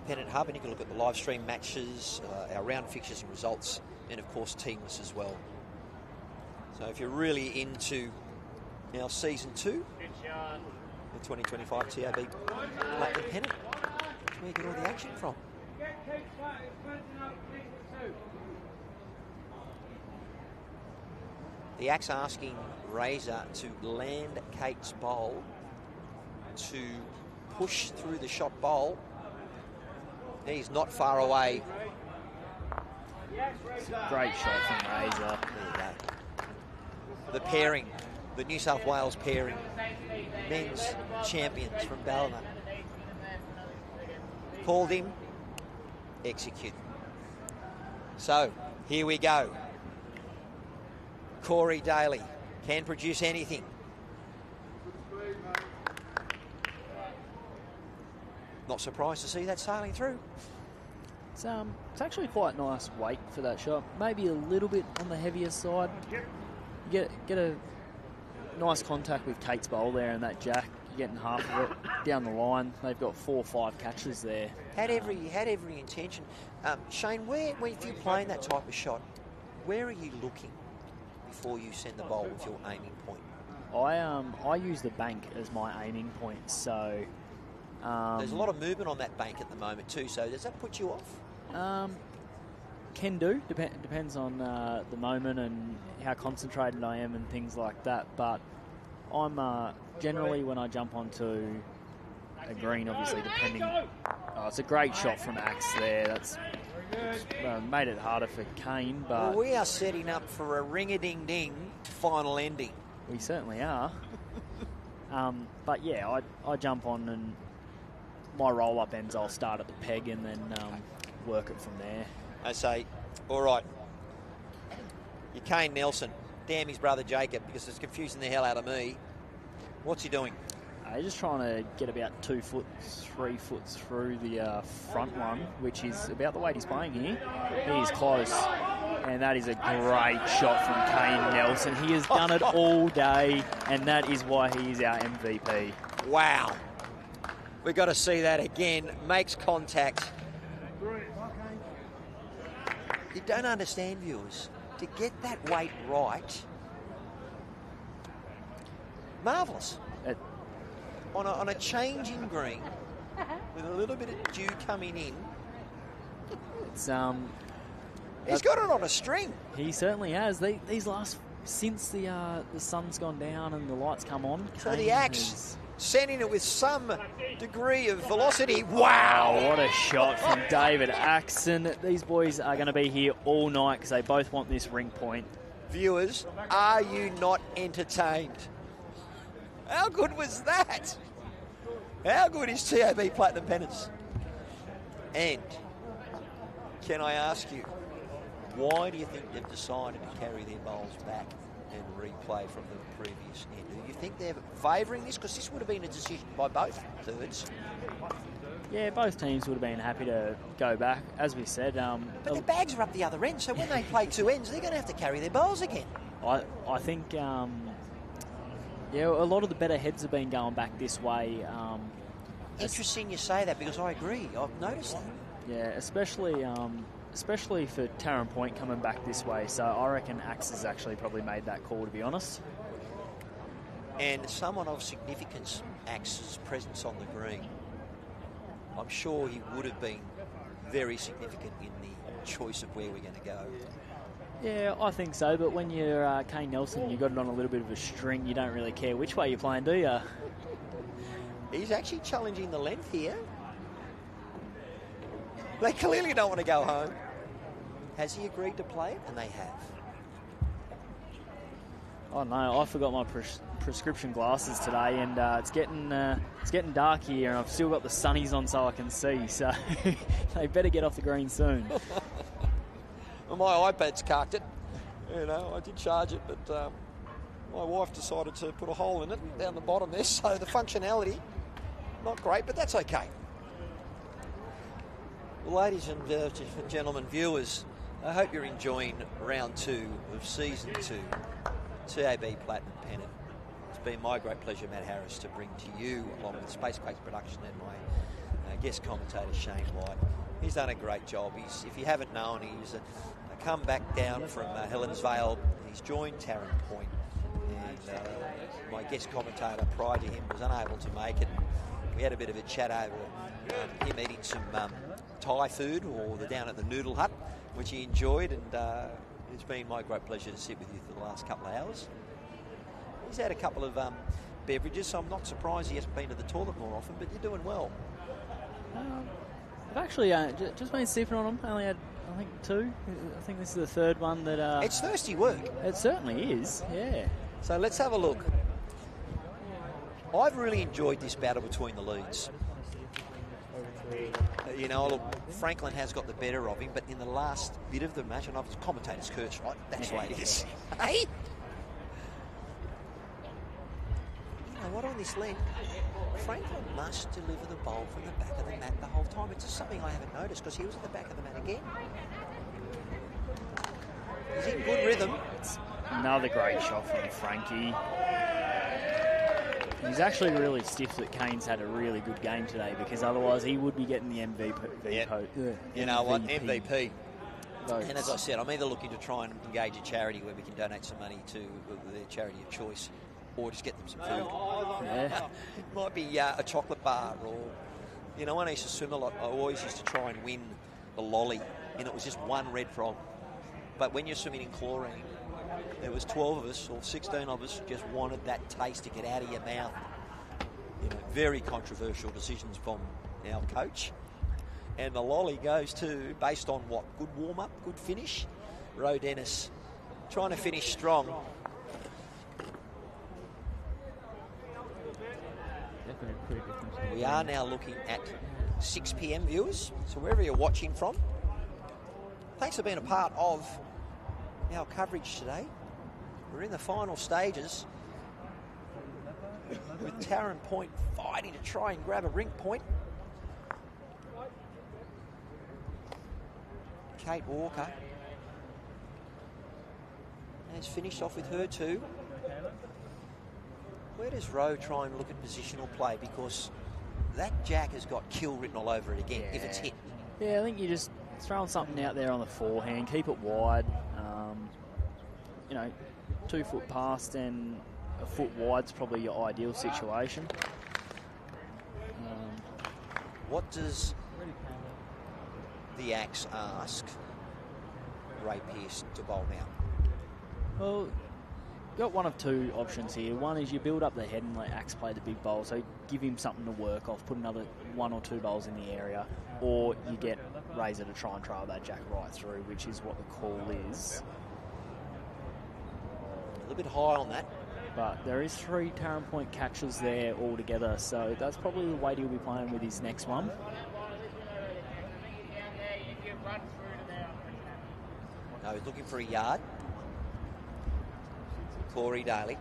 [SPEAKER 1] Pennant Hub, and you can look at the live stream matches, our round fixtures and results, and of course teamless as well. So if you're really into our season 2, the 2025 TAB Platinum Pennant, that's where you get all the action from. The Axe asking Razor to land Kate's bowl, to push through the shot bowl. He's not far away.
[SPEAKER 2] Great shot from Razor.
[SPEAKER 1] There you go. The pairing, the New South Wales pairing, men's champions from Ballina. Called him, execute. So, here we go. Corey Daly can produce anything. Not surprised to see that sailing through.
[SPEAKER 2] It's actually quite nice weight for that shot. Maybe a little bit on the heavier side. You get a nice contact with Kate's bowl there, and that jack, you're getting half of it down the line. They've got 4 or 5 catches there.
[SPEAKER 1] Had every intention. Shane, if you're playing that type of shot, where are you looking before you send the bowl with your aiming point?
[SPEAKER 2] I use the bank as my aiming point, so
[SPEAKER 1] there's a lot of movement on that bank at the moment too, so does that put you off?
[SPEAKER 2] Can do. Depends on the moment and how concentrated I am and things like that, but I'm generally, when I jump onto a green, obviously depending. Oh, it's a great shot from Axe there. That's made it harder for Kane, but
[SPEAKER 1] well, we are setting up for a ring-a-ding-ding final ending.
[SPEAKER 2] We certainly are. But yeah, I jump on, and my roll-up ends, I'll start at the peg and then work it from there.
[SPEAKER 1] I say, all right, you're Kane Nelson. Damn his brother Jacob, because it's confusing the hell out of me. What's he doing?
[SPEAKER 2] He's just trying to get about 2 foot, 3 foot through the front one, which is about the weight he's playing here. He is close, and that is a great shot from Kane Nelson. He has done it all day, and that is why he is our MVP.
[SPEAKER 1] Wow. We've got to see that again. Makes contact. You don't understand, viewers. To get that weight right, marvellous. On a changing green, with a little bit of dew coming in.
[SPEAKER 2] It's
[SPEAKER 1] He's got it on a string.
[SPEAKER 2] He certainly has. These last, since the sun's gone down and the lights come on.
[SPEAKER 1] So the Axe sending it with some degree of velocity. Wow!
[SPEAKER 2] Oh, what a shot from David Axon. These boys are going to be here all night because they both want this Rink point.
[SPEAKER 1] Viewers, are you not entertained? How good was that? How good is TAB Platinum Pennants? And can I ask you, why do you think they've decided to carry their bowls back and replay from the previous end? Do you think they're favouring this? Because this would have been a decision by both thirds.
[SPEAKER 2] Yeah, both teams would have been happy to go back, as we said.
[SPEAKER 1] But the bags are up the other end, so when they play two ends, they're going to have to carry their bowls again.
[SPEAKER 2] I think, yeah, a lot of the better heads have been going back this way.
[SPEAKER 1] Interesting you say that, because I agree. I've noticed that.
[SPEAKER 2] Yeah, especially for Taren Point coming back this way. So I reckon Axe has actually probably made that call, to be honest.
[SPEAKER 1] And someone of significance, Axe's presence on the green. I'm sure he would have been very significant in the choice of where we're going to go.
[SPEAKER 2] Yeah, I think so. But when you're Kane Nelson, you've got it on a little bit of a string. You don't really care which way you're playing, do you?
[SPEAKER 1] He's actually challenging the length here. They clearly don't want to go home. Has he agreed to play it? And they have.
[SPEAKER 2] Oh no, I forgot my prescription glasses today, and it's getting dark here, and I've still got the sunnies on so I can see. So they better get off the green soon.
[SPEAKER 1] Well, my iPad's carked it. You know, I did charge it, but my wife decided to put a hole in it down the bottom there, so the functionality not great, but that's okay. Ladies and gentlemen, viewers, I hope you're enjoying round 2 of season 2, TAB Platinum Pennant. It's been my great pleasure, Matt Harris, to bring to you, along with Space Quakes Production and my guest commentator, Shane White. He's done a great job. If you haven't known, he's a comeback down from Helens Vale. He's joined Taren Point, and my guest commentator prior to him was unable to make it. We had a bit of a chat over him eating some Thai food, or down at the Noodle Hut, which he enjoyed, and it's been my great pleasure to sit with you for the last couple of hours. He's had a couple of beverages, so I'm not surprised he hasn't been to the toilet more often, but you're doing well.
[SPEAKER 2] I've actually just been sipping on them. I only had, I think, 2. I think this is the third one that...
[SPEAKER 1] It's thirsty work.
[SPEAKER 2] It certainly is, yeah.
[SPEAKER 1] So let's have a look. I've really enjoyed this battle between the leads. You know, look, Franklin has got the better of him, but in the last bit of the match, and I've commentator's curse, right? That's the way it is. Hey? You know what, on this leg, Franklin must deliver the bowl from the back of the mat the whole time. It's just something I haven't noticed, because he was at the back of the mat again. He's in good rhythm.
[SPEAKER 2] It's another great shot from Frankie. He's actually really stiff that Kane's had a really good game today, because otherwise he would be getting the MVP.
[SPEAKER 1] Yep. You know what? MVP. Votes. And as I said, I'm either looking to try and engage a charity where we can donate some money to their charity of choice, or just get them some food.
[SPEAKER 2] Yeah.
[SPEAKER 1] It might be a chocolate bar, or, you know, when I used to swim a lot, I always used to try and win the lolly, and it was just one red frog. But when you're swimming in chlorine, there was 12 of us, or 16 of us, just wanted that taste to get out of your mouth. You know, very controversial decisions from our coach. And the lolly goes to, based on what? Good warm-up, good finish? Roe Dennis, trying to finish strong. We are now looking at 6 p.m, viewers, so wherever you're watching from, thanks for being a part of our coverage today. We're in the final stages with Taren Point fighting to try and grab a Rink point. Kate Walker has finished off with her 2. Where does Rowe try and look at positional play? Because that jack has got kill written all over it again, if it's hit.
[SPEAKER 2] Yeah, I think you just throwing something out there on the forehand, keep it wide. You know, 2 foot past and a foot wide's probably your ideal situation.
[SPEAKER 1] What does the Axe ask Ray Pearce to bowl now?
[SPEAKER 2] Well, got one of two options here. One is you build up the head and let Axe play the big bowl, so give him something to work off, put another 1 or 2 bowls in the area, or you get Razor to try and trail that Jack right through, which is what the call is.
[SPEAKER 1] A little bit high on that.
[SPEAKER 2] But there is 3 Taren point catches there altogether, so that's probably the weight he'll be playing with his next one.
[SPEAKER 1] No, he's looking for a yard. Corey Daly.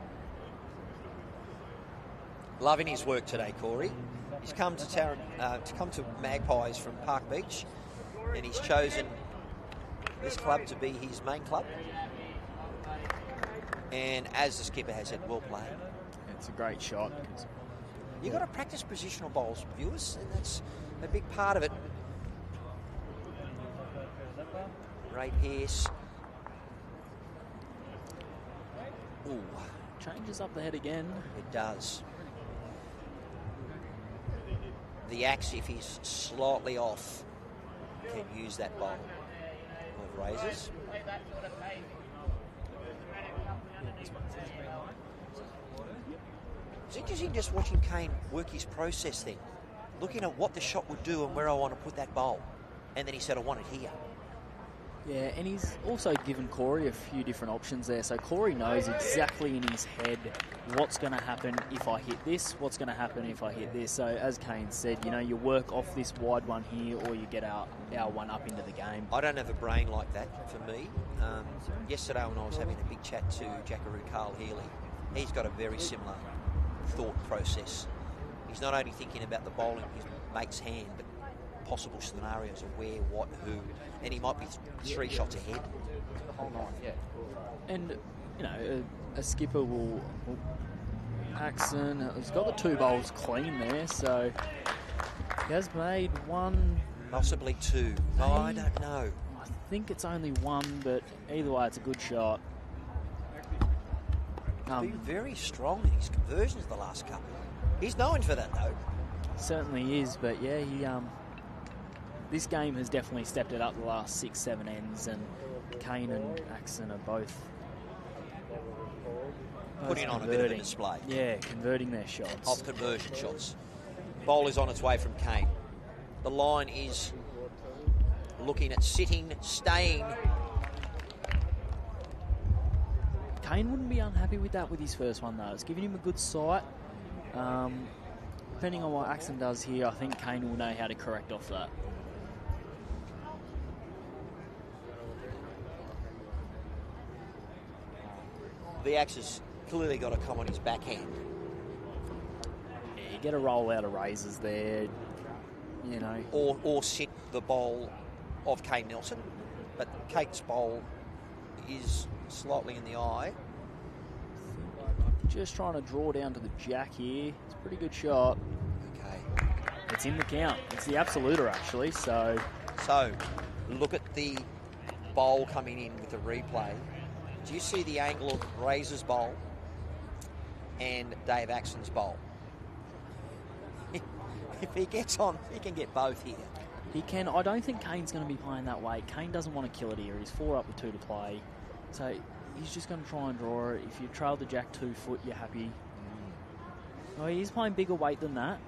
[SPEAKER 1] Loving his work today, Corey. He's come to to Magpies from Park Beach, and he's chosen this club to be his main club. And as the skipper has said, well played.
[SPEAKER 2] It's a great shot.
[SPEAKER 1] You've got to practice positional bowls, viewers, and that's a big part of it. Ray Pearce. Ooh.
[SPEAKER 2] Changes up the head again.
[SPEAKER 1] It does. The Axe, if he's slightly off, can use that bowl of Razors. It's interesting just watching Kane work his process then, looking at what the shot would do and where I want to put that bowl. And then he said, I want it here.
[SPEAKER 2] Yeah, and he's also given Corey a few different options there. So Corey knows exactly in his head what's going to happen if I hit this, what's going to happen if I hit this. So as Kane said, you know, you work off this wide one here or you get our one up into the game.
[SPEAKER 1] I don't have a brain like that for me. Yesterday when I was having a big chat to 𝗥𝗢𝗨𝗡𝗗𝗓, he's got a very similar thought process. He's not only thinking about the bowling in his mate's hand, but possible scenarios of where, what, who, and he might be 3 shots ahead. The whole 9, yeah.
[SPEAKER 2] And, you know, a skipper will Axon has got the 2 bowls clean there, so he has made 1.
[SPEAKER 1] Possibly 2. No, I don't know.
[SPEAKER 2] I think it's only 1, but either way, it's a good shot.
[SPEAKER 1] He's been very strong in his conversions the last couple. He's known for that, though.
[SPEAKER 2] Certainly is, but yeah, he this game has definitely stepped it up the last 6-7 ends, and Kane and Axon are both
[SPEAKER 1] putting on a bit of a display.
[SPEAKER 2] Yeah, converting their shots.
[SPEAKER 1] Off conversion shots. Bowl is on its way from Kane. The line is looking at sitting, staying.
[SPEAKER 2] Kane wouldn't be unhappy with that with his first one, though. It's giving him a good sight. Depending on what Axon does here, I think Kane will know how to correct off that.
[SPEAKER 1] The Axe has clearly got to come on his backhand.
[SPEAKER 2] Yeah, you get a roll out of Razors there, you know.
[SPEAKER 1] Or sit the bowl of Kane Nelson. But Kate's bowl is slightly in the eye.
[SPEAKER 2] Just trying to draw down to the jack here. It's a pretty good shot.
[SPEAKER 1] Okay.
[SPEAKER 2] It's in the count. It's the absoluter, actually, so...
[SPEAKER 1] So, look at the bowl coming in with the replay. Do you see the angle of Razor's bowl and Dave Axon's bowl? If he gets on, he can get both here.
[SPEAKER 2] He can. I don't think Kane's going to be playing that way. Kane doesn't want to kill it here. He's 4 up with 2 to play. So he's just going to try and draw it. If you trail the jack 2 foot, you're happy. Oh, he's playing bigger weight than that.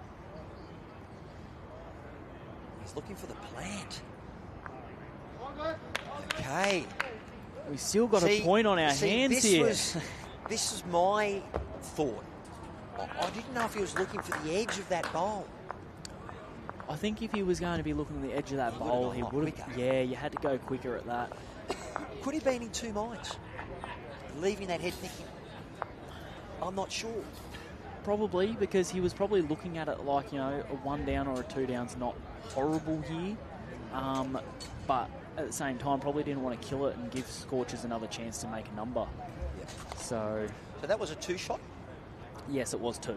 [SPEAKER 1] He's looking for the plant. Okay.
[SPEAKER 2] We've still got a point on our hands here.
[SPEAKER 1] This is my thought. I didn't know if he was looking for the edge of that bowl.
[SPEAKER 2] I think if he was going to be looking at the edge of that bowl, he would have. Yeah, you had to go quicker at that.
[SPEAKER 1] Could he have been in 2 minds? Leaving that head thinking, I'm not sure.
[SPEAKER 2] Probably, because he was probably looking at it like, you know, a 1 down or a 2 down's not horrible here. But at the same time, probably didn't want to kill it and give Scorchers another chance to make a number.
[SPEAKER 1] Yep.
[SPEAKER 2] So
[SPEAKER 1] that was a 2 shot?
[SPEAKER 2] Yes, it was 2.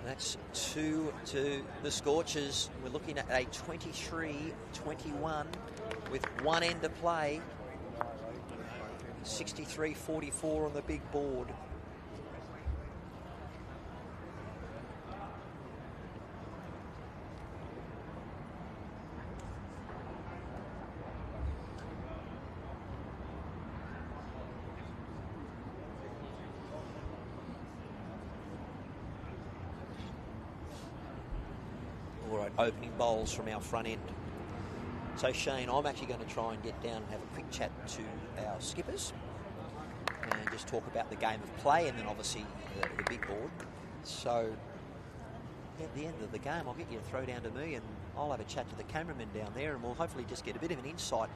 [SPEAKER 1] That's 2 to the Scorchers. We're looking at a 23-21 with 1 end to play. 63-44 on the big board. at opening bowls from our front end. So, Shane, I'm actually going to try and get down and have a quick chat to our skippers and just talk about the game of play and then obviously the big board. So, at the end of the game, I'll get you to throw down to me and I'll have a chat to the cameramen down there and we'll hopefully just get a bit of an insight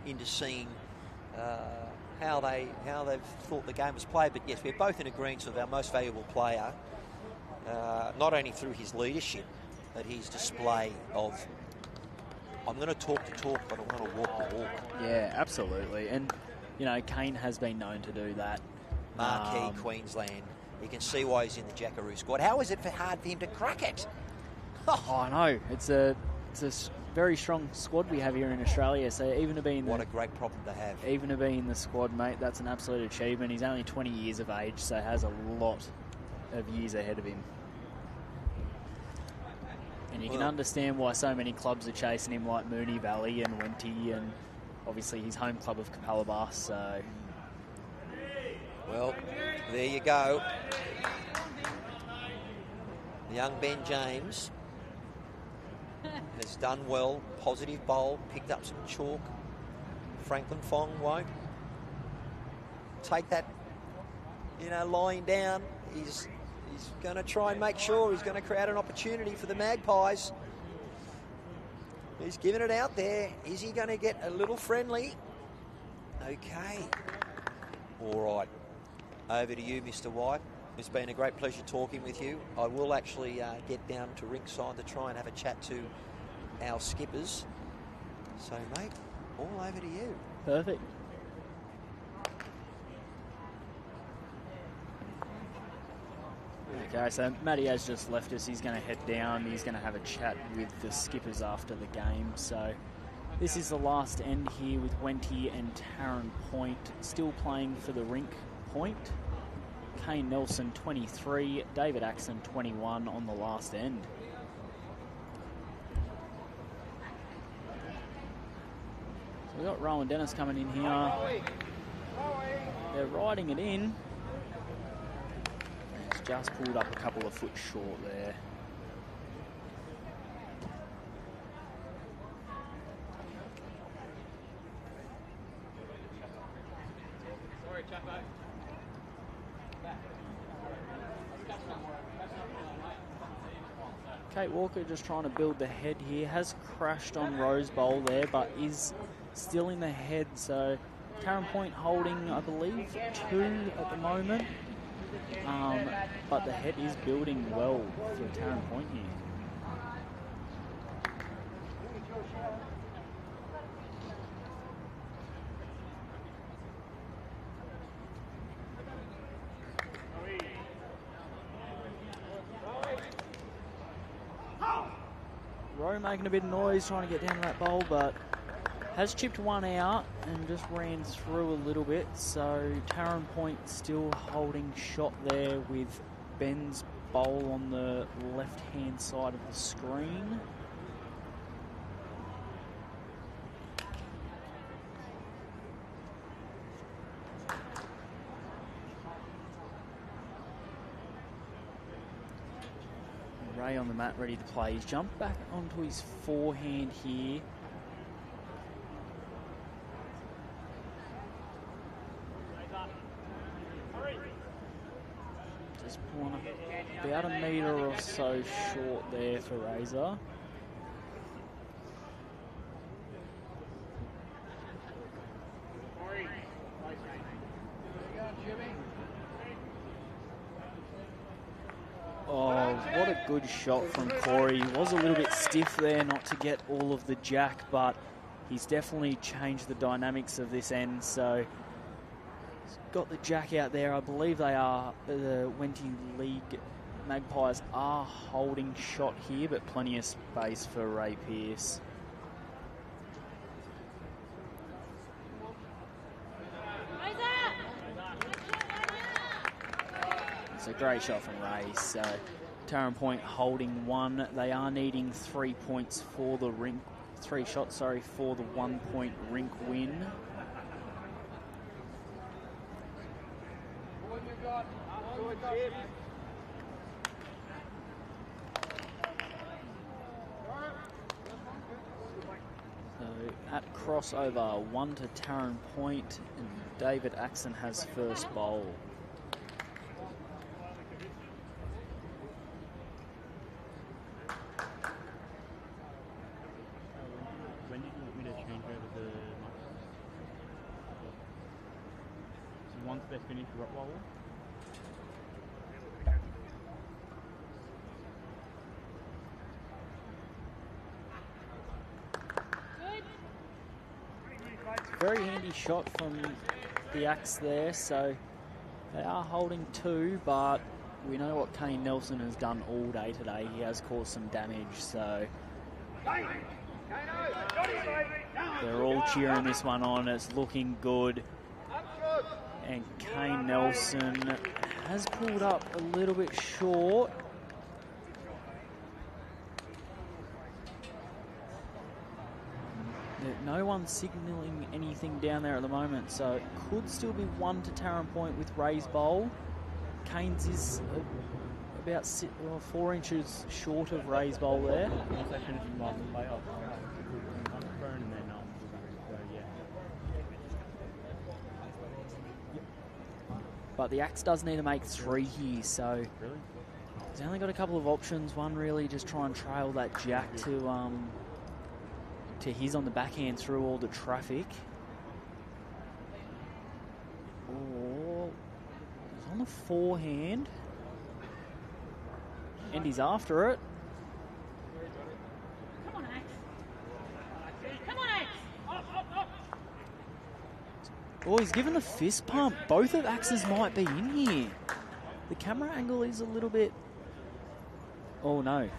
[SPEAKER 1] into seeing how they've thought the game was played. But yes, we're both in agreement of our most valuable player, not only through his leadership, but his display of, I'm going to talk the talk, but I'm going to walk the walk.
[SPEAKER 2] Yeah, absolutely. And, you know, Kane has been known to do that.
[SPEAKER 1] Marquee, Queensland. You can see why he's in the Jackaroo squad. How is it hard for him to crack it?
[SPEAKER 2] Oh, I know. It's a very strong squad we have here in Australia. So even to be in
[SPEAKER 1] what a great problem to have.
[SPEAKER 2] Even to be in the squad, mate, that's an absolute achievement. He's only 20 years of age, so has a lot of years ahead of him. And you can understand why so many clubs are chasing him, like Moonee Valley and Wenty, and obviously his home club of 𝗟𝗩𝗡. So,
[SPEAKER 1] well, there you go. Young Ben James has done well. Positive bowl, picked up some chalk. Franklin Fong won't take that, lying down. He's going to try and make sure he's going to create an opportunity for the Magpies. He's giving it out there. Is he going to get a little friendly? Okay. All right. Over to you, Mr. White. It's been a great pleasure talking with you. I will actually get down to Rinkside to try and have a chat to our skippers. So, mate, all over to you.
[SPEAKER 2] Perfect. Okay, so Matty has just left us. He's going to head down. He's going to have a chat with the skippers after the game. So this is the last end here with Wenty and Taren Point still playing for the Rink point. Kane Nelson 23, David Axon 21 on the last end. So we've got Rowan Dennis coming in here. They're riding it in. It's just pulled up a couple of foot short there. Kate Walker just trying to build the head here. Has crashed on Rose Bowl there, but is still in the head. So Taren Point holding, I believe, 2 at the moment. But the head is building well for Taren Point here. Rowe making a bit of noise, trying to get down to that bowl, but has chipped one out and just ran through a little bit. So Taren Point still holding shot there with Ben's bowl on the left-hand side of the screen. Ray on the mat, ready to play. He's jumped back onto his forehand here. Just pulling up about a metre or so short there for Razor. Oh, what a good shot from Corey. He was a little bit stiff there not to get all of the jack, but he's definitely changed the dynamics of this end. So he's got the jack out there. I believe they are, the Wenty League Magpies are holding shot here, but plenty of space for Ray Pearce. It's a great shot from Ray. So Taren Point holding 1. They are needing 3 points for the Rink. 3 shots, sorry, for the 1 point Rink win. crossover, 1 to Taren point, and 𝗣𝗟𝗡𝗡𝗏 has first bowl.
[SPEAKER 5] When did you want me to change over the so one's best finish Rottweiler?
[SPEAKER 2] Very handy shot from the 𝗥𝗡𝗏 there, so they are holding 2, but we know what Kane Nelson has done all day today. He has caused some damage, so they're all cheering this one on. It's looking good. And Kane Nelson has pulled up a little bit short. No one's signalling anything down there at the moment, so it could still be 1 to Taren point with Ray's bowl. Kane's is about 4 inches short of Ray's bowl there.
[SPEAKER 5] Once they finish in one playoff, and then yeah.
[SPEAKER 2] But the 𝗥𝗡𝗏 does need to make 3 here, so
[SPEAKER 5] Really?
[SPEAKER 2] he's only got a couple of options. One, really just try and trail that jack to his on the backhand through all the traffic. Or he's on the forehand. And he's after it.
[SPEAKER 6] Come on, 𝗥𝗡𝗏. Come on, 𝗥𝗡𝗏. Up, up, up.
[SPEAKER 2] Oh, he's given the fist pump. Both of 𝗥𝗡𝗏s might be in here. The camera angle is a little bit... Oh, no.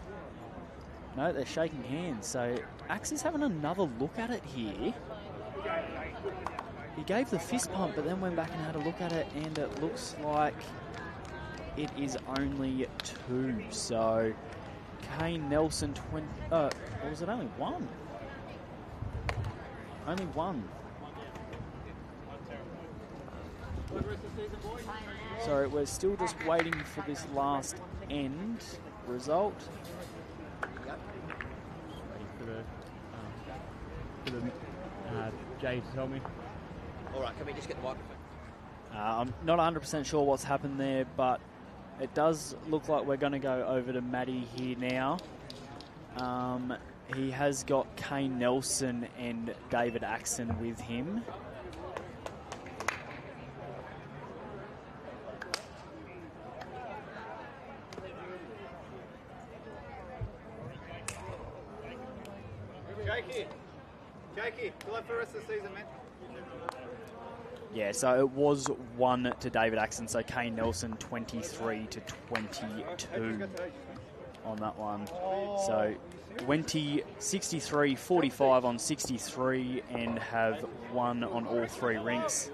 [SPEAKER 2] No, they're shaking hands. So 𝗥𝗡𝗏's having another look at it here. He gave the fist pump, but then went back and had a look at it, and it looks like it is only 2. So Kane Nelson, or was it only 1? Only 1. So we're still just waiting for this last end result.
[SPEAKER 5] Jay to tell me.
[SPEAKER 1] All right, can we just get the microphone?
[SPEAKER 2] I'm not 100% sure what's happened there, but it does look like we're going to go over to Matty here now. He has got Kane Nelson and 𝗣𝗟𝗡𝗏𝗏 with him.
[SPEAKER 4] Jakey, good luck for the rest of the season, man.
[SPEAKER 2] Yeah, so it was 1 to 𝗣𝗟𝗡𝗏𝗏𝗏, so Kane Nelson 23 to 22 on that one. So Wenty 63-45 on 63 and have won on all 3 rinks.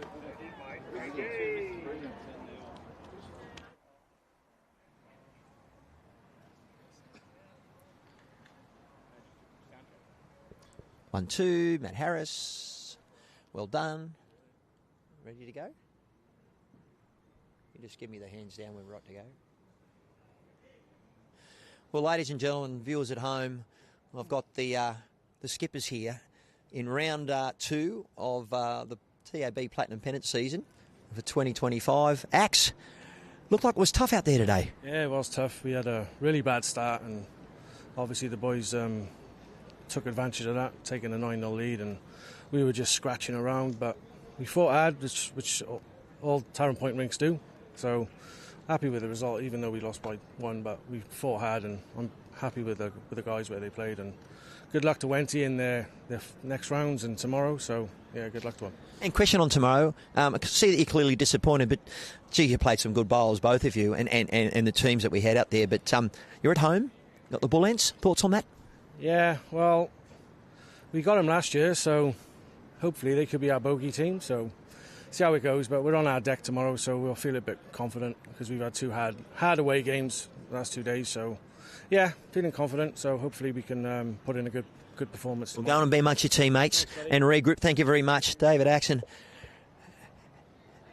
[SPEAKER 1] One, two, Matt Harris. Well done. Ready to go? You just give me the hands down when we're right to go. Well, ladies and gentlemen, viewers at home, I've got the skippers here in round 2 of the TAB Platinum Pennant season for 2025. 𝗥𝗡𝗏, looked like it was tough out there today.
[SPEAKER 7] Yeah, it was tough. We had a really bad start, and obviously the boys took advantage of that, taking a 9-0 lead, and we were just scratching around, but we fought hard, which all Taren Point rinks do. So happy with the result, even though we lost by 1, but we fought hard, and I'm happy with the guys where they played, and good luck to Wenty in their next rounds and tomorrow. So yeah, good luck to them. And
[SPEAKER 1] question on tomorrow, I can see that you're clearly disappointed, but gee, you played some good bowls, both of you, and the teams that we had out there, but you're at home, got the Bull Ants, thoughts on that?
[SPEAKER 7] Yeah, well, we got them last year, so hopefully they could be our bogey team. So see how it goes. But we're on our deck tomorrow, so we'll feel a bit confident because we've had 2 hard away games the last 2 days. So yeah, feeling confident. So hopefully we can put in a good performance tomorrow.
[SPEAKER 1] We'll go and be amongst your teammates and regroup. Thank you very much, 𝗣𝗟𝗡𝗏𝗏𝗏.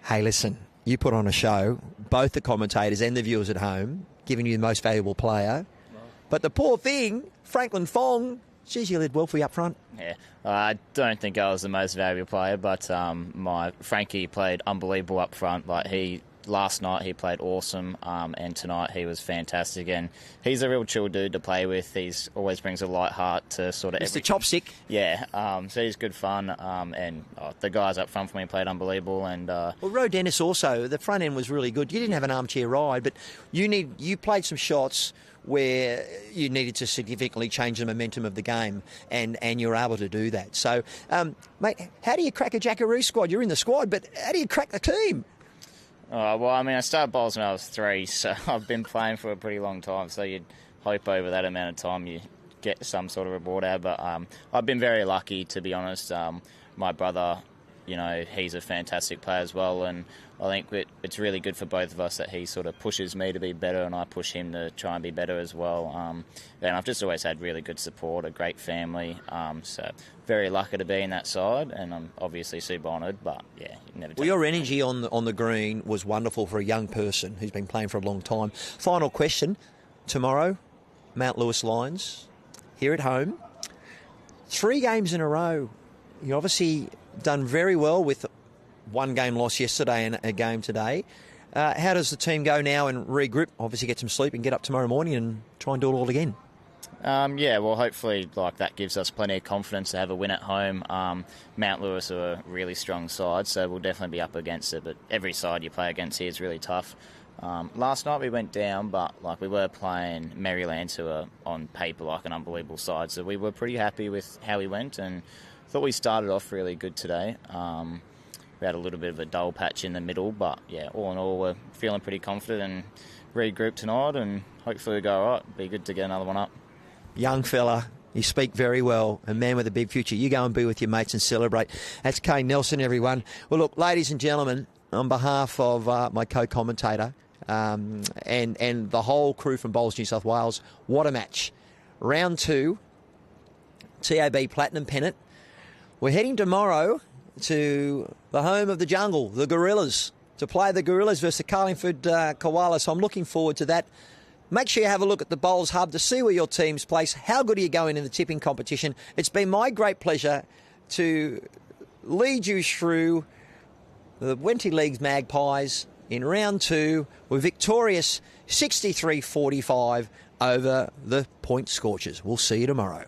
[SPEAKER 1] Hey, listen, you put on a show, both the commentators and the viewers at home, giving you the most valuable player. But the poor thing, Franklin Fong, Geez, you led well for you up front.
[SPEAKER 8] Yeah, I don't think I was the most valuable player, but my Frankie played unbelievable up front. Last night he played awesome, and tonight he was fantastic. And he's a real chill dude to play with. He's always brings a light heart to sort of
[SPEAKER 1] Mr. Chopstick.
[SPEAKER 8] Yeah, so he's good fun. And the guys up front for me played unbelievable. And
[SPEAKER 1] well, Ro Dennis also, the front end was really good. You didn't have an armchair ride, but you played some shots where you needed to significantly change the momentum of the game, and you were able to do that. So, mate, how do you crack a Jackaroo squad? You're in the squad, but how do you crack the team?
[SPEAKER 8] Well, I mean, I started bowls when I was 3, so I've been playing for a pretty long time, so you'd hope over that amount of time you get some sort of reward out. But I've been very lucky, to be honest. My brother, he's a fantastic player as well, and I think it's really good for both of us that he sort of pushes me to be better and I push him to try and be better as well. And I've just always had really good support, a great family, so very lucky to be in that side, and I'm obviously super honoured, but yeah, never.
[SPEAKER 1] Well, your energy on the green was wonderful for a young person who's been playing for a long time. Final question, tomorrow, Mount Lewis Lions, here at home, 3 games in a row. You obviously done very well with 1 game loss yesterday and a game today. How does the team go now and regroup? Obviously get some sleep and get up tomorrow morning and try and do it all again.
[SPEAKER 8] Yeah, well, hopefully that gives us plenty of confidence to have a win at home. Mount Lewis are a really strong side, so we'll definitely be up against it, but every side you play against here is really tough. Last night we went down, but we were playing Maryland, who are on paper an unbelievable side, so we were pretty happy with how we went, and thought we started off really good today. We had a little bit of a dull patch in the middle, but yeah, all in all, we're feeling pretty confident and regroup tonight, and hopefully we go all right. Be good to get another one up.
[SPEAKER 1] Young fella, you speak very well, a man with a big future. You go and be with your mates and celebrate. That's Kane Nelson, everyone. Well, look, ladies and gentlemen, on behalf of my co-commentator and the whole crew from Bowls New South Wales, what a match. Round 2, TAB Platinum Pennant. We're heading tomorrow to the home of the jungle, the Gorillas, to play the Gorillas versus the 𝗟𝗓𝗡𝗨𝗠 koala. So I'm looking forward to that. Make sure you have a look at the Bowls Hub to see where your team's place. How good are you going in the tipping competition? It's been my great pleasure to lead you through the Wenty League's Magpies in round 2. We're victorious 63-45 over the Point Scorchers. We'll see you tomorrow.